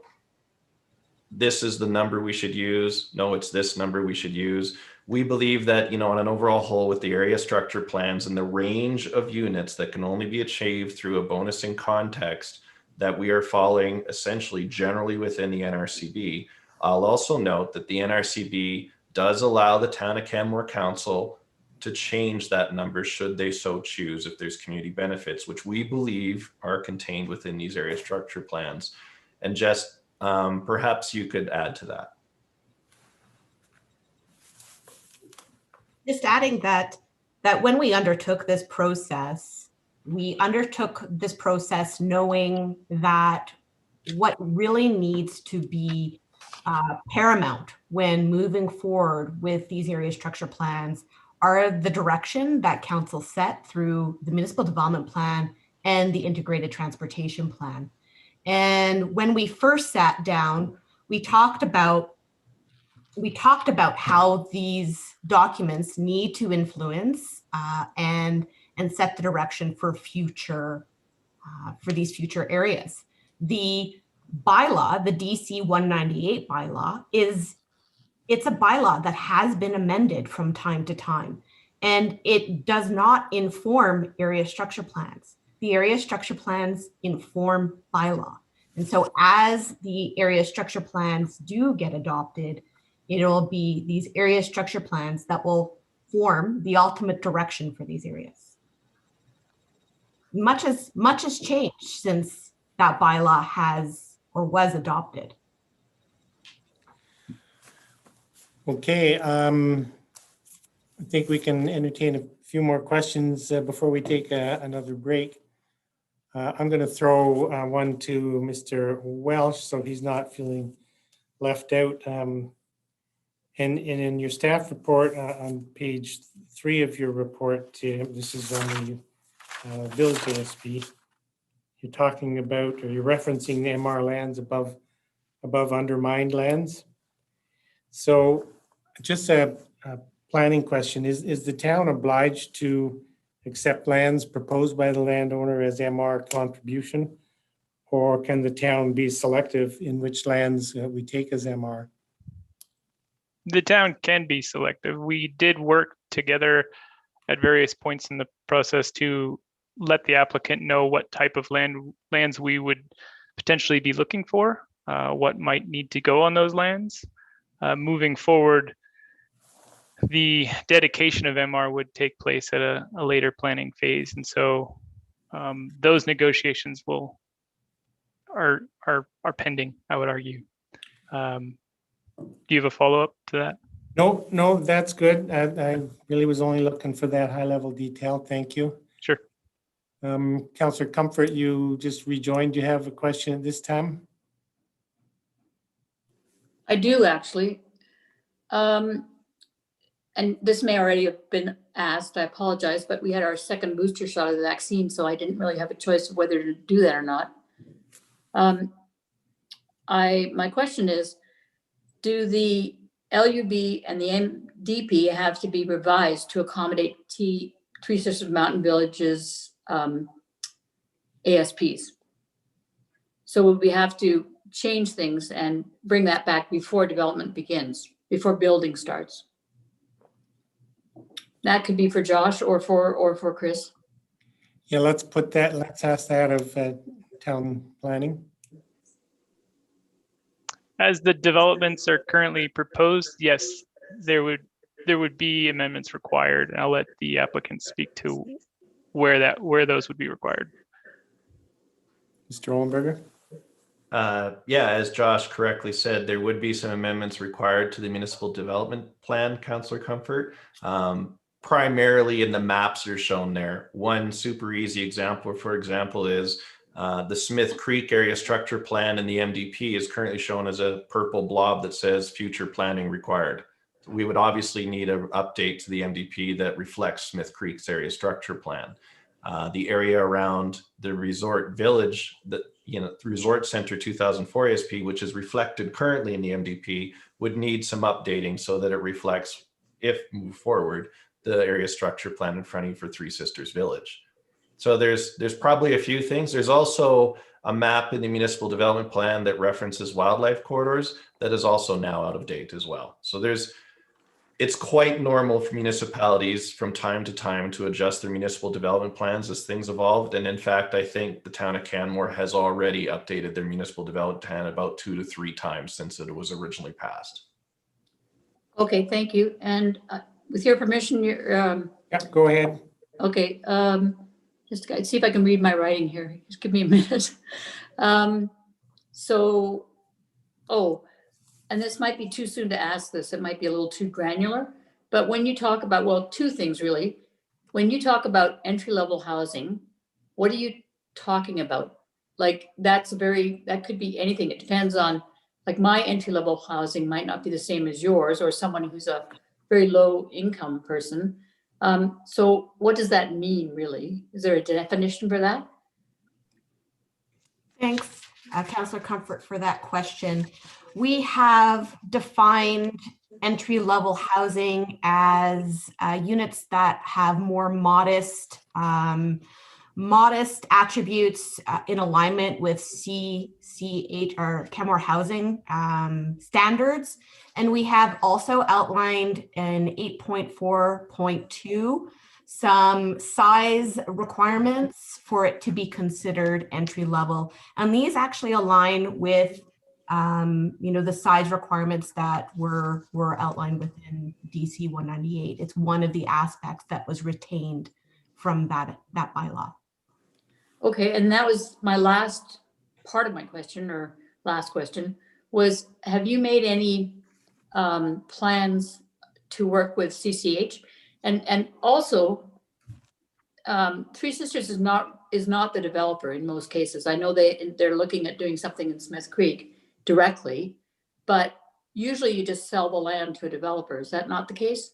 this is the number we should use. No, it's this number we should use. We believe that, on an overall whole with the area structure plans and the range of units that can only be achieved through a bonusing context, that we are falling essentially generally within the NRCB. I'll also note that the NRCB does allow the Town of Canmore Council to change that number should they so choose if there's community benefits, which we believe are contained within these area structure plans. And just perhaps you could add to that. Just adding that when we undertook this process, knowing that what really needs to be paramount when moving forward with these area structure plans are the direction that council set through the municipal development plan and the integrated transportation plan. And when we first sat down, we talked about how these documents need to influence and set the direction for these future areas. The bylaw, the DC 198 bylaw, it's a bylaw that has been amended from time to time, and it does not inform area structure plans. The area structure plans inform bylaw. And so as the area structure plans do get adopted, it'll be these area structure plans that will form the ultimate direction for these areas. Much has changed since that bylaw was adopted. Okay, I think we can entertain a few more questions before we take another break. I'm going to throw one to Mr. Welsh so he's not feeling left out. And in your staff report on page 3 of your report, this is on the village ASP, you're talking about, or you're referencing the MR lands above undermined lands. So just a planning question, is the town obliged to accept lands proposed by the landowner as MR contribution? Or can the town be selective in which lands we take as MR? The town can be selective. We did work together at various points in the process to let the applicant know what type of lands we would potentially be looking for, what might need to go on those lands. Moving forward, the dedication of MR would take place at a later planning phase. And so those negotiations are pending, I would argue. Do you have a follow-up to that? No, that's good. I really was only looking for that high-level detail. Thank you. Sure. Councillor Comfort, you just rejoined. Do you have a question at this time? I do, actually. And this may already have been asked, I apologize, but we had our second booster shot of the vaccine, so I didn't really have a choice of whether to do that or not. My question is, do the LUB and the MDP have to be revised to accommodate Three Sisters Mountain Village's ASPs? So would we have to change things and bring that back before development begins, before building starts? That could be for Josh or for Chris. Yeah, let's ask that of town planning. As the developments are currently proposed, yes, there would be amendments required. And I'll let the applicant speak to where those would be required. Mr. Ollenberger? Yeah, as Josh correctly said, there would be some amendments required to the municipal development plan, Councillor Comfort. Primarily in the maps that are shown there. One super easy example, for example, is the Smith Creek area structure plan in the MDP is currently shown as a purple blob that says future planning required. We would obviously need an update to the MDP that reflects Smith Creek's area structure plan. The area around the resort village, that Resort Center 2004 ASP, which is reflected currently in the MDP, would need some updating so that it reflects, if moved forward, the area structure plan in front of you for Three Sisters Village. So there's probably a few things. There's also a map in the municipal development plan that references wildlife corridors that is also now out of date as well. So it's quite normal for municipalities from time to time to adjust their municipal development plans as things evolved. And in fact, I think the town of Canmore has already updated their municipal development plan about 2 to 3 times since it was originally passed. Okay, thank you. And with your permission, Yeah, go ahead. okay, just to see if I can read my writing here. Just give me a minute. And this might be too soon to ask this. It might be a little too granular. But when you talk about, well, 2 things really. When you talk about entry-level housing, what are you talking about? Like that could be anything. It depends on, like my entry-level housing might not be the same as yours or someone who's a very low income person. So what does that mean really? Is there a definition for that? Thanks, Councillor Comfort, for that question. We have defined entry-level housing as units that have more modest attributes in alignment with CCH or Canmore housing standards. And we have also outlined in 8.4.2 some size requirements for it to be considered entry level. And these actually align with the size requirements that were outlined within DC 198. It's one of the aspects that was retained from that bylaw. Okay, and that was my last part of my question, or last question, was have you made any plans to work with CCH? And also, Three Sisters is not the developer in most cases. I know they're looking at doing something in Smith Creek directly, but usually you just sell the land to a developer. Is that not the case?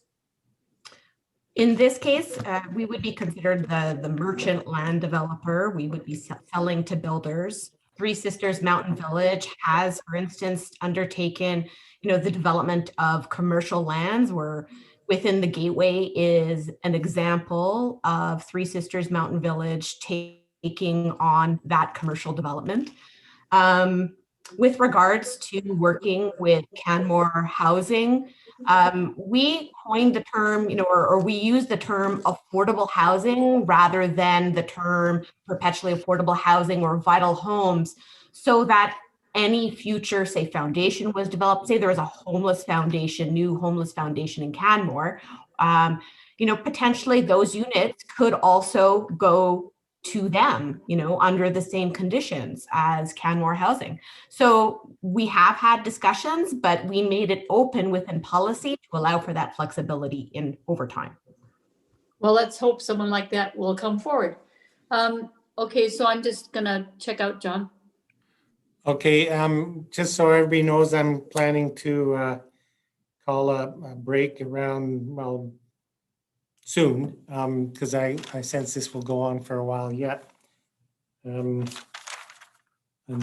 In this case, we would be considered the merchant land developer. We would be selling to builders. Three Sisters Mountain Village has, for instance, undertaken, the development of commercial lands, where within the gateway is an example of Three Sisters Mountain Village taking on that commercial development. With regards to working with Canmore Housing, we coined the term, or we use the term affordable housing rather than the term perpetually affordable housing or vital homes, so that any future, say, foundation was developed, say there was a new homeless foundation in Canmore, potentially those units could also go to them, under the same conditions as Canmore Housing. So we have had discussions, but we made it open within policy to allow for that flexibility over time. Well, let's hope someone like that will come forward. Okay, so I'm just gonna check out John. Okay, just so everybody knows, I'm planning to call a break around, soon, because I sense this will go on for a while yet. And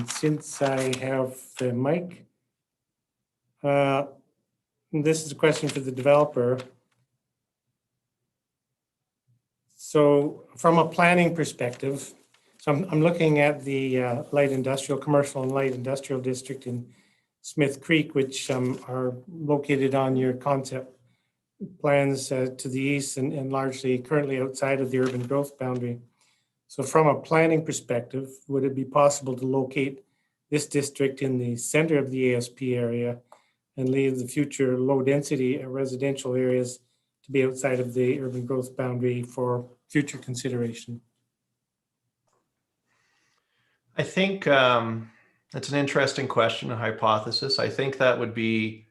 since I have the mic, this is a question for the developer. So from a planning perspective, so I'm looking at the commercial and light industrial district in Smith Creek, which are located on your concept plans to the east and largely currently outside of the urban growth boundary. So from a planning perspective, would it be possible to locate this district in the center of the ASP area and leave the future low density residential areas to be outside of the urban growth boundary for future consideration? I think that's an interesting question, a hypothesis. I think that would be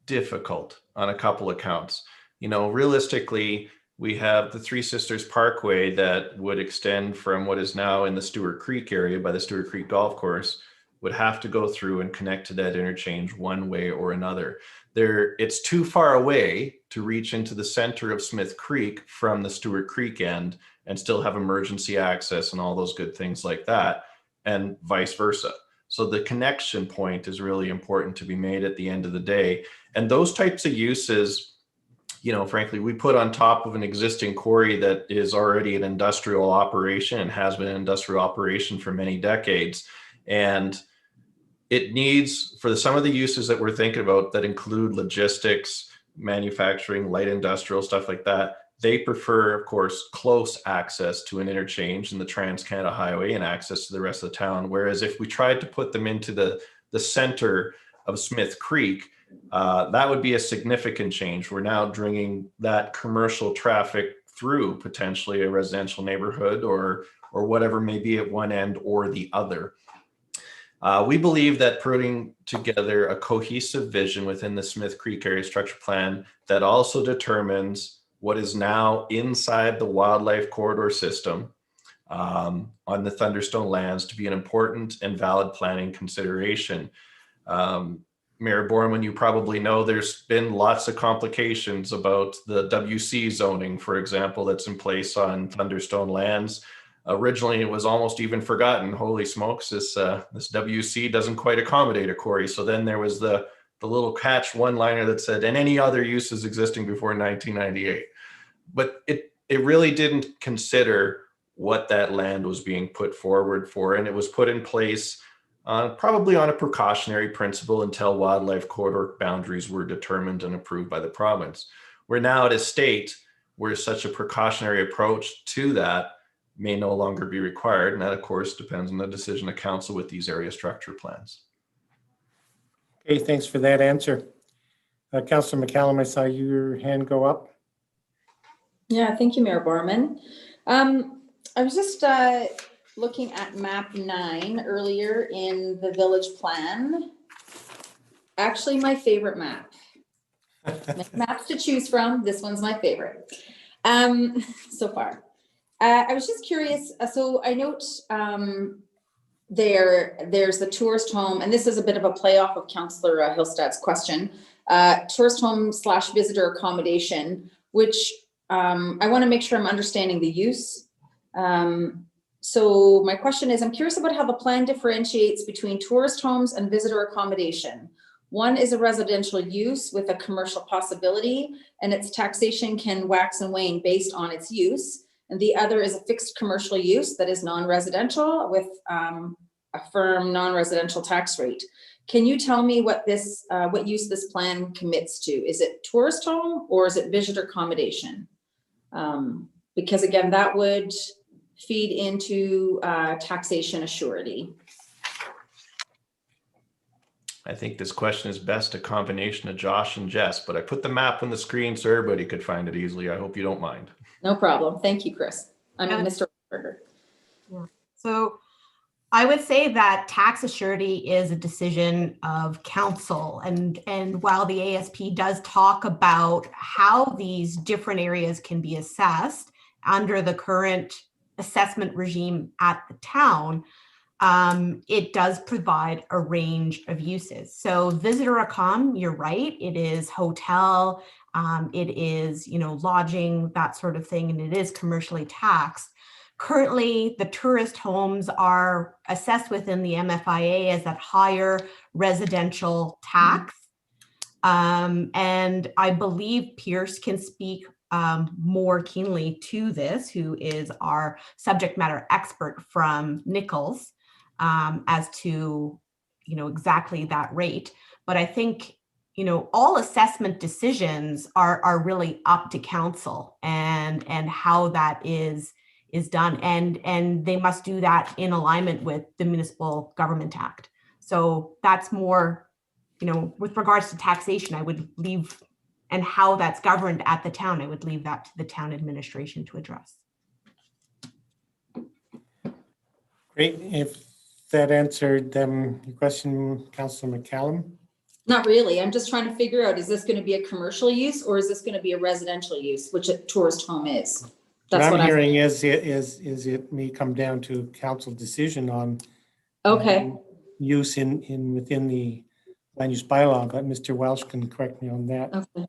difficult on a couple of counts. Realistically, we have the Three Sisters Parkway that would extend from what is now in the Stewart Creek area by the Stewart Creek Golf Course, would have to go through and connect to that interchange one way or another. It's too far away to reach into the center of Smith Creek from the Stewart Creek end and still have emergency access and all those good things like that. and vice versa. So the connection point is really important to be made at the end of the day. And those types of uses, frankly, we put on top of an existing quarry that is already an industrial operation and has been an industrial operation for many decades. And it needs, for some of the uses that we're thinking about that include logistics, manufacturing, light industrial, stuff like that, they prefer, of course, close access to an interchange in the Trans-Canada Highway and access to the rest of the town. Whereas if we tried to put them into the center of Smith Creek, that would be a significant change. We're now bringing that commercial traffic through potentially a residential neighborhood or whatever may be at one end or the other. We believe that putting together a cohesive vision within the Smith Creek Area Structure Plan that also determines what is now inside the wildlife corridor system on the Thunderstone lands to be an important and valid planning consideration. Mayor Borman, you probably know there's been lots of complications about the WC zoning, for example, that's in place on Thunderstone lands. Originally, it was almost even forgotten. Holy smokes, this WC doesn't quite accommodate a quarry. So then there was the little catch one-liner that said, and any other uses existing before 1998. But it really didn't consider what that land was being put forward for. And it was put in place probably on a precautionary principle until wildlife corridor boundaries were determined and approved by the province. We're now at a state where such a precautionary approach to that may no longer be required. And that, of course, depends on the decision of council with these area structure plans. Okay, thanks for that answer. Councillor McCallum, I saw your hand go up. Yeah, thank you, Mayor Borman. I was just looking at map 9 earlier in the village plan. Actually, my favorite map. Many maps to choose from. This one's my favorite so far. I was just curious. So I note there's the tourist home, and this is a bit of a play off of Councillor Hillstad's question. Tourist home / visitor accommodation, which I want to make sure I'm understanding the use. So my question is, I'm curious about how the plan differentiates between tourist homes and visitor accommodation. One is a residential use with a commercial possibility, and its taxation can wax and wane based on its use. And the other is a fixed commercial use that is non-residential with a firm non-residential tax rate. Can you tell me what use this plan commits to? Is it tourist home or is it visitor accommodation? Because again, that would feed into taxation assurity. I think this question is best a combination of Josh and Jess, but I put the map on the screen so everybody could find it easily. I hope you don't mind. No problem. Thank you, Chris. I'm Mr. Berger. Yeah. So I would say that tax assurity is a decision of council. And while the ASP does talk about how these different areas can be assessed under the current assessment regime at the town, it does provide a range of uses. So visitor accom, you're right, it is hotel, it is, lodging, that sort of thing, and it is commercially taxed. Currently, the tourist homes are assessed within the MFIA as that higher residential tax. And I believe Pierce can speak more keenly to this, who is our subject matter expert from Nichols, as to, exactly that rate. But I think, all assessment decisions are really up to council and how that is done. And they must do that in alignment with the Municipal Government Act. So that's more, with regards to taxation, I would leave, and how that's governed at the town, I would leave that to the town administration to address. Great. If that answered your question, Councillor McCallum. Not really. I'm just trying to figure out, is this going to be a commercial use or is this going to be a residential use, which a tourist home is? That's what I'm hearing is it may come down to council decision on use within the land use bylaw, but Mr. Welsh can correct me on that. Okay.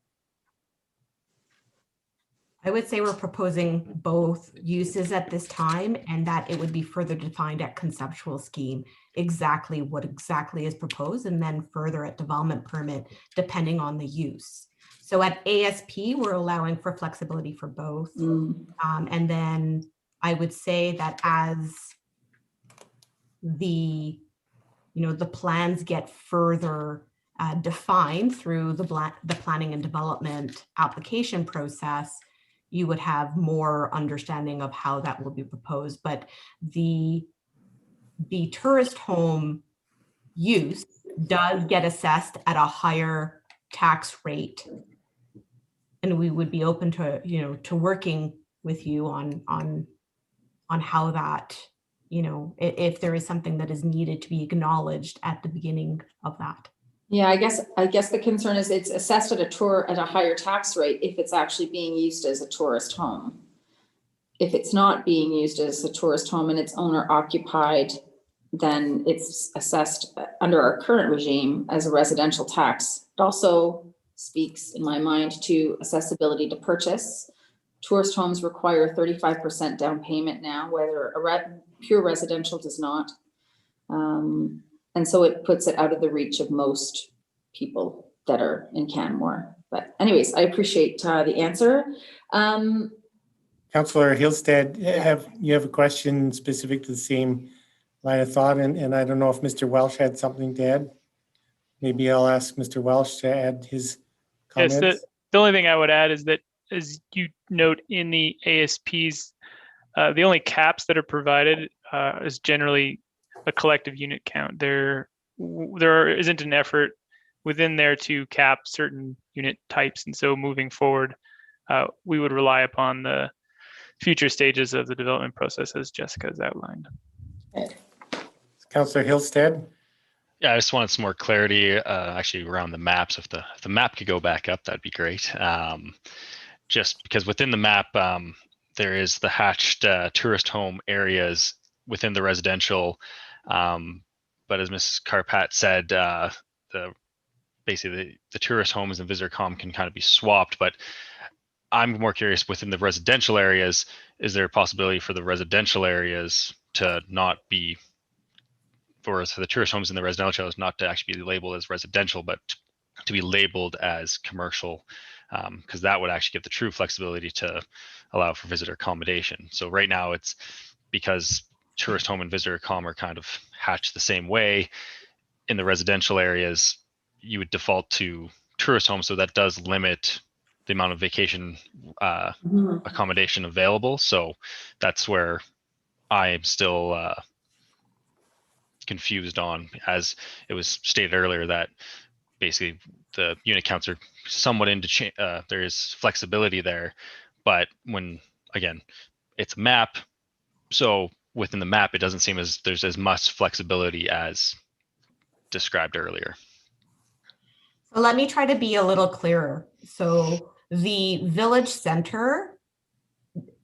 I would say we're proposing both uses at this time, and that it would be further defined at conceptual scheme, exactly what exactly is proposed, and then further at development permit, depending on the use. So at ASP, we're allowing for flexibility for both. And then I would say that as the plans get further defined through the planning and development application process, you would have more understanding of how that will be proposed. But the tourist home use does get assessed at a higher tax rate. And we would be open to, to working with you on how that, if there is something that is needed to be acknowledged at the beginning of that. Yeah, I guess the concern is it's assessed at a higher tax rate if it's actually being used as a tourist home. If it's not being used as a tourist home and it's owner occupied, then it's assessed under our current regime as a residential tax. It also speaks, in my mind, to accessibility to purchase. Tourist homes require 35% down payment now, whether pure residential does not. And so it puts it out of the reach of most people that are in Canmore. But anyways, I appreciate the answer. Councillor Hillstead, you have a question specific to the same line of thought, and I don't know if Mr. Welsh had something to add. Maybe I'll ask Mr. Welsh to add his comments. Yes, the only thing I would add is that, as you note in the ASPs, the only caps that are provided is generally a collective unit count. There isn't an effort within there to cap certain unit types, and so moving forward, we would rely upon the future stages of the development process as Jessica has outlined. Councillor Hillstead. Yeah, I just wanted some more clarity actually around the maps. If the map could go back up, that'd be great. Just because within the map, there is the hatched tourist home areas within the residential. But as Mrs. Carpat said, basically the tourist homes and visitor comm can kind of be swapped. But I'm more curious, within the residential areas, is there a possibility for the residential areas to not be, for the tourist homes in the residential areas not to actually be labeled as residential, but to be labeled as commercial? Because that would actually give the true flexibility to allow for visitor accommodation. So right now it's because tourist home and visitor comm are kind of hatched the same way. In the residential areas, you would default to tourist homes, so that does limit the amount of vacation accommodation available. So that's where I am still confused on, as it was stated earlier, that basically the unit counts are somewhat there is flexibility there, but when, again, it's a map, so within the map, it doesn't seem as there's as much flexibility as described earlier. So let me try to be a little clearer. So the village center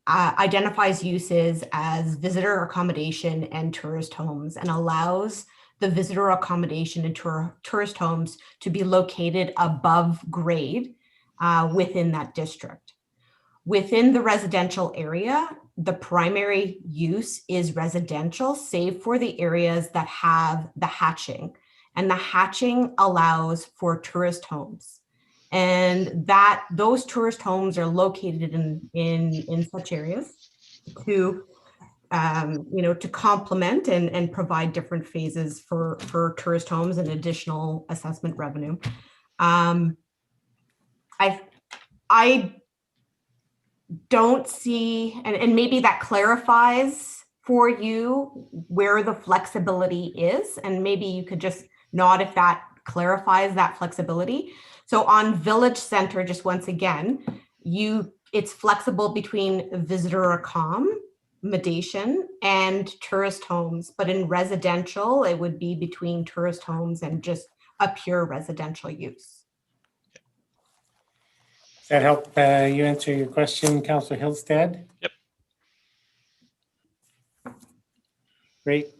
identifies uses as visitor accommodation and tourist homes, and allows the visitor accommodation and tourist homes to be located above grade within that district. Within the residential area, the primary use is residential, save for the areas that have the hatching. And the hatching allows for tourist homes. And those tourist homes are located in such areas to to complement and provide different phases for tourist homes and additional assessment revenue. I don't see, and maybe that clarifies for you where the flexibility is, and maybe you could just nod if that clarifies that flexibility. So on Village Center, just once again, it's flexible between visitor accommodation and tourist homes, but in residential, it would be between tourist homes and just a pure residential use. Does that help you answer your question, Councillor Hillstead? Yep. Great.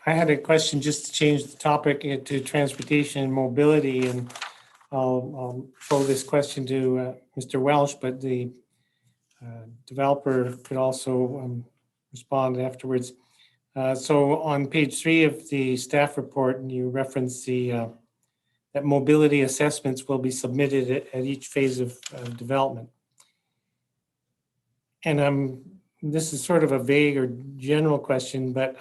I had a question just to change the topic to transportation and mobility, and I'll throw this question to Mr. Welsh, but the developer could also respond afterwards. So on page 3 of the staff report, you reference that mobility assessments will be submitted at each phase of development. And this is sort of a vague or general question, but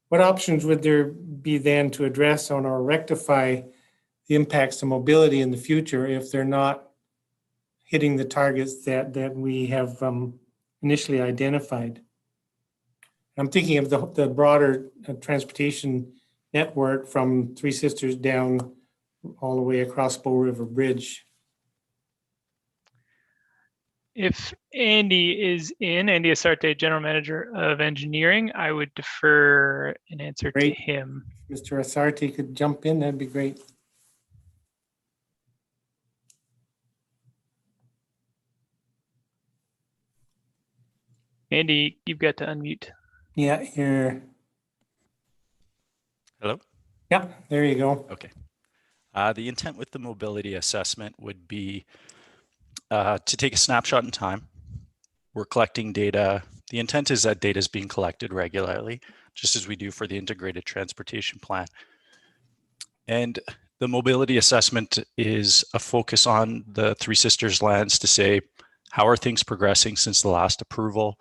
what options would there be then to address on or rectify the impacts to mobility in the future if they're not hitting the targets that we have initially identified? I'm thinking of the broader transportation network from Three Sisters down all the way across Bow River Bridge. If Andy is in, Andy Asarte, General Manager of Engineering, I would defer an answer Great. to him. Mr. Asarte could jump in, that'd be great. Andy, you've got to unmute. Yeah, here. Hello? Yeah, there you go. Okay. The intent with the mobility assessment would be to take a snapshot in time. We're collecting data. The intent is that data is being collected regularly, just as we do for the integrated transportation plan. And the mobility assessment is a focus on the Three Sisters lands to say, how are things progressing since the last approval?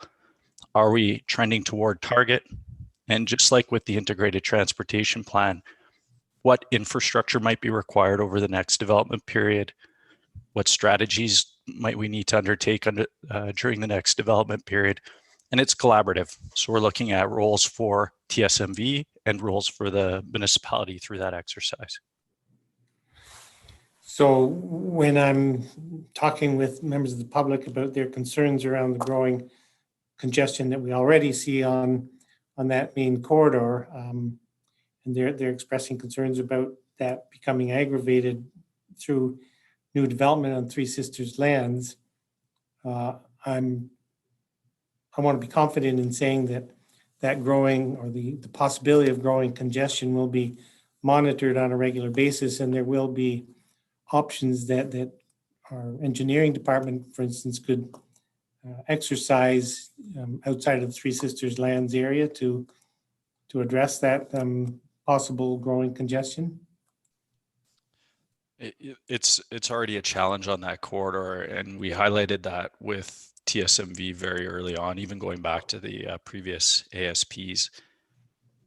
Are we trending toward target? And just like with the integrated transportation plan, what infrastructure might be required over the next development period? What strategies might we need to undertake during the next development period? And it's collaborative. So we're looking at roles for TSMV and roles for the municipality through that exercise. So when I'm talking with members of the public about their concerns around the growing congestion that we already see on that main corridor, and they're expressing concerns about that becoming aggravated through new development on Three Sisters lands, I want to be confident in saying that growing or the possibility of growing congestion will be monitored on a regular basis, and there will be options that our engineering department, for instance, could exercise outside of the Three Sisters lands area to address that possible growing congestion. It's already a challenge on that corridor, and we highlighted that with TSMV very early on, even going back to the previous ASPs.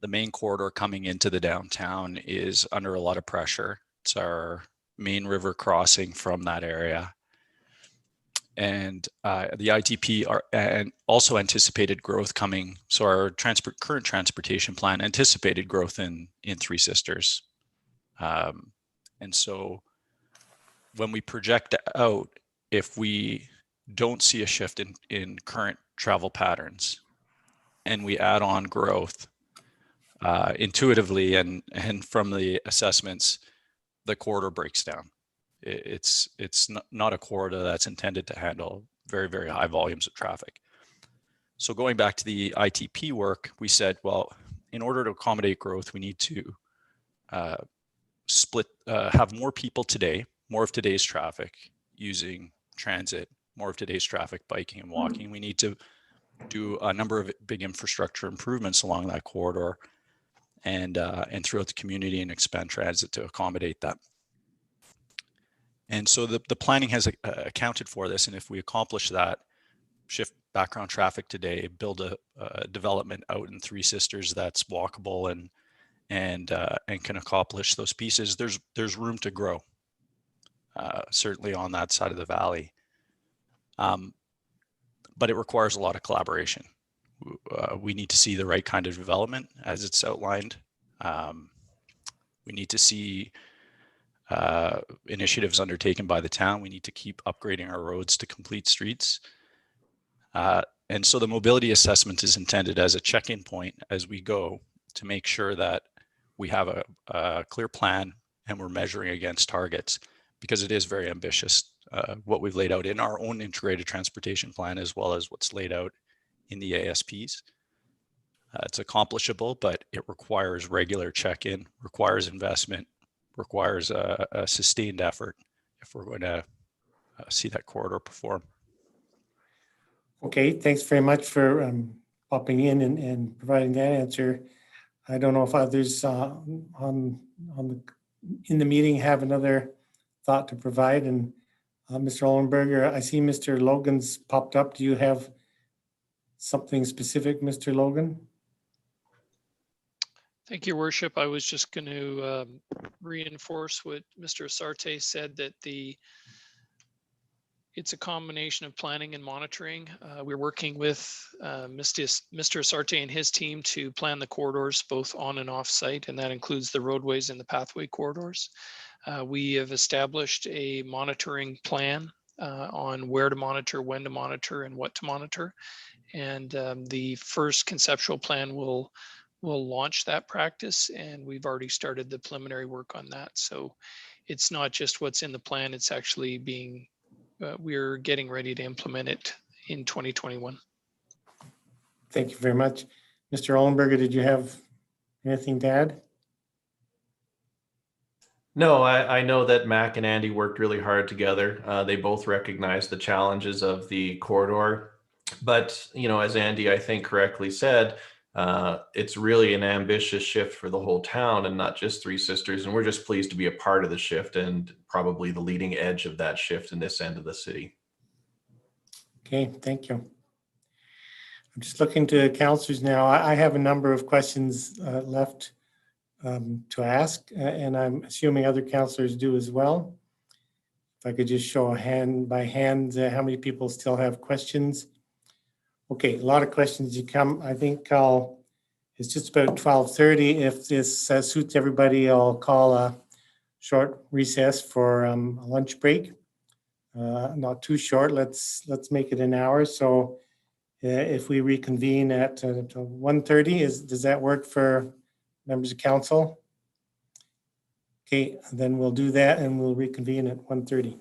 The main corridor coming into the downtown is under a lot of pressure. It's our main river crossing from that area. And the ITP and also anticipated growth coming. So our current transportation plan anticipated growth in Three Sisters. And so when we project out, if we don't see a shift in current travel patterns and we add on growth intuitively and from the assessments, the corridor breaks down. It's not a corridor that's intended to handle very, very high volumes of traffic. So going back to the ITP work, we said, well, in order to accommodate growth, we need to have more people today, more of today's traffic using transit, more of today's traffic biking and walking. We need to do a number of big infrastructure improvements along that corridor and throughout the community and expand transit to accommodate that. And so the planning has accounted for this. And if we accomplish that, shift background traffic today, build a development out in Three Sisters that's walkable and can accomplish those pieces, there's room to grow, certainly on that side of the valley. But it requires a lot of collaboration. We need to see the right kind of development as it's outlined. We need to see initiatives undertaken by the town. We need to keep upgrading our roads to complete streets. And so the mobility assessment is intended as a check-in point as we go to make sure that we have a clear plan and we're measuring against targets, because it is very ambitious, what we've laid out in our own integrated transportation plan, as well as what's laid out in the ASPs. It's accomplishable, but it requires regular check-in, requires investment, requires a sustained effort if we're going to see that corridor perform. Okay, thanks very much for popping in and providing that answer. I don't know if others in the meeting have another thought to provide. And Mr. Ollenberger, I see Mr. Logan's popped up. Do you have something specific, Mr. Logan? Thank you, Worship. I was just going to reinforce what Mr. Asarte said, that it's a combination of planning and monitoring. We're working with Mr. Asarte and his team to plan the corridors both on and off site, and that includes the roadways and the pathway corridors. We have established a monitoring plan on where to monitor, when to monitor, and what to monitor. And the first conceptual plan will launch that practice, and we've already started the preliminary work on that. So it's not just what's in the plan, it's actually being, we're getting ready to implement it in 2021. Thank you very much. Mr. Ollenberger, did you have anything to add? No, I know that Mac and Andy worked really hard together. They both recognized the challenges of the corridor. But, you know, as Andy, I think, correctly said, it's really an ambitious shift for the whole town and not just Three Sisters. And we're just pleased to be a part of the shift and probably the leading edge of that shift in this end of the city. Okay, thank you. I'm just looking to councillors now. I have a number of questions left to ask, and I'm assuming other councillors do as well. If I could just show a hand by hand, how many people still have questions? Okay, a lot of questions you come. I think it's just about 12:30. If this suits everybody, I'll call a short recess for a lunch break. Not too short. Let's make it an hour. So if we reconvene at 1:30, does that work for members of council? Okay, then we'll do that and we'll reconvene at 1:30.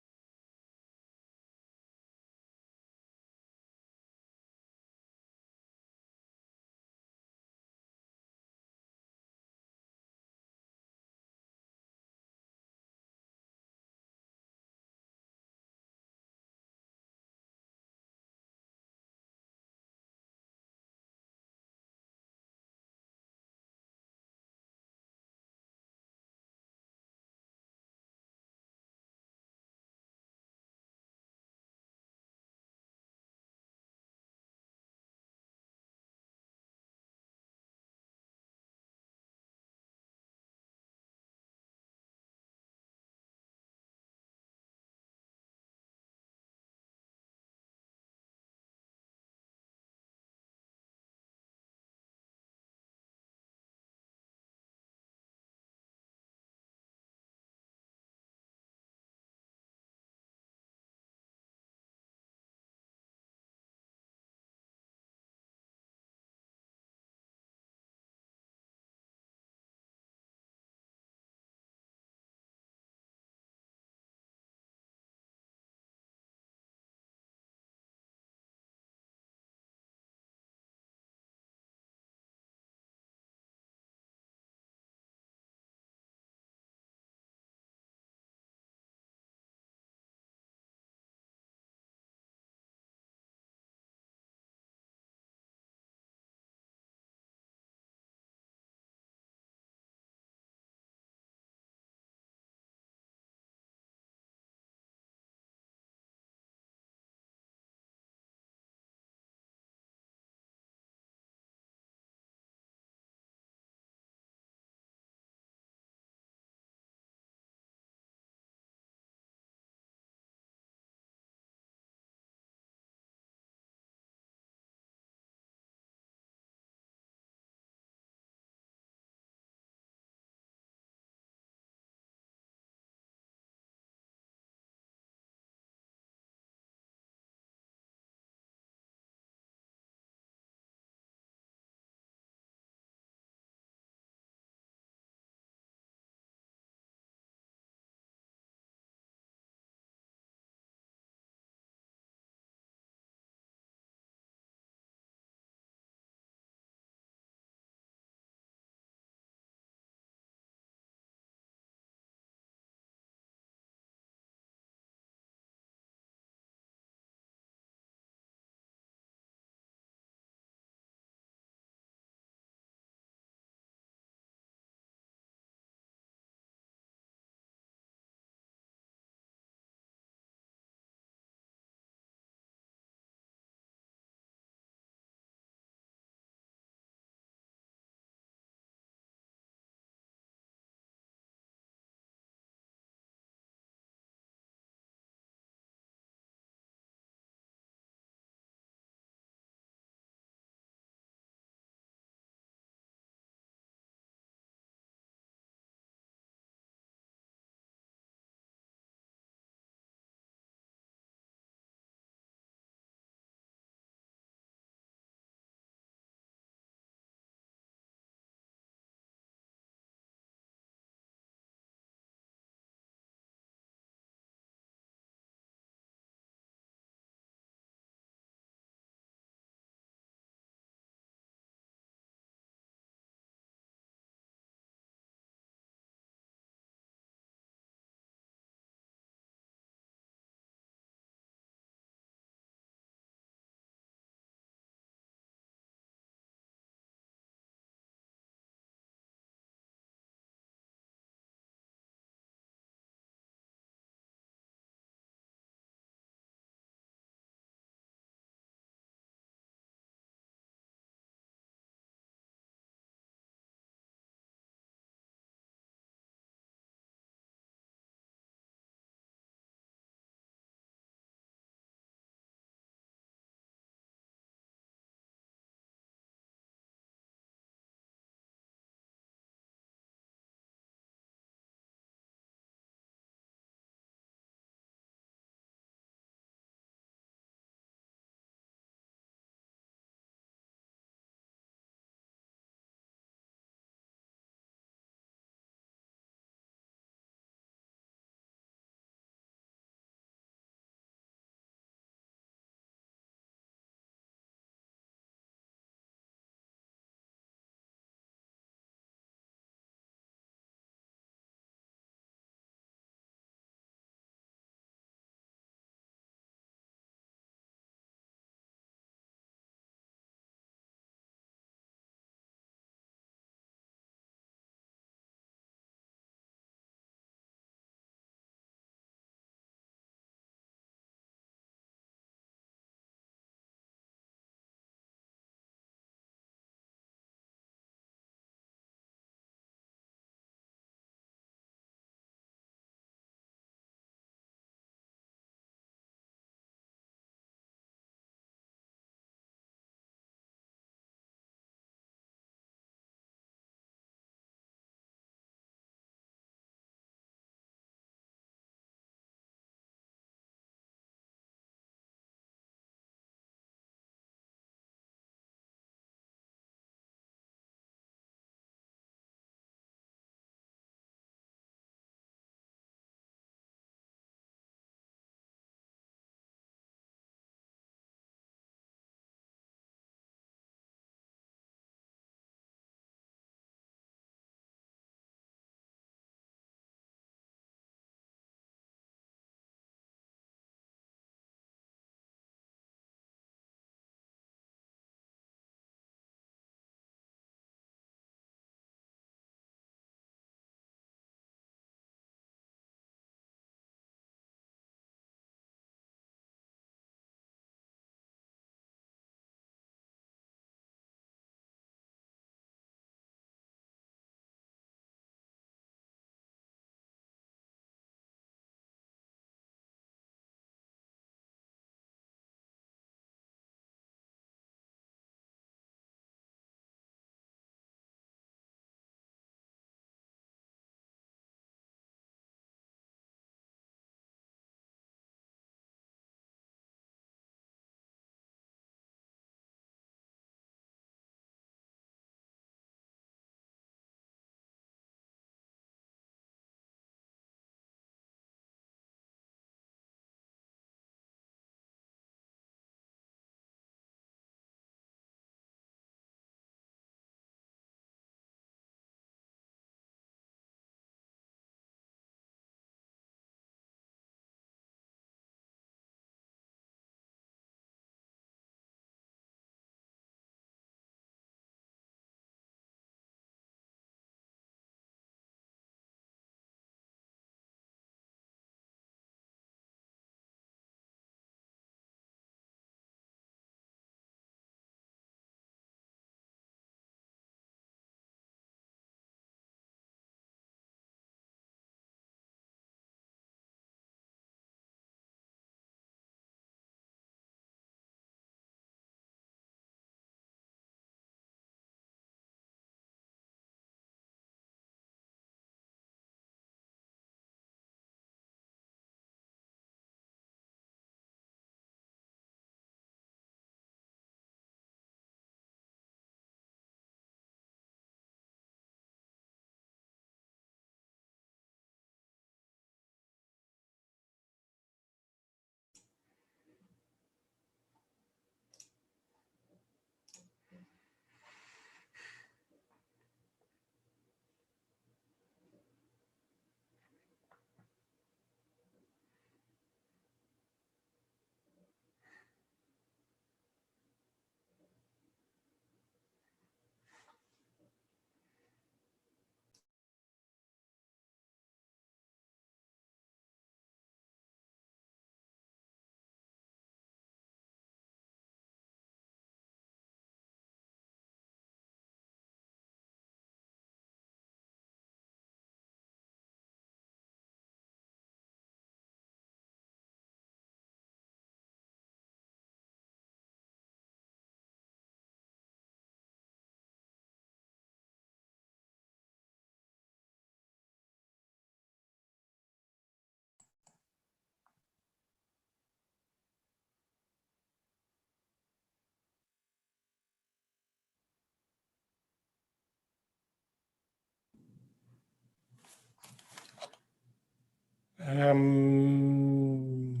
Am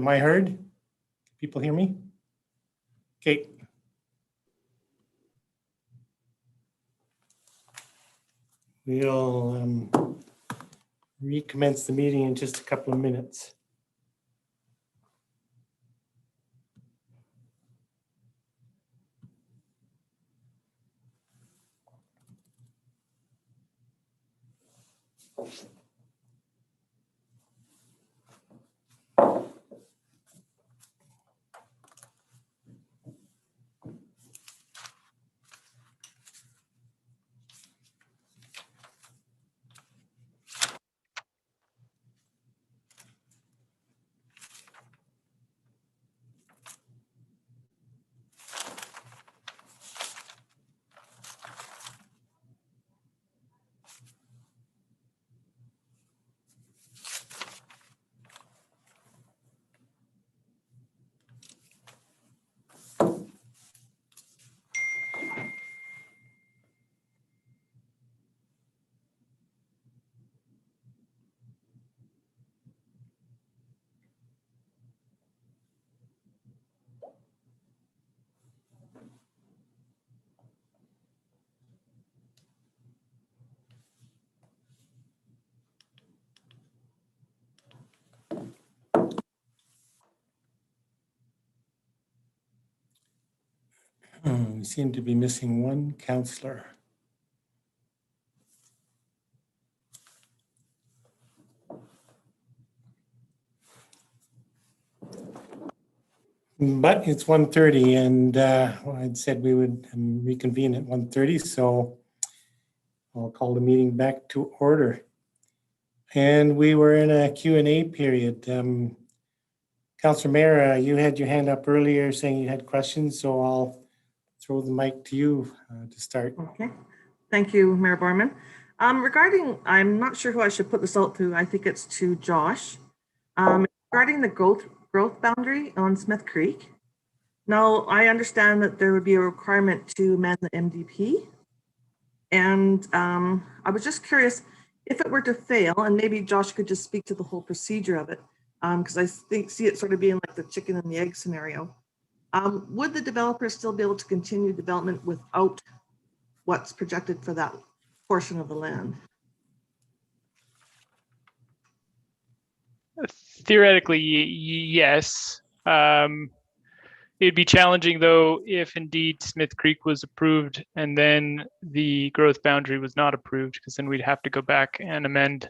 I heard? People hear me? Okay. We'll recommence the meeting in just a couple of minutes. We seem to be missing one counselor. But it's 1:30 and I'd said we would reconvene at 1:30, so I'll call the meeting back to order. And we were in a Q&A period. Councillor Mayor, you had your hand up earlier saying you had questions, so I'll throw the mic to you to start. Okay, thank you, Mayor Borman. Regarding, I'm not sure who I should put this out to. I think it's to Josh. Regarding the growth boundary on Smith Creek. Now, I understand that there would be a requirement to amend the MDP. And I was just curious if it were to fail, and maybe Josh could just speak to the whole procedure of it, because I see it sort of being like the chicken and the egg scenario. Would the developer still be able to continue development without what's projected for that portion of the land? Theoretically, yes. It'd be challenging, though, if indeed Smith Creek was approved and then the growth boundary was not approved, because then we'd have to go back and amend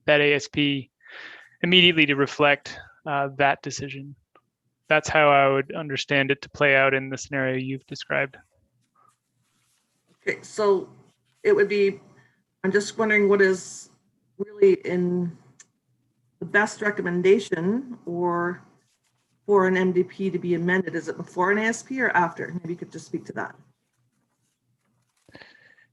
that ASP immediately to reflect that decision. That's how I would understand it to play out in the scenario you've described. Okay, so it would be, I'm just wondering what is really in the best recommendation or for an MDP to be amended. Is it before an ASP or after? Maybe you could just speak to that.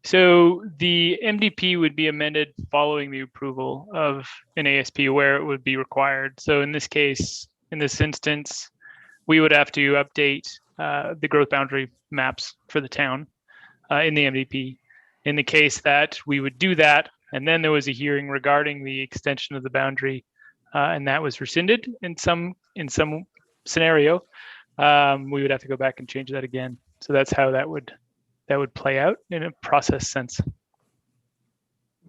So the MDP would be amended following the approval of an ASP where it would be required. So in this case, in this instance, we would have to update the growth boundary maps for the town in the MDP. In the case that we would do that, and then there was a hearing regarding the extension of the boundary, and that was rescinded in some scenario, we would have to go back and change that again. So that's how that would play out in a process sense.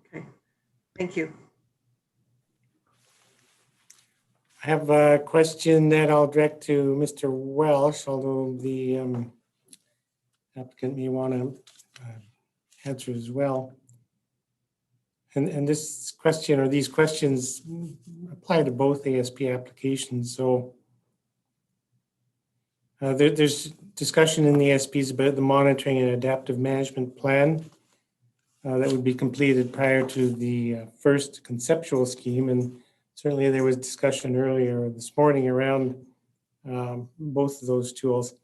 Okay, thank you. I have a question that I'll direct to Mr. Welsh, although the applicant may want to answer as well. And this question or these questions apply to both ASP applications. So there's discussion in the ASPs about the monitoring and adaptive management plan that would be completed prior to the first conceptual scheme. And certainly there was discussion earlier this morning around both of those tools.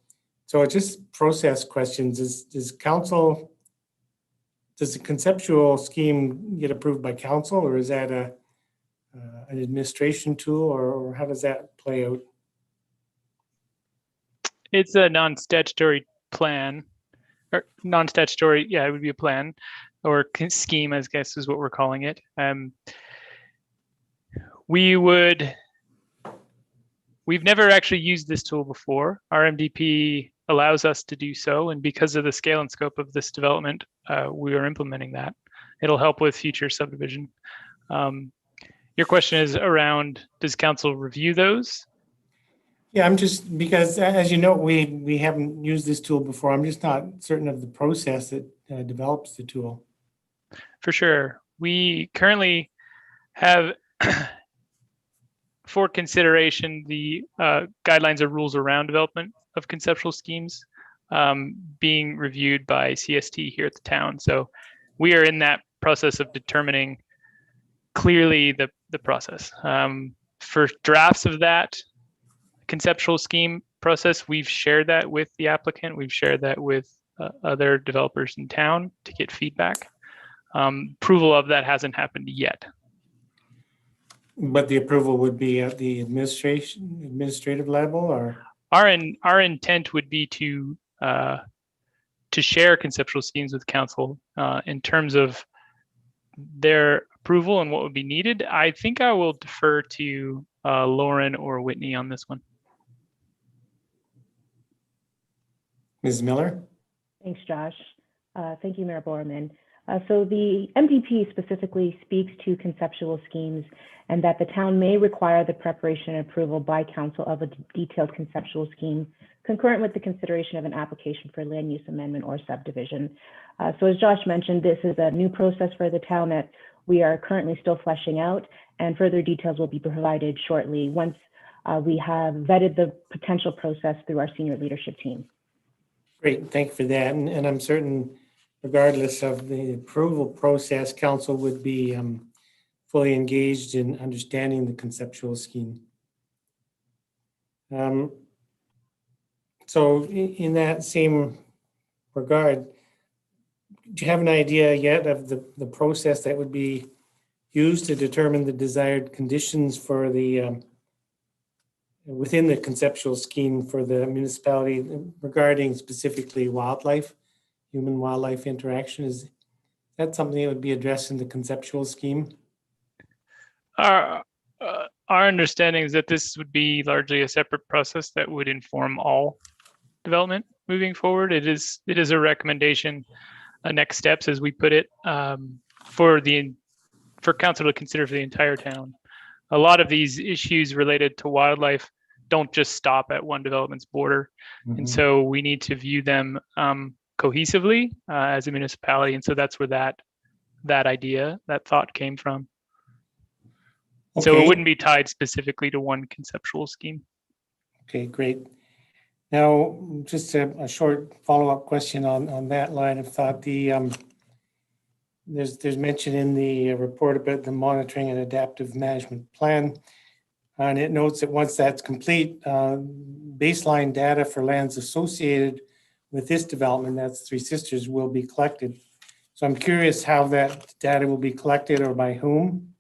So just process questions. Does the conceptual scheme get approved by council, or is that an administration tool, or how does that play out? It's a non-statutory plan, or non-statutory, yeah, it would be a plan or scheme, I guess is what we're calling it. we've never actually used this tool before. Our MDP allows us to do so, and because of the scale and scope of this development, we are implementing that. It'll help with future subdivision. Your question is around, does council review those? Yeah, I'm just, because as you know, we haven't used this tool before. I'm just not certain of the process that develops the tool. For sure. We currently have for consideration the guidelines or rules around development of conceptual schemes being reviewed by CST here at the town. So we are in that process of determining clearly the process. For drafts of that conceptual scheme process, we've shared that with the applicant. We've shared that with other developers in town to get feedback. Approval of that hasn't happened yet. But the approval would be at the administrative level, or? Our intent would be to share conceptual schemes with council in terms of their approval and what would be needed. I think I will defer to Lauren or Whitney on this one. Ms. Miller? Thanks, Josh. Thank you, Mayor Borman. So the MDP specifically speaks to conceptual schemes and that the town may require the preparation and approval by council of a detailed conceptual scheme concurrent with the consideration of an application for land use amendment or subdivision. So as Josh mentioned, this is a new process for the town that we are currently still fleshing out, and further details will be provided shortly once we have vetted the potential process through our senior leadership team. Great, thank you for that. And I'm certain, regardless of the approval process, council would be fully engaged in understanding the conceptual scheme. So in that same regard, do you have an idea yet of the process that would be used to determine the desired conditions for the within the conceptual scheme for the municipality regarding specifically wildlife, human-wildlife interaction? Is that something that would be addressed in the conceptual scheme? Our understanding is that this would be largely a separate process that would inform all development moving forward. It is a recommendation, next steps, as we put it, for council to consider for the entire town. A lot of these issues related to wildlife don't just stop at one development's border. Mm-hmm. And so we need to view them cohesively as a municipality. And so that's where that thought came from. Okay. So it wouldn't be tied specifically to one conceptual scheme. Okay, great. Now, just a short follow-up question on that line of thought. There's mention in the report about the monitoring and adaptive management plan. And it notes that once that's complete, baseline data for lands associated with this development, that's Three Sisters, will be collected. So I'm curious how that data will be collected or by whom,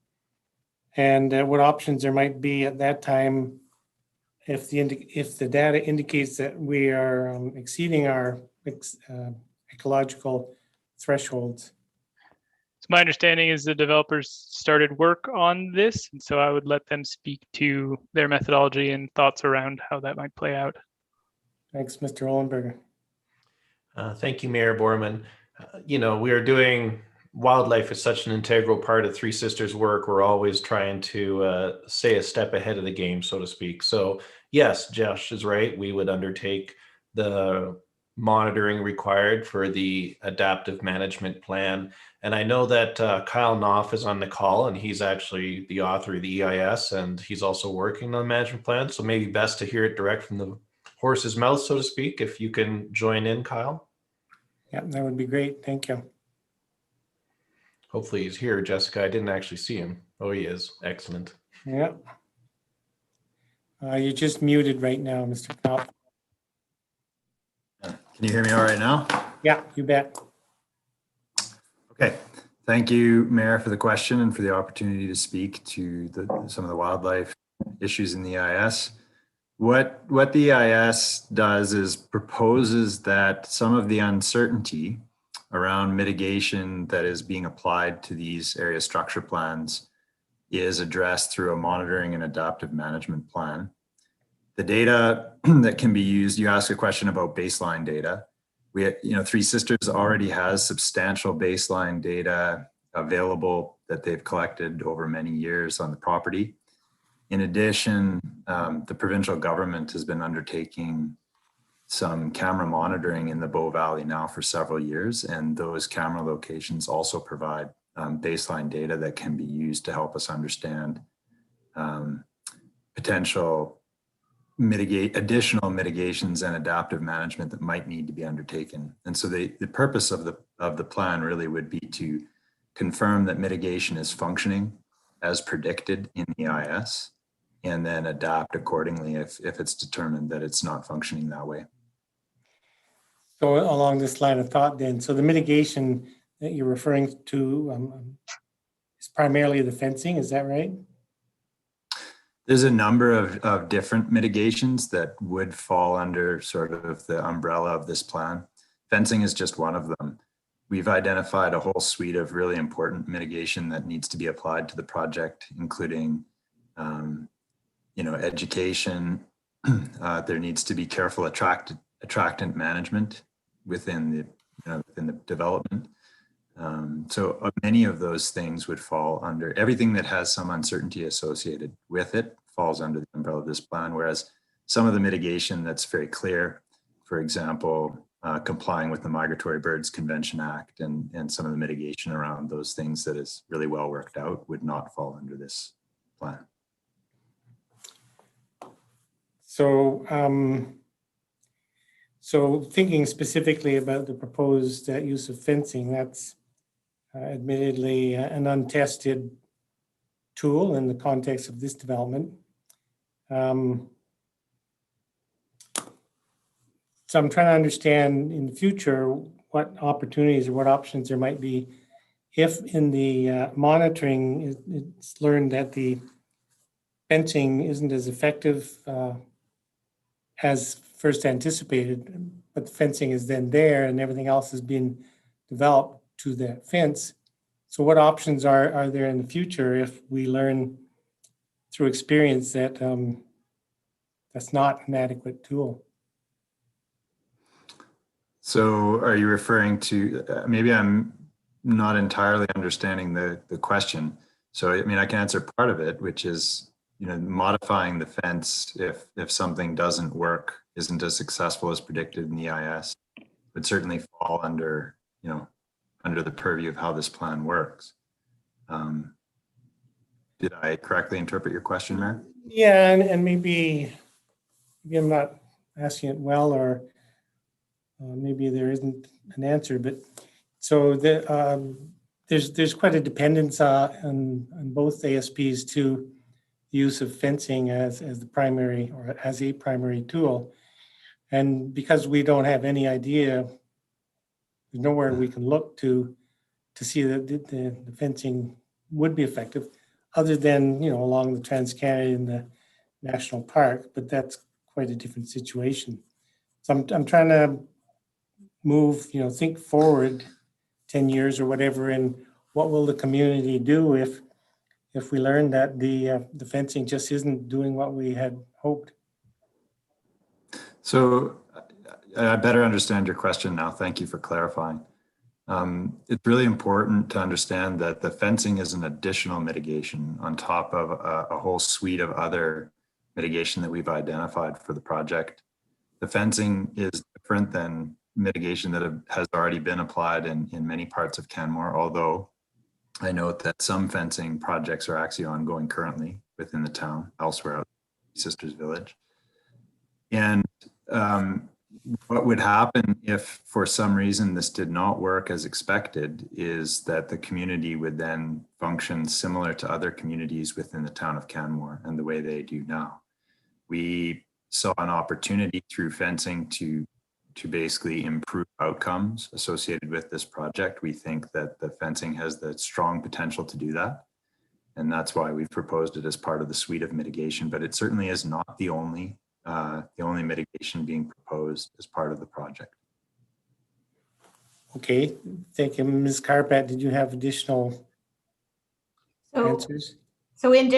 and what options there might be at that time if the data indicates that we are exceeding our ecological thresholds. So my understanding is the developers started work on this, and so I would let them speak to their methodology and thoughts around how that might play out. Thanks, Mr. Ollenberger. Thank you, Mayor Borman. We are doing wildlife is such an integral part of Three Sisters work. We're always trying to stay a step ahead of the game, so to speak. So yes, Josh is right. We would undertake the monitoring required for the adaptive management plan. And I know that Kyle Knopf is on the call, and he's actually the author of the EIS, and he's also working on the management plan. So maybe best to hear it direct from the horse's mouth, so to speak, if you can join in, Kyle. Yeah, that would be great. Thank you. Hopefully he's here, Jessica. I didn't actually see him. Oh, he is. Excellent. Yeah. You're just muted right now, Mr. Knopf. Can you hear me all right now? Yeah, you bet. Okay. Thank you, Mayor, for the question and for the opportunity to speak to some of the wildlife issues in the EIS. What the EIS does is proposes that some of the uncertainty around mitigation that is being applied to these area structure plans is addressed through a monitoring and adaptive management plan. The data that can be used, you ask a question about baseline data. Three Sisters already has substantial baseline data available that they've collected over many years on the property. In addition, the provincial government has been undertaking some camera monitoring in the Bow Valley now for several years, and those camera locations also provide baseline data that can be used to help us understand potential additional mitigations and adaptive management that might need to be undertaken. And so the purpose of the plan really would be to confirm that mitigation is functioning as predicted in the EIS, and then adapt accordingly if it's determined that it's not functioning that way. So along this line of thought then, so the mitigation that you're referring to is primarily the fencing, is that right? There's a number of different mitigations that would fall under sort of the umbrella of this plan. Fencing is just one of them. We've identified a whole suite of really important mitigation that needs to be applied to the project, including education. There needs to be careful attractant management within the development. So many of those things would fall under everything that has some uncertainty associated with it falls under the umbrella of this plan, whereas some of the mitigation that's very clear, for example, complying with the Migratory Birds Convention Act and some of the mitigation around those things that is really well worked out would not fall under this plan. So, so thinking specifically about the proposed use of fencing, that's admittedly an untested tool in the context of this development. So I'm trying to understand in the future what opportunities or what options there might be if in the monitoring it's learned that the fencing isn't as effective as first anticipated, but the fencing is then there and everything else has been developed to the fence. So what options are there in the future if we learn through experience that that's not an adequate tool? So are you referring to, maybe I'm not entirely understanding the question. So, I mean, I can answer part of it, which is, modifying the fence if something doesn't work, isn't as successful as predicted in the EIS, would certainly fall under, under the purview of how this plan works. Did I correctly interpret your question, Mayor? Yeah, and maybe I'm not asking it well, or maybe there isn't an answer, but so there's quite a dependence on both ASPs to use of fencing as the primary or as a primary tool. And because we don't have any idea, there's nowhere we can look to see that the fencing would be effective, other than, along the Trans-Canada in the National Park, but that's quite a different situation. So I'm trying to move, think forward 10 years or whatever, and what will the community do if we learn that the fencing just isn't doing what we had hoped? So I better understand your question now. Thank you for clarifying. It's really important to understand that the fencing is an additional mitigation on top of a whole suite of other mitigation that we've identified for the project. The fencing is different than mitigation that has already been applied in many parts of Canmore, although I note that some fencing projects are actually ongoing currently within the town, elsewhere out in Sisters Village. And what would happen if for some reason this did not work as expected is that the community would then function similar to other communities within the town of Canmore and the way they do now. We saw an opportunity through fencing to basically improve outcomes associated with this project. We think that the fencing has the strong potential to do that. And that's why we've proposed it as part of the suite of mitigation, but it certainly is not the only mitigation being proposed as part of the project. Okay, thank you. Ms. Carpat, did you have additional answers? So in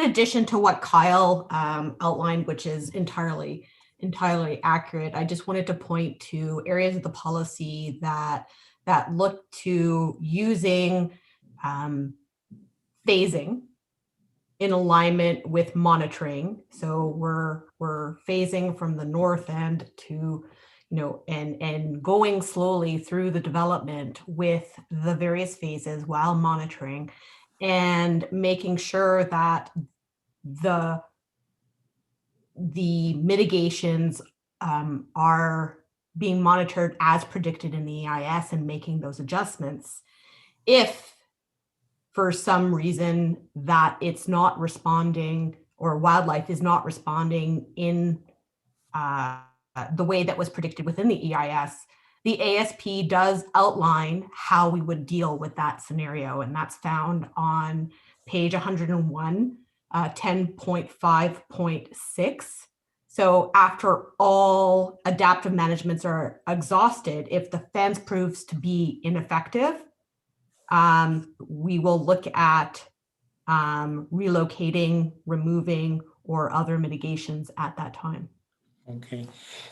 addition to what Kyle outlined, which is entirely accurate, I just wanted to point to areas of the policy that look to using phasing in alignment with monitoring. So we're phasing from the north end to, and going slowly through the development with the various phases while monitoring, and making sure that the mitigations are being monitored as predicted in the EIS and making those adjustments. If for some reason that it's not responding or wildlife is not responding in the way that was predicted within the EIS, the ASP does outline how we would deal with that scenario, and that's found on page 101, 10.5.6. So after all adaptive managements are exhausted, if the fence proves to be ineffective, we will look at relocating, removing, or other mitigations at that time. Okay,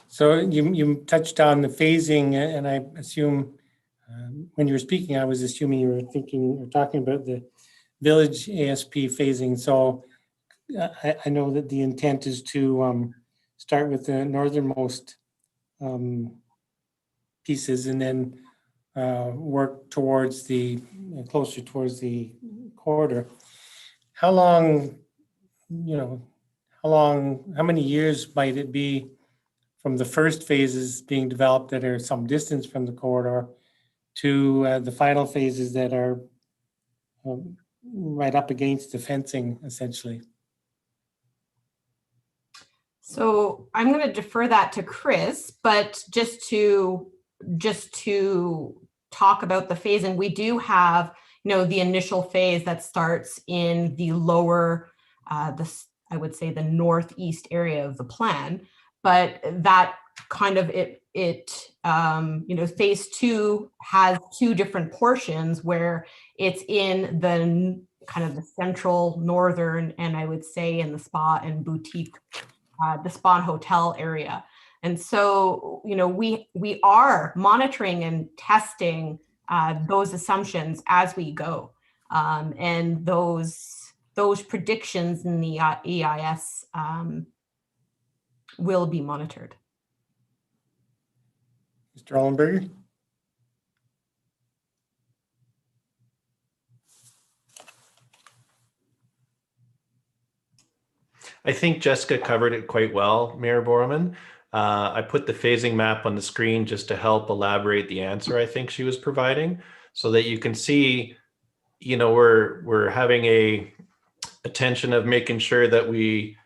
so you touched on the phasing, and I assume when you were speaking, I was assuming you were talking about the village ASP phasing. So I know that the intent is to start with the northernmost pieces and then work towards closer towards the corridor. How long, how many years might it be from the first phases being developed that are some distance from the corridor to the final phases that are right up against the fencing, essentially? So I'm going to defer that to Chris, but just to talk about the phasing, we do have, the initial phase that starts in the lower, I would say the northeast area of the plan, but that kind of phase 2 has 2 different portions where it's in the kind of the central northern, and I would say in the spa and boutique, the spa and hotel area. And so, we are monitoring and testing those assumptions as we go. And those predictions in the EIS will be monitored. Mr. Ollenberger? I think Jessica covered it quite well, Mayor Borman. I put the phasing map on the screen just to help elaborate the answer I think she was providing, so that you can see, we're having a attention of making sure that we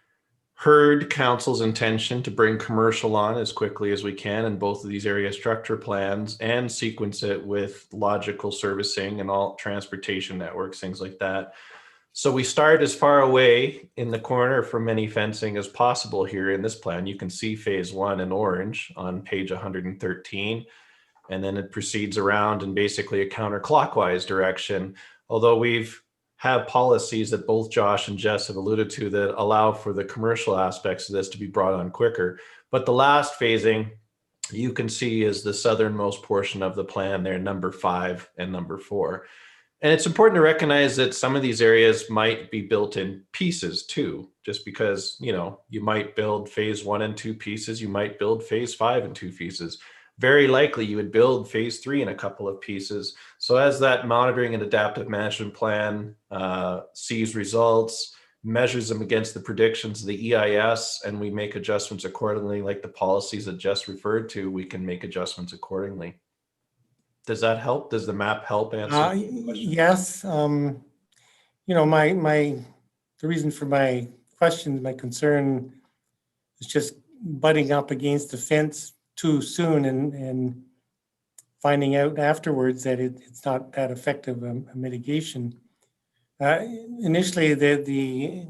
heard council's intention to bring commercial on as quickly as we can in both of these area structure plans and sequence it with logical servicing and all transportation networks, things like that. So we start as far away in the corner from any fencing as possible here in this plan. You can see phase 1 in orange on page 113, and then it proceeds around in basically a counterclockwise direction. Although we've have policies that both Josh and Jess have alluded to that allow for the commercial aspects of this to be brought on quicker. But the last phasing you can see is the southernmost portion of the plan there, number 5 and number 4. And it's important to recognize that some of these areas might be built in pieces too, just because, you might build phase 1 and 2 pieces, you might build phase 5 and 2 pieces. Very likely you would build phase 3 in a couple of pieces. So as that monitoring and adaptive management plan sees results, measures them against the predictions of the EIS, and we make adjustments accordingly, like the policies that Jess referred to, we can make adjustments accordingly. Does that help? Does the map help answer? Yes. The reason for my question, my concern is just butting up against the fence too soon and finding out afterwards that it's not that effective a mitigation. Initially, it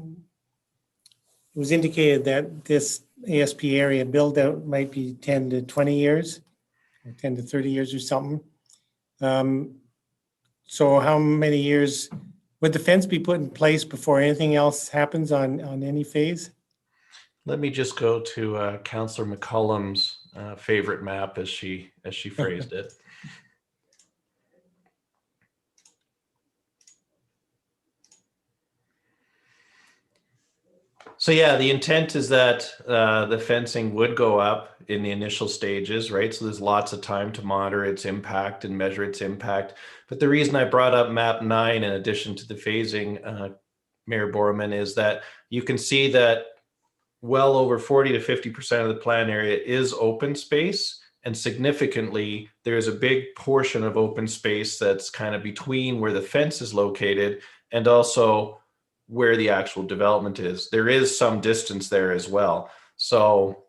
was indicated that this ASP area build out might be 10 to 20 years, or 10 to 30 years or something. So how many years Would the fence be put in place before anything else happens on any phase? Let me just go to Councillor McCollum's favorite map as she phrased it. So yeah, the intent is that the fencing would go up in the initial stages, right? So there's lots of time to monitor its impact and measure its impact. But the reason I brought up map 9 in addition to the phasing, Mayor Borman, is that you can see that well over 40 to 50% of the plan area is open space. And significantly, there's a big portion of open space that's kind of between where the fence is located and also where the actual development is. There is some distance there as well. So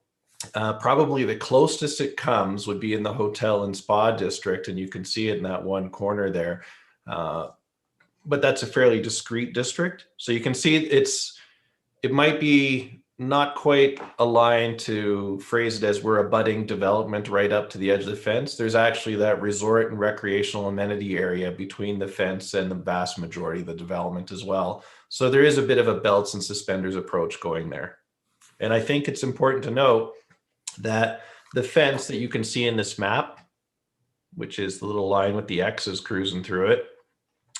probably the closest it comes would be in the hotel and spa district, and you can see it in that one corner there. But that's a fairly discrete district. So you can see it might be not quite aligned to phrase it as we're a budding development right up to the edge of the fence. There's actually that resort and recreational amenity area between the fence and the vast majority of the development as well. So there is a bit of a belts and suspenders approach going there. And I think it's important to note that the fence that you can see in this map, which is the little line with the X's cruising through it,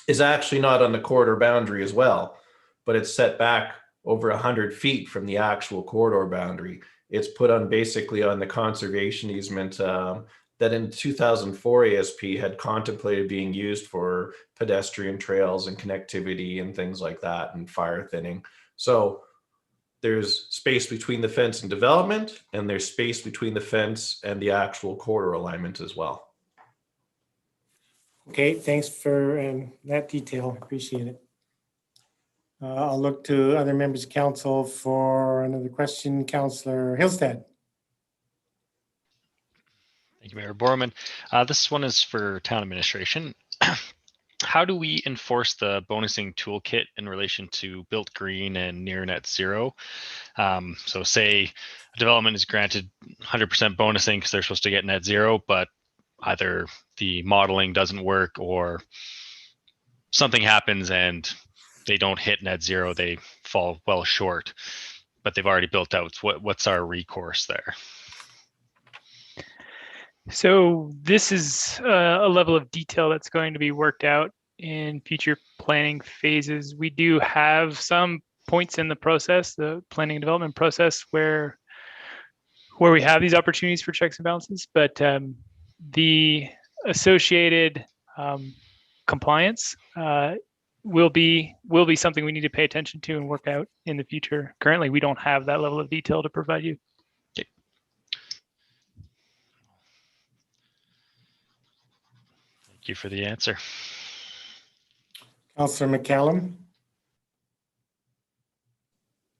is actually not on the corridor boundary as well, but it's set back over 100 feet from the actual corridor boundary. It's put on basically on the conservation easement that in 2004 ASP had contemplated being used for pedestrian trails and connectivity and things like that and fire thinning. So there's space between the fence and development, and there's space between the fence and the actual corridor alignment as well. Okay, thanks for that detail. Appreciate it. I'll look to other members of council for another question. Councillor Hillstead. Thank you, Mayor Borman. This one is for town administration. How do we enforce the bonusing toolkit in relation to built green and near net zero? So say a development is granted 100% bonusing because they're supposed to get net zero, but either the modeling doesn't work or something happens and they don't hit net zero, they fall well short, but they've already built out. What's our recourse there? So this is a level of detail that's going to be worked out in future planning phases. We do have some points in the process, the planning and development process, where we have these opportunities for checks and balances, but the associated compliance will be something we need to pay attention to and work out in the future. Currently, we don't have that level of detail to provide you. Okay. Thank you for the answer. Councillor McCallum.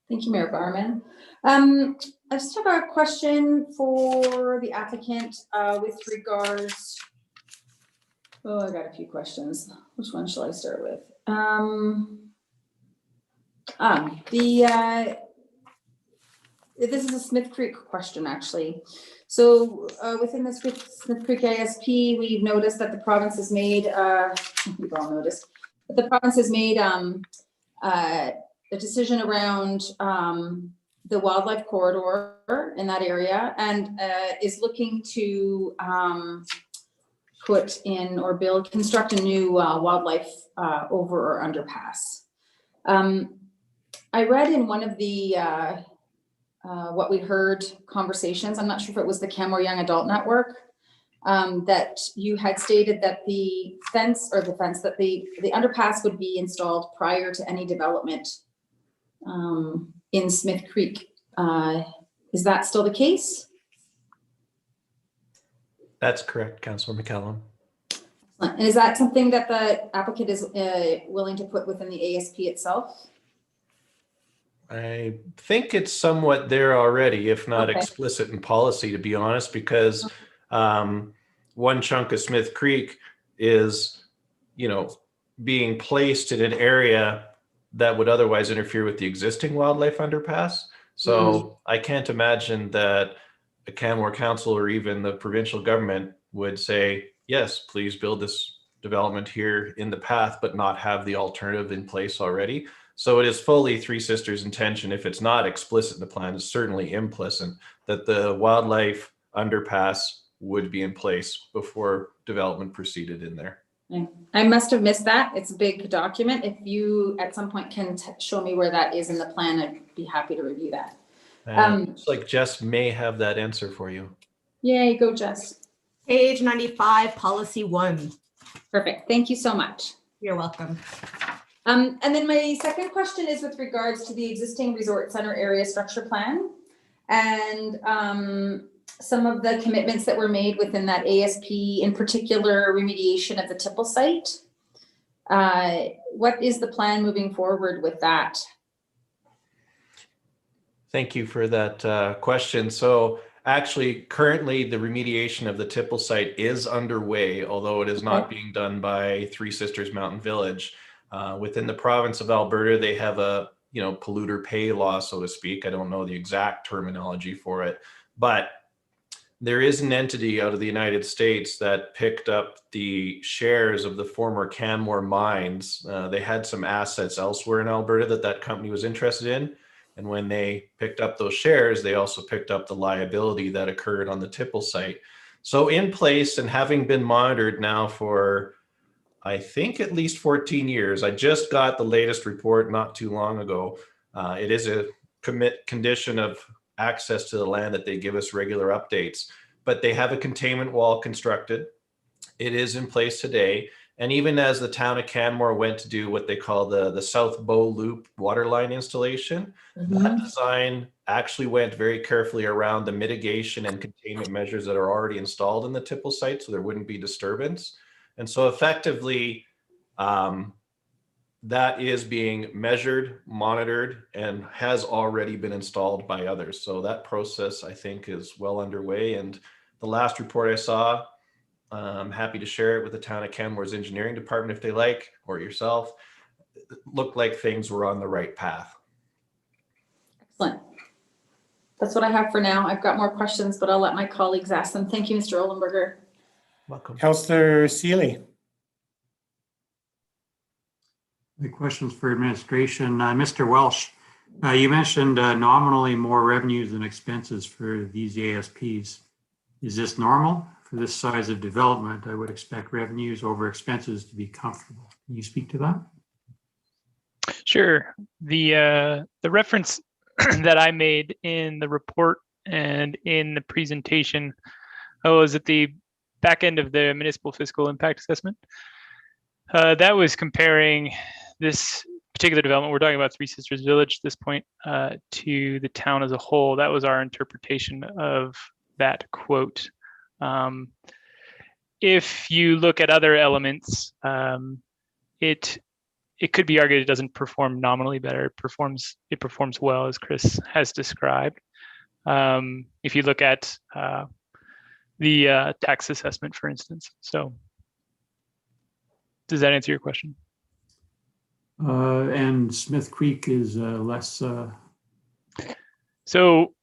Thank you, Mayor Barman. I just have a question for the applicant with regards. Oh, I got a few questions. Which one shall I start with? This is a Smith Creek question, actually. So within the Smith Creek ASP, we've noticed that the province has made, we've all noticed, that the province has made a decision around the wildlife corridor in that area and is looking to put in or construct a new wildlife over or underpass. I read in one of the what we heard conversations, I'm not sure if it was the Canmore Young Adult Network, that you had stated that the underpass would be installed prior to any development in Smith Creek. Is that still the case? That's correct, Councillor McCallum. And is that something that the applicant is willing to put within the ASP itself? I think it's somewhat there already, if not Okay. explicit in policy, to be honest, because one chunk of Smith Creek is, being placed in an area that would otherwise interfere with the existing wildlife underpass. So I can't imagine that the Canmore Council or even the provincial government would say, yes, please build this development here in the path, but not have the alternative in place already. So it is fully Three Sisters' intention, if it's not explicit in the plan, it's certainly implicit, that the wildlife underpass would be in place before development proceeded in there. I must have missed that. It's a big document. If you at some point can show me where that is in the plan, I'd be happy to review that. Looks like Jess may have that answer for you. Yay, go Jess. Page 95, policy 1. Perfect. Thank you so much. You're welcome. And then my second question is with regards to the existing resort center area structure plan and some of the commitments that were made within that ASP, in particular remediation of the tipple site. What is the plan moving forward with that? Thank you for that question. So actually, currently the remediation of the tipple site is underway, although it is not being done by Three Sisters Mountain Village. Within the province of Alberta, they have a polluter pay law, so to speak. I don't know the exact terminology for it, but there is an entity out of the United States that picked up the shares of the former Canmore mines. They had some assets elsewhere in Alberta that company was interested in. And when they picked up those shares, they also picked up the liability that occurred on the tipple site. So in place and having been monitored now for, I think, at least 14 years, I just got the latest report not too long ago. It is a condition of access to the land that they give us regular updates, but they have a containment wall constructed. It is in place today. And even as the town of Canmore went to do what they call the South Bow Loop waterline installation, that design actually went very carefully around the mitigation and containment measures that are already installed in the tipple site, so there wouldn't be disturbance. And so effectively, that is being measured, monitored, and has already been installed by others. So that process, I think, is well underway. And the last report I saw, I'm happy to share it with the town of Canmore's engineering department if they like, or yourself. It looked like things were on the right path. Excellent. That's what I have for now. I've got more questions, but I'll let my colleagues ask them. Thank you, Mr. Ollenberger. Welcome. Councillor Seeley. The questions for administration. Mr. Welsh, you mentioned nominally more revenues than expenses for these ASPs. Is this normal? For this size of development, I would expect revenues over expenses to be comfortable. Can you speak to that? Sure. The reference that I made in the report and in the presentation was at the back end of the municipal fiscal impact assessment. That was comparing this particular development, we're talking about Three Sisters Village at this point, to the town as a whole. That was our interpretation of that quote. If you look at other elements, it could be argued it doesn't perform nominally better. It performs well, as Chris has described. If you look at the tax assessment, for instance. So does that answer your question? And Smith Creek is less. So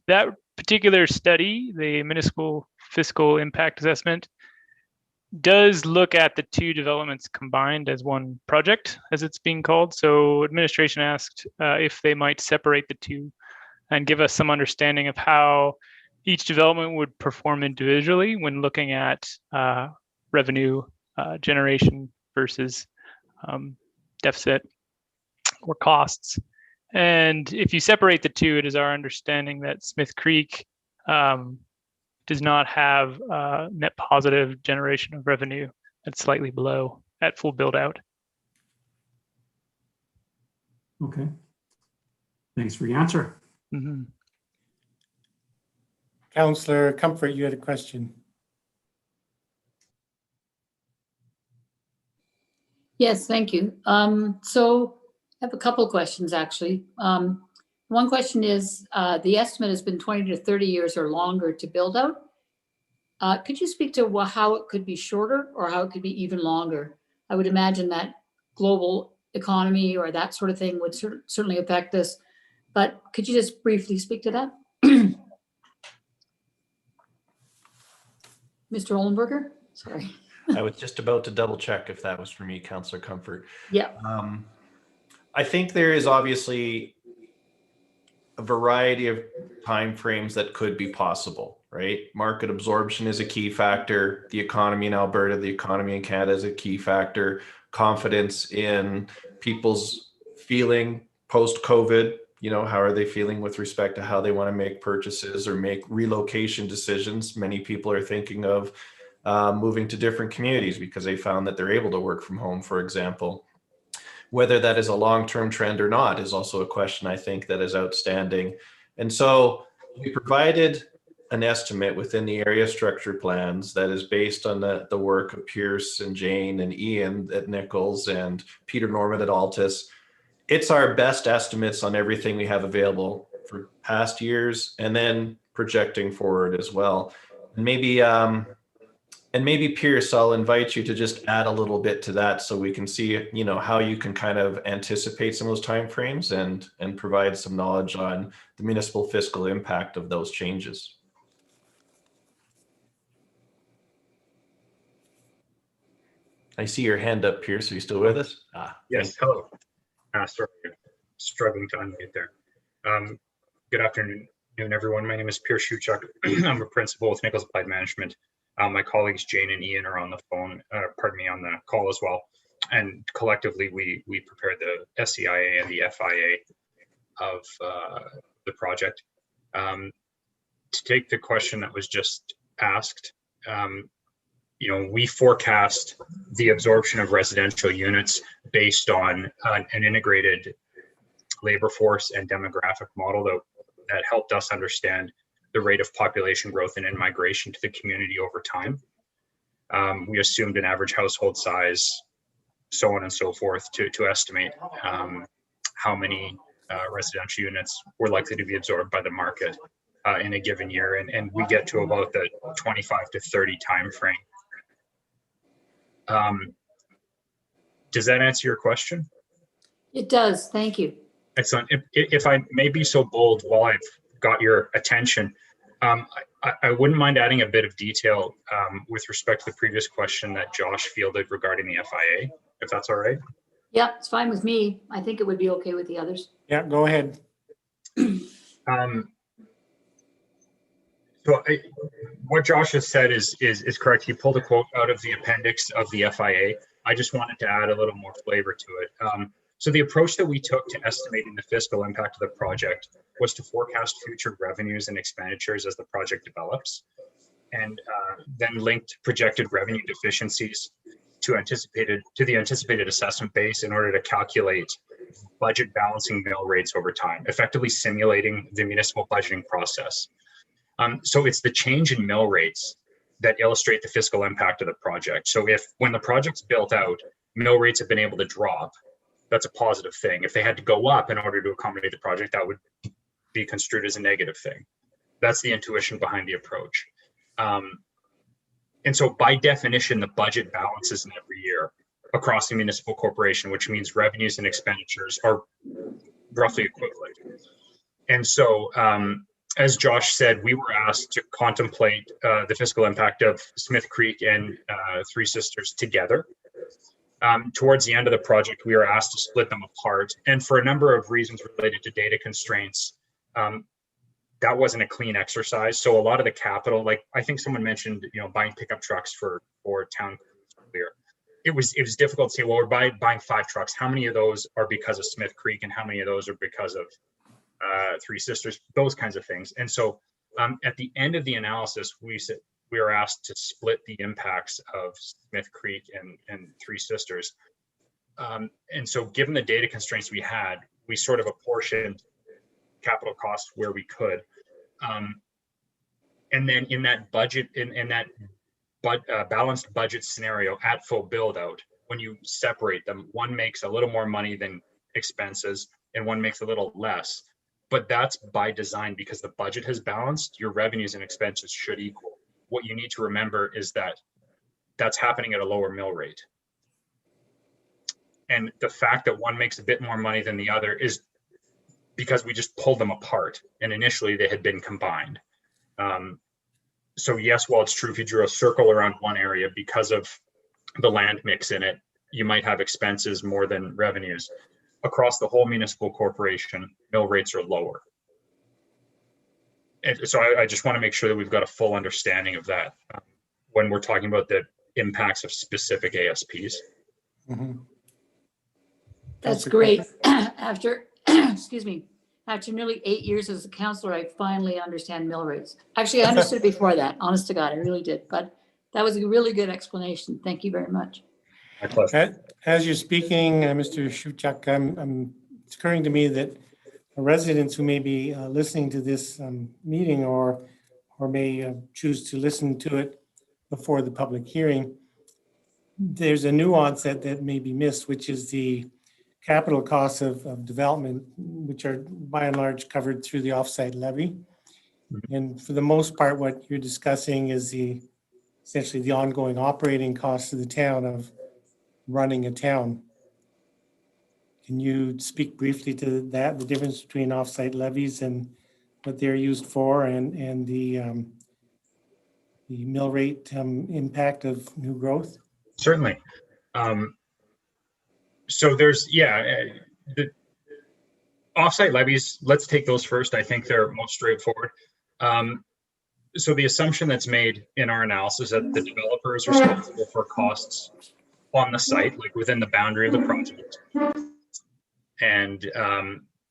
that particular study, the municipal fiscal impact assessment, does look at the two developments combined as one project, as it's being called. So administration asked if they might separate the two and give us some understanding of how each development would perform individually when looking at revenue generation versus deficit or costs. And if you separate the two, it is our understanding that Smith Creek does not have net positive generation of revenue. That's slightly below at full build out. Okay. Thanks for the answer. Mm-hmm. Councillor Comfort, you had a question. Yes, thank you. So I have a couple of questions, actually. One question is, the estimate has been 20 to 30 years or longer to build out. Could you speak to how it could be shorter or how it could be even longer? I would imagine that global economy or that sort of thing would certainly affect this, but could you just briefly speak to that? Mr. Ollenberger? Sorry. I was just about to double check if that was for me, Councillor Comfort. Yeah. I think there is obviously a variety of timeframes that could be possible, right? Market absorption is a key factor. The economy in Alberta, the economy in Canada is a key factor. Confidence in people's feeling post-COVID, you know, how are they feeling with respect to how they want to make purchases or make relocation decisions? Many people are thinking of moving to different communities because they found that they're able to work from home, for example. Whether that is a long-term trend or not is also a question I think that is outstanding. And so we provided an estimate within the area structure plans that is based on the work of Pierce and Jane and Ian at Nichols and Peter Norman at Altus. It's our best estimates on everything we have available for past years and then projecting forward as well. And maybe Pierce, I'll invite you to just add a little bit to that so we can see, you know, how you can kind of anticipate some of those timeframes and provide some knowledge on the municipal fiscal impact of those changes. I see your hand up, Pierce. Are you still with us? Yes, hello. Sorry, struggling to unmute there. Good afternoon, everyone. My name is Pierce Shuchuk. I'm a principal with Nichols Applied Management. My colleagues Jane and Ian are on the phone, on the call as well. And collectively, we prepared the SEIA and the FIA of the project. To take the question that was just asked, you know, we forecast the absorption of residential units based on an integrated labor force and demographic model that helped us understand the rate of population growth and in-migration to the community over time. We assumed an average household size, so on and so forth, to estimate how many residential units were likely to be absorbed by the market in a given year. And we get to about the 25 to 30 timeframe. Does that answer your question? It does. Thank you. Excellent. If I may be so bold while I've got your attention, I wouldn't mind adding a bit of detail with respect to the previous question that Josh fielded regarding the FIA, if that's all right. Yeah, it's fine with me. I think it would be okay with the others. Yeah, go ahead. What Josh has said is correct. He pulled a quote out of the appendix of the FIA. I just wanted to add a little more flavor to it. So the approach that we took to estimating the fiscal impact of the project was to forecast future revenues and expenditures as the project develops, and then linked projected revenue deficiencies to the anticipated assessment base in order to calculate budget balancing mill rates over time, effectively simulating the municipal budgeting process. So it's the change in mill rates that illustrate the fiscal impact of the project. So when the project's built out, mill rates have been able to drop, that's a positive thing. If they had to go up in order to accommodate the project, that would be construed as a negative thing. That's the intuition behind the approach. And so by definition, the budget balances in every year across the municipal corporation, which means revenues and expenditures are roughly equivalent. And so, as Josh said, we were asked to contemplate the fiscal impact of Smith Creek and Three Sisters together. Towards the end of the project, we were asked to split them apart. And for a number of reasons related to data constraints, that wasn't a clean exercise. So a lot of the capital, like I think someone mentioned, you know, buying pickup trucks for town earlier. It was difficult to say, well, we're buying 5 trucks. How many of those are because of Smith Creek and how many of those are because of Three Sisters, those kinds of things. And so at the end of the analysis, we were asked to split the impacts of Smith Creek and Three Sisters. And so given the data constraints we had, we sort of apportioned capital costs where we could. And then in that budget, in that balanced budget scenario at full build out, when you separate them, one makes a little more money than expenses and one makes a little less. But that's by design because the budget has balanced, your revenues and expenses should equal. What you need to remember is that that's happening at a lower mill rate. And the fact that one makes a bit more money than the other is because we just pulled them apart and initially they had been combined. So yes, while it's true, if you drew a circle around one area because of the land mix in it, you might have expenses more than revenues. Across the whole municipal corporation, mill rates are lower. And so I just want to make sure that we've got a full understanding of that when we're talking about the impacts of specific ASPs. Mhm. That's Councillor great. Craig? After, excuse me, after nearly 8 years as a counselor, I finally understand mill rates. Actually, I understood before that, honest to God, I really did. But that was a really good explanation. Thank you very much. My pleasure. As you're speaking, Mr. Shewchuk, it's occurring to me that residents who may be listening to this meeting or may choose to listen to it before the public hearing, there's a nuance that may be missed, which is the capital costs of development, which are by and large covered through the offsite levy. And for the most part, what you're discussing is essentially the ongoing operating costs of the town of running a town. Can you speak briefly to that, the difference between offsite levies and what they're used for, and the mill rate impact of new growth? Certainly. So there's, the offsite levies, let's take those first. I think they're most straightforward. So the assumption that's made in our analysis that the developer is responsible for costs on the site, like within the boundary of the project. And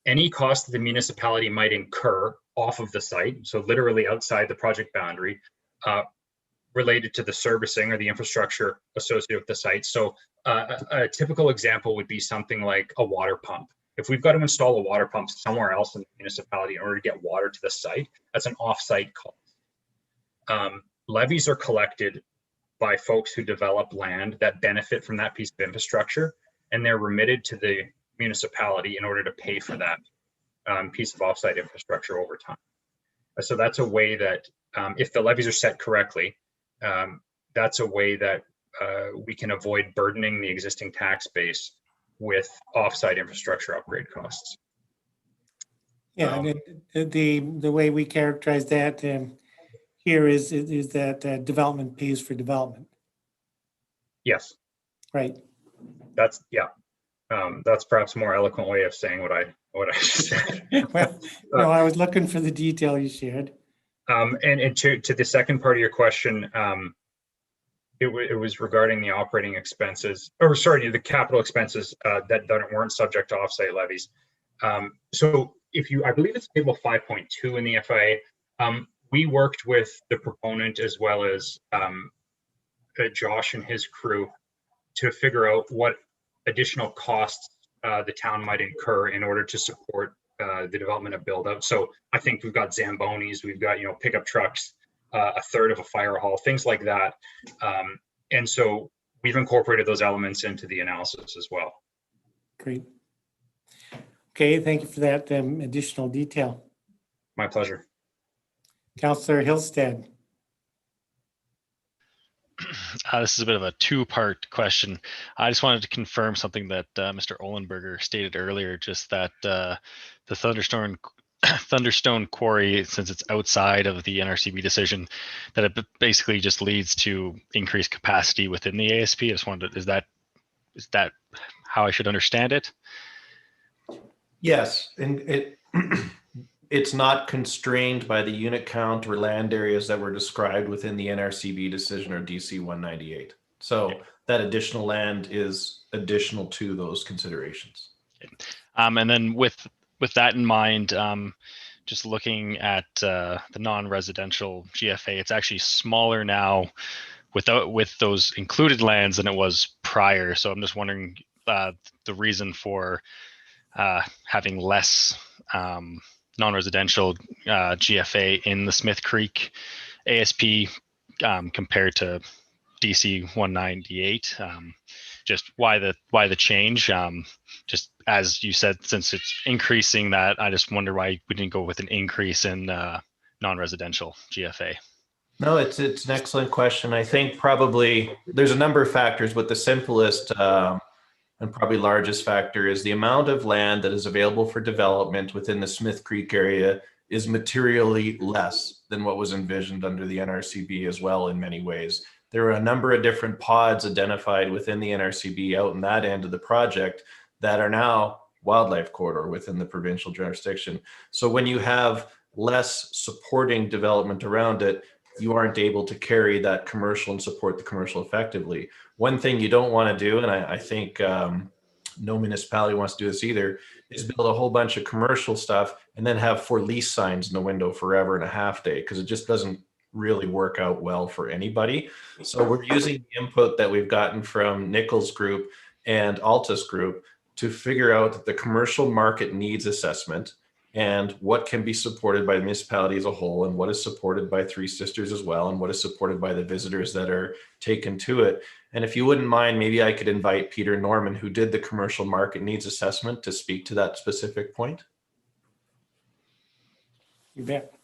any cost that the municipality might incur off of the site, so literally outside the project boundary, related to the servicing or the infrastructure associated with the site. So a typical example would be something like a water pump. If we've got to install a water pump somewhere else in the municipality in order to get water to the site, that's an off-site cost. Levies are collected by folks who develop land that benefit from that piece of infrastructure, and they're remitted to the municipality in order to pay for that piece of offsite infrastructure over time. So that's a way that if the levies are set correctly, that's a way that we can avoid burdening the existing tax base with offsite infrastructure upgrade costs. Yeah, and the way we characterize that here is that development pays for development. Yes. Right. That's that's perhaps a more eloquent way of saying what I just said. Well, no, I was looking for the detail you shared. And to the second part of your question, it was regarding the operating expenses, or sorry, the capital expenses that weren't subject to offsite levies. So I believe it's table 5.2 in the FIA. We worked with the proponent as well as Josh and his crew to figure out what additional costs the town might incur in order to support the development of build out. So I think we've got Zambonis, we've got, pickup trucks, a third of a fire hall, things like that. And so we've incorporated those elements into the analysis as well. Great. Okay, thank you for that additional detail. My pleasure. Councillor Hillstead. This is a bit of a two-part question. I just wanted to confirm something that Mr. Ohlenberger stated earlier, just that the Thunderstone Quarry, since it's outside of the NRCB decision, that it basically just leads to increased capacity within the ASP. I just wanted to, is that how I should understand it? Yes, and it's not constrained by the unit count or land areas that were described within the NRCB decision or DC 198. So that additional land is additional to those considerations. And then with that in mind, just looking at the non-residential GFA, it's actually smaller now with those included lands than it was prior. So I'm just wondering the reason for having less non-residential GFA in the Smith Creek ASP compared to DC 198. Just why the change? Just as you said, since it's increasing that, I just wonder why we didn't go with an increase in non-residential GFA. No, it's an excellent question. I think probably there's a number of factors, but the simplest and probably largest factor is the amount of land that is available for development within the Smith Creek area is materially less than what was envisioned under the NRCB as well in many ways. there are a number of different pods identified within the NRCB out in that end of the project that are now wildlife corridor within the provincial jurisdiction. So when you have less supporting development around it, you aren't able to carry that commercial and support the commercial effectively. One thing you don't want to do, and I think no municipality wants to do this either, is build a whole bunch of commercial stuff and then have for lease signs in the window forever and a half day, because it just doesn't really work out well for anybody. So we're using the input that we've gotten from Nichols Group and Altus Group to figure out the commercial market needs assessment and what can be supported by the municipality as a whole, and what is supported by Three Sisters as well, and what is supported by the visitors that are taken to it. And if you wouldn't mind, maybe I could invite Peter Norman, who did the commercial market needs assessment, to speak to that specific point. You bet.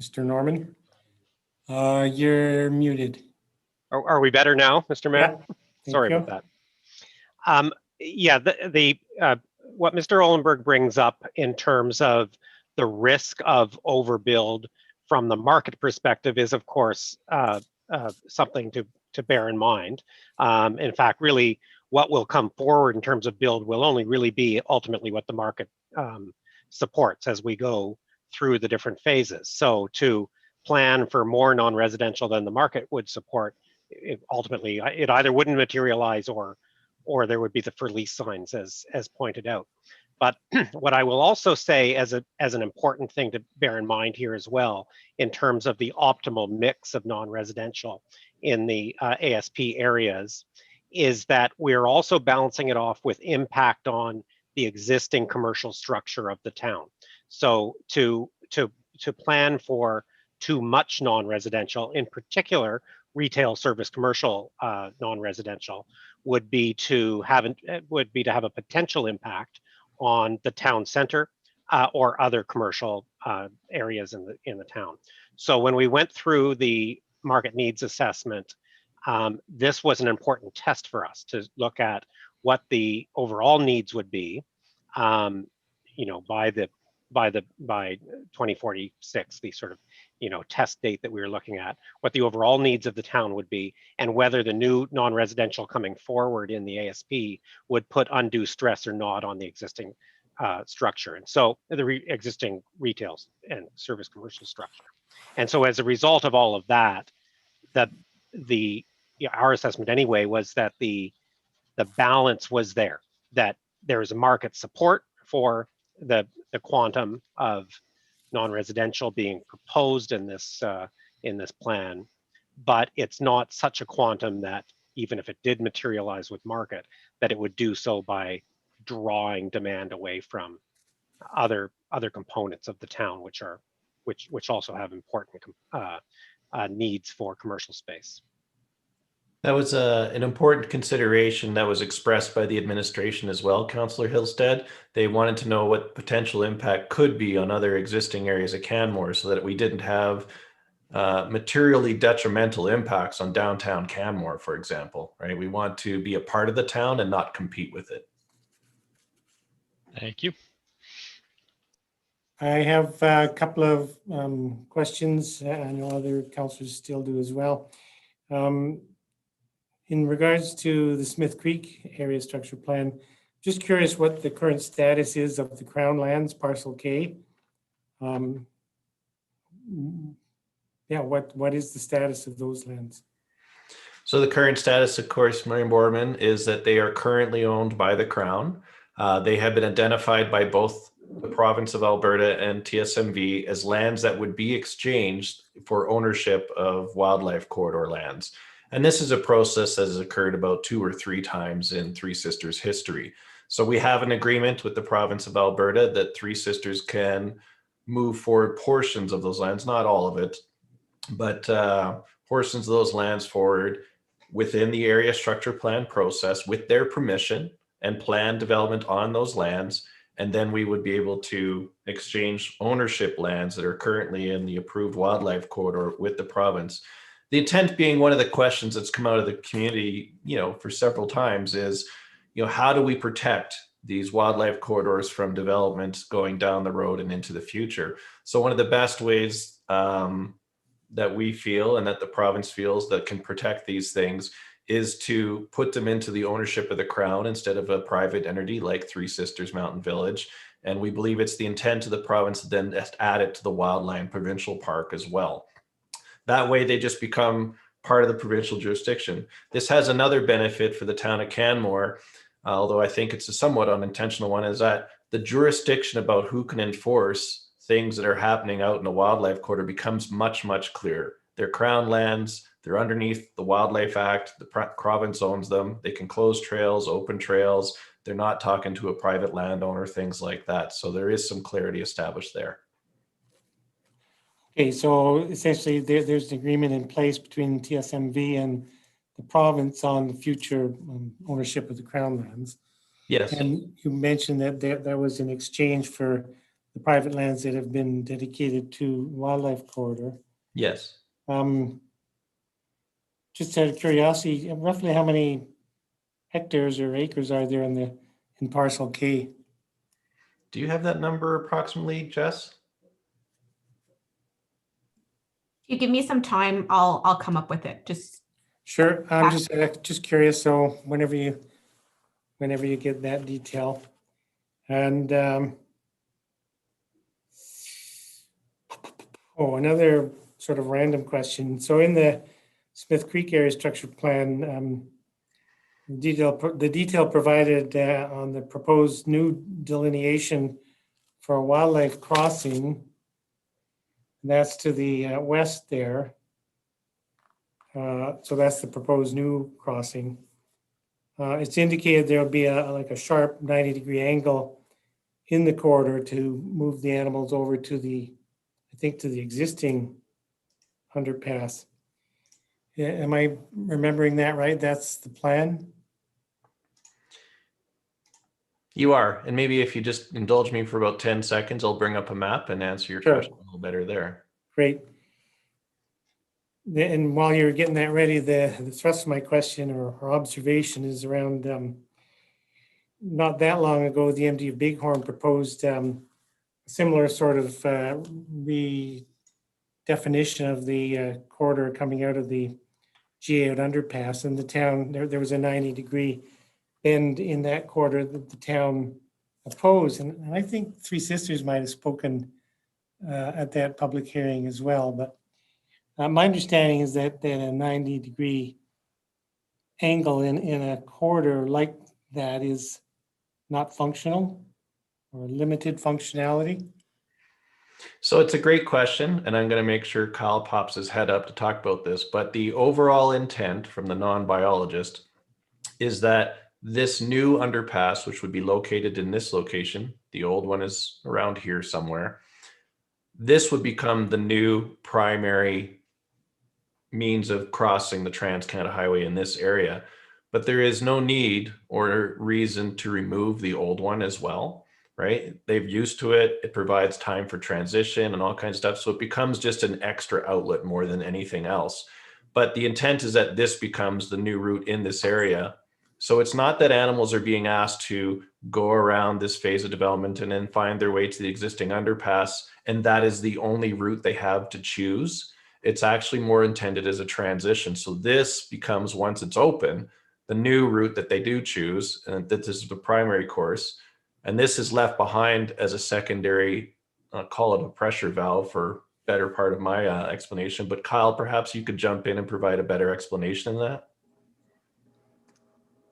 Mr. Norman, you're muted. Are we better now, Mr. Mayor? Yeah, Sorry about that. Yeah, what Mr. Ohlenberg brings up in terms of the risk of overbuild from the market perspective is, of course, something to bear in mind. In fact, really, what will come forward in terms of build will only really be ultimately what the market supports as we go through the different phases. So to plan for more non-residential than the market would support, ultimately, it either wouldn't materialize or there would be the for lease signs as pointed out. But what I will also say as an important thing to bear in mind here as well, in terms of the optimal mix of non-residential in the ASP areas, is that we're also balancing it off with impact on the existing commercial structure of the town. So to plan for too much non-residential, in particular retail service commercial non-residential, would be to have a potential impact on the town center or other commercial areas in the town. So when we went through the market needs assessment, this was an important test for us to look at what the overall needs would be, by 2046, the sort of test date that we were looking at, what the overall needs of the town would be, and whether the new non-residential coming forward in the ASP would put undue stress or not on the existing structure, and so the existing retail and service commercial structure. And so as a result of all of that, our assessment anyway was that the balance was there, that there is a market support for the quantum of non-residential being proposed in this plan, but it's not such a quantum that even if it did materialize with market, that it would do so by drawing demand away from other components of the town, which also have important needs for commercial space. That was an important consideration that was expressed by the administration as well, Councillor Hillstead. They wanted to know what potential impact could be on other existing areas of Canmore so that we didn't have materially detrimental impacts on downtown Canmore, for example, right? We want to be a part of the town and not compete with it. Thank you. I have a couple of questions. I know other councillors still do as well. In regards to the Smith Creek area structure plan, just curious what the current status is of the Crown Lands Parcel K. What is the status of those lands? So the current status, of course, Mayor Borman, is that they are currently owned by the Crown. They have been identified by both the province of Alberta and TSMV as lands that would be exchanged for ownership of wildlife corridor lands. And this is a process that has occurred about 2 or 3 times in Three Sisters history. So we have an agreement with the province of Alberta that Three Sisters can move forward portions of those lands, not all of it, but portions of those lands forward within the area structure plan process with their permission and plan development on those lands. And then we would be able to exchange ownership lands that are currently in the approved wildlife corridor with the province. The intent being, one of the questions that's come out of the community, for several times is, how do we protect these wildlife corridors from development going down the road and into the future? So one of the best ways that we feel and that the province feels that can protect these things is to put them into the ownership of the Crown instead of a private entity like Three Sisters Mountain Village. And we believe it's the intent of the province to then add it to the Wildland Provincial Park as well. That way they just become part of the provincial jurisdiction. This has another benefit for the town of Canmore, although I think it's a somewhat unintentional one, is that the jurisdiction about who can enforce things that are happening out in the wildlife corridor becomes much, much clearer. They're Crown lands, they're underneath the Wildlife Act, the province owns them, they can close trails, open trails, they're not talking to a private landowner, things like that. So there is some clarity established there. Okay, so essentially there's an agreement in place between TSMV and the province on the future ownership of the Crown lands. Yes. And you mentioned that there was an exchange for the private lands that have been dedicated to wildlife corridor. Yes. Just out of curiosity, roughly how many hectares or acres are there in parcel K? Do you have that number approximately, Jess? You give me some time, I'll come up with it. Just sure. I'm just curious. So whenever you get that detail, and another sort of random question. So in the Smith Creek Area Structure Plan, the detail provided on the proposed new delineation for a wildlife crossing. That's to the west there. So that's the proposed new crossing. It's indicated there'll be like a sharp 90-degree angle in the corridor to move the animals over to the existing underpass. Am I remembering that right? That's the plan? You are. And maybe if you just indulge me for about 10 seconds, I'll bring up a map and answer your question a little better there. Great. And while you're getting that ready, the thrust of my question or observation is around not that long ago, the MD of Bighorn proposed a similar sort of redefinition of the corridor coming out of the GA out underpass, and the town, there was a 90-degree bend in that corridor that the town opposed. And I think Three Sisters might have spoken at that public hearing as well. But my understanding is that a 90-degree angle in a corridor like that is not functional or limited functionality. So it's a great question, and I'm going to make sure Kyle pops his head up to talk about this. But the overall intent from the non-biologist is that this new underpass, which would be located in this location, the old one is around here somewhere, this would become the new primary means of crossing the Trans-Canada Highway in this area. But there is no need or reason to remove the old one as well, right? They've used to it. It provides time for transition and all kinds of stuff. So it becomes just an extra outlet more than anything else. But the intent is that this becomes the new route in this area. So it's not that animals are being asked to go around this phase of development and then find their way to the existing underpass, and that is the only route they have to choose. It's actually more intended as a transition. So this becomes, once it's open, the new route that they do choose, and that this is the primary course. And this is left behind as a secondary, call it a pressure valve for better part of my explanation. But Kyle, perhaps you could jump in and provide a better explanation than that.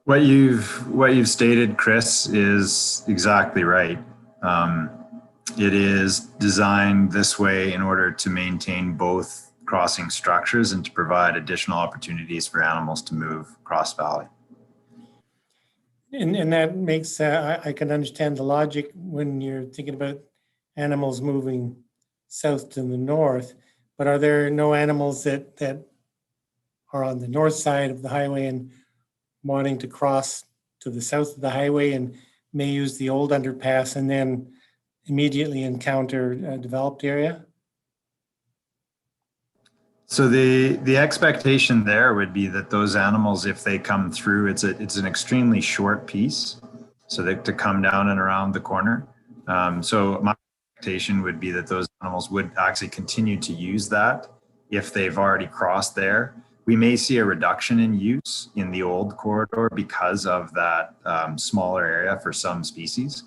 What you've stated, Chris, is exactly right. It is designed this way in order to maintain both crossing structures and to provide additional opportunities for animals to move across valley. And that makes, I can understand the logic when you're thinking about animals moving south to the north, but are there no animals that are on the north side of the highway and wanting to cross to the south of the highway and may use the old underpass and then immediately encounter a developed area? So the expectation there would be that those animals, if they come through, it's an extremely short piece, so that to come down and around the corner. So my expectation would be that those animals would actually continue to use that if they've already crossed there. We may see a reduction in use in the old corridor because of that smaller area for some species.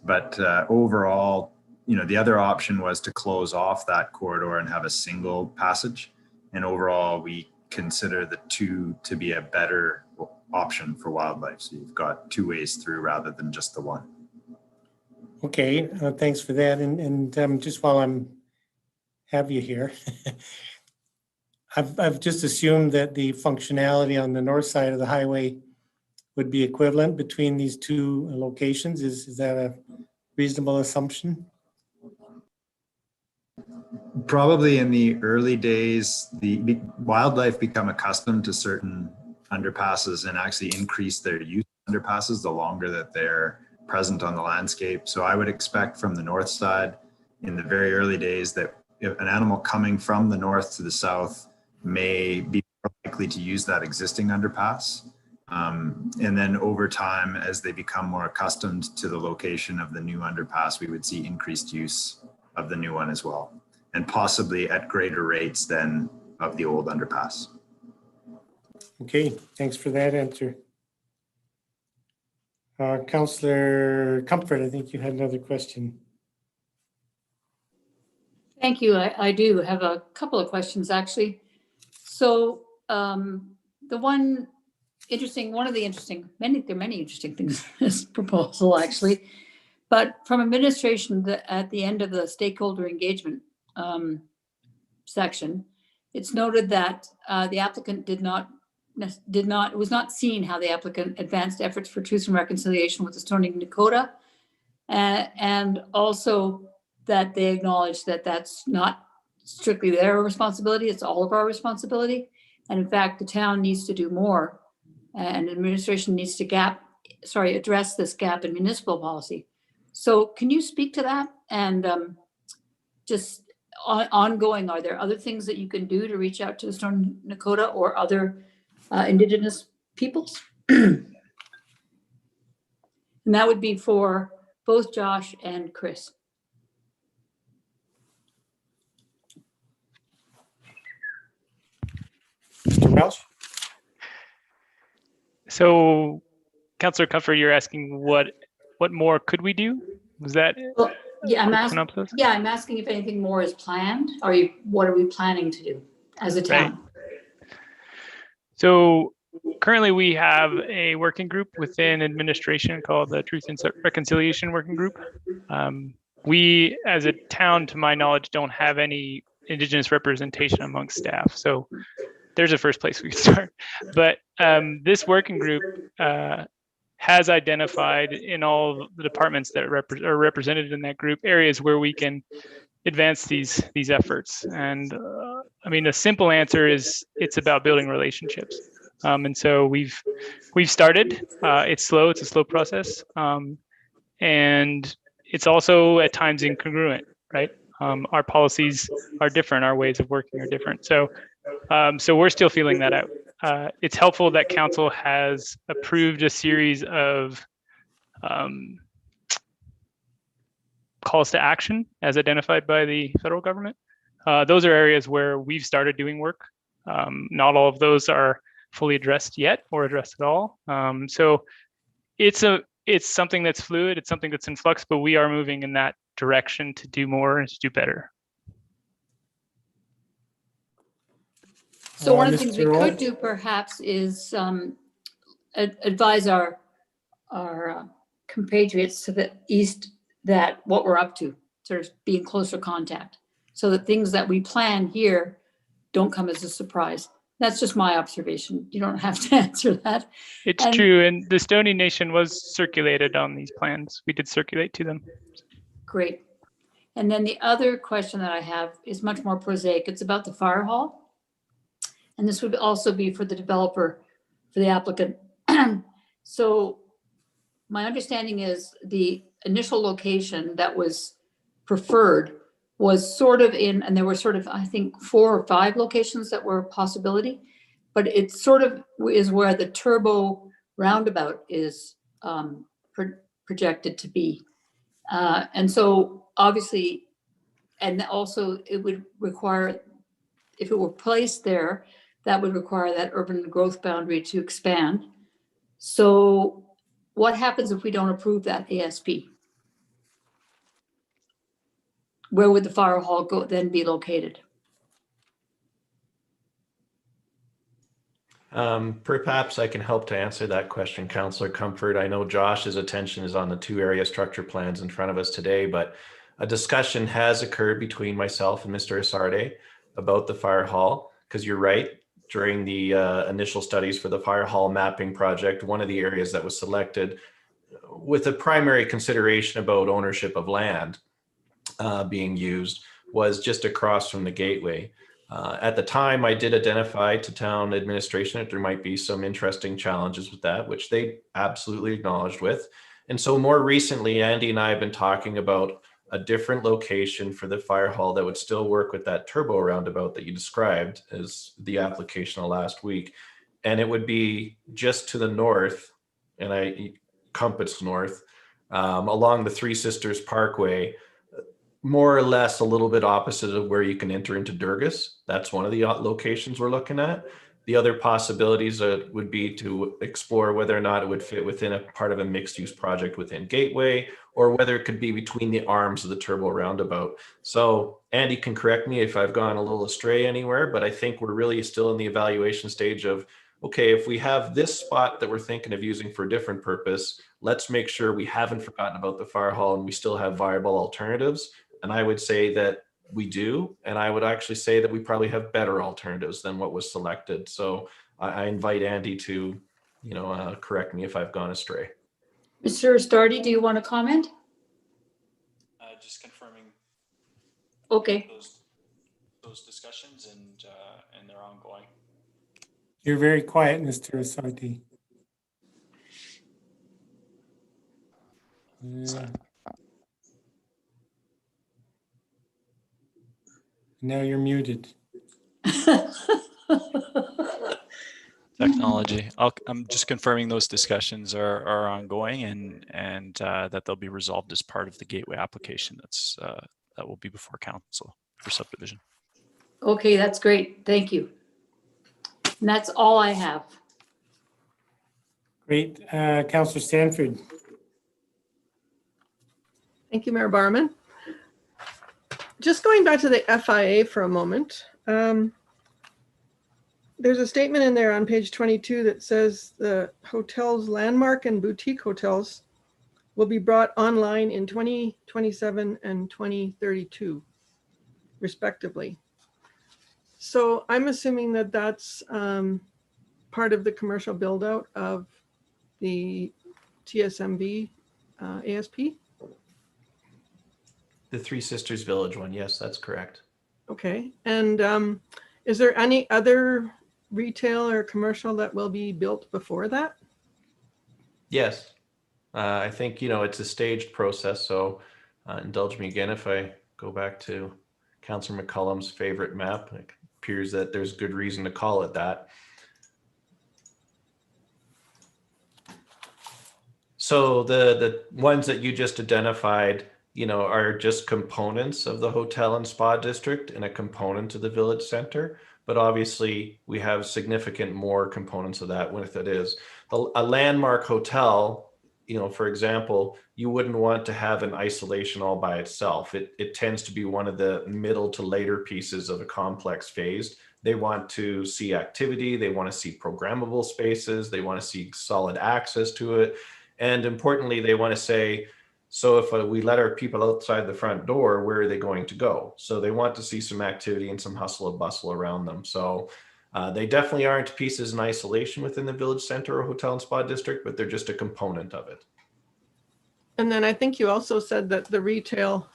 But overall, the other option was to close off that corridor and have a single passage. And overall, we consider the two to be a better option for wildlife. So you've got two ways through rather than just the one. Okay, thanks for that. And just while have you here, I've just assumed that the functionality on the north side of the highway would be equivalent between these two locations. Is that a reasonable assumption? Probably in the early days, the wildlife become accustomed to certain underpasses and actually increase their use of underpasses the longer that they're present on the landscape. So I would expect from the north side in the very early days that if an animal coming from the north to the south may be likely to use that existing underpass. And then over time, as they become more accustomed to the location of the new underpass, we would see increased use of the new one as well, and possibly at greater rates than of the old underpass. Okay, thanks for that answer. Councillor Comfort, I think you had another question. Thank you. I do have a couple of questions, actually. So there are many interesting things in this proposal, actually. But from administration, at the end of the stakeholder engagement section, it's noted that the applicant it was not seen how the applicant advanced efforts for truth and reconciliation with the Stoney Nakoda, and also that they acknowledge that that's not strictly their responsibility, it's all of our responsibility. And in fact, the town needs to do more, and administration needs to address this gap in municipal policy. So can you speak to that? And just ongoing, are there other things that you can do to reach out to the Stoney Nakoda or other Indigenous peoples? And that would be for both Josh and Chris. Mr. Welsh? So, Councillor Comfort, you're asking what more could we do? Was that? Well, yeah, I'm asking if anything more is planned. What are we planning to do as a town? Right. So currently we have a working group within administration called the Truth and Reconciliation Working Group. We, as a town, to my knowledge, don't have any Indigenous representation amongst staff. So there's a first place we could start. But this working group has identified in all the departments that are represented in that group areas where we can advance these efforts. And I mean, the simple answer is it's about building relationships. And so we've started. It's slow. It's a slow process, and it's also at times incongruent, right? Our policies are different. Our ways of working are different. So we're still feeling that out. It's helpful that council has approved a series of calls to action as identified by the federal government. Those are areas where we've started doing work. Not all of those are fully addressed yet or addressed at all. So it's something that's fluid, it's something that's in flux, but we are moving in that direction to do more and to do better. So one of the things we could do perhaps is advise our compatriots to the east that what we're up to, sort of be in closer contact, so that things that we plan here don't come as a surprise. That's just my observation. You don't have to answer that. It's true, and the Stoney Nation was circulated on these plans. We did circulate to them. Great. And then the other question that I have is much more prosaic. It's about the fire hall. And this would also be for the developer, for the applicant. So my understanding is the initial location that was preferred was sort of in, and there were sort of, I think, 4 or 5 locations that were a possibility, but it sort of is where the turbo roundabout is projected to be. And so obviously, and also it would require if it were placed there, that would require that urban growth boundary to expand. So what happens if we don't approve that ASP? Where would the fire hall go then be located? Perhaps I can help to answer that question, Councillor Comfort. I know Josh's attention is on the 2 area structure plans in front of us today, but a discussion has occurred between myself and Mr. Asarde about the fire hall, because you're right, during the initial studies for the fire hall mapping project, one of the areas that was selected with a primary consideration about ownership of land being used was just across from the gateway. At the time, I did identify to town administration that there might be some interesting challenges with that, which they absolutely acknowledged with. And so more recently, Andy and I have been talking about a different location for the fire hall that would still work with that turbo roundabout that you described as the application of last week. And it would be just to the north, and I compass north, along the Three Sisters Parkway, more or less a little bit opposite of where you can enter into Durgis. That's one of the locations we're looking at. The other possibilities would be to explore whether or not it would fit within a part of a mixed use project within Gateway, or whether it could be between the arms of the turbo roundabout. So Andy can correct me if I've gone a little astray anywhere, but I think we're really still in the evaluation stage of, okay, if we have this spot that we're thinking of using for a different purpose, let's make sure we haven't forgotten about the fire hall and we still have viable alternatives. And I would say that we do. And I would actually say that we probably have better alternatives than what was selected. So I invite Andy to, correct me if I've gone astray. Mr. Astardi, do you want to comment? Just confirming. Okay. Those discussions and they're ongoing. You're very quiet, Mr. Asardi. Now you're muted. Technology. I'm just confirming those discussions are ongoing and that they'll be resolved as part of the gateway application that will be before council for subdivision. Okay, that's great. Thank you. And that's all I have. Great. Councillor Stanford. Thank you, Mayor Barman. Just going back to the FIA for a moment. There's a statement in there on page 22 that says the hotel's landmark and boutique hotels will be brought online in 2027 and 2032, respectively. So I'm assuming that that's part of the commercial build out of the TSMV ASP? The Three Sisters Village one, yes, that's correct. Okay, and is there any other retail or commercial that will be built before that? Yes, I think, it's a staged process. So indulge me again if I go back to Councillor McCullum's favorite map. It appears that there's good reason to call it that. So the ones that you just identified, are just components of the hotel and spa district and a component of the village center. But obviously we have significant more components of that with it is. A landmark hotel, for example, you wouldn't want to have an isolation all by itself. It tends to be one of the middle to later pieces of a complex phase. They want to see activity. They want to see programmable spaces. They want to see solid access to it. And importantly, they want to say, so if we let our people outside the front door, where are they going to go? So they want to see some activity and some hustle and bustle around them. So they definitely aren't pieces in isolation within the village center or hotel and spa district, but they're just a component of it. And then I think you also said that the retail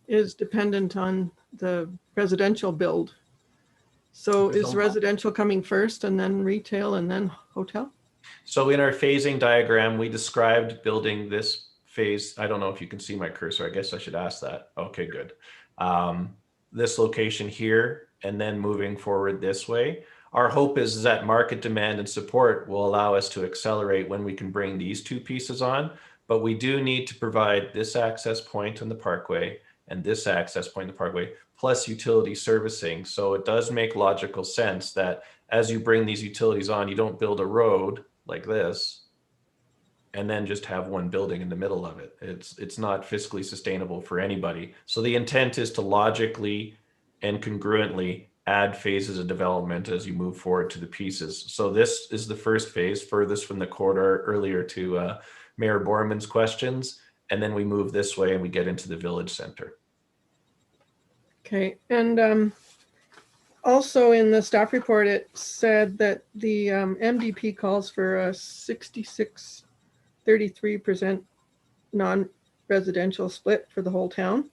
is dependent on the residential build. So is residential coming first and then retail and then hotel? So in our phasing diagram, we described building this phase. I don't know if you can see my cursor. I guess I should ask that. Okay, good. This location here, and then moving forward this way. Our hope is that market demand and support will allow us to accelerate when we can bring these two pieces on, but we do need to provide this access point in the parkway and this access point in the parkway, plus utility servicing. So it does make logical sense that as you bring these utilities on, you don't build a road like this and then just have one building in the middle of it. It's not fiscally sustainable for anybody. So the intent is to logically and congruently add phases of development as you move forward to the pieces. So this is the first phase, furthest from the corridor, earlier to Mayor Borman's questions. And then we move this way and we get into the village center. Okay, and also in the staff report, it said that the MDP calls for a 66-33% non-residential split for the whole town.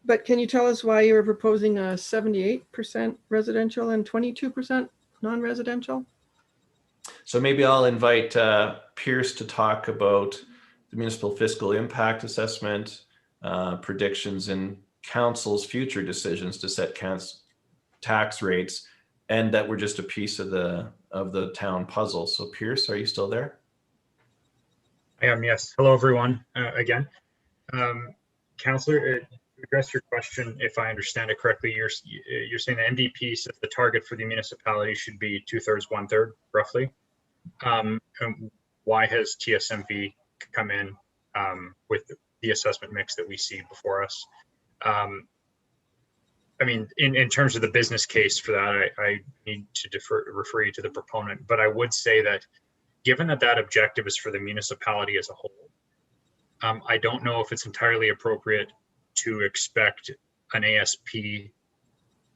But can you tell us why you were proposing a 78% residential and 22% non-residential? So maybe I'll invite Pierce to talk about the municipal fiscal impact assessment, predictions in council's future decisions to set tax rates, and that we're just a piece of the town puzzle. So Pierce, are you still there? I am, yes. Hello, everyone, again. Councillor, to address your question, if I understand it correctly, you're saying the MDP says the target for the municipality should be 2/3, 1/3, roughly. And why has TSMV come in with the assessment mix that we see before us? I mean, in terms of the business case for that, I need to refer you to the proponent, but I would say that given that that objective is for the municipality as a whole, I don't know if it's entirely appropriate to expect an ASP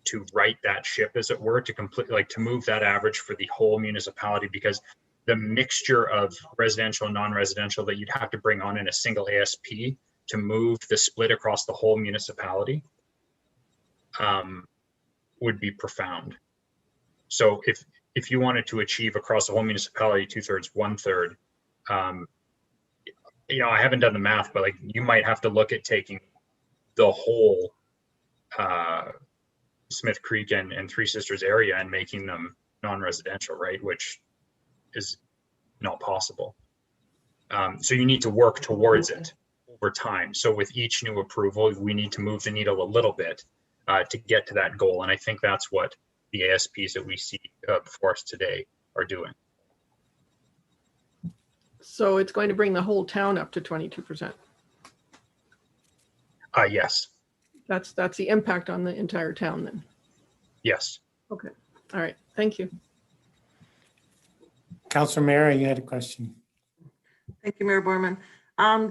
to right that ship, as it were, to to move that average for the whole municipality, because the mixture of residential and non-residential that you'd have to bring on in a single ASP to move the split across the whole municipality would be profound. So if you wanted to achieve across the whole municipality 2/3, 1/3, you know, I haven't done the math, but like you might have to look at taking the whole Smith Creek and Three Sisters area and making them non-residential, right? Which is not possible. So you need to work towards it over time. So with each new approval, we need to move the needle a little bit to get to that goal. And I think that's what the ASPs that we see before us today are doing. So it's going to bring the whole town up to 22%. Yes. That's the impact on the entire town then. Yes. Okay. All right. Thank you. Councillor Mary, you had a question. Thank you, Mayor Borman.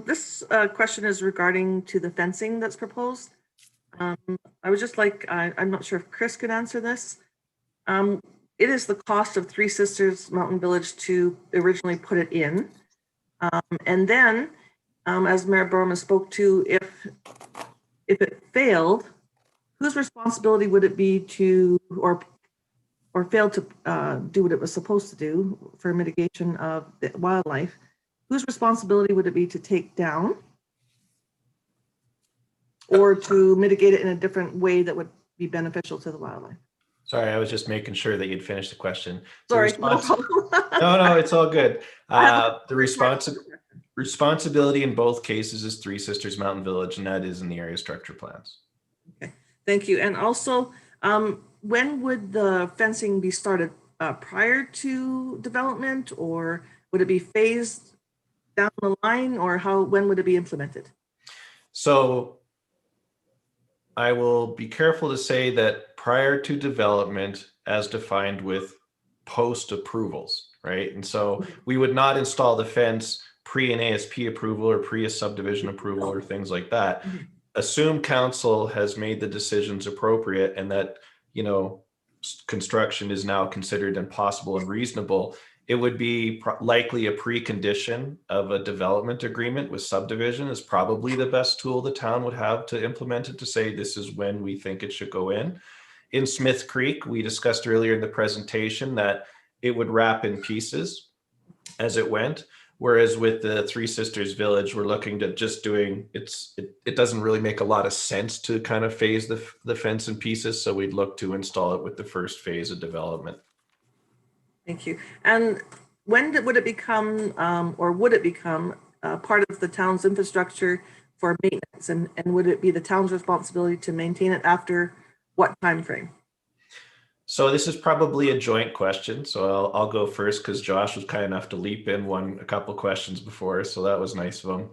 This question is regarding to the fencing that's proposed. I was just like, I'm not sure if Chris could answer this. It is the cost of Three Sisters Mountain Village to originally put it in. And then, as Mayor Borman spoke to, if it failed, whose responsibility would it be to, or failed to do what it was supposed to do for mitigation of the wildlife? Whose responsibility would it be to take down or to mitigate it in a different way that would be beneficial to the wildlife? Sorry, I was just making sure that you'd finished the question. Sorry, no, it's all good. The responsibility in both cases is Three Sisters Mountain Village, and that is in the area structure plans. Okay, thank you. And also, when would the fencing be started? Prior to development, or would it be phased down the line, or when would it be implemented? So I will be careful to say that prior to development as defined with post approvals, right? And so we would not install the fence pre an ASP approval or pre a subdivision approval or things like that. Assume council has made the decisions appropriate and that, you know, construction is now considered impossible and reasonable. It would be likely a precondition of a development agreement with subdivision is probably the best tool the town would have to implement it, to say this is when we think it should go in. In Smith Creek, we discussed earlier in the presentation that it would wrap in pieces as it went. Whereas with the Three Sisters Village, we're looking to just doing, it doesn't really make a lot of sense to kind of phase the fence in pieces. So we'd look to install it with the first phase of development. Thank you. And when would it become, or would it become part of the town's infrastructure for maintenance? And would it be the town's responsibility to maintain it after what time frame? So this is probably a joint question. So I'll go first because Josh was kind enough to leap in a couple questions before. So that was nice of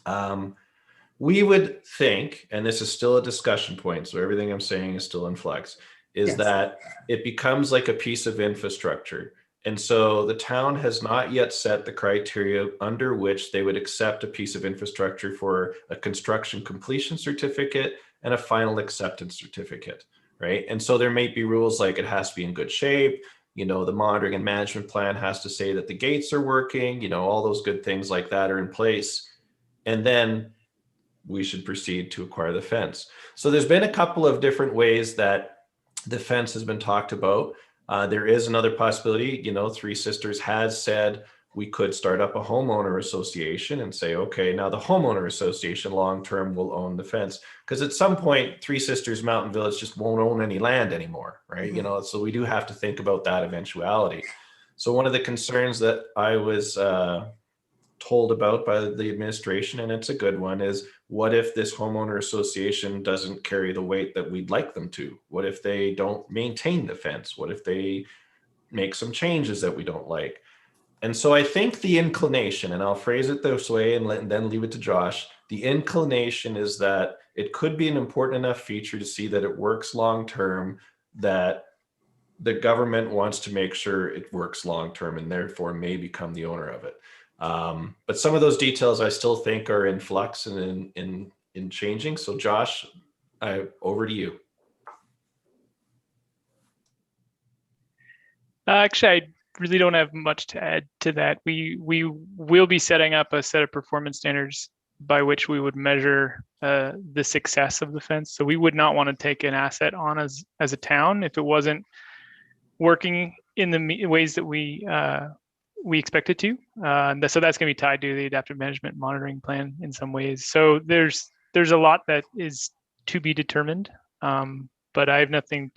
him. We would think, and this is still a discussion point, so everything I'm saying is still in flux, is Yes. that it becomes like a piece of infrastructure. And so the town has not yet set the criteria under which they would accept a piece of infrastructure for a construction completion certificate and a final acceptance certificate, right? And so there may be rules like it has to be in good shape, the monitoring and management plan has to say that the gates are working, all those good things like that are in place. And then we should proceed to acquire the fence. So there's been a couple of different ways that the fence has been talked about. There is another possibility, Three Sisters has said we could start up a homeowner association and say, okay, now the homeowner association long-term will own the fence. Because at some point, Three Sisters Mountain Village just won't own any land anymore, right? Mhm. So we do have to think about that eventuality. So one of the concerns that I was told about by the administration, and it's a good one, is what if this homeowner association doesn't carry the weight that we'd like them to? What if they don't maintain the fence? What if they make some changes that we don't like? And so I think the inclination, and I'll phrase it this way and then leave it to Josh, the inclination is that it could be an important enough feature to see that it works long-term, that the government wants to make sure it works long-term and therefore may become the owner of it. But some of those details I still think are in flux and in changing. So Josh, over to you. Actually, I really don't have much to add to that. We will be setting up a set of performance standards by which we would measure the success of the fence. So we would not want to take an asset on as a town if it wasn't working in the ways that we expect it to. So that's going to be tied to the adaptive management monitoring plan in some ways. So there's a lot that is to be determined, but I have nothing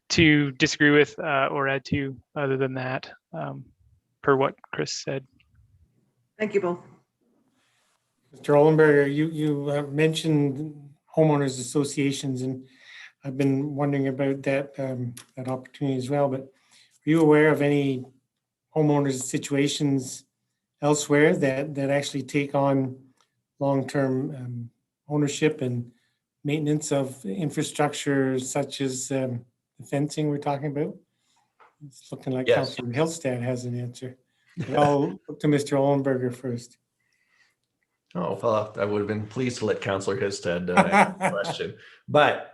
to disagree with or add to other than that, per what Chris said. Thank you both. Mr. Ollenberger, you mentioned homeowners associations, and I've been wondering about that opportunity as well. But are you aware of any homeowners situations elsewhere that actually take on long-term ownership and maintenance of infrastructure such as the fencing we're talking about? It's looking like Yes. Councillor Hillstead has an answer. But I'll look to Mr. Ollenberger first. Oh, well, I would have been pleased to let Councillor Hillstead answer the question. But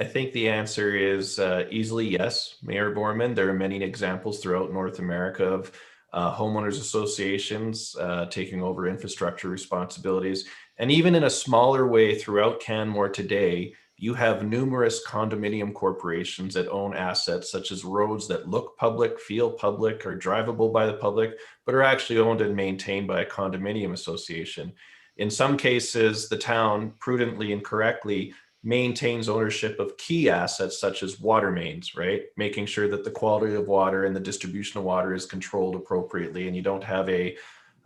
I think the answer is easily yes, Mayor Borman. There are many examples throughout North America of homeowners associations taking over infrastructure responsibilities. And even in a smaller way throughout Canmore today, you have numerous condominium corporations that own assets such as roads that look public, feel public, are drivable by the public, but are actually owned and maintained by a condominium association. In some cases, the town prudently and correctly maintains ownership of key assets such as water mains, right? Making sure that the quality of water and the distribution of water is controlled appropriately, and you don't have a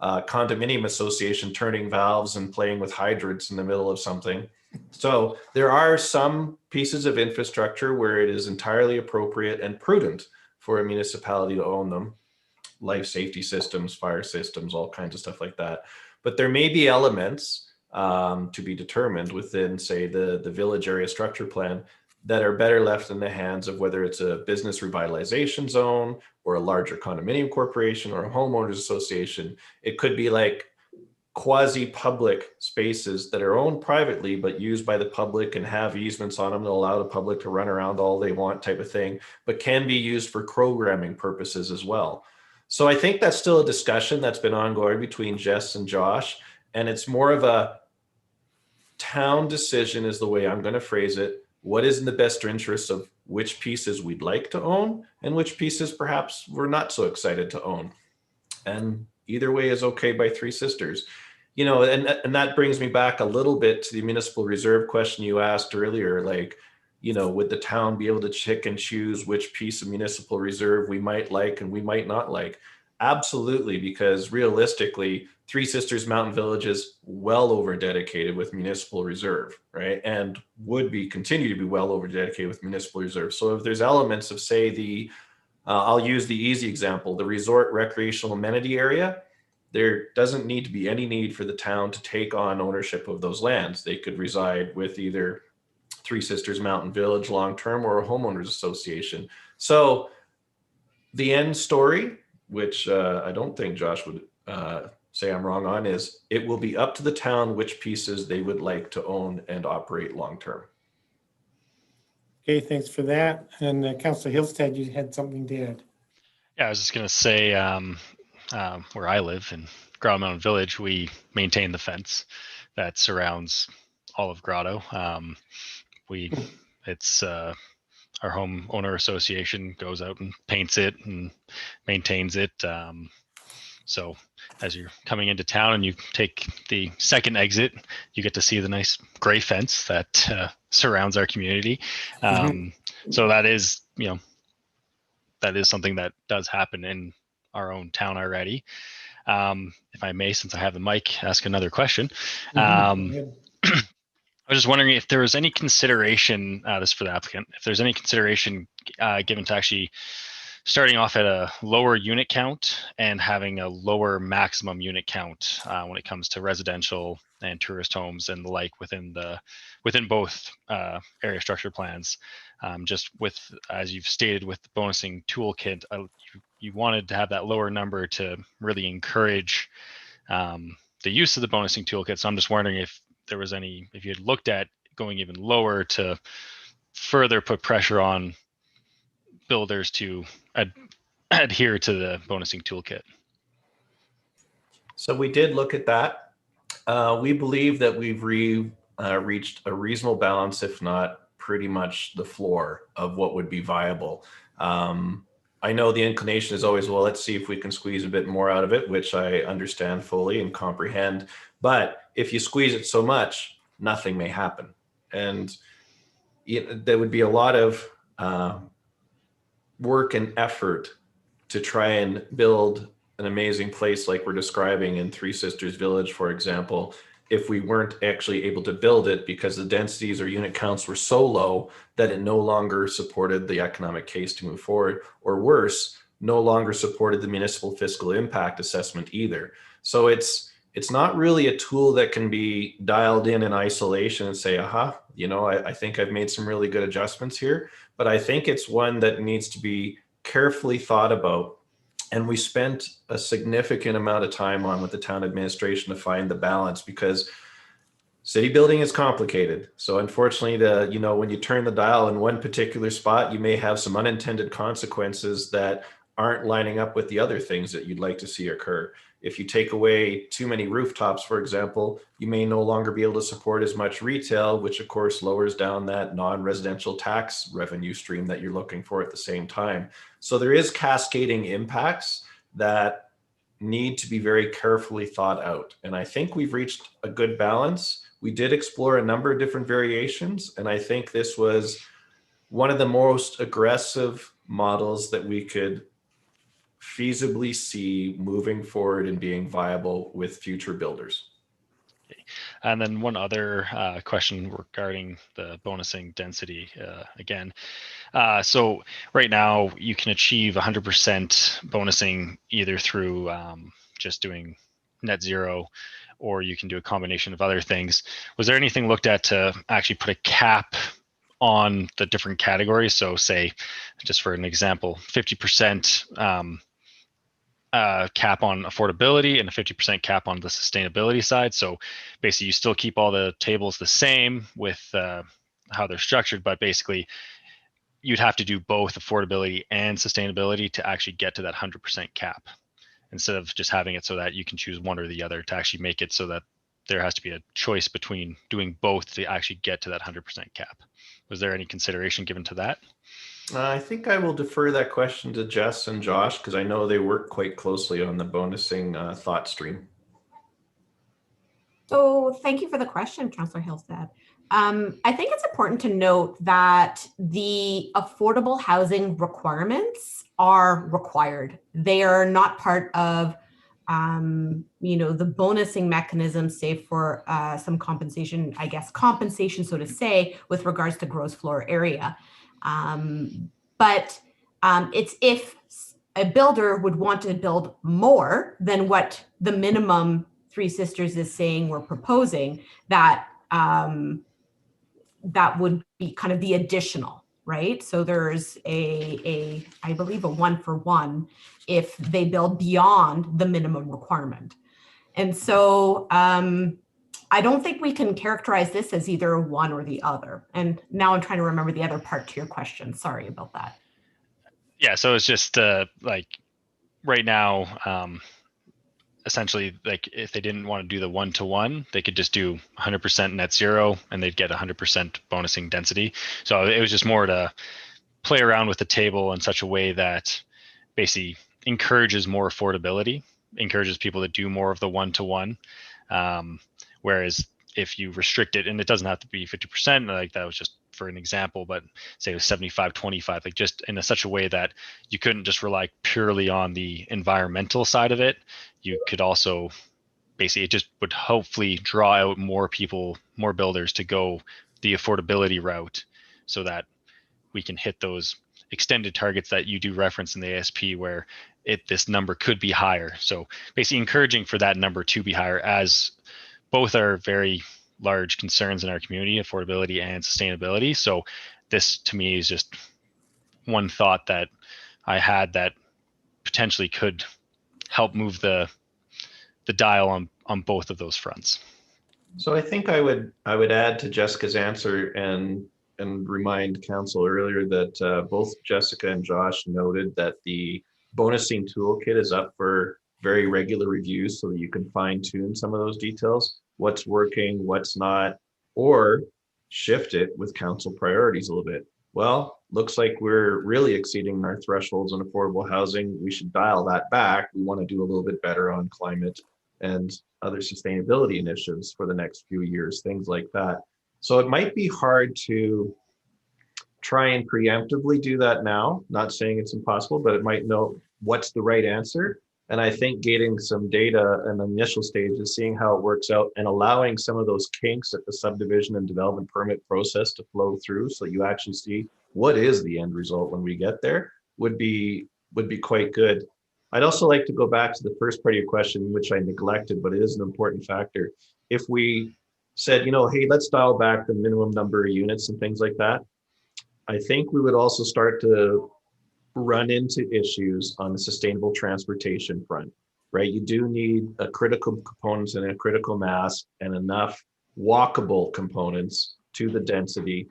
condominium association turning valves and playing with hydrants in the middle of something. So there are some pieces of infrastructure where it is entirely appropriate and prudent for a municipality to own them, life safety systems, fire systems, all kinds of stuff like that. But there may be elements to be determined within, say, the village area structure plan that are better left in the hands of whether it's a business revitalization zone or a larger condominium corporation or a homeowners association. It could be like quasi-public spaces that are owned privately but used by the public and have easements on them that allow the public to run around all they want type of thing, but can be used for programming purposes as well. So I think that's still a discussion that's been ongoing between Jess and Josh, and it's more of a town decision is the way I'm going to phrase it. What is in the best interest of which pieces we'd like to own and which pieces perhaps we're not so excited to own. And either way is okay by Three Sisters. And that brings me back a little bit to the municipal reserve question you asked earlier, like, would the town be able to pick and choose which piece of municipal reserve we might like and we might not like? Absolutely, because realistically, Three Sisters Mountain Village is well over dedicated with municipal reserve, right? And would be continue to be well over dedicated with municipal reserve. So if there's elements of, say, I'll use the easy example, the resort recreational amenity area, there doesn't need to be any need for the town to take on ownership of those lands. They could reside with either Three Sisters Mountain Village long-term or a homeowners association. So the end story, which I don't think Josh would say I'm wrong on, is it will be up to the town which pieces they would like to own and operate long-term. Okay, thanks for that. And Councillor Hillstead, you had something to add. Yeah, I was just going to say where I live in Grotto Mountain Village, we maintain the fence that surrounds all of Grotto. It's our homeowner association goes out and paints it and maintains it. So as you're coming into town and you take the second exit, you get to see the nice gray fence that surrounds our community. So that is, that is something that does happen in our own town already. If I may, since I have the mic, ask another question. I was just wondering if there was any consideration, this is for the applicant, if there's any consideration given to actually starting off at a lower unit count and having a lower maximum unit count when it comes to residential and tourist homes and the like within both area structure plans. Just with, as you've stated, with the bonusing toolkit, you wanted to have that lower number to really encourage the use of the bonusing toolkit. So I'm just wondering if there was any, if you had looked at going even lower to further put pressure on builders to adhere to the bonusing toolkit. So we did look at that. We believe that we've reached a reasonable balance, if not pretty much the floor of what would be viable. I know the inclination is always, well, let's see if we can squeeze a bit more out of it, which I understand fully and comprehend. But if you squeeze it so much, nothing may happen. And there would be a lot of work and effort to try and build an amazing place like we're describing in Three Sisters Village, for example, if we weren't actually able to build it because the densities or unit counts were so low that it no longer supported the economic case to move forward, or worse, no longer supported the municipal fiscal impact assessment either. So it's not really a tool that can be dialed in isolation and say, aha, I think I've made some really good adjustments here. But I think it's one that needs to be carefully thought about. And we spent a significant amount of time on with the town administration to find the balance, because city building is complicated. So unfortunately, when you turn the dial in one particular spot, you may have some unintended consequences that aren't lining up with the other things that you'd like to see occur. If you take away too many rooftops, for example, you may no longer be able to support as much retail, which of course lowers down that non-residential tax revenue stream that you're looking for at the same time. So there is cascading impacts that need to be very carefully thought out. And I think we've reached a good balance. We did explore a number of different variations, and I think this was one of the most aggressive models that we could feasibly see moving forward and being viable with future builders. Okay. And then one other question regarding the bonusing density again. So right now you can achieve 100% bonusing either through just doing net zero, or you can do a combination of other things. Was there anything looked at to actually put a cap on the different categories? So say, just for an example, 50% cap on affordability and a 50% cap on the sustainability side. So basically you still keep all the tables the same with how they're structured, but basically you'd have to do both affordability and sustainability to actually get to that 100% cap, instead of just having it so that you can choose one or the other, to actually make it so that there has to be a choice between doing both to actually get to that 100% cap. Was there any consideration given to that? I think I will defer that question to Jess and Josh, because I know they work quite closely on the bonusing thought stream. So thank you for the question, Councillor Hillstead. I think it's important to note that the affordable housing requirements are required. They are not part of, the bonusing mechanism, save for some compensation, so to say, with regards to gross floor area. But it's if a builder would want to build more than what the minimum Three Sisters is saying we're proposing, that that would be kind of the additional, right? So there's I believe a 1-for-1 if they build beyond the minimum requirement. And so I don't think we can characterize this as either one or the other. And now I'm trying to remember the other part to your question. Sorry about that. Yeah, so it's just like right now, essentially, like if they didn't want to do the 1-to-1, they could just do 100% net zero and they'd get 100% bonusing density. So it was just more to play around with the table in such a way that basically encourages more affordability, encourages people to do more of the 1-to-1. Whereas if you restrict it, and it doesn't have to be 50%, like that was just for an example, but say it was 75-25, like just in such a way that you couldn't just rely purely on the environmental side of it. You could also basically, it just would hopefully draw out more people, more builders to go the affordability route so that we can hit those extended targets that you do reference in the ASP where this number could be higher. So basically encouraging for that number to be higher, as both are very large concerns in our community, affordability and sustainability. So this to me is just one thought that I had that potentially could help move the dial on both of those fronts. So I think I would add to Jessica's answer and remind council earlier that both Jessica and Josh noted that the bonusing toolkit is up for very regular reviews so that you can fine tune some of those details, what's working, what's not, or shift it with council priorities a little bit. Well, looks like we're really exceeding our thresholds on affordable housing. We should dial that back. We want to do a little bit better on climate and other sustainability initiatives for the next few years, things like that. So it might be hard to try and preemptively do that now, not saying it's impossible, but it might know what's the right answer. And I think getting some data in the initial stages, seeing how it works out and allowing some of those kinks at the subdivision and development permit process to flow through so you actually see what is the end result when we get there would be quite good. I'd also like to go back to the first part of your question, which I neglected, but it is an important factor. If we said, hey, let's dial back the minimum number of units and things like that, I think we would also start to run into issues on the sustainable transportation front, right? You do need a critical components and a critical mass and enough walkable components to the density.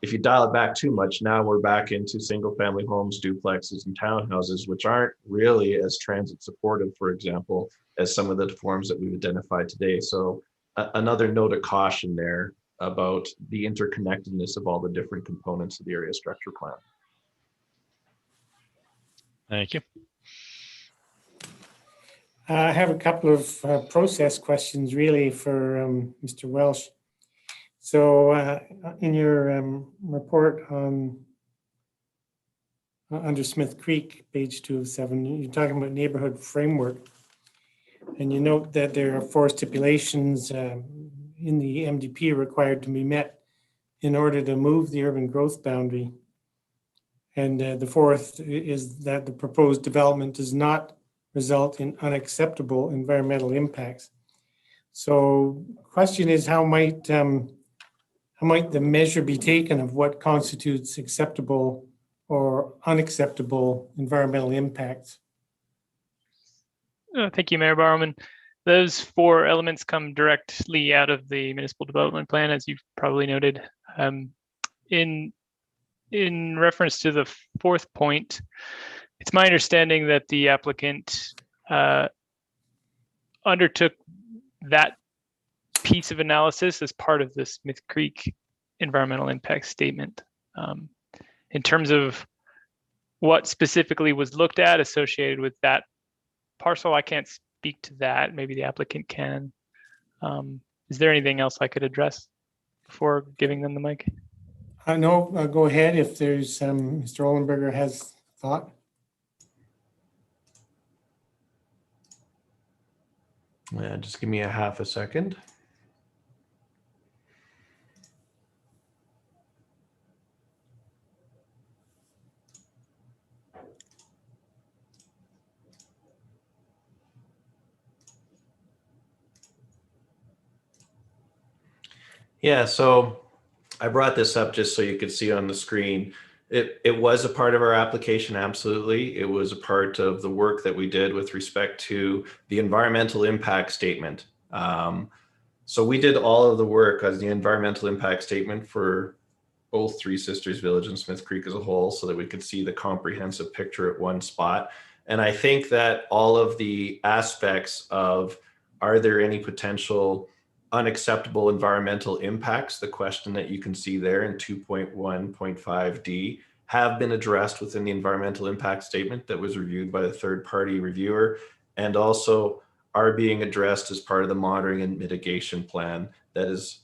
If you dial it back too much, now we're back into single family homes, duplexes, and townhouses, which aren't really as transit supportive, for example, as some of the forms that we've identified today. So another note of caution there about the interconnectedness of all the different components of the area structure plan. Thank you. I have a couple of process questions really for Mr. Welsh. So in your report on under Smith Creek, page 207, you're talking about neighborhood framework. And you note that there are 4 stipulations in the MDP required to be met in order to move the urban growth boundary. And the 4th is that the proposed development does not result in unacceptable environmental impacts. So question is, how might the measure be taken of what constitutes acceptable or unacceptable environmental impacts? Thank you, Mayor Barrowman. Those 4 elements come directly out of the municipal development plan, as you've probably noted. In reference to the 4th point, it's my understanding that the applicant undertook that piece of analysis as part of the Smith Creek environmental impact statement. In terms of what specifically was looked at associated with that parcel, I can't speak to that. Maybe the applicant can. Is there anything else I could address? before giving them the mic? No, go ahead if there's, Mr. Ollenberger has thought. Yeah, just give me a half a second. Yeah, so I brought this up just so you could see on the screen. It was a part of our application, absolutely. It was a part of the work that we did with respect to the environmental impact statement. So we did all of the work as the environmental impact statement for both Three Sisters Village and Smith Creek as a whole, so that we could see the comprehensive picture at one spot. And I think that all of the aspects of, are there any potential unacceptable environmental impacts, the question that you can see there in 2.1.5D, have been addressed within the environmental impact statement that was reviewed by the third-party reviewer, and also are being addressed as part of the monitoring and mitigation plan that is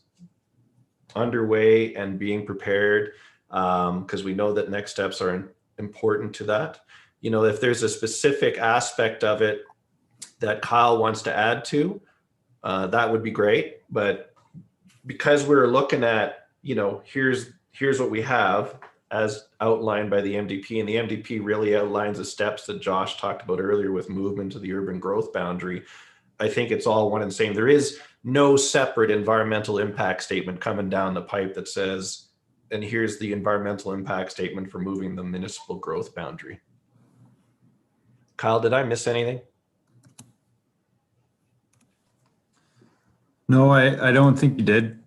underway and being prepared, because we know that next steps are important to that. You know, if there's a specific aspect of it that Kyle wants to add to, that would be great. But because we're looking at, you know, here's what we have as outlined by the MDP, and the MDP really outlines the steps that Josh talked about earlier with movement to the urban growth boundary. I think it's all one and the same. There is no separate environmental impact statement coming down the pipe that says, and here's the environmental impact statement for moving the municipal growth boundary. Kyle, did I miss anything? No, I don't think you did,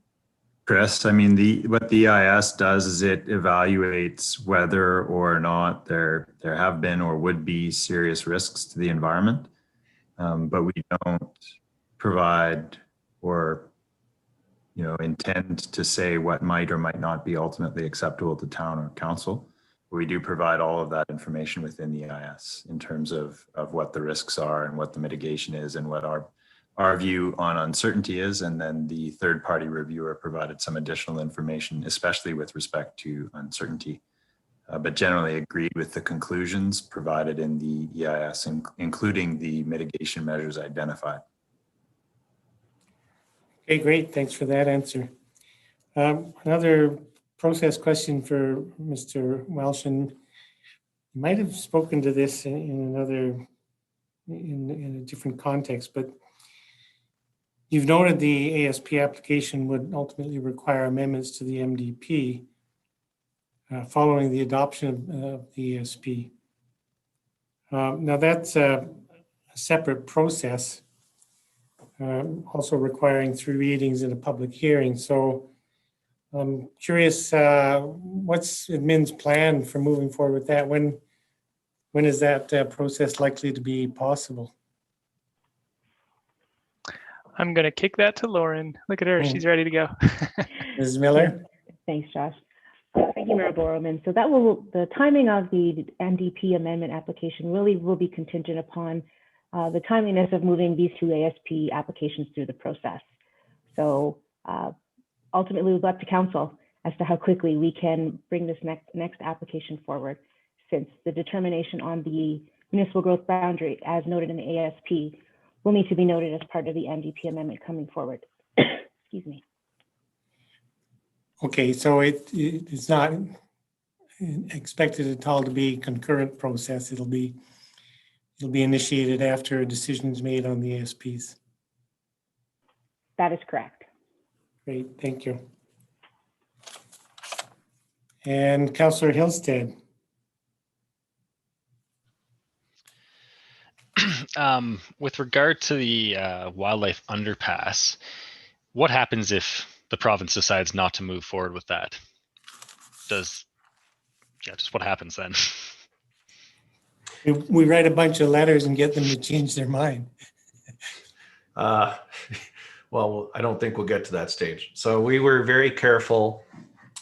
Chris. I mean, what the EIS does is it evaluates whether or not there have been or would be serious risks to the environment, but we don't provide or, you know, intend to say what might or might not be ultimately acceptable to town or council. We do provide all of that information within the EIS in terms of what the risks are and what the mitigation is and what our view on uncertainty is. And then the third-party reviewer provided some additional information, especially with respect to uncertainty, but generally agreed with the conclusions provided in the EIS, including the mitigation measures identified. Okay, great. Thanks for that answer. Another process question for Mr. Welsh, and you might have spoken to this in a different context, but you've noted the ASP application would ultimately require amendments to the MDP following the adoption of the ASP. Now that's a separate process, also requiring 3 readings and a public hearing. So I'm curious, what's admin's plan for moving forward with that? When is that process likely to be possible? I'm going to kick that to Lauren. Look at her. She's ready to go. Ms. Miller? Thanks, Josh. Thank you, Mayor Borman. So the timing of the MDP amendment application really will be contingent upon the timeliness of moving these 2 ASP applications through the process. So ultimately, we'll be up to council as to how quickly we can bring this next application forward, since the determination on the municipal growth boundary, as noted in the ASP, will need to be noted as part of the MDP amendment coming forward. Excuse me. Okay, so it's not expected at all to be a concurrent process. It'll be initiated after a decision is made on the ASPs. That is correct. Great, thank you. And Councillor Hillstead. With regard to the wildlife underpass, what happens if the province decides not to move forward with that? Just what happens then? We write a bunch of letters and get them to change their mind. Well, I don't think we'll get to that stage. So we were very careful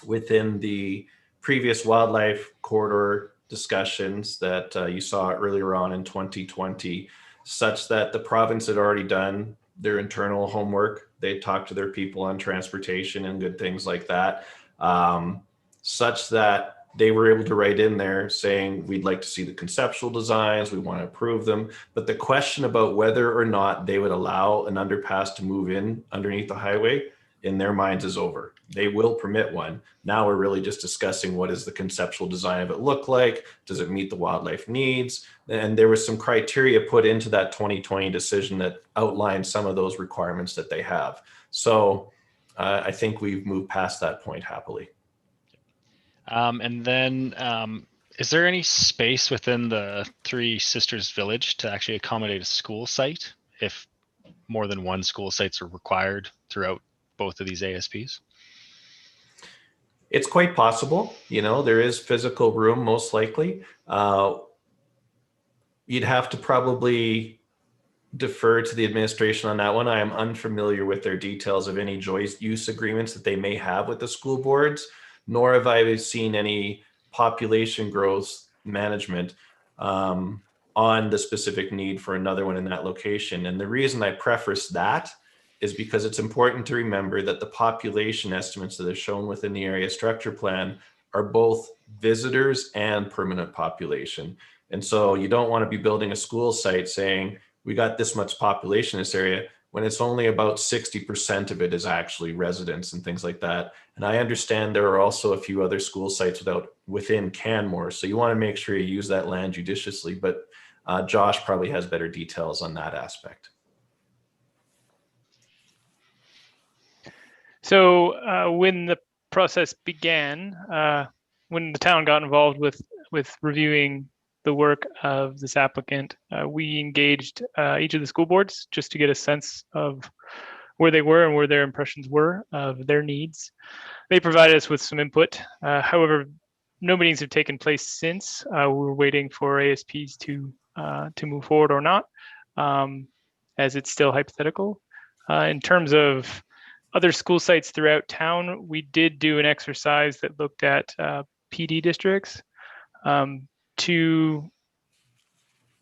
within the previous wildlife corridor discussions that you saw earlier on in 2020, such that the province had already done their internal homework. They talked to their people on transportation and good things like that, such that they were able to write in there saying, we'd like to see the conceptual designs, we want to approve them. But the question about whether or not they would allow an underpass to move in underneath the highway, in their minds is over. They will permit one. Now we're really just discussing what does the conceptual design of it look like? Does it meet the wildlife needs? And there was some criteria put into that 2020 decision that outlined some of those requirements that they have. So I think we've moved past that point happily. And then is there any space within the Three Sisters Village to actually accommodate a school site if more than one school sites are required throughout both of these ASPs? It's quite possible. You know, there is physical room, most likely. You'd have to probably defer to the administration on that one. I am unfamiliar with their details of any joint use agreements that they may have with the school boards, nor have I seen any population growth management on the specific need for another one in that location. And the reason I preface that is because it's important to remember that the population estimates that are shown within the area structure plan are both visitors and permanent population. And so you don't want to be building a school site saying, we got this much population in this area, when it's only about 60% of it is actually residents and things like that. And I understand there are also a few other school sites within Canmore. So you want to make sure you use that land judiciously, but Josh probably has better details on that aspect. So when the process began, when the town got involved with reviewing the work of this applicant, we engaged each of the school boards just to get a sense of where they were and where their impressions were of their needs. They provided us with some input. However, no meetings have taken place since. We're waiting for ASPs to move forward or not, as it's still hypothetical. In terms of other school sites throughout town, we did do an exercise that looked at PD districts to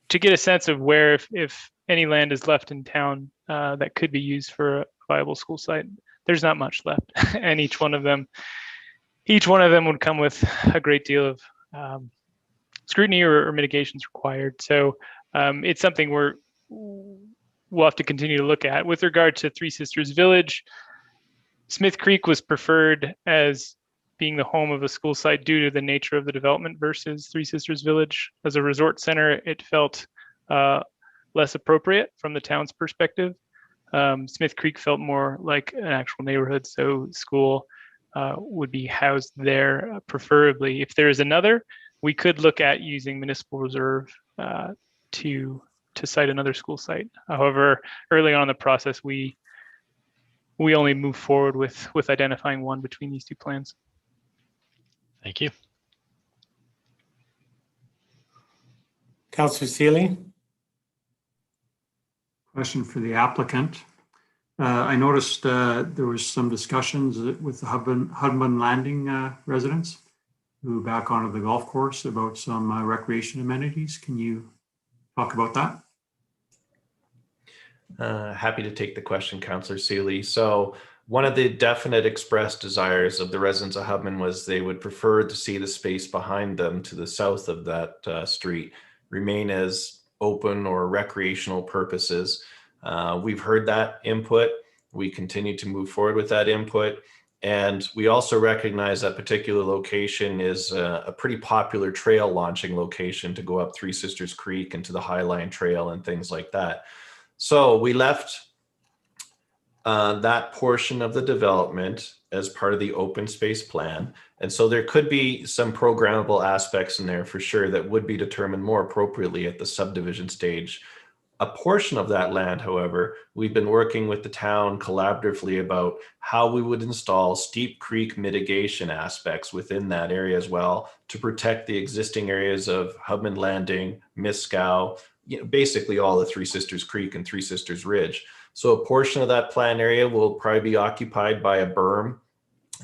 get a sense of where, if any land is left in town that could be used for a viable school site. There's not much left, and each one of them would come with a great deal of scrutiny or mitigations required. So it's something we'll have to continue to look at. With regard to Three Sisters Village, Smith Creek was preferred as being the home of a school site due to the nature of the development versus Three Sisters Village. As a resort center, it felt less appropriate from the town's perspective. Smith Creek felt more like an actual neighborhood, so school would be housed there preferably. If there is another, we could look at using municipal reserve to cite another school site. However, early on in the process, we only move forward with identifying one between these two plans. Thank you. Councillor Seeley. Question for the applicant. I noticed there was some discussions with the Hudman Landing residents who back onto the golf course about some recreation amenities. Can you talk about that? Happy to take the question, Councillor Seeley. So one of the definite expressed desires of the residents of Hubman was they would prefer to see the space behind them to the south of that street remain as open or recreational purposes. We've heard that input. We continue to move forward with that input. And we also recognize that particular location is a pretty popular trail launching location to go up Three Sisters Creek and to the Highline Trail and things like that. So we left that portion of the development as part of the open space plan. And so there could be some programmable aspects in there for sure that would be determined more appropriately at the subdivision stage. A portion of that land, however, we've been working with the town collaboratively about how we would install steep creek mitigation aspects within that area as well to protect the existing areas of Hubman Landing, Miscow, basically all the Three Sisters Creek and Three Sisters Ridge. So a portion of that plan area will probably be occupied by a berm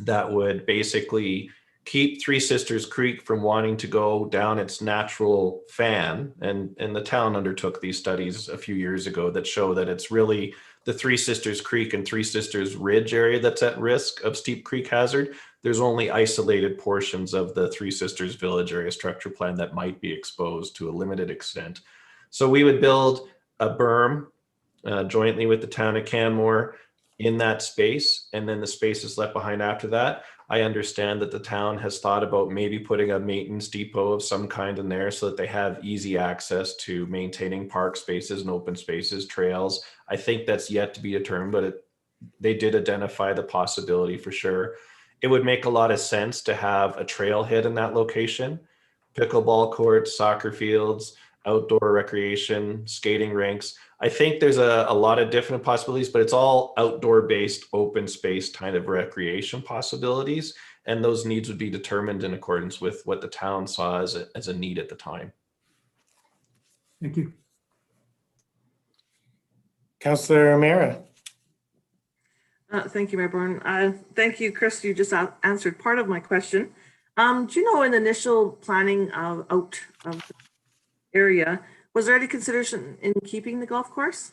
that would basically keep Three Sisters Creek from wanting to go down its natural fan. And the town undertook these studies a few years ago that show that it's really the Three Sisters Creek and Three Sisters Ridge area that's at risk of steep creek hazard. There's only isolated portions of the Three Sisters Village area structure plan that might be exposed to a limited extent. So we would build a berm jointly with the town of Canmore in that space, and then the space is left behind after that. I understand that the town has thought about maybe putting a maintenance depot of some kind in there so that they have easy access to maintaining park spaces and open spaces, trails. I think that's yet to be determined, but they did identify the possibility for sure. It would make a lot of sense to have a trailhead in that location, pickleball courts, soccer fields, outdoor recreation, skating rinks. I think there's a lot of different possibilities, but it's all outdoor based, open space kind of recreation possibilities. And those needs would be determined in accordance with what the town saw as a need at the time. Thank you. Councillor O'Meara. Thank you, Mayor Bourne. Thank you, Chris. You just answered part of my question. Do you know, in initial planning out of the area, was there any consideration in keeping the golf course?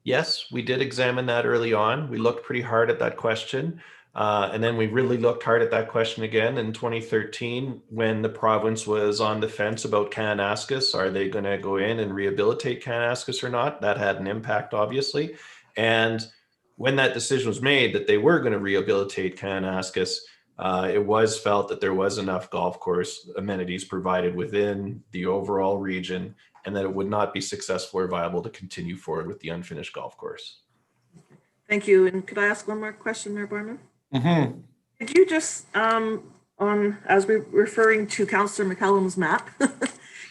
Yes, we did examine that early on. We looked pretty hard at that question. And then we really looked hard at that question again in 2013 when the province was on the fence about Kananaskis. Are they going to go in and rehabilitate Kananaskis or not? That had an impact, obviously. And when that decision was made that they were going to rehabilitate Kananaskis, it was felt that there was enough golf course amenities provided within the overall region and that it would not be successful or viable to continue forward with the unfinished golf course. Thank you. And could I ask one more question, Mayor Borman? Mm-hmm. Did you just, as we're referring to Councillor McCallum's map,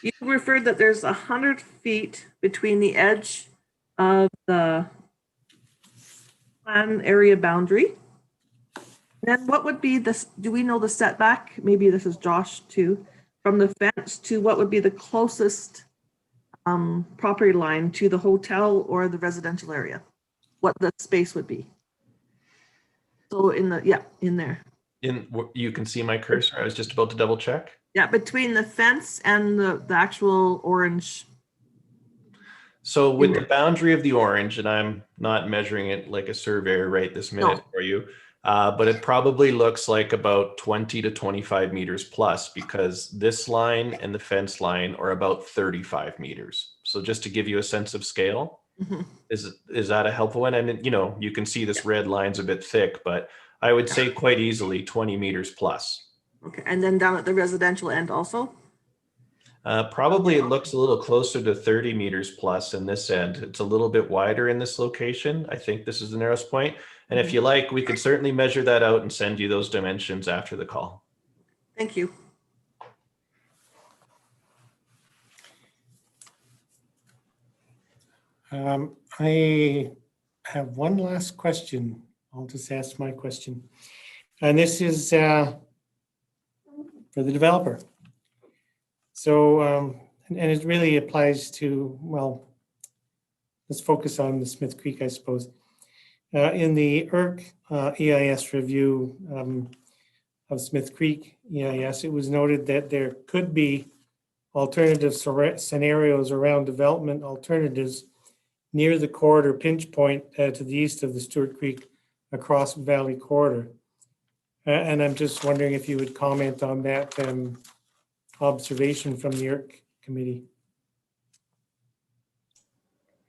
you referred that there's 100 feet between the edge of the plan area boundary. Then what would be this, do we know the setback? Maybe this is Josh too, from the fence to what would be the closest property line to the hotel or the residential area? What the space would be? So in the, yeah, in there. You can see my cursor. I was just about to double check. Yeah, between the fence and the actual orange. So with the boundary of the orange, and I'm not measuring it like a surveyor right this minute for you, but it probably looks like about 20 to 25 meters plus, because this line and the fence line are about 35 meters. So just to give you a sense of scale, is that a helpful one? And you know, you can see this red line's a bit thick, but I would say quite easily 20 meters plus. Okay, and then down at the residential end also? Probably it looks a little closer to 30 meters plus in this end. It's a little bit wider in this location. I think this is the narrowest point. And if you like, we could certainly measure that out and send you those dimensions after the call. Thank you. I have one last question. I'll just ask my question. And this is for the developer. So, and it really applies to, well, let's focus on the Smith Creek, I suppose. In the ERC EIS review of Smith Creek EIS, it was noted that there could be alternative scenarios around development alternatives near the corridor pinch point to the east of the Stewart Creek across Valley Corridor. And I'm just wondering if you would comment on that observation from the ERC committee.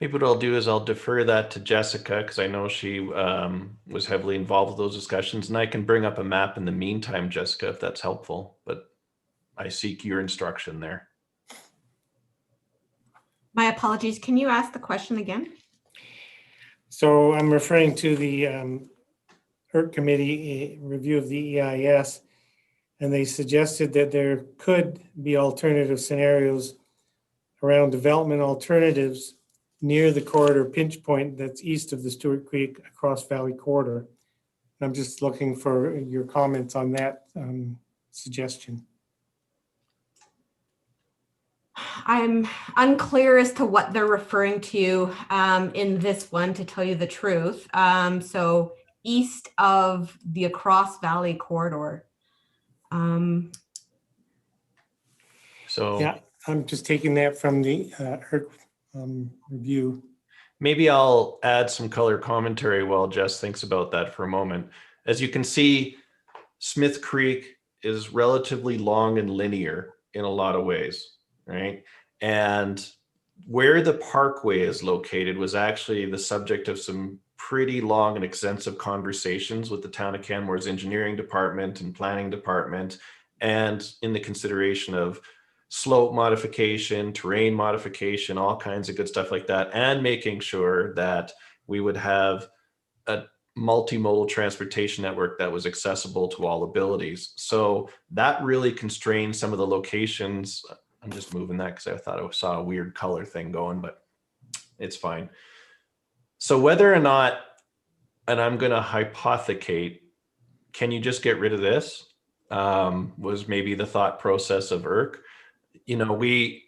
Maybe what I'll do is I'll defer that to Jessica because I know she was heavily involved with those discussions, and I can bring up a map in the meantime, Jessica, if that's helpful, but I seek your instruction there. My apologies. Can you ask the question again? So I'm referring to the ERC committee review of the EIS, and they suggested that there could be alternative scenarios around development alternatives near the corridor pinch point that's east of the Stewart Creek across Valley Corridor. I'm just looking for your comments on that suggestion. I'm unclear as to what they're referring to in this one, to tell you the truth. So east of the Across Valley Corridor. So yeah, I'm just taking that from the ERC review. Maybe I'll add some color commentary while Jess thinks about that for a moment. As you can see, Smith Creek is relatively long and linear in a lot of ways, right? And where the parkway is located was actually the subject of some pretty long and extensive conversations with the town of Canmore's engineering department and planning department, and in the consideration of slope modification, terrain modification, all kinds of good stuff like that, and making sure that we would have a multimodal transportation network that was accessible to all abilities. So that really constrained some of the locations. I'm just moving that because I thought I saw a weird color thing going, but it's fine. So whether or not, and I'm going to hypothecate, can you just get rid of this? Was maybe the thought process of IRC. You know, we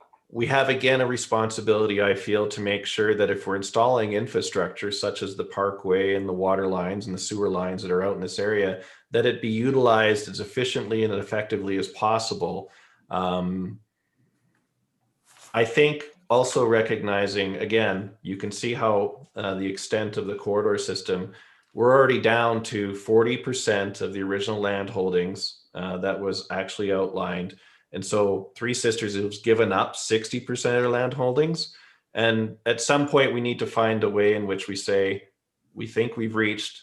have, again, a responsibility, I feel, to make sure that if we're installing infrastructure such as the parkway and the water lines and the sewer lines that are out in this area, that it be utilized as efficiently and effectively as possible. I think also recognizing, again, you can see how the extent of the corridor system, we're already down to 40% of the original land holdings that was actually outlined. And so Three Sisters has given up 60% of their land holdings. And at some point, we need to find a way in which we say, we think we've reached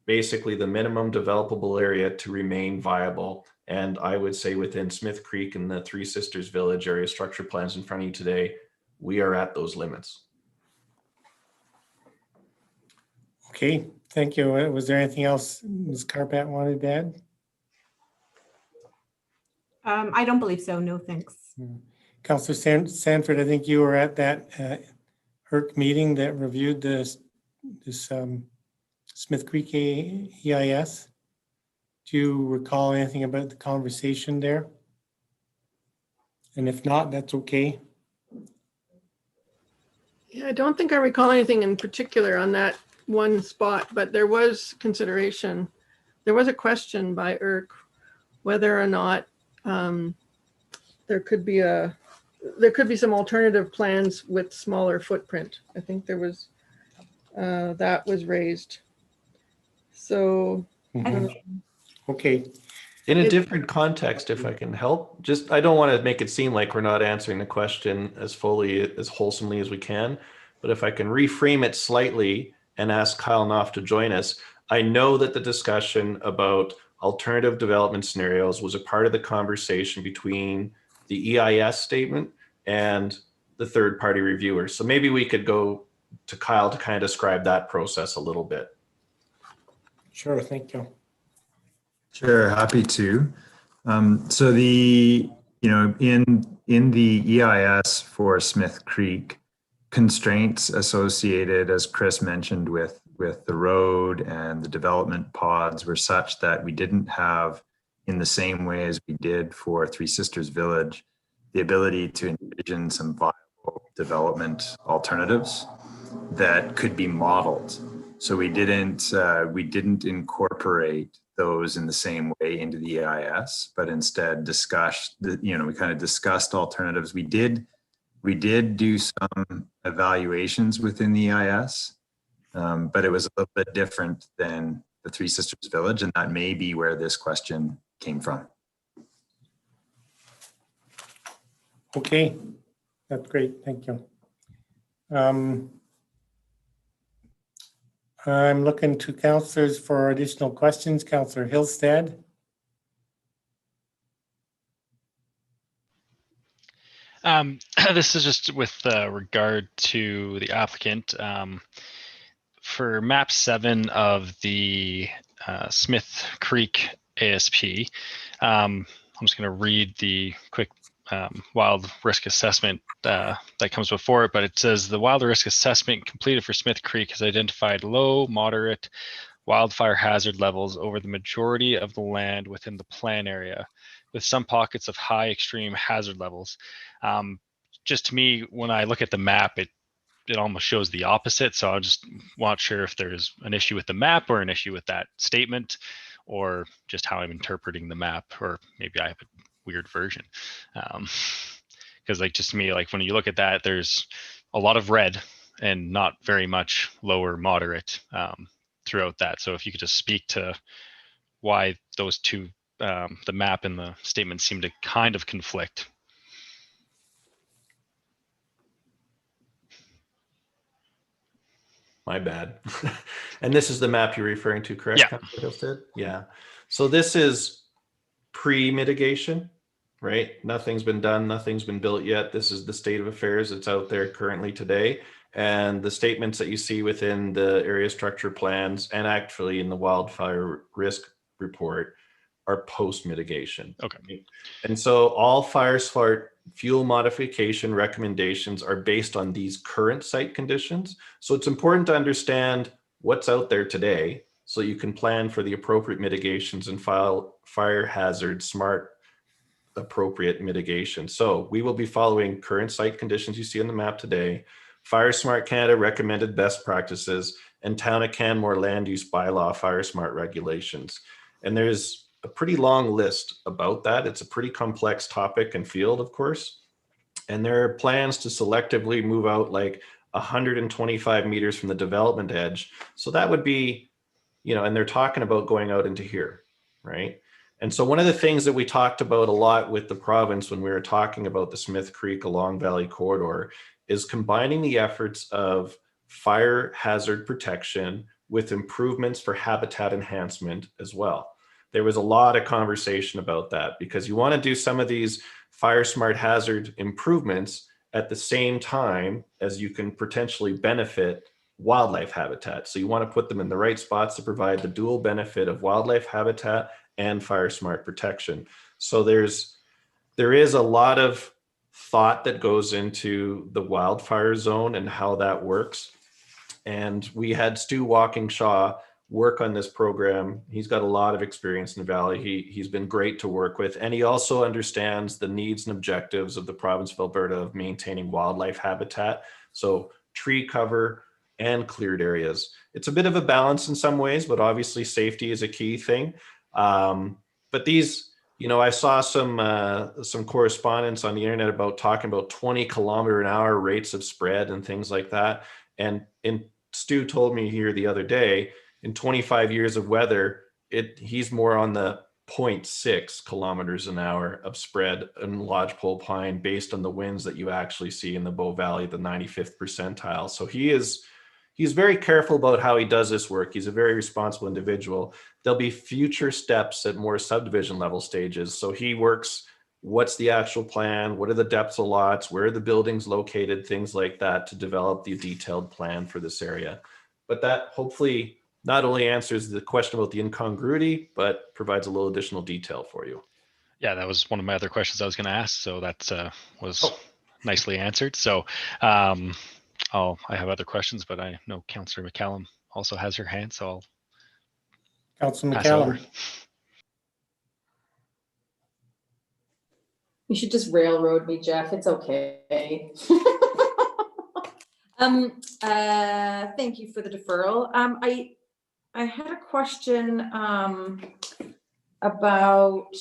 basically the minimum developable area to remain viable. And I would say within Smith Creek and the Three Sisters Village area structure plans in front of you today, we are at those limits. Okay, thank you. Was there anything else Ms. Carpat wanted to add? I don't believe so. No, thanks. Councillor Sanford, I think you were at that IRC meeting that reviewed this Smith Creek EIS. Do you recall anything about the conversation there? And if not, that's okay. Yeah, I don't think I recall anything in particular on that one spot, but there was consideration. There was a question by IRC whether or not there could be some alternative plans with smaller footprint. I think there was that was raised. So okay. In a different context, if I can help, just I don't want to make it seem like we're not answering the question as fully, as wholesomely as we can, but if I can reframe it slightly and ask Kyle Knopf to join us, I know that the discussion about alternative development scenarios was a part of the conversation between the EIS statement and the third-party reviewer. So maybe we could go to Kyle to kind of describe that process a little bit. Sure, thank you. Sure, happy to. So the, in the EIS for Smith Creek, constraints associated, as Chris mentioned, with the road and the development pods were such that we didn't have, in the same way as we did for Three Sisters Village, the ability to envision some viable development alternatives that could be modeled. So we didn't incorporate those in the same way into the EIS, but instead discussed, we kind of discussed alternatives. We did do some evaluations within the EIS, but it was a little bit different than the Three Sisters Village, and that may be where this question came from. Okay, that's great, thank you. I'm looking to councillors for additional questions. Councillor Hillstead. This is just with regard to the applicant. For map 7 of the Smith Creek ASP, I'm just going to read the quick wild risk assessment that comes before it, but it says the wild risk assessment completed for Smith Creek has identified low, moderate wildfire hazard levels over the majority of the land within the plan area, with some pockets of high extreme hazard levels. Just to me, when I look at the map, it almost shows the opposite. So I just not sure if there's an issue with the map or an issue with that statement, or just how I'm interpreting the map, or maybe I have a weird version. Because like just to me, like when you look at that, there's a lot of red and not very much lower moderate throughout that. So if you could just speak to why those two, the map and the statement, seem to kind of conflict. My bad. And this is the map you're referring to, correct? Yeah. Councilor Hillstead? Yeah. So this is pre-mitigation, right? Nothing's been done, nothing's been built yet. This is the state of affairs that's out there currently today. And the statements that you see within the area structure plans and actually in the wildfire risk report are post-mitigation. Okay. And so all fire smart fuel modification recommendations are based on these current site conditions. So it's important to understand what's out there today so you can plan for the appropriate mitigations and fire hazard smart appropriate mitigation. So we will be following current site conditions you see on the map today, Fire Smart Canada recommended best practices, and Town of Canmore land use bylaw fire smart regulations. And there's a pretty long list about that. It's a pretty complex topic and field, of course. And there are plans to selectively move out like 125 meters from the development edge. So that would be, you know, and they're talking about going out into here, right? And so one of the things that we talked about a lot with the province when we were talking about the Smith Creek along Valley corridor is combining the efforts of fire hazard protection with improvements for habitat enhancement as well. There was a lot of conversation about that because you want to do some of these fire smart hazard improvements at the same time as you can potentially benefit wildlife habitat. So you want to put them in the right spots to provide the dual benefit of wildlife habitat and fire smart protection. So there is a lot of thought that goes into the wildfire zone and how that works. And we had Stu Walkingshaw work on this program. He's got a lot of experience in the Valley. He's been great to work with. And he also understands the needs and objectives of the province of Alberta of maintaining wildlife habitat. So tree cover and cleared areas. It's a bit of a balance in some ways, but obviously safety is a key thing. But these, you know, I saw some correspondence on the internet about talking about 20-kilometer-an-hour rates of spread and things like that. And Stu told me here the other day, in 25 years of weather, he's more on the 0.6 kilometers an hour of spread in lodgepole pine based on the winds that you actually see in the Bow Valley, the 95th percentile. So he's very careful about how he does this work. He's a very responsible individual. There'll be future steps at more subdivision level stages. So he works, what's the actual plan? What are the depths of lots? Where are the buildings located? Things like that to develop the detailed plan for this area. But that hopefully not only answers the question about the incongruity, but provides a little additional detail for you. Yeah, that was one of my other questions I was going to ask. So that was nicely answered. So I have other questions, but I know Councillor McCallum also has her hand, so I'll Councillor pass it over. McCallum. You should just railroad me, Jeff. It's okay. Thank you for the deferral. I had a question about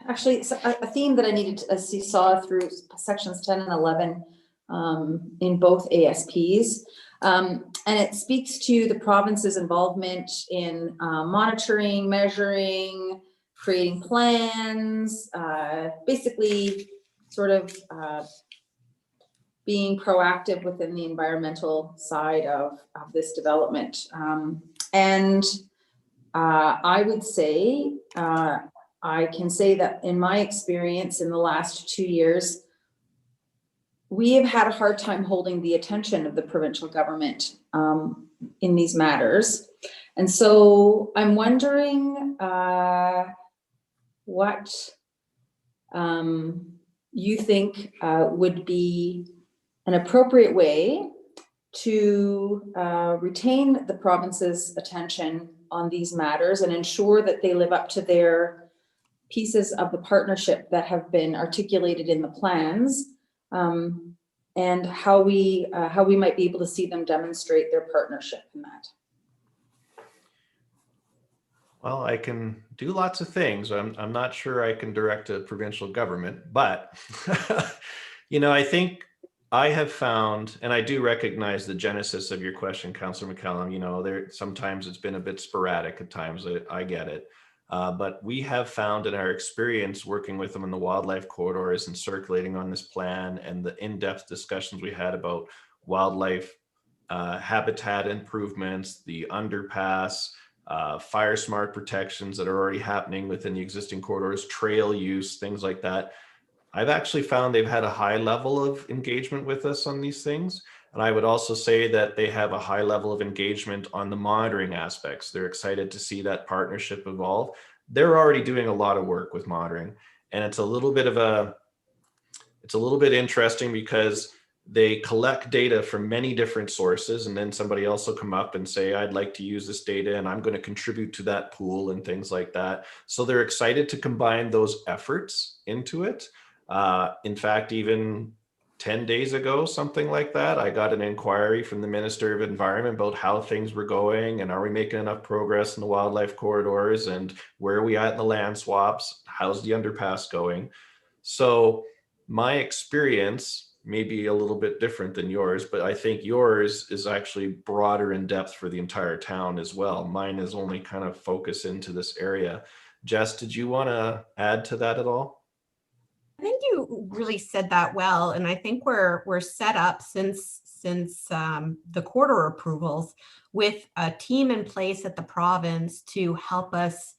actually it's a theme that I needed to saw through sections 10 and 11 in both ASPs. And it speaks to the province's involvement in monitoring, measuring, creating plans, basically sort of being proactive within the environmental side of this development. And I would say, I can say that in my experience in the last 2 years, we have had a hard time holding the attention of the provincial government in these matters. And so I'm wondering what you think would be an appropriate way to retain the province's attention on these matters and ensure that they live up to their pieces of the partnership that have been articulated in the plans, and how we might be able to see them demonstrate their partnership in that. Well, I can do lots of things. I'm not sure I can direct a provincial government, but you know, I think I have found, and I do recognize the genesis of your question, Councillor McCallum, you know, there sometimes it's been a bit sporadic at times, I get it. But we have found in our experience working with them in the wildlife corridors and circulating on this plan and the in-depth discussions we had about wildlife habitat improvements, the underpass, fire smart protections that are already happening within the existing corridors, trail use, things like that. I've actually found they've had a high level of engagement with us on these things. And I would also say that they have a high level of engagement on the monitoring aspects. They're excited to see that partnership evolve. They're already doing a lot of work with monitoring. And it's a little bit interesting because they collect data from many different sources, and then somebody else will come up and say, I'd like to use this data and I'm going to contribute to that pool and things like that. So they're excited to combine those efforts into it. In fact, even 10 days ago, something like that, I got an inquiry from the Minister of Environment about how things were going and are we making enough progress in the wildlife corridors and where are we at in the land swaps? How's the underpass going? So my experience may be a little bit different than yours, but I think yours is actually broader in depth for the entire town as well. Mine is only kind of focused into this area. Jess, did you want to add to that at all? I think you really said that well, and I think we're set up since the corridor approvals with a team in place at the province to help us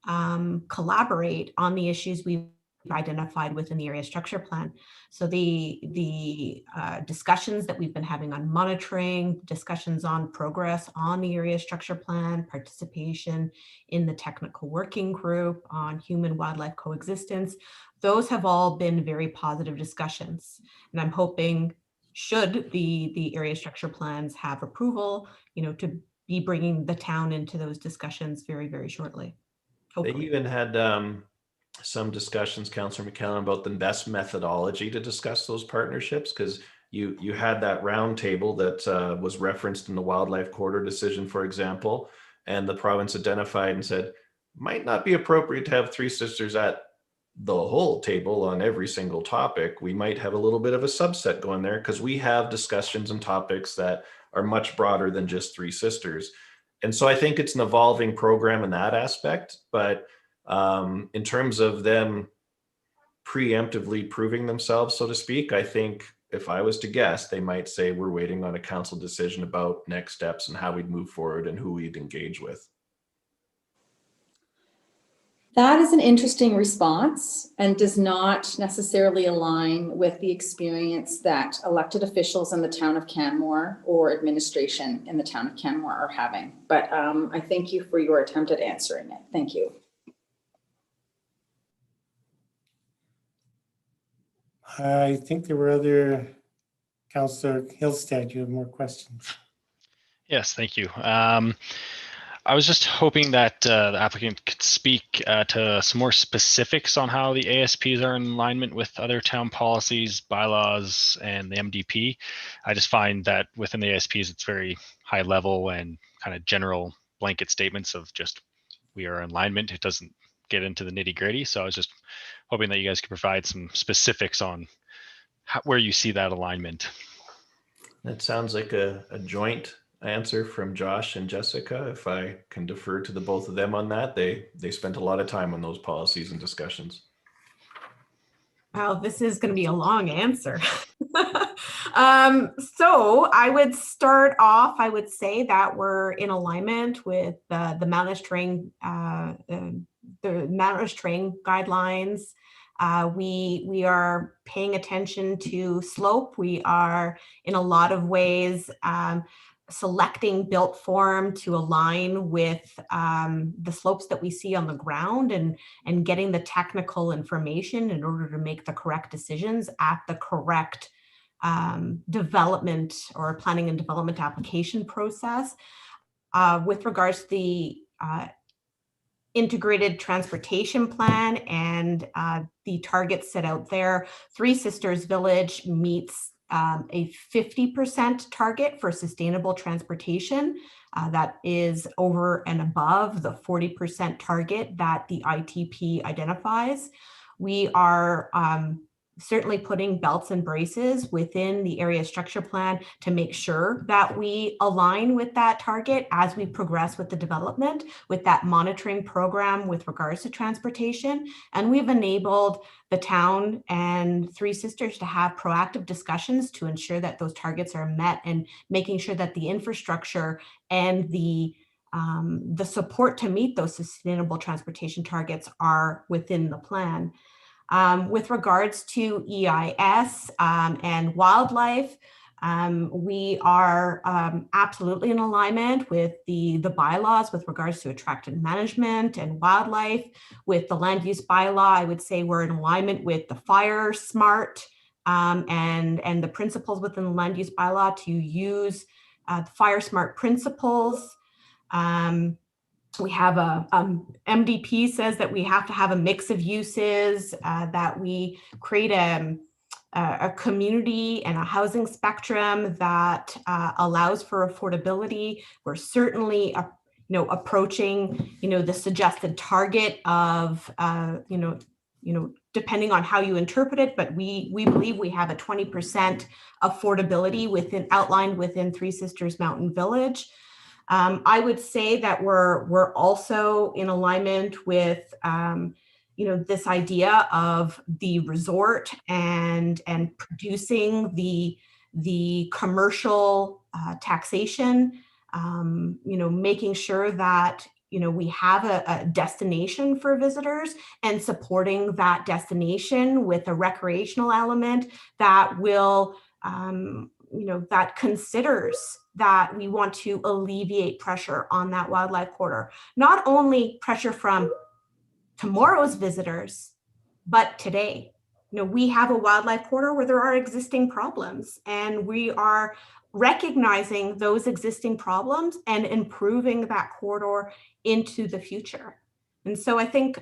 collaborate on the issues we've identified within the area structure plan. So the discussions that we've been having on monitoring, discussions on progress on the area structure plan, participation in the technical working group on human wildlife coexistence, those have all been very positive discussions. And I'm hoping, should the area structure plans have approval, you know, to be bringing the town into those discussions very, very shortly. Hopefully. They even had some discussions, Councillor McCallum, about the best methodology to discuss those partnerships, because you had that round table that was referenced in the wildlife corridor decision, for example, and the province identified and said, might not be appropriate to have Three Sisters at the whole table on every single topic. We might have a little bit of a subset going there because we have discussions and topics that are much broader than just Three Sisters. And so I think it's an evolving program in that aspect, but in terms of them preemptively proving themselves, so to speak, I think if I was to guess, they might say we're waiting on a council decision about next steps and how we'd move forward and who we'd engage with. That is an interesting response and does not necessarily align with the experience that elected officials in the town of Canmore or administration in the town of Canmore are having. But I thank you for your attempt at answering it. Thank you. I think there were other, Councillor Hillstead, you have more questions. Yes, thank you. I was just hoping that the applicant could speak to some more specifics on how the ASPs are in alignment with other town policies, bylaws, and the MDP. I just find that within the ASPs, it's very high level and kind of general blanket statements of just we are in alignment. It doesn't get into the nitty gritty. So I was just hoping that you guys could provide some specifics on where you see that alignment. That sounds like a joint answer from Josh and Jessica. If I can defer to the both of them on that, they spent a lot of time on those policies and discussions. Wow, this is going to be a long answer. So I would start off, I would say that we're in alignment with the mountain terrain guidelines. We are paying attention to slope. We are in a lot of ways selecting built form to align with the slopes that we see on the ground and getting the technical information in order to make the correct decisions at the correct development or planning and development application process. With regards to the integrated transportation plan and the targets set out there, Three Sisters Village meets a 50% target for sustainable transportation. That is over and above the 40% target that the ITP identifies. We are certainly putting belts and braces within the area structure plan to make sure that we align with that target as we progress with the development, with that monitoring program with regards to transportation. And we've enabled the town and Three Sisters to have proactive discussions to ensure that those targets are met, and making sure that the infrastructure and the support to meet those sustainable transportation targets are within the plan. With regards to EIS and wildlife, we are absolutely in alignment with the bylaws with regards to attractant management and wildlife. With the land use bylaw, I would say we're in alignment with the fire smart and the principles within the land use bylaw to use the fire smart principles. We have MDP says that we have to have a mix of uses, that we create a community and a housing spectrum that allows for affordability. We're certainly approaching the suggested target of depending on how you interpret it, but we believe we have a 20% affordability outlined within Three Sisters Mountain Village. I would say that we're also in alignment with this idea of the resort and producing the commercial taxation, making sure that we have a destination for visitors, and supporting that destination with a recreational element that will that considers that we want to alleviate pressure on that wildlife corridor. Not only pressure from tomorrow's visitors, but today. We have a wildlife corridor where there are existing problems, and we are recognizing those existing problems and improving that corridor into the future. And so I think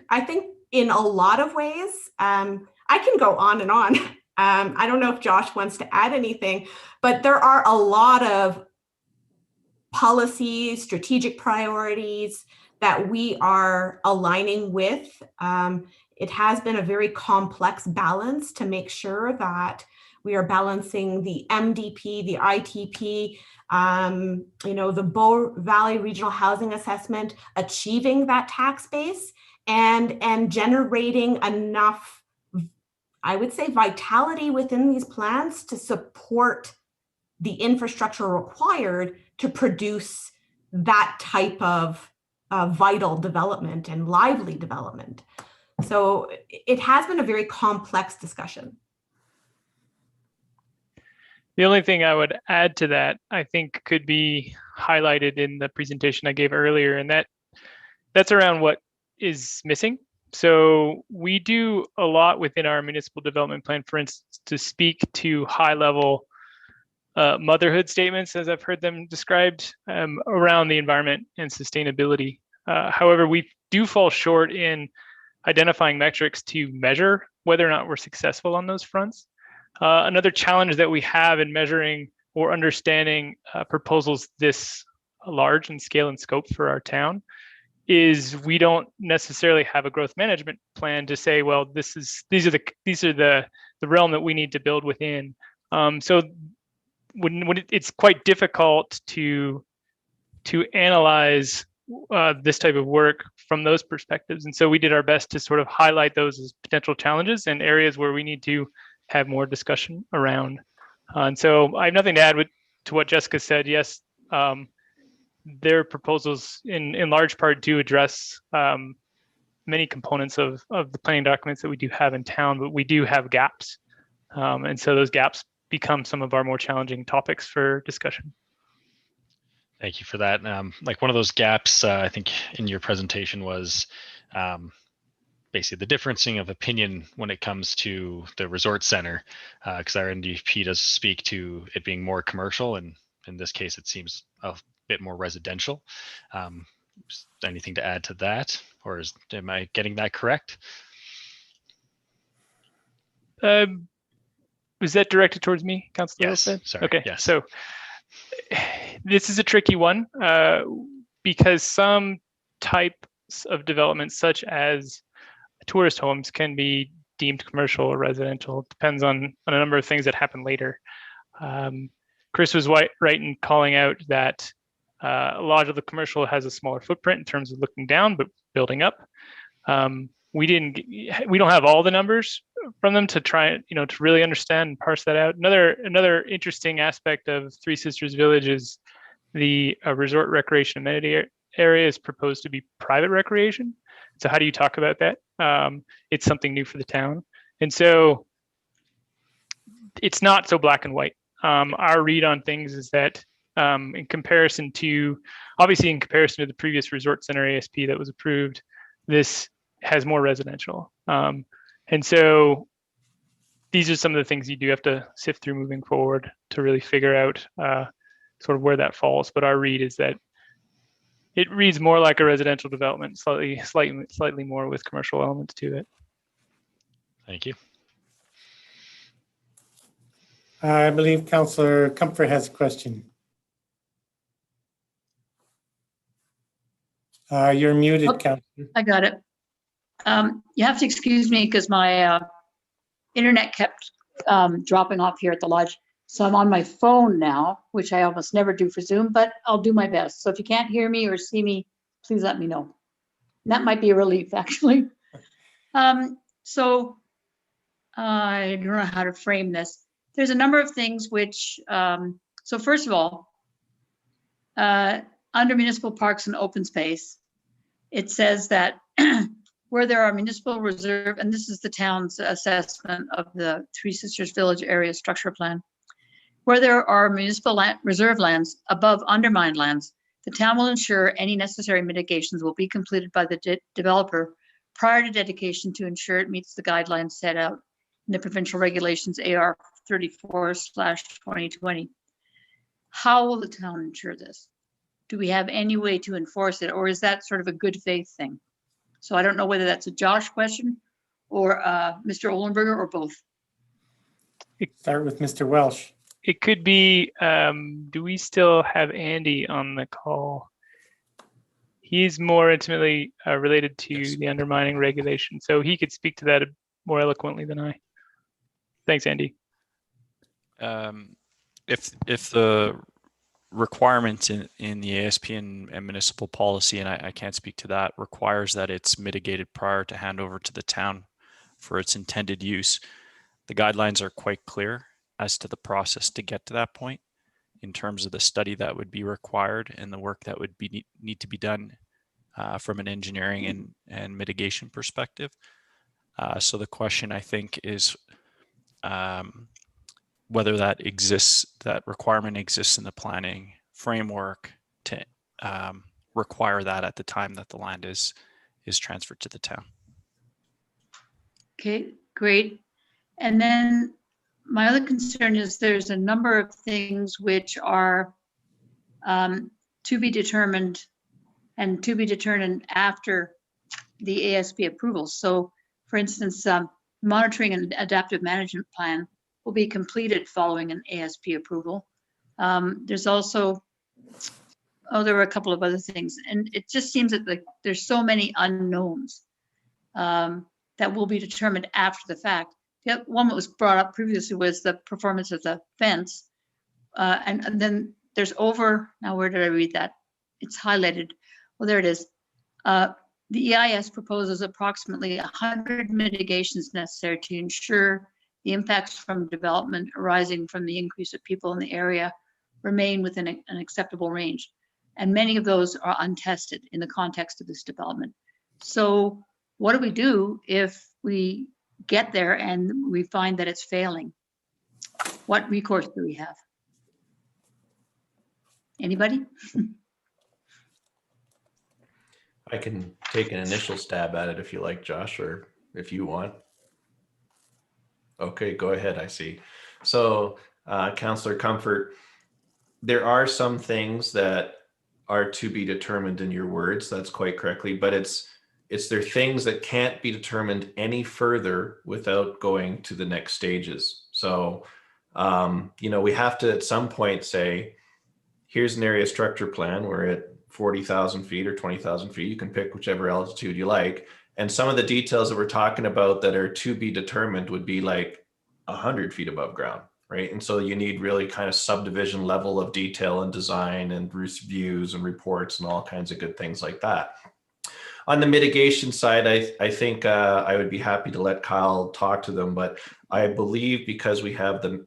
in a lot of ways, I can go on and on. I don't know if Josh wants to add anything, but there are a lot of policies, strategic priorities that we are aligning with. It has been a very complex balance to make sure that we are balancing the MDP, the ITP, the Bow Valley Regional Housing Assessment, achieving that tax base and generating enough, I would say, vitality within these plans to support the infrastructure required to produce that type of vital development and lively development. So it has been a very complex discussion. The only thing I would add to that, I think, could be highlighted in the presentation I gave earlier, and that's around what is missing. So we do a lot within our municipal development plan, for instance, to speak to high-level motherhood statements, as I've heard them described, around the environment and sustainability. However, we do fall short in identifying metrics to measure whether or not we're successful on those fronts. Another challenge that we have in measuring or understanding proposals this large in scale and scope for our town is we don't necessarily have a growth management plan to say, well, these are the realm that we need to build within. So when it's quite difficult to analyze this type of work from those perspectives. And so we did our best to sort of highlight those as potential challenges and areas where we need to have more discussion around. And so I have nothing to add to what Jessica said. Yes, their proposals in large part do address many components of the planning documents that we do have in town, but we do have gaps. And so those gaps become some of our more challenging topics for discussion. Thank you for that. Like one of those gaps, I think in your presentation was basically the differencing of opinion when it comes to the resort center, because our NDP does speak to it being more commercial, and in this case, it seems a bit more residential. Anything to add to that, or am I getting that correct? Was that directed towards me, Councilor? Yes. Sorry. Okay. Yes. So this is a tricky one because some types of development, such as tourist homes, can be deemed commercial or residential. It depends on a number of things that happen later. Chris was right in calling out that a lot of the commercial has a smaller footprint in terms of looking down, but building up. We don't have all the numbers from them to try, to really understand and parse that out. Another interesting aspect of Three Sisters Village is the resort recreation amenity area is proposed to be private recreation. So how do you talk about that? It's something new for the town. And so it's not so black and white. Our read on things is that in comparison to the previous resort center ASP that was approved, this has more residential. And so these are some of the things you do have to sift through moving forward to really figure out sort of where that falls. But our read is that it reads more like a residential development, slightly more with commercial elements to it. Thank you. I believe Councillor Comfort has a question. You're muted, Councillor. I got it. You have to excuse me because my internet kept dropping off here at the lodge. So I'm on my phone now, which I almost never do for Zoom, but I'll do my best. So if you can't hear me or see me, please let me know. That might be a relief, actually. So I don't know how to frame this. There's a number of things which, so first of all, under municipal parks and open space, it says that where there are municipal reserve, and this is the town's assessment of the Three Sisters Village area structure plan, where there are municipal reserve lands above undermined lands, the town will ensure any necessary mitigations will be completed by the developer prior to dedication to ensure it meets the guidelines set out in the provincial regulations AR 34/2020. How will the town ensure this? Do we have any way to enforce it, or is that sort of a good faith thing? So I don't know whether that's a Josh question or Mr. Ohlenberger or both. Start with Mr. Welsh. It could be, do we still have Andy on the call? He's more intimately related to the undermining regulation, so he could speak to that more eloquently than I. Thanks, Andy. If the requirements in the ASP and municipal policy, and I can't speak to that, requires that it's mitigated prior to handover to the town for its intended use, the guidelines are quite clear as to the process to get to that point in terms of the study that would be required and the work that would need to be done from an engineering and mitigation perspective. So the question, I think, is whether that requirement exists in the planning framework to require that at the time that the land is transferred to the town. Okay, great. And then my other concern is there's a number of things which are to be determined and to be determined after the ASP approval. So for instance, monitoring and adaptive management plan will be completed following an ASP approval. There's also, there were a couple of other things, and it just seems that there's so many unknowns that will be determined after the fact. The one that was brought up previously was the performance of the fence. And then there's now where did I read that? It's highlighted. Well, there it is. The EIS proposes approximately 100 mitigations necessary to ensure the impacts from development arising from the increase of people in the area remain within an acceptable range. And many of those are untested in the context of this development. So what do we do if we get there and we find that it's failing? What recourse do we have? Anybody? I can take an initial stab at it if you like, Josh, or if you want. Okay, go ahead, I see. So, Councillor Comfort, there are some things that are to be determined in your words, that's quite correctly, but there things that can't be determined any further without going to the next stages. So, we have to at some point say, here's an area structure plan. We're at 40,000 feet or 20,000 feet. You can pick whichever altitude you like. And some of the details that we're talking about that are to be determined would be like 100 feet above ground, right? And so you need really kind of subdivision level of detail and design and reviews and reports and all kinds of good things like that. On the mitigation side, I think I would be happy to let Kyle talk to them, but I believe because we have the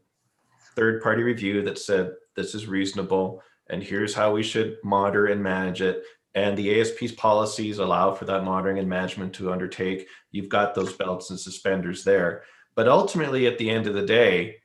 third-party review that said this is reasonable and here's how we should monitor and manage it, and the ASP's policies allow for that monitoring and management to undertake, you've got those belts and suspenders there. But ultimately, at the end of the day,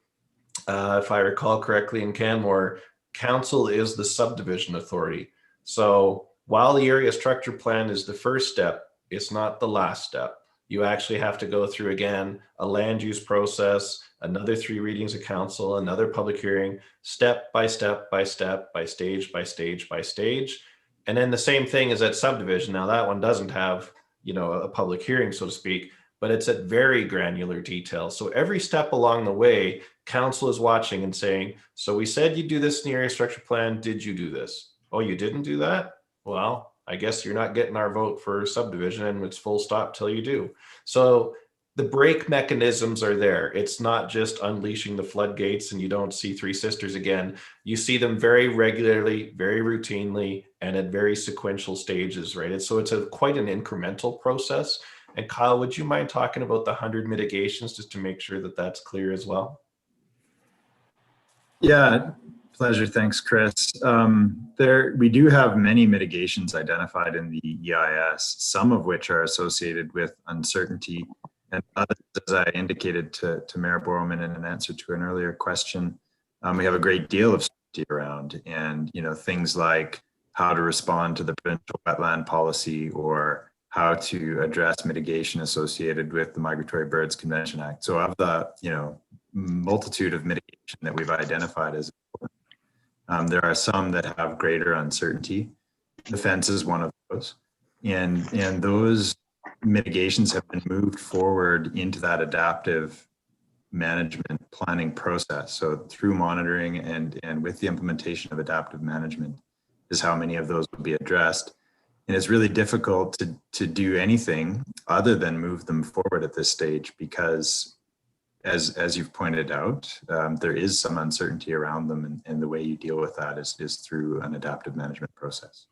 if I recall correctly in Canmore, council is the subdivision authority. So while the area structure plan is the first step, it's not the last step. You actually have to go through, again, a land use process, another 3 readings of council, another public hearing, step by step by step, by stage by stage by stage. And then the same thing is at subdivision. Now that one doesn't have, you know, a public hearing, so to speak, but it's at very granular detail. So every step along the way, council is watching and saying, so we said you do this in the area structure plan. Did you do this? Oh, you didn't do that? Well, I guess you're not getting our vote for subdivision, and it's full stop till you do. So the brake mechanisms are there. It's not just unleashing the floodgates and you don't see Three Sisters again. You see them very regularly, very routinely, and at very sequential stages, right? So it's quite an incremental process. And Kyle, would you mind talking about the 100 mitigations just to make sure that that's clear as well? Yeah, pleasure. Thanks, Chris. We do have many mitigations identified in the EIS, some of which are associated with uncertainty, and others, as I indicated to Mayor Borman in an answer to an earlier question, we have a great deal of certainty around, and things like how to respond to the provincial wetland policy or how to address mitigation associated with the Migratory Birds Convention Act. So of the multitude of mitigation that we've identified as important, there are some that have greater uncertainty. Defense is one of those, and those mitigations have been moved forward into that adaptive management planning process. So through monitoring and with the implementation of adaptive management is how many of those will be addressed. And it's really difficult to do anything other than move them forward at this stage because, as you've pointed out, there is some uncertainty around them, and the way you deal with that is through an adaptive management process.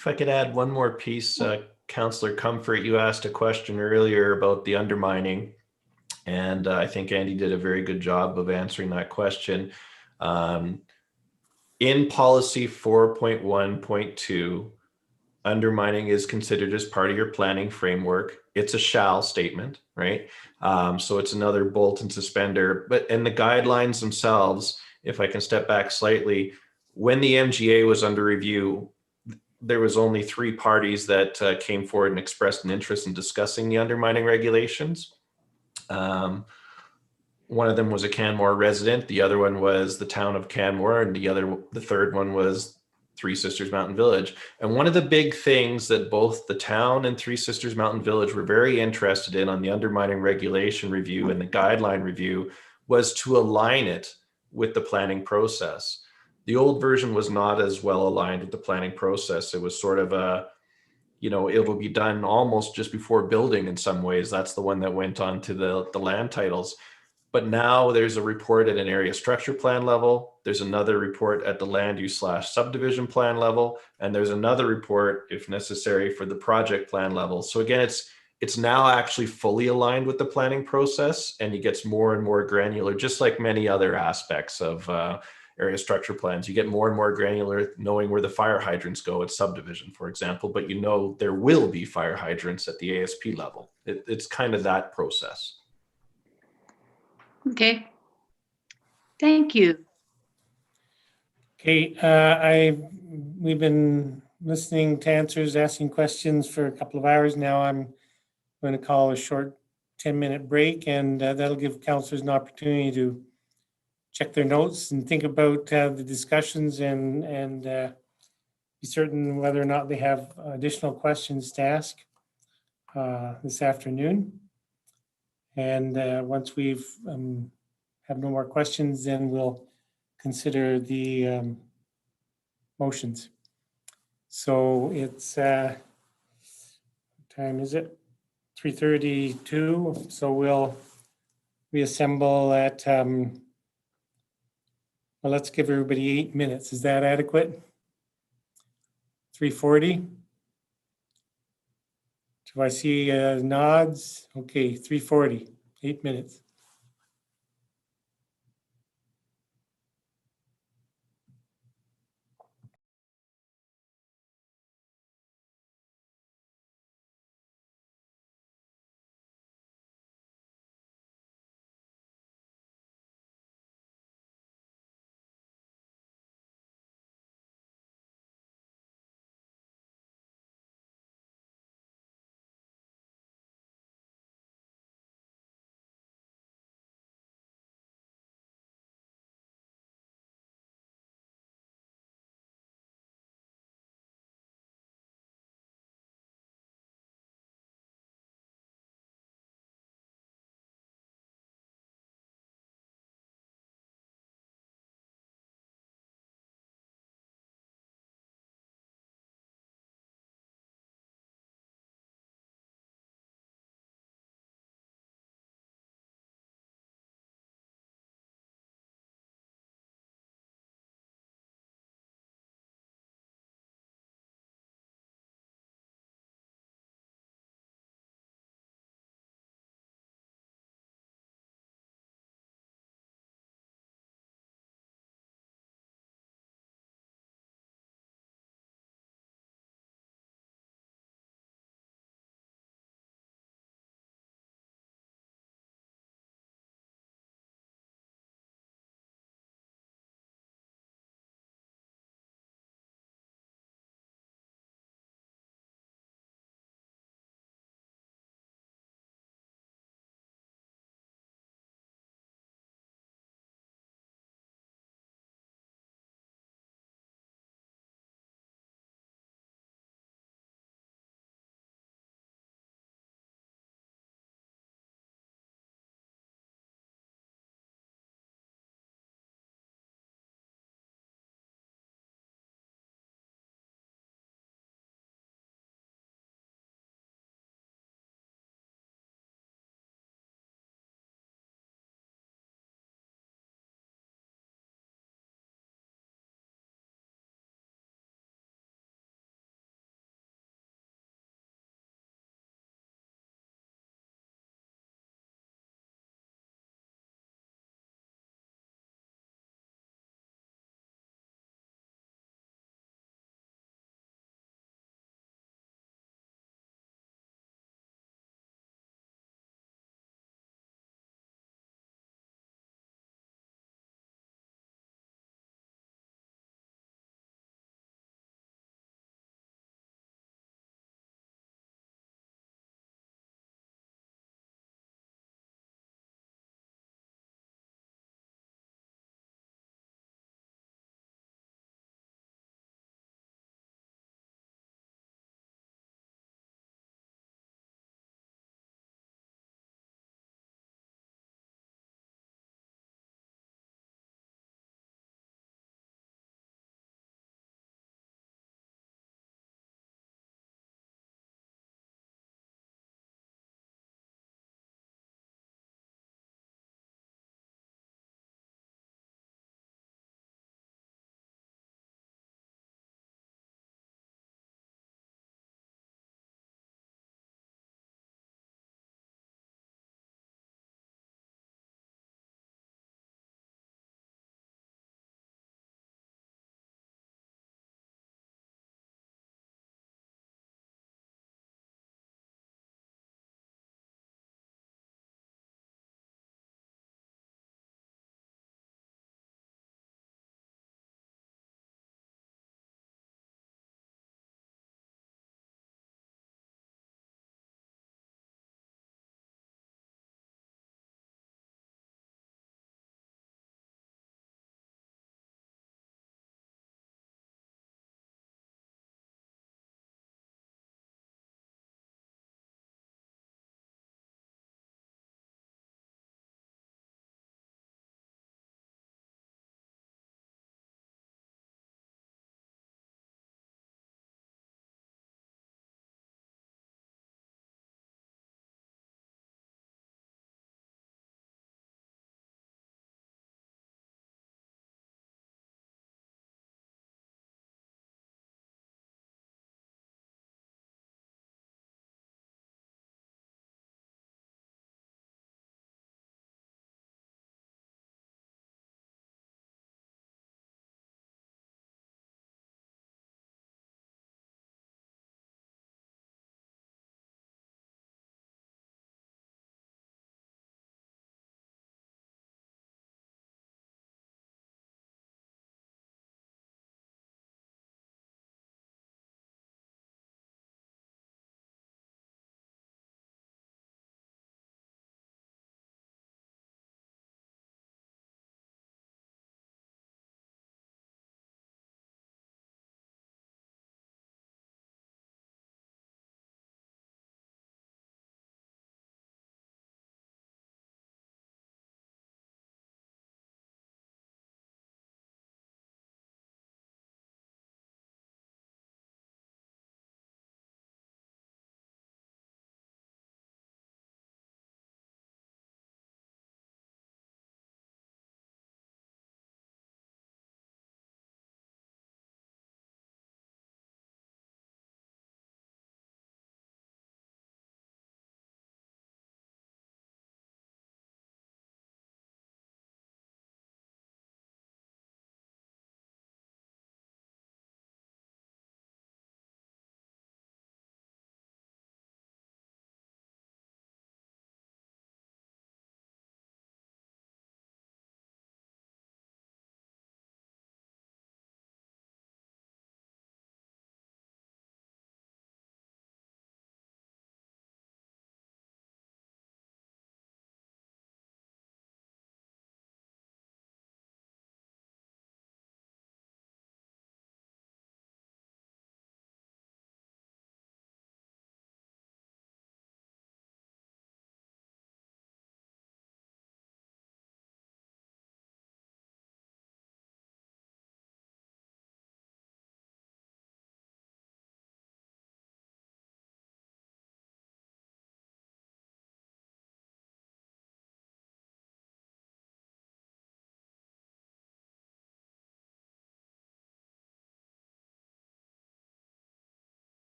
If I could add one more piece, Councillor Comfort, you asked a question earlier about the undermining, and I think Andy did a very good job of answering that question. In policy 4.1.2, undermining is considered as part of your planning framework. It's a shall statement, right? So it's another bolt and suspender. But in the guidelines themselves, if I can step back slightly, when the MGA was under review, there was only 3 parties that came forward and expressed an interest in discussing the undermining regulations. One of them was a Canmore resident. The other one was the town of Canmore, and the third one was Three Sisters Mountain Village. And one of the big things that both the town and Three Sisters Mountain Village were very interested in on the undermining regulation review and the guideline review was to align it with the planning process. The old version was not as well aligned with the planning process. It was sort of a, it will be done almost just before building in some ways. That's the one that went on to the land titles. But now there's a report at an area structure plan level. There's another report at the land use / subdivision plan level. And there's another report, if necessary, for the project plan level. So again, it's now actually fully aligned with the planning process, and it gets more and more granular, just like many other aspects of area structure plans. You get more and more granular knowing where the fire hydrants go at subdivision, for example, but there will be fire hydrants at the ASP level. It's kind of that process. Okay. Thank you. Okay, we've been listening to answers, asking questions for a couple of hours now. I'm going to call a short 10-minute break, and that'll give councillors an opportunity to check their notes and think about the discussions and be certain whether or not they have additional questions to ask this afternoon. And once we've have no more questions, then we'll consider the motions. So it's time is it? 3:32. So we'll reassemble at, well, let's give everybody 8 minutes. Is that adequate? 3:40? Do I see nods? Okay, 3:40, 8 minutes.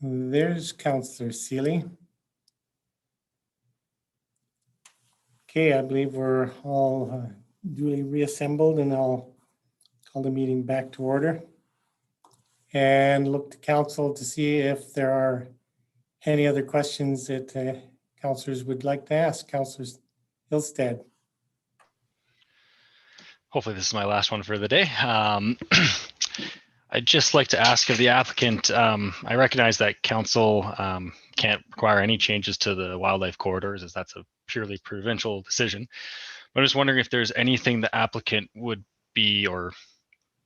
There's Councillor Seeley. Okay, I believe we're all duly reassembled, and I'll call the meeting back to order and look to council to see if there are any other questions that councillors would like to ask. Councillor Hillstead. Hopefully this is my last one for the day. I'd just like to ask of the applicant, I recognize that council can't require any changes to the wildlife corridors, as that's a purely provincial decision. But I'm just wondering if there's anything the applicant would be or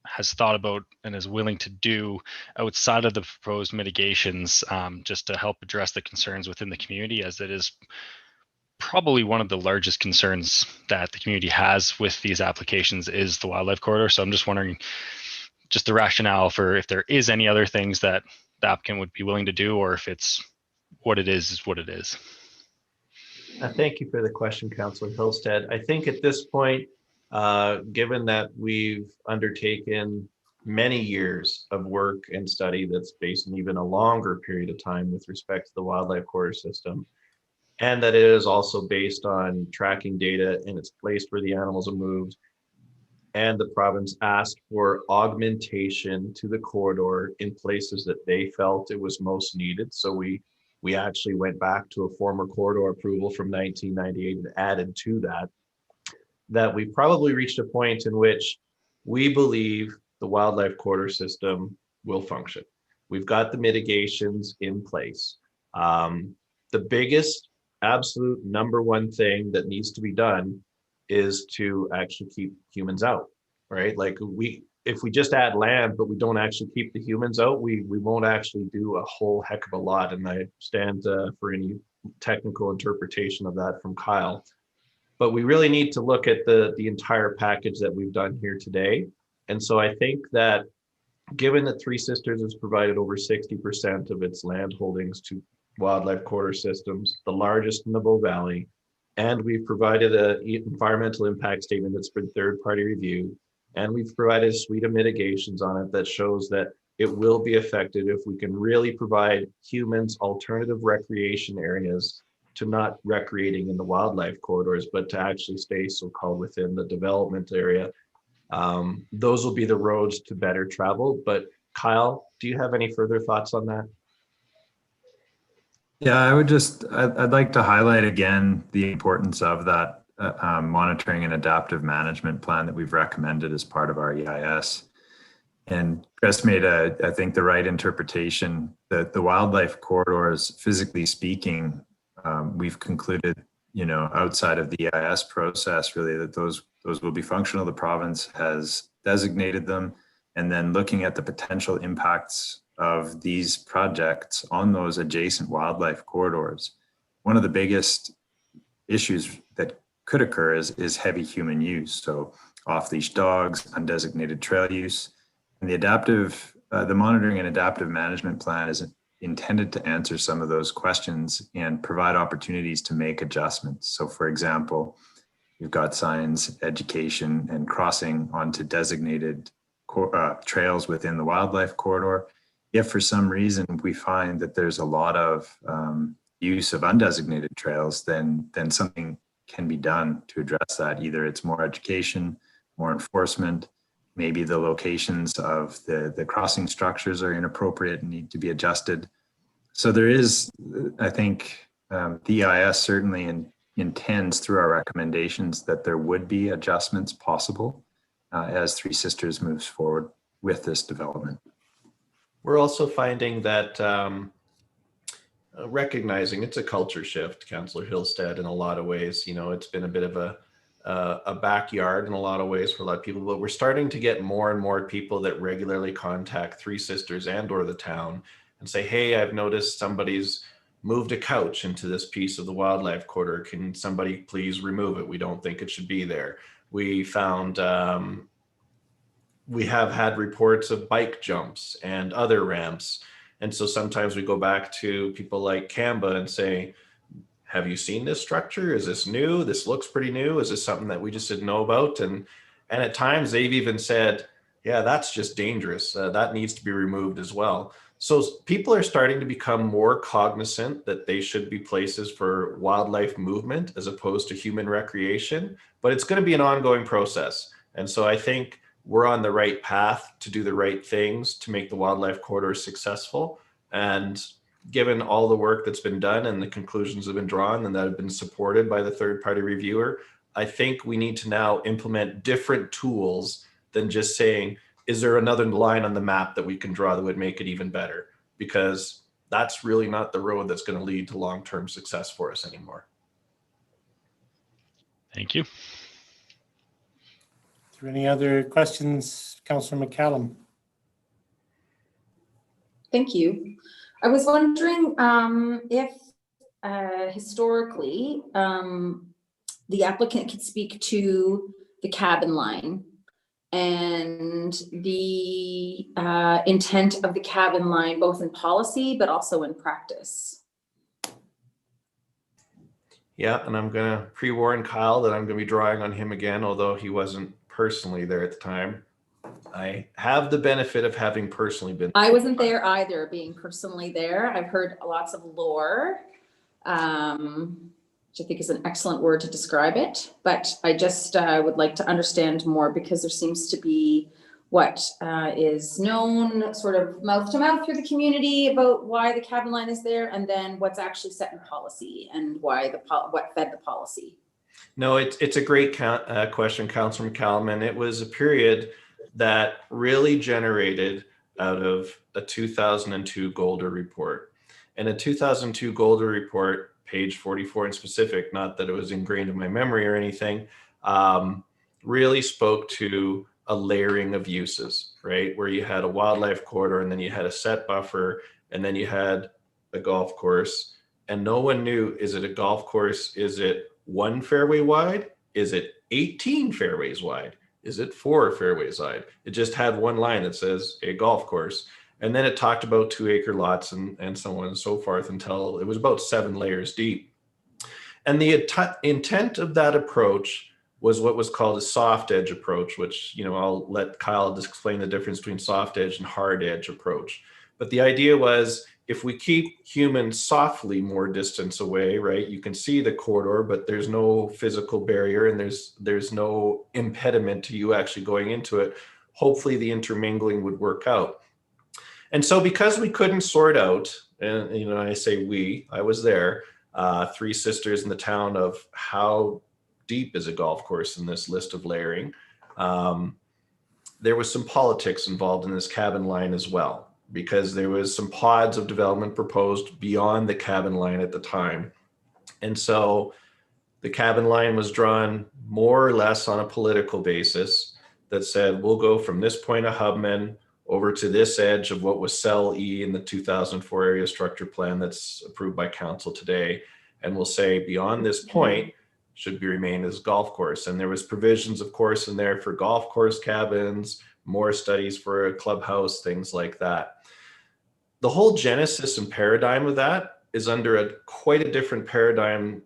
has thought about and is willing to do outside of the proposed mitigations, just to help address the concerns within the community, as it is probably one of the largest concerns that the community has with these applications is the wildlife corridor. So I'm just wondering just the rationale for if there is any other things that the applicant would be willing to do, or if it's what it is what it is. Thank you for the question, Councillor Hillstead. I think at this point, given that we've undertaken many years of work and study that's based on even a longer period of time with respect to the wildlife corridor system, and that it is also based on tracking data and it's placed where the animals are moved, and the province asked for augmentation to the corridor in places that they felt it was most needed. So we actually went back to a former corridor approval from 1998 and added to that we probably reached a point in which we believe the wildlife corridor system will function. We've got the mitigations in place. The biggest absolute number one thing that needs to be done is to actually keep humans out, right? Like if we just add land, but we don't actually keep the humans out, we won't actually do a whole heck of a lot. And I stand for any technical interpretation of that from Kyle. But we really need to look at the entire package that we've done here today. And so I think that given that Three Sisters has provided over 60% of its land holdings to wildlife corridor systems, the largest in the Bow Valley, and we've provided an environmental impact statement that's been third-party review, and we've provided a suite of mitigations on it that shows that it will be effective if we can really provide humans alternative recreation areas to not recreating in the wildlife corridors, but to actually stay so-called within the development area. Those will be the roads to better travel. But Kyle, do you have any further thoughts on that? Yeah, I'd like to highlight again the importance of that monitoring and adaptive management plan that we've recommended as part of our EIS. And Chris made I think the right interpretation that the wildlife corridors, physically speaking, we've concluded, outside of the EIS process, really, that those will be functional. The province has designated them, and then looking at the potential impacts of these projects on those adjacent wildlife corridors. One of the biggest issues that could occur is heavy human use. So off-leash dogs, undesignated trail use, and the monitoring and adaptive management plan is intended to answer some of those questions and provide opportunities to make adjustments. So for example, you've got signs, education, and crossing onto designated trails within the wildlife corridor. If for some reason we find that there's a lot of use of undesignated trails, then something can be done to address that. Either it's more education, more enforcement, maybe the locations of the crossing structures are inappropriate and need to be adjusted. So there is, I think, the EIS certainly intends through our recommendations that there would be adjustments possible as Three Sisters moves forward with this development. We're also finding that recognizing it's a culture shift, Councillor Hillstead, in a lot of ways. It's been a bit of a backyard in a lot of ways for a lot of people, but we're starting to get more and more people that regularly contact Three Sisters and or the town and say, hey, I've noticed somebody's moved a couch into this piece of the wildlife corridor. Can somebody please remove it? We don't think it should be there. We found we have had reports of bike jumps and other ramps. And so sometimes we go back to people like Canmore and say, have you seen this structure? Is this new? This looks pretty new. Is this something that we just didn't know about? And at times they've even said, yeah, that's just dangerous. That needs to be removed as well. So people are starting to become more cognizant that they should be places for wildlife movement as opposed to human recreation, but it's going to be an ongoing process. And so I think we're on the right path to do the right things to make the wildlife corridor successful. And given all the work that's been done and the conclusions have been drawn and that have been supported by the third-party reviewer, I think we need to now implement different tools than just saying, is there another line on the map that we can draw that would make it even better? Because that's really not the road that's going to lead to long-term success for us anymore. Thank you. Is there any other questions, Councillor McCallum? Thank you. I was wondering if historically the applicant could speak to the cabin line and the intent of the cabin line, both in policy but also in practice. Yeah, and I'm going to pre-warn Kyle that I'm going to be drawing on him again, although he wasn't personally there at the time. I have the benefit of having personally been. I wasn't there either, being personally there. I've heard lots of lore, which I think is an excellent word to describe it. But I just would like to understand more, because there seems to be what is known sort of mouth to mouth through the community about why the cabin line is there, and then what's actually set in policy and why what fed the policy. No, it's a great question, Councillor McCallum, and it was a period that really generated out of a 2002 Golder report. And a 2002 Golder report, page 44 in specific, not that it was ingrained in my memory or anything, really spoke to a layering of uses, right? Where you had a wildlife corridor, and then you had a set buffer, and then you had a golf course, and no one knew, is it a golf course? Is it 1 fairway wide? Is it 18 fairways wide? Is it 4 fairways wide? It just had one line that says a golf course. And then it talked about 2-acre lots and so on and so forth until it was about 7 layers deep. And the intent of that approach was what was called a soft edge approach, which, you know, I'll let Kyle just explain the difference between soft edge and hard edge approach. But the idea was, if we keep humans softly more distance away, right, you can see the corridor, but there's no physical barrier and there's no impediment to you actually going into it. Hopefully the intermingling would work out. And so because we couldn't sort out, and you know, I say we, I was there, 3 sisters in the town of how deep is a golf course in this list of layering, there was some politics involved in this cabin line as well, because there was some pods of development proposed beyond the cabin line at the time. And so the cabin line was drawn more or less on a political basis that said, we'll go from this point of Hubman over to this edge of what was Cell E in the 2004 area structure plan that's approved by council today. And we'll say beyond this point should be remain as golf course. And there was provisions, of course, in there for golf course cabins, more studies for a clubhouse, things like that. The whole genesis and paradigm of that is under quite a different paradigm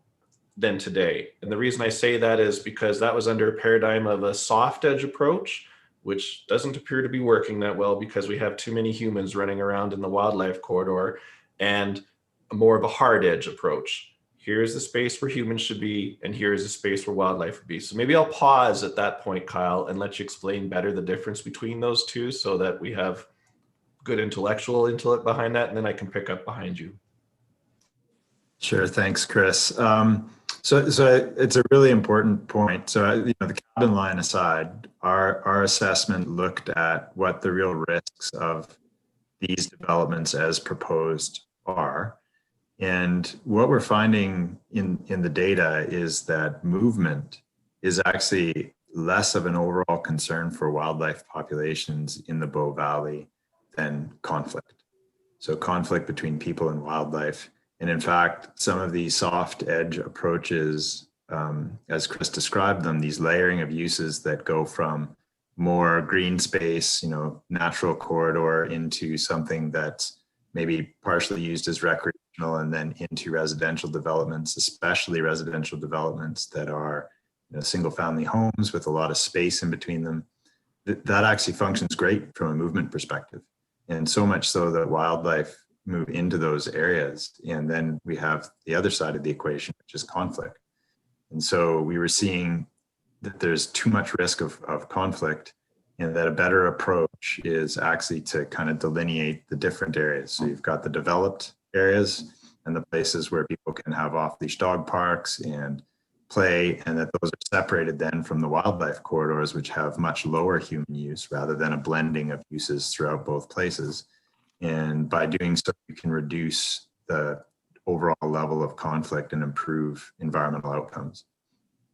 than today. And the reason I say that is because that was under a paradigm of a soft edge approach, which doesn't appear to be working that well because we have too many humans running around in the wildlife corridor, and more of a hard edge approach. Here's the space where humans should be, and here's the space where wildlife would be. So maybe I'll pause at that point, Kyle, and let you explain better the difference between those two so that we have good intellectual intellect behind that, and then I can pick up behind you. Sure, thanks, Chris. So it's a really important point. So, you know, the cabin line aside, our assessment looked at what the real risks of these developments as proposed are. And what we're finding in the data is that movement is actually less of an overall concern for wildlife populations in the Bow Valley than conflict. So conflict between people and wildlife. And in fact, some of these soft edge approaches, as Chris described them, these layering of uses that go from more green space, you know, natural corridor into something that's maybe partially used as recreational and then into residential developments, especially residential developments that are, you know, single family homes with a lot of space in between them. That actually functions great from a movement perspective. And so much so that wildlife move into those areas. And then we have the other side of the equation, which is conflict. And so we were seeing that there's too much risk of conflict, and that a better approach is actually to kind of delineate the different areas. So you've got the developed areas and the places where people can have off-leash dog parks and play, and that those are separated then from the wildlife corridors, which have much lower human use rather than a blending of uses throughout both places. And by doing so, you can reduce the overall level of conflict and improve environmental outcomes.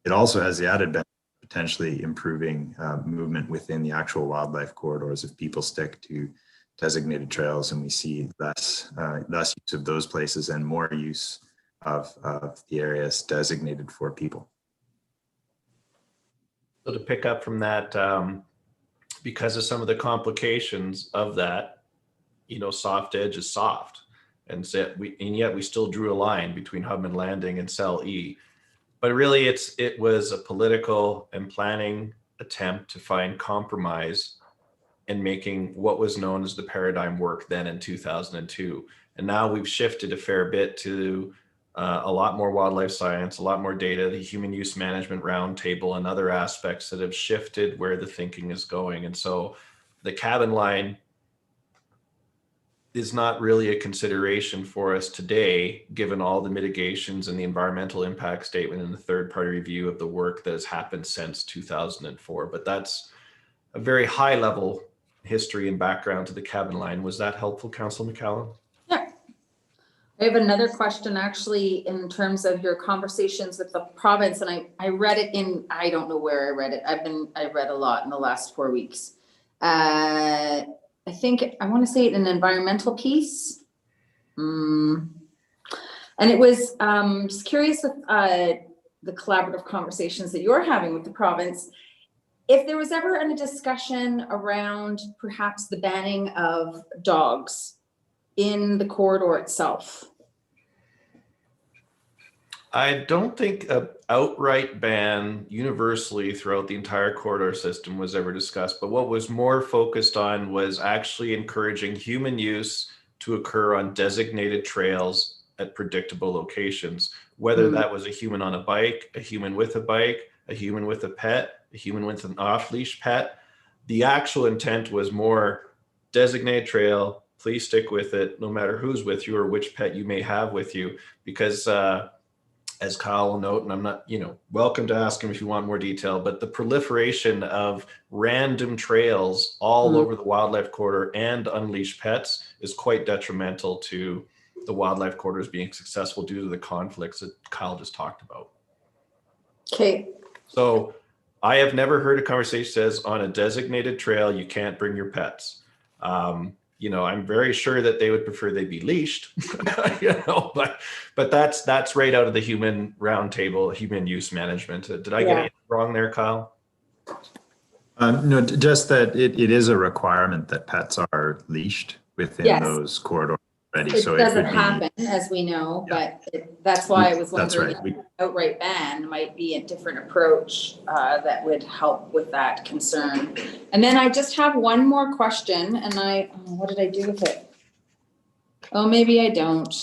It also has the added benefit of potentially improving movement within the actual wildlife corridors if people stick to designated trails, and we see less use of those places and more use of the areas designated for people. So to pick up from that, because of some of the complications of that, you know, soft edge is soft, and yet we still drew a line between hub and landing and cell E. But really, it was a political and planning attempt to find compromise in making what was known as the paradigm work then in 2002. And now we've shifted a fair bit to a lot more wildlife science, a lot more data, the human use management roundtable, and other aspects that have shifted where the thinking is going. And so the cabin line is not really a consideration for us today, given all the mitigations and the environmental impact statement and the third-party review of the work that has happened since 2004. But that's a very high level history and background to the cabin line. Was that helpful, Councillor McCallum? Yeah. I have another question actually in terms of your conversations with the province, and I read it in, I don't know where I read it. I read a lot in the last 4 weeks. I think I want to say it in an environmental piece. And it was just curious with the collaborative conversations that you're having with the province, if there was ever any discussion around perhaps the banning of dogs in the corridor itself. I don't think an outright ban universally throughout the entire corridor system was ever discussed, but what was more focused on was actually encouraging human use to occur on designated trails at predictable locations, whether that was a human on a bike, a human with a bike, a human with a pet, a human with an off-leash pet. The actual intent was more designated trail, please stick with it, no matter who's with you or which pet you may have with you, because as Kyle will note, and I'm not, welcome to ask him if you want more detail, but the proliferation of random trails all over the wildlife corridor and unleashed pets is quite detrimental to the wildlife corridors being successful due to the conflicts that Kyle just talked about. Okay. So I have never heard a conversation that says on a designated trail, you can't bring your pets. I'm very sure that they would prefer they be leashed, but that's right out of the human roundtable, human use management. Did I get anything wrong there, Kyle? No, just that it is a requirement that pets are leashed within those corridors already. It so doesn't it would happen, as we know, but that's why I was wondering right. if an outright ban might be a different approach that would help with that concern. And then I just have one more question, and what did I do with it? Oh, maybe I don't.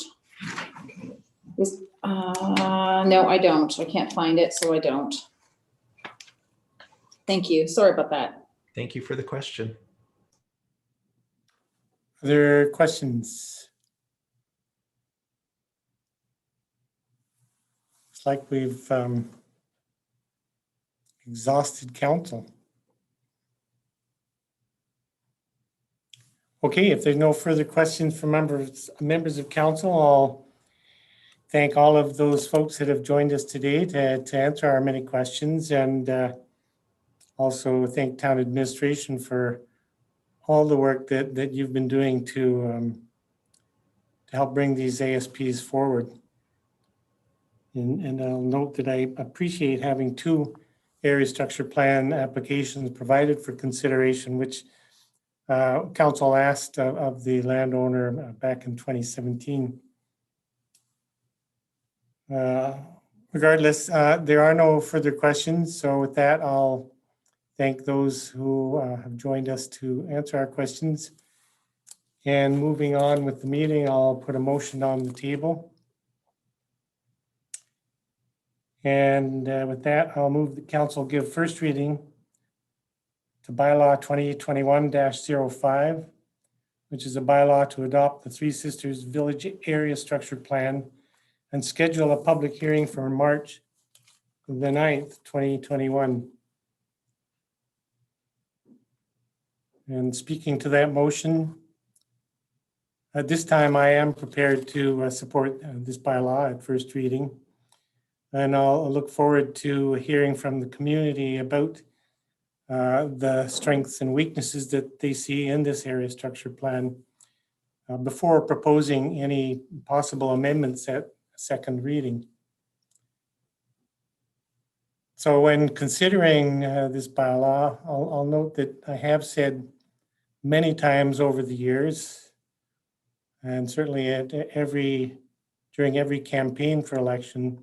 No, I don't. I can't find it, so I don't. Thank you. Sorry about that. Thank you for the question. Other questions? It's like we've exhausted council. Okay, if there's no further questions from members of council, I'll thank all of those folks that have joined us today to answer our many questions, and also thank town administration for all the work that you've been doing to help bring these ASPs forward. And I'll note that I appreciate having 2 area structure plan applications provided for consideration, which council asked of the landowner back in 2017. Regardless, there are no further questions. So with that, I'll thank those who have joined us to answer our questions. And moving on with the meeting, I'll put a motion on the table. And with that, I'll move the council give first reading to bylaw 2021-05, which is a bylaw to adopt the Three Sisters Village Area Structure Plan and schedule a public hearing for March the 9th, 2021. And speaking to that motion, at this time, I am prepared to support this bylaw at first reading. And I'll look forward to hearing from the community about the strengths and weaknesses that they see in this area structure plan before proposing any possible amendments at second reading. So when considering this bylaw, I'll note that I have said many times over the years, and certainly during every campaign for election,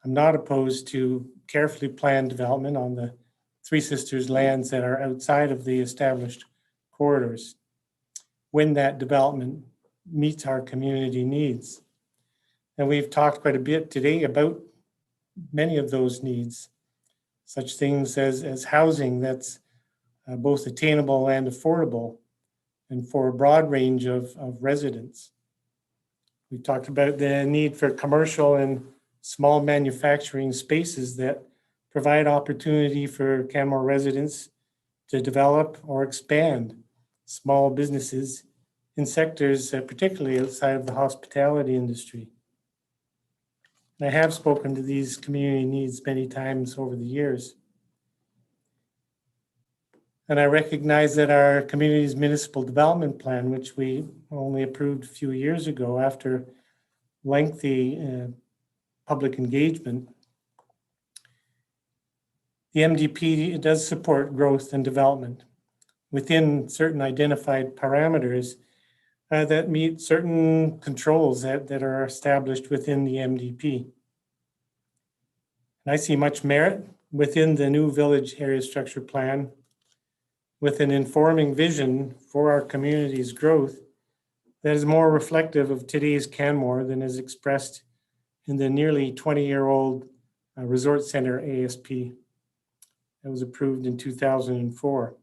I'm not opposed to carefully planned development on the Three Sisters lands that are outside of the established corridors when that development meets our community needs. And we've talked quite a bit today about many of those needs, such things as housing that's both attainable and affordable and for a broad range of residents. We've talked about the need for commercial and small manufacturing spaces that provide opportunity for Canmore residents to develop or expand small businesses in sectors particularly outside of the hospitality industry. And I have spoken to these community needs many times over the years. And I recognize that our community's municipal development plan, which we only approved a few years ago after lengthy public engagement, the MDP does support growth and development within certain identified parameters that meet certain controls that are established within the MDP. And I see much merit within the new village area structure plan with an informing vision for our community's growth that is more reflective of today's Canmore than is expressed in the nearly 20-year-old Resort Center ASP that was approved in 2004.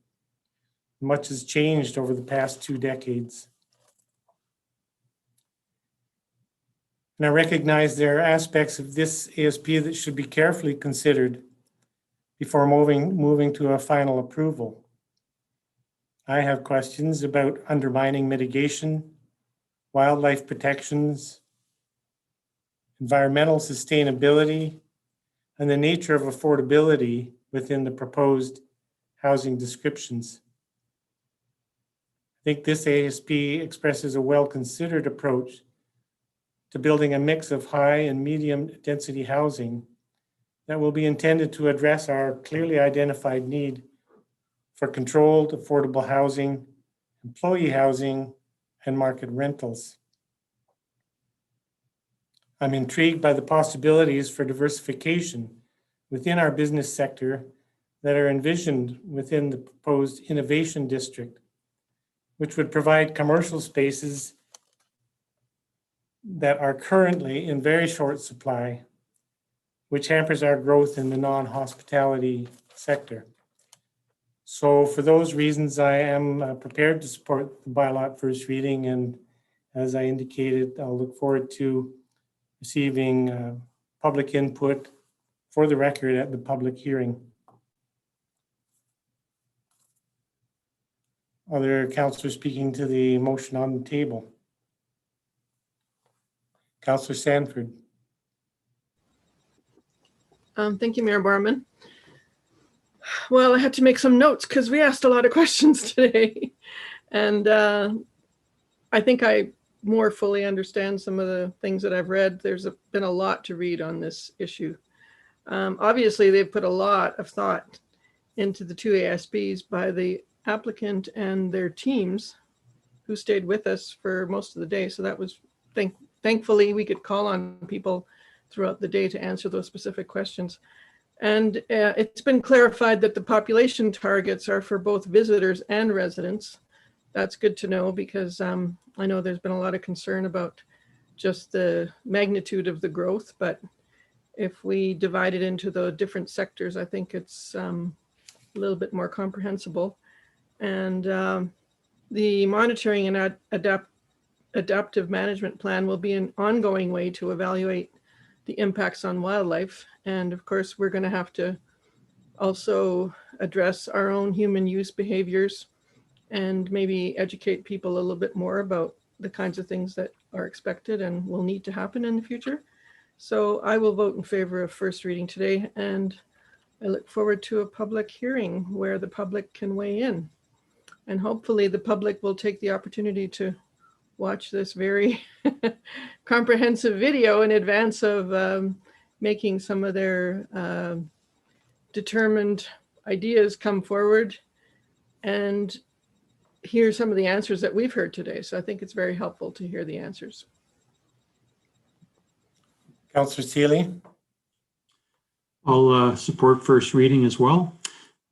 Much has changed over the past 2 decades. And I recognize there are aspects of this ASP that should be carefully considered before moving to a final approval. I have questions about undermining mitigation, wildlife protections, environmental sustainability, and the nature of affordability within the proposed housing descriptions. I think this ASP expresses a well-considered approach to building a mix of high and medium density housing that will be intended to address our clearly identified need for controlled, affordable housing, employee housing, and market rentals. I'm intrigued by the possibilities for diversification within our business sector that are envisioned within the proposed innovation district, which would provide commercial spaces that are currently in very short supply, which hampers our growth in the non-hospitality sector. So for those reasons, I am prepared to support the bylaw at first reading. And as I indicated, I'll look forward to receiving public input for the record at the public hearing. Other councillors speaking to the motion on the table? Councillor Sanford. Thank you, Mayor Barman. Well, I had to make some notes because we asked a lot of questions today. And I think I more fully understand some of the things that I've read. There's been a lot to read on this issue. Obviously, they've put a lot of thought into the 2 ASBs by the applicant and their teams who stayed with us for most of the day. So that was, thankfully, we could call on people throughout the day to answer those specific questions. And it's been clarified that the population targets are for both visitors and residents. that's good to know because I know there's been a lot of concern about just the magnitude of the growth, but if we divide it into the different sectors, I think it's a little bit more comprehensible. And the monitoring and adaptive management plan will be an ongoing way to evaluate the impacts on wildlife. And of course, we're going to have to also address our own human use behaviors and maybe educate people a little bit more about the kinds of things that are expected and will need to happen in the future. So I will vote in favor of first reading today, and I look forward to a public hearing where the public can weigh in. And hopefully the public will take the opportunity to watch this very comprehensive video in advance of making some of their determined ideas come forward and hear some of the answers that we've heard today. So I think it's very helpful to hear the answers. Councillor Seeley. I'll support first reading as well.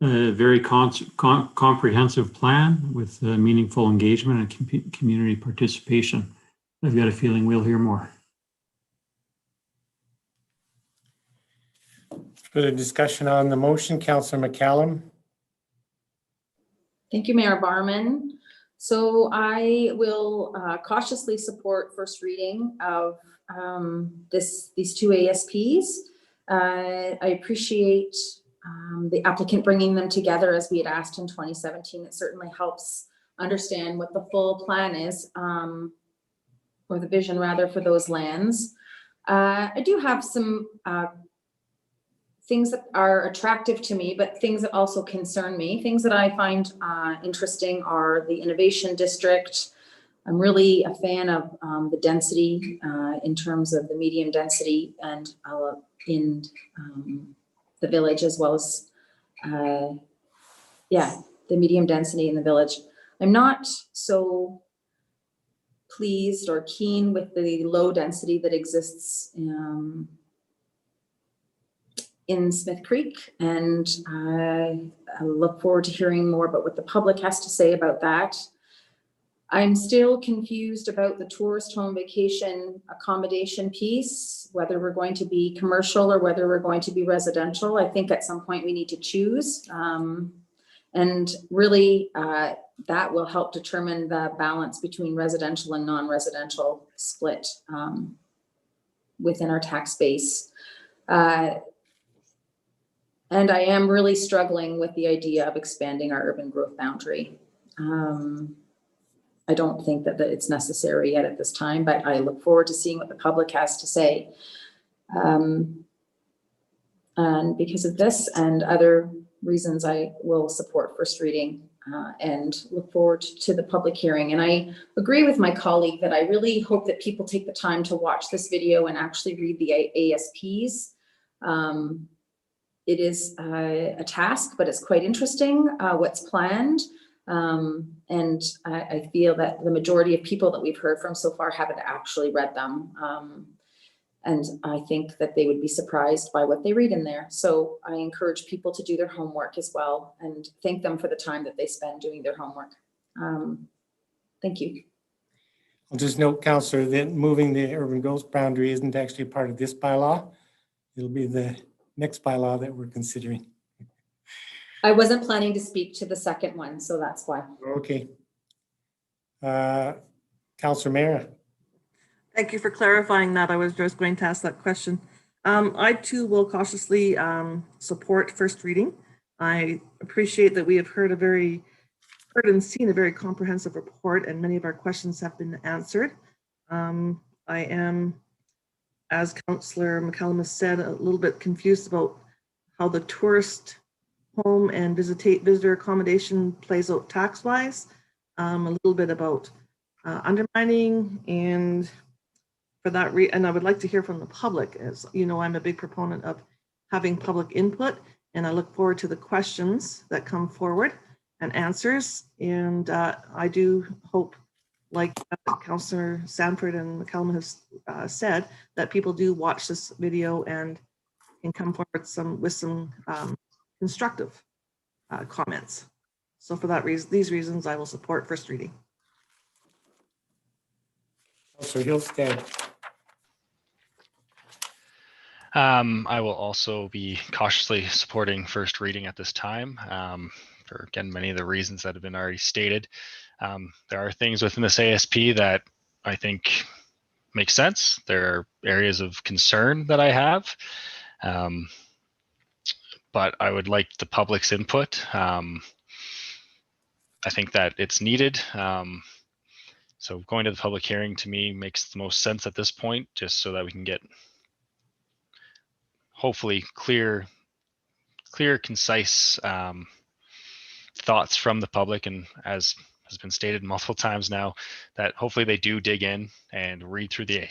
A very comprehensive plan with meaningful engagement and community participation. I've got a feeling we'll hear more. Further discussion on the motion, Councillor McCallum. Thank you, Mayor Barman. So I will cautiously support first reading of these two ASPs. I appreciate the applicant bringing them together as we had asked in 2017. It certainly helps understand what the full plan is, or the vision rather, for those lands. I do have some things that are attractive to me, but things that also concern me. Things that I find interesting are the innovation district. I'm really a fan of the density in terms of the medium density and in the village, as well as, the medium density in the village. I'm not so pleased or keen with the low density that exists in Smith Creek, and I look forward to hearing more about what the public has to say about that. I'm still confused about the tourist home vacation accommodation piece, whether we're going to be commercial or whether we're going to be residential. I think at some point we need to choose. And really that will help determine the balance between residential and non-residential split within our tax base. And I am really struggling with the idea of expanding our urban growth boundary. I don't think that it's necessary yet at this time, but I look forward to seeing what the public has to say. And because of this and other reasons, I will support first reading and look forward to the public hearing. And I agree with my colleague that I really hope that people take the time to watch this video and actually read the ASPs. It is a task, but it's quite interesting what's planned. And I feel that the majority of people that we've heard from so far haven't actually read them. And I think that they would be surprised by what they read in there. So I encourage people to do their homework as well and thank them for the time that they spend doing their homework. Thank you. I'll just note, Councillor, that moving the urban growth boundary isn't actually part of this bylaw. It'll be the next bylaw that we're considering. I wasn't planning to speak to the second one, so that's why. Okay. Councillor Mara. Thank you for clarifying that. I was just going to ask that question. I too will cautiously support first reading. I appreciate that we have heard and seen a very comprehensive report, and many of our questions have been answered. I am, as Councillor McCallum has said, a little bit confused about how the tourist home and visitor accommodation plays out tax-wise. A little bit about undermining, and for that and I would like to hear from the public. As you know, I'm a big proponent of having public input, and I look forward to the questions that come forward and answers. And I do hope, like Councillor Sanford and McCallum have said, that people do watch this video and can come forward with some constructive comments. So for that reason, these reasons, I will support first reading. Councillor Hillstead. I will also be cautiously supporting first reading at this time for, again, many of the reasons that have been already stated. There are things within this ASP that I think make sense. There are areas of concern that I have, but I would like the public's input. I think that it's needed. So going to the public hearing to me makes the most sense at this point, just so that we can get hopefully clear, concise thoughts from the public. And as has been stated multiple times now, that hopefully they do dig in and read through the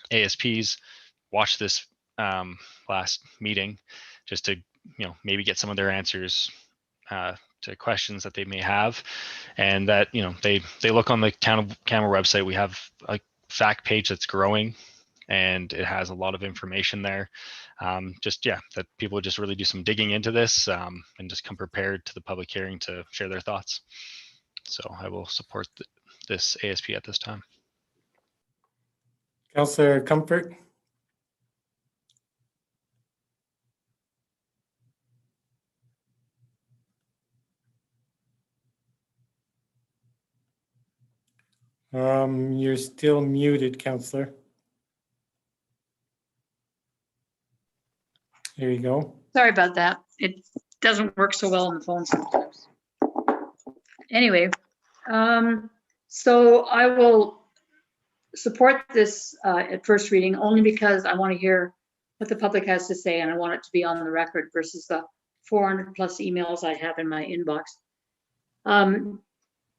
ASPs, watch this last meeting, just to maybe get some of their answers to questions that they may have, and that they look on the Canmore website. We have a fact page that's growing, and it has a lot of information there. That people just really do some digging into this and just come prepared to the public hearing to share their thoughts. So I will support this ASP at this time. Councillor Comfort. You're still muted, Councillor. There you go. Sorry about that. It doesn't work so well on the phone sometimes. Anyway, so I will support this at first reading only because I want to hear what the public has to say, and I want it to be on the record versus the 400 plus emails I have in my inbox.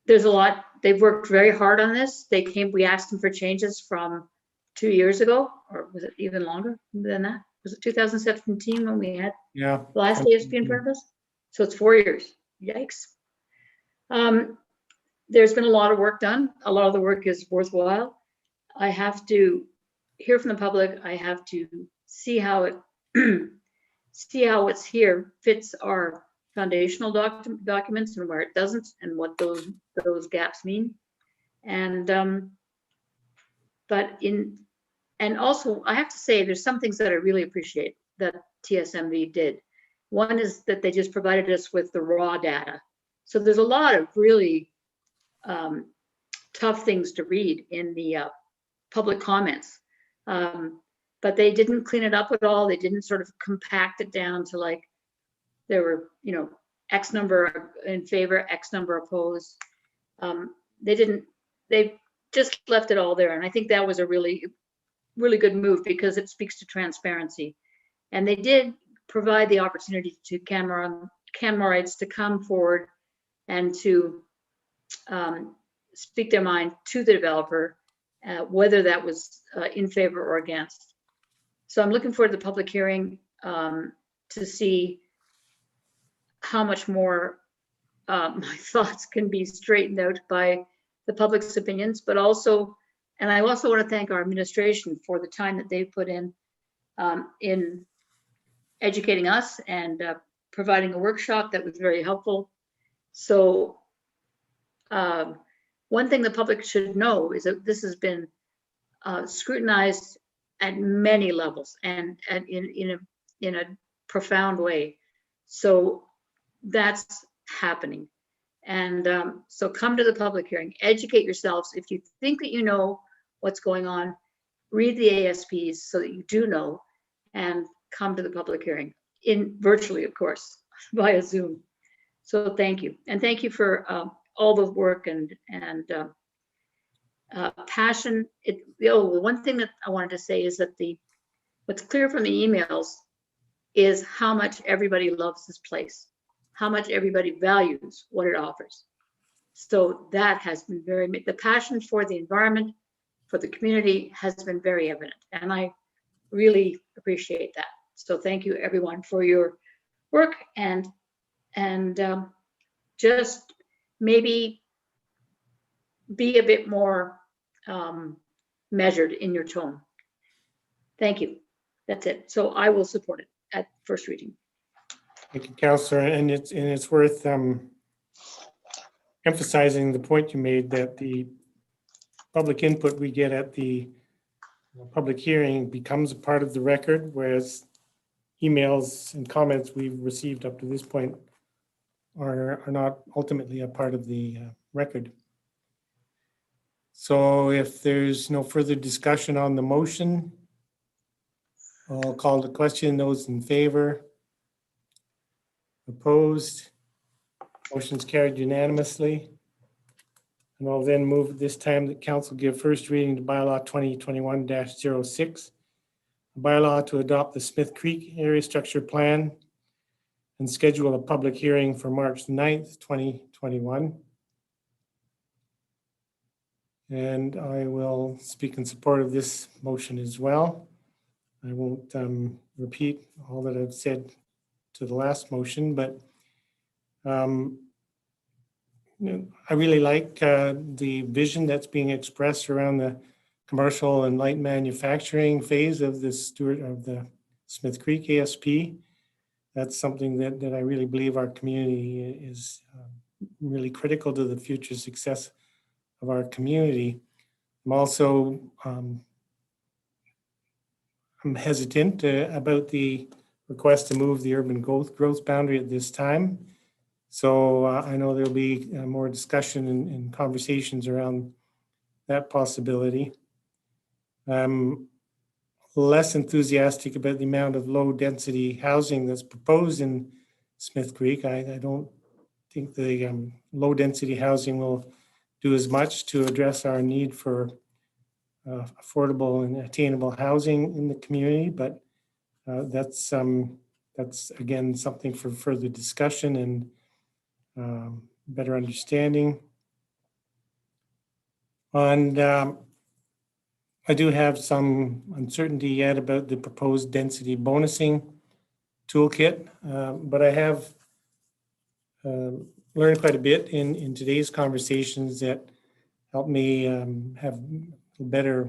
There's a lot. They've worked very hard on this. We asked them for changes from 2 years ago, or was it even longer than that? Was it 2017 when we had the last ASP in front of us? So it's 4 years. Yikes. There's been a lot of work done. A lot of the work is worthwhile. I have to hear from the public. I have to see how it see how what's here fits our foundational documents and where it doesn't, and what those gaps mean. And and also I have to say there's some things that I really appreciate that TSMV did. One is that they just provided us with the raw data. So there's a lot of really tough things to read in the public comments, but they didn't clean it up at all. They didn't sort of compact it down to like there were, X number in favor, X number opposed. They just left it all there. And I think that was a really, really good move because it speaks to transparency. And they did provide the opportunity to Canmorites to come forward and to speak their mind to the developer, whether that was in favor or against. So I'm looking forward to the public hearing to see how much more my thoughts can be straightened out by the public's opinions, but also, and I also want to thank our administration for the time that they've put in educating us and providing a workshop that was very helpful. So one thing the public should know is that this has been scrutinized at many levels and in a profound way. So that's happening. And so come to the public hearing, educate yourselves. If you think that you know what's going on, read the ASPs so that you do know, and come to the public hearing virtually, of course, via Zoom. So thank you. And thank you for all the work and passion. One thing that I wanted to say is that what's clear from the emails is how much everybody loves this place, how much everybody values what it offers. So that has been the passion for the environment, for the community has been very evident. And I really appreciate that. So thank you everyone for your work and just maybe be a bit more measured in your tone. Thank you. That's it. So I will support it at first reading. Thank you, Councillor. And it's worth emphasizing the point you made that the public input we get at the public hearing becomes a part of the record, whereas emails and comments we've received up to this point are not ultimately a part of the record. So if there's no further discussion on the motion, I'll call the question. Those in favor? Opposed? Motion's carried unanimously. And I'll then move this time that council give first reading to bylaw 2021-06, a bylaw to adopt the Smith Creek area structure plan and schedule a public hearing for March 9th, 2021. And I will speak in support of this motion as well. I won't repeat all that I've said to the last motion, but I really like the vision that's being expressed around the commercial and light manufacturing phase of the Smith Creek ASP. That's something that I really believe our community is really critical to the future success of our community. I'm also I'm hesitant about the request to move the urban growth boundary at this time. So I know there'll be more discussion and conversations around that possibility. I'm less enthusiastic about the amount of low density housing that's proposed in Smith Creek. I don't think the low density housing will do as much to address our need for affordable and attainable housing in the community, but that's again something for further discussion and better understanding. And I do have some uncertainty yet about the proposed density bonusing toolkit, but I have learned quite a bit in today's conversations that help me have better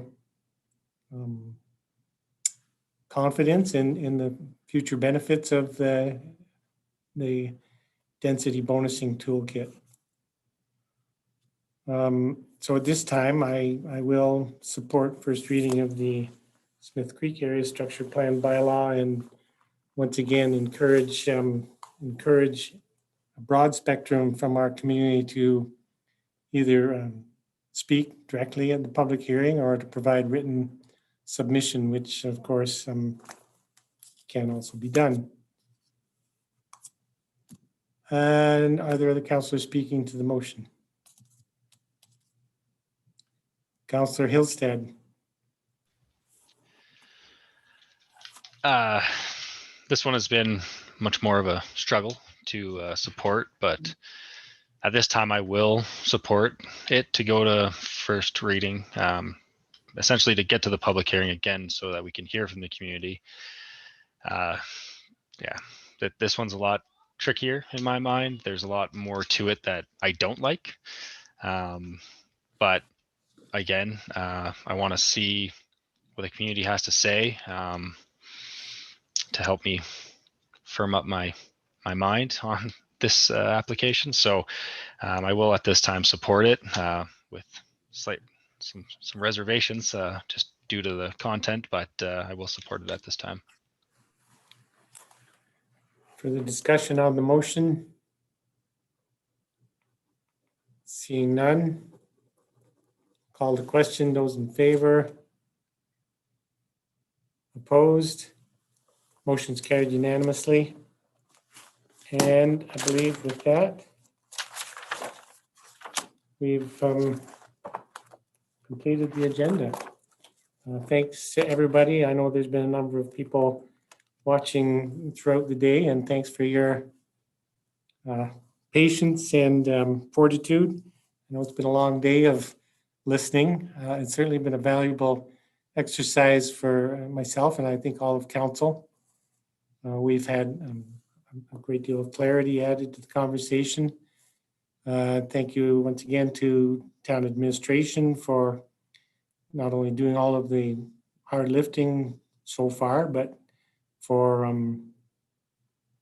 confidence in the future benefits of the density bonusing toolkit. So at this time, I will support first reading of the Smith Creek Area Structure Plan bylaw, and once again encourage a broad spectrum from our community to either speak directly at the public hearing or to provide written submission, which of course can also be done. And are there other councillors speaking to the motion? Councillor Hillstead. This one has been much more of a struggle to support, but at this time I will support it to go to first reading, essentially to get to the public hearing again so that we can hear from the community. Yeah, this one's a lot trickier in my mind. There's a lot more to it that I don't like. But again, I want to see what the community has to say to help me firm up my mind on this application. So I will at this time support it with some reservations just due to the content, but I will support it at this time. Further discussion on the motion? Seeing none. Call the question. Those in favor? Opposed? Motion's carried unanimously. And I believe with that, we've completed the agenda. Thanks to everybody. I know there's been a number of people watching throughout the day, and thanks for your patience and fortitude. I know it's been a long day of listening. It's certainly been a valuable exercise for myself, and I think all of council. We've had a great deal of clarity added to the conversation. Thank you once again to town administration for not only doing all of the hard lifting so far, but for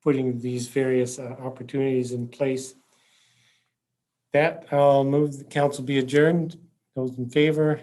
putting these various opportunities in place. That I'll move the council be adjourned. Those in favor,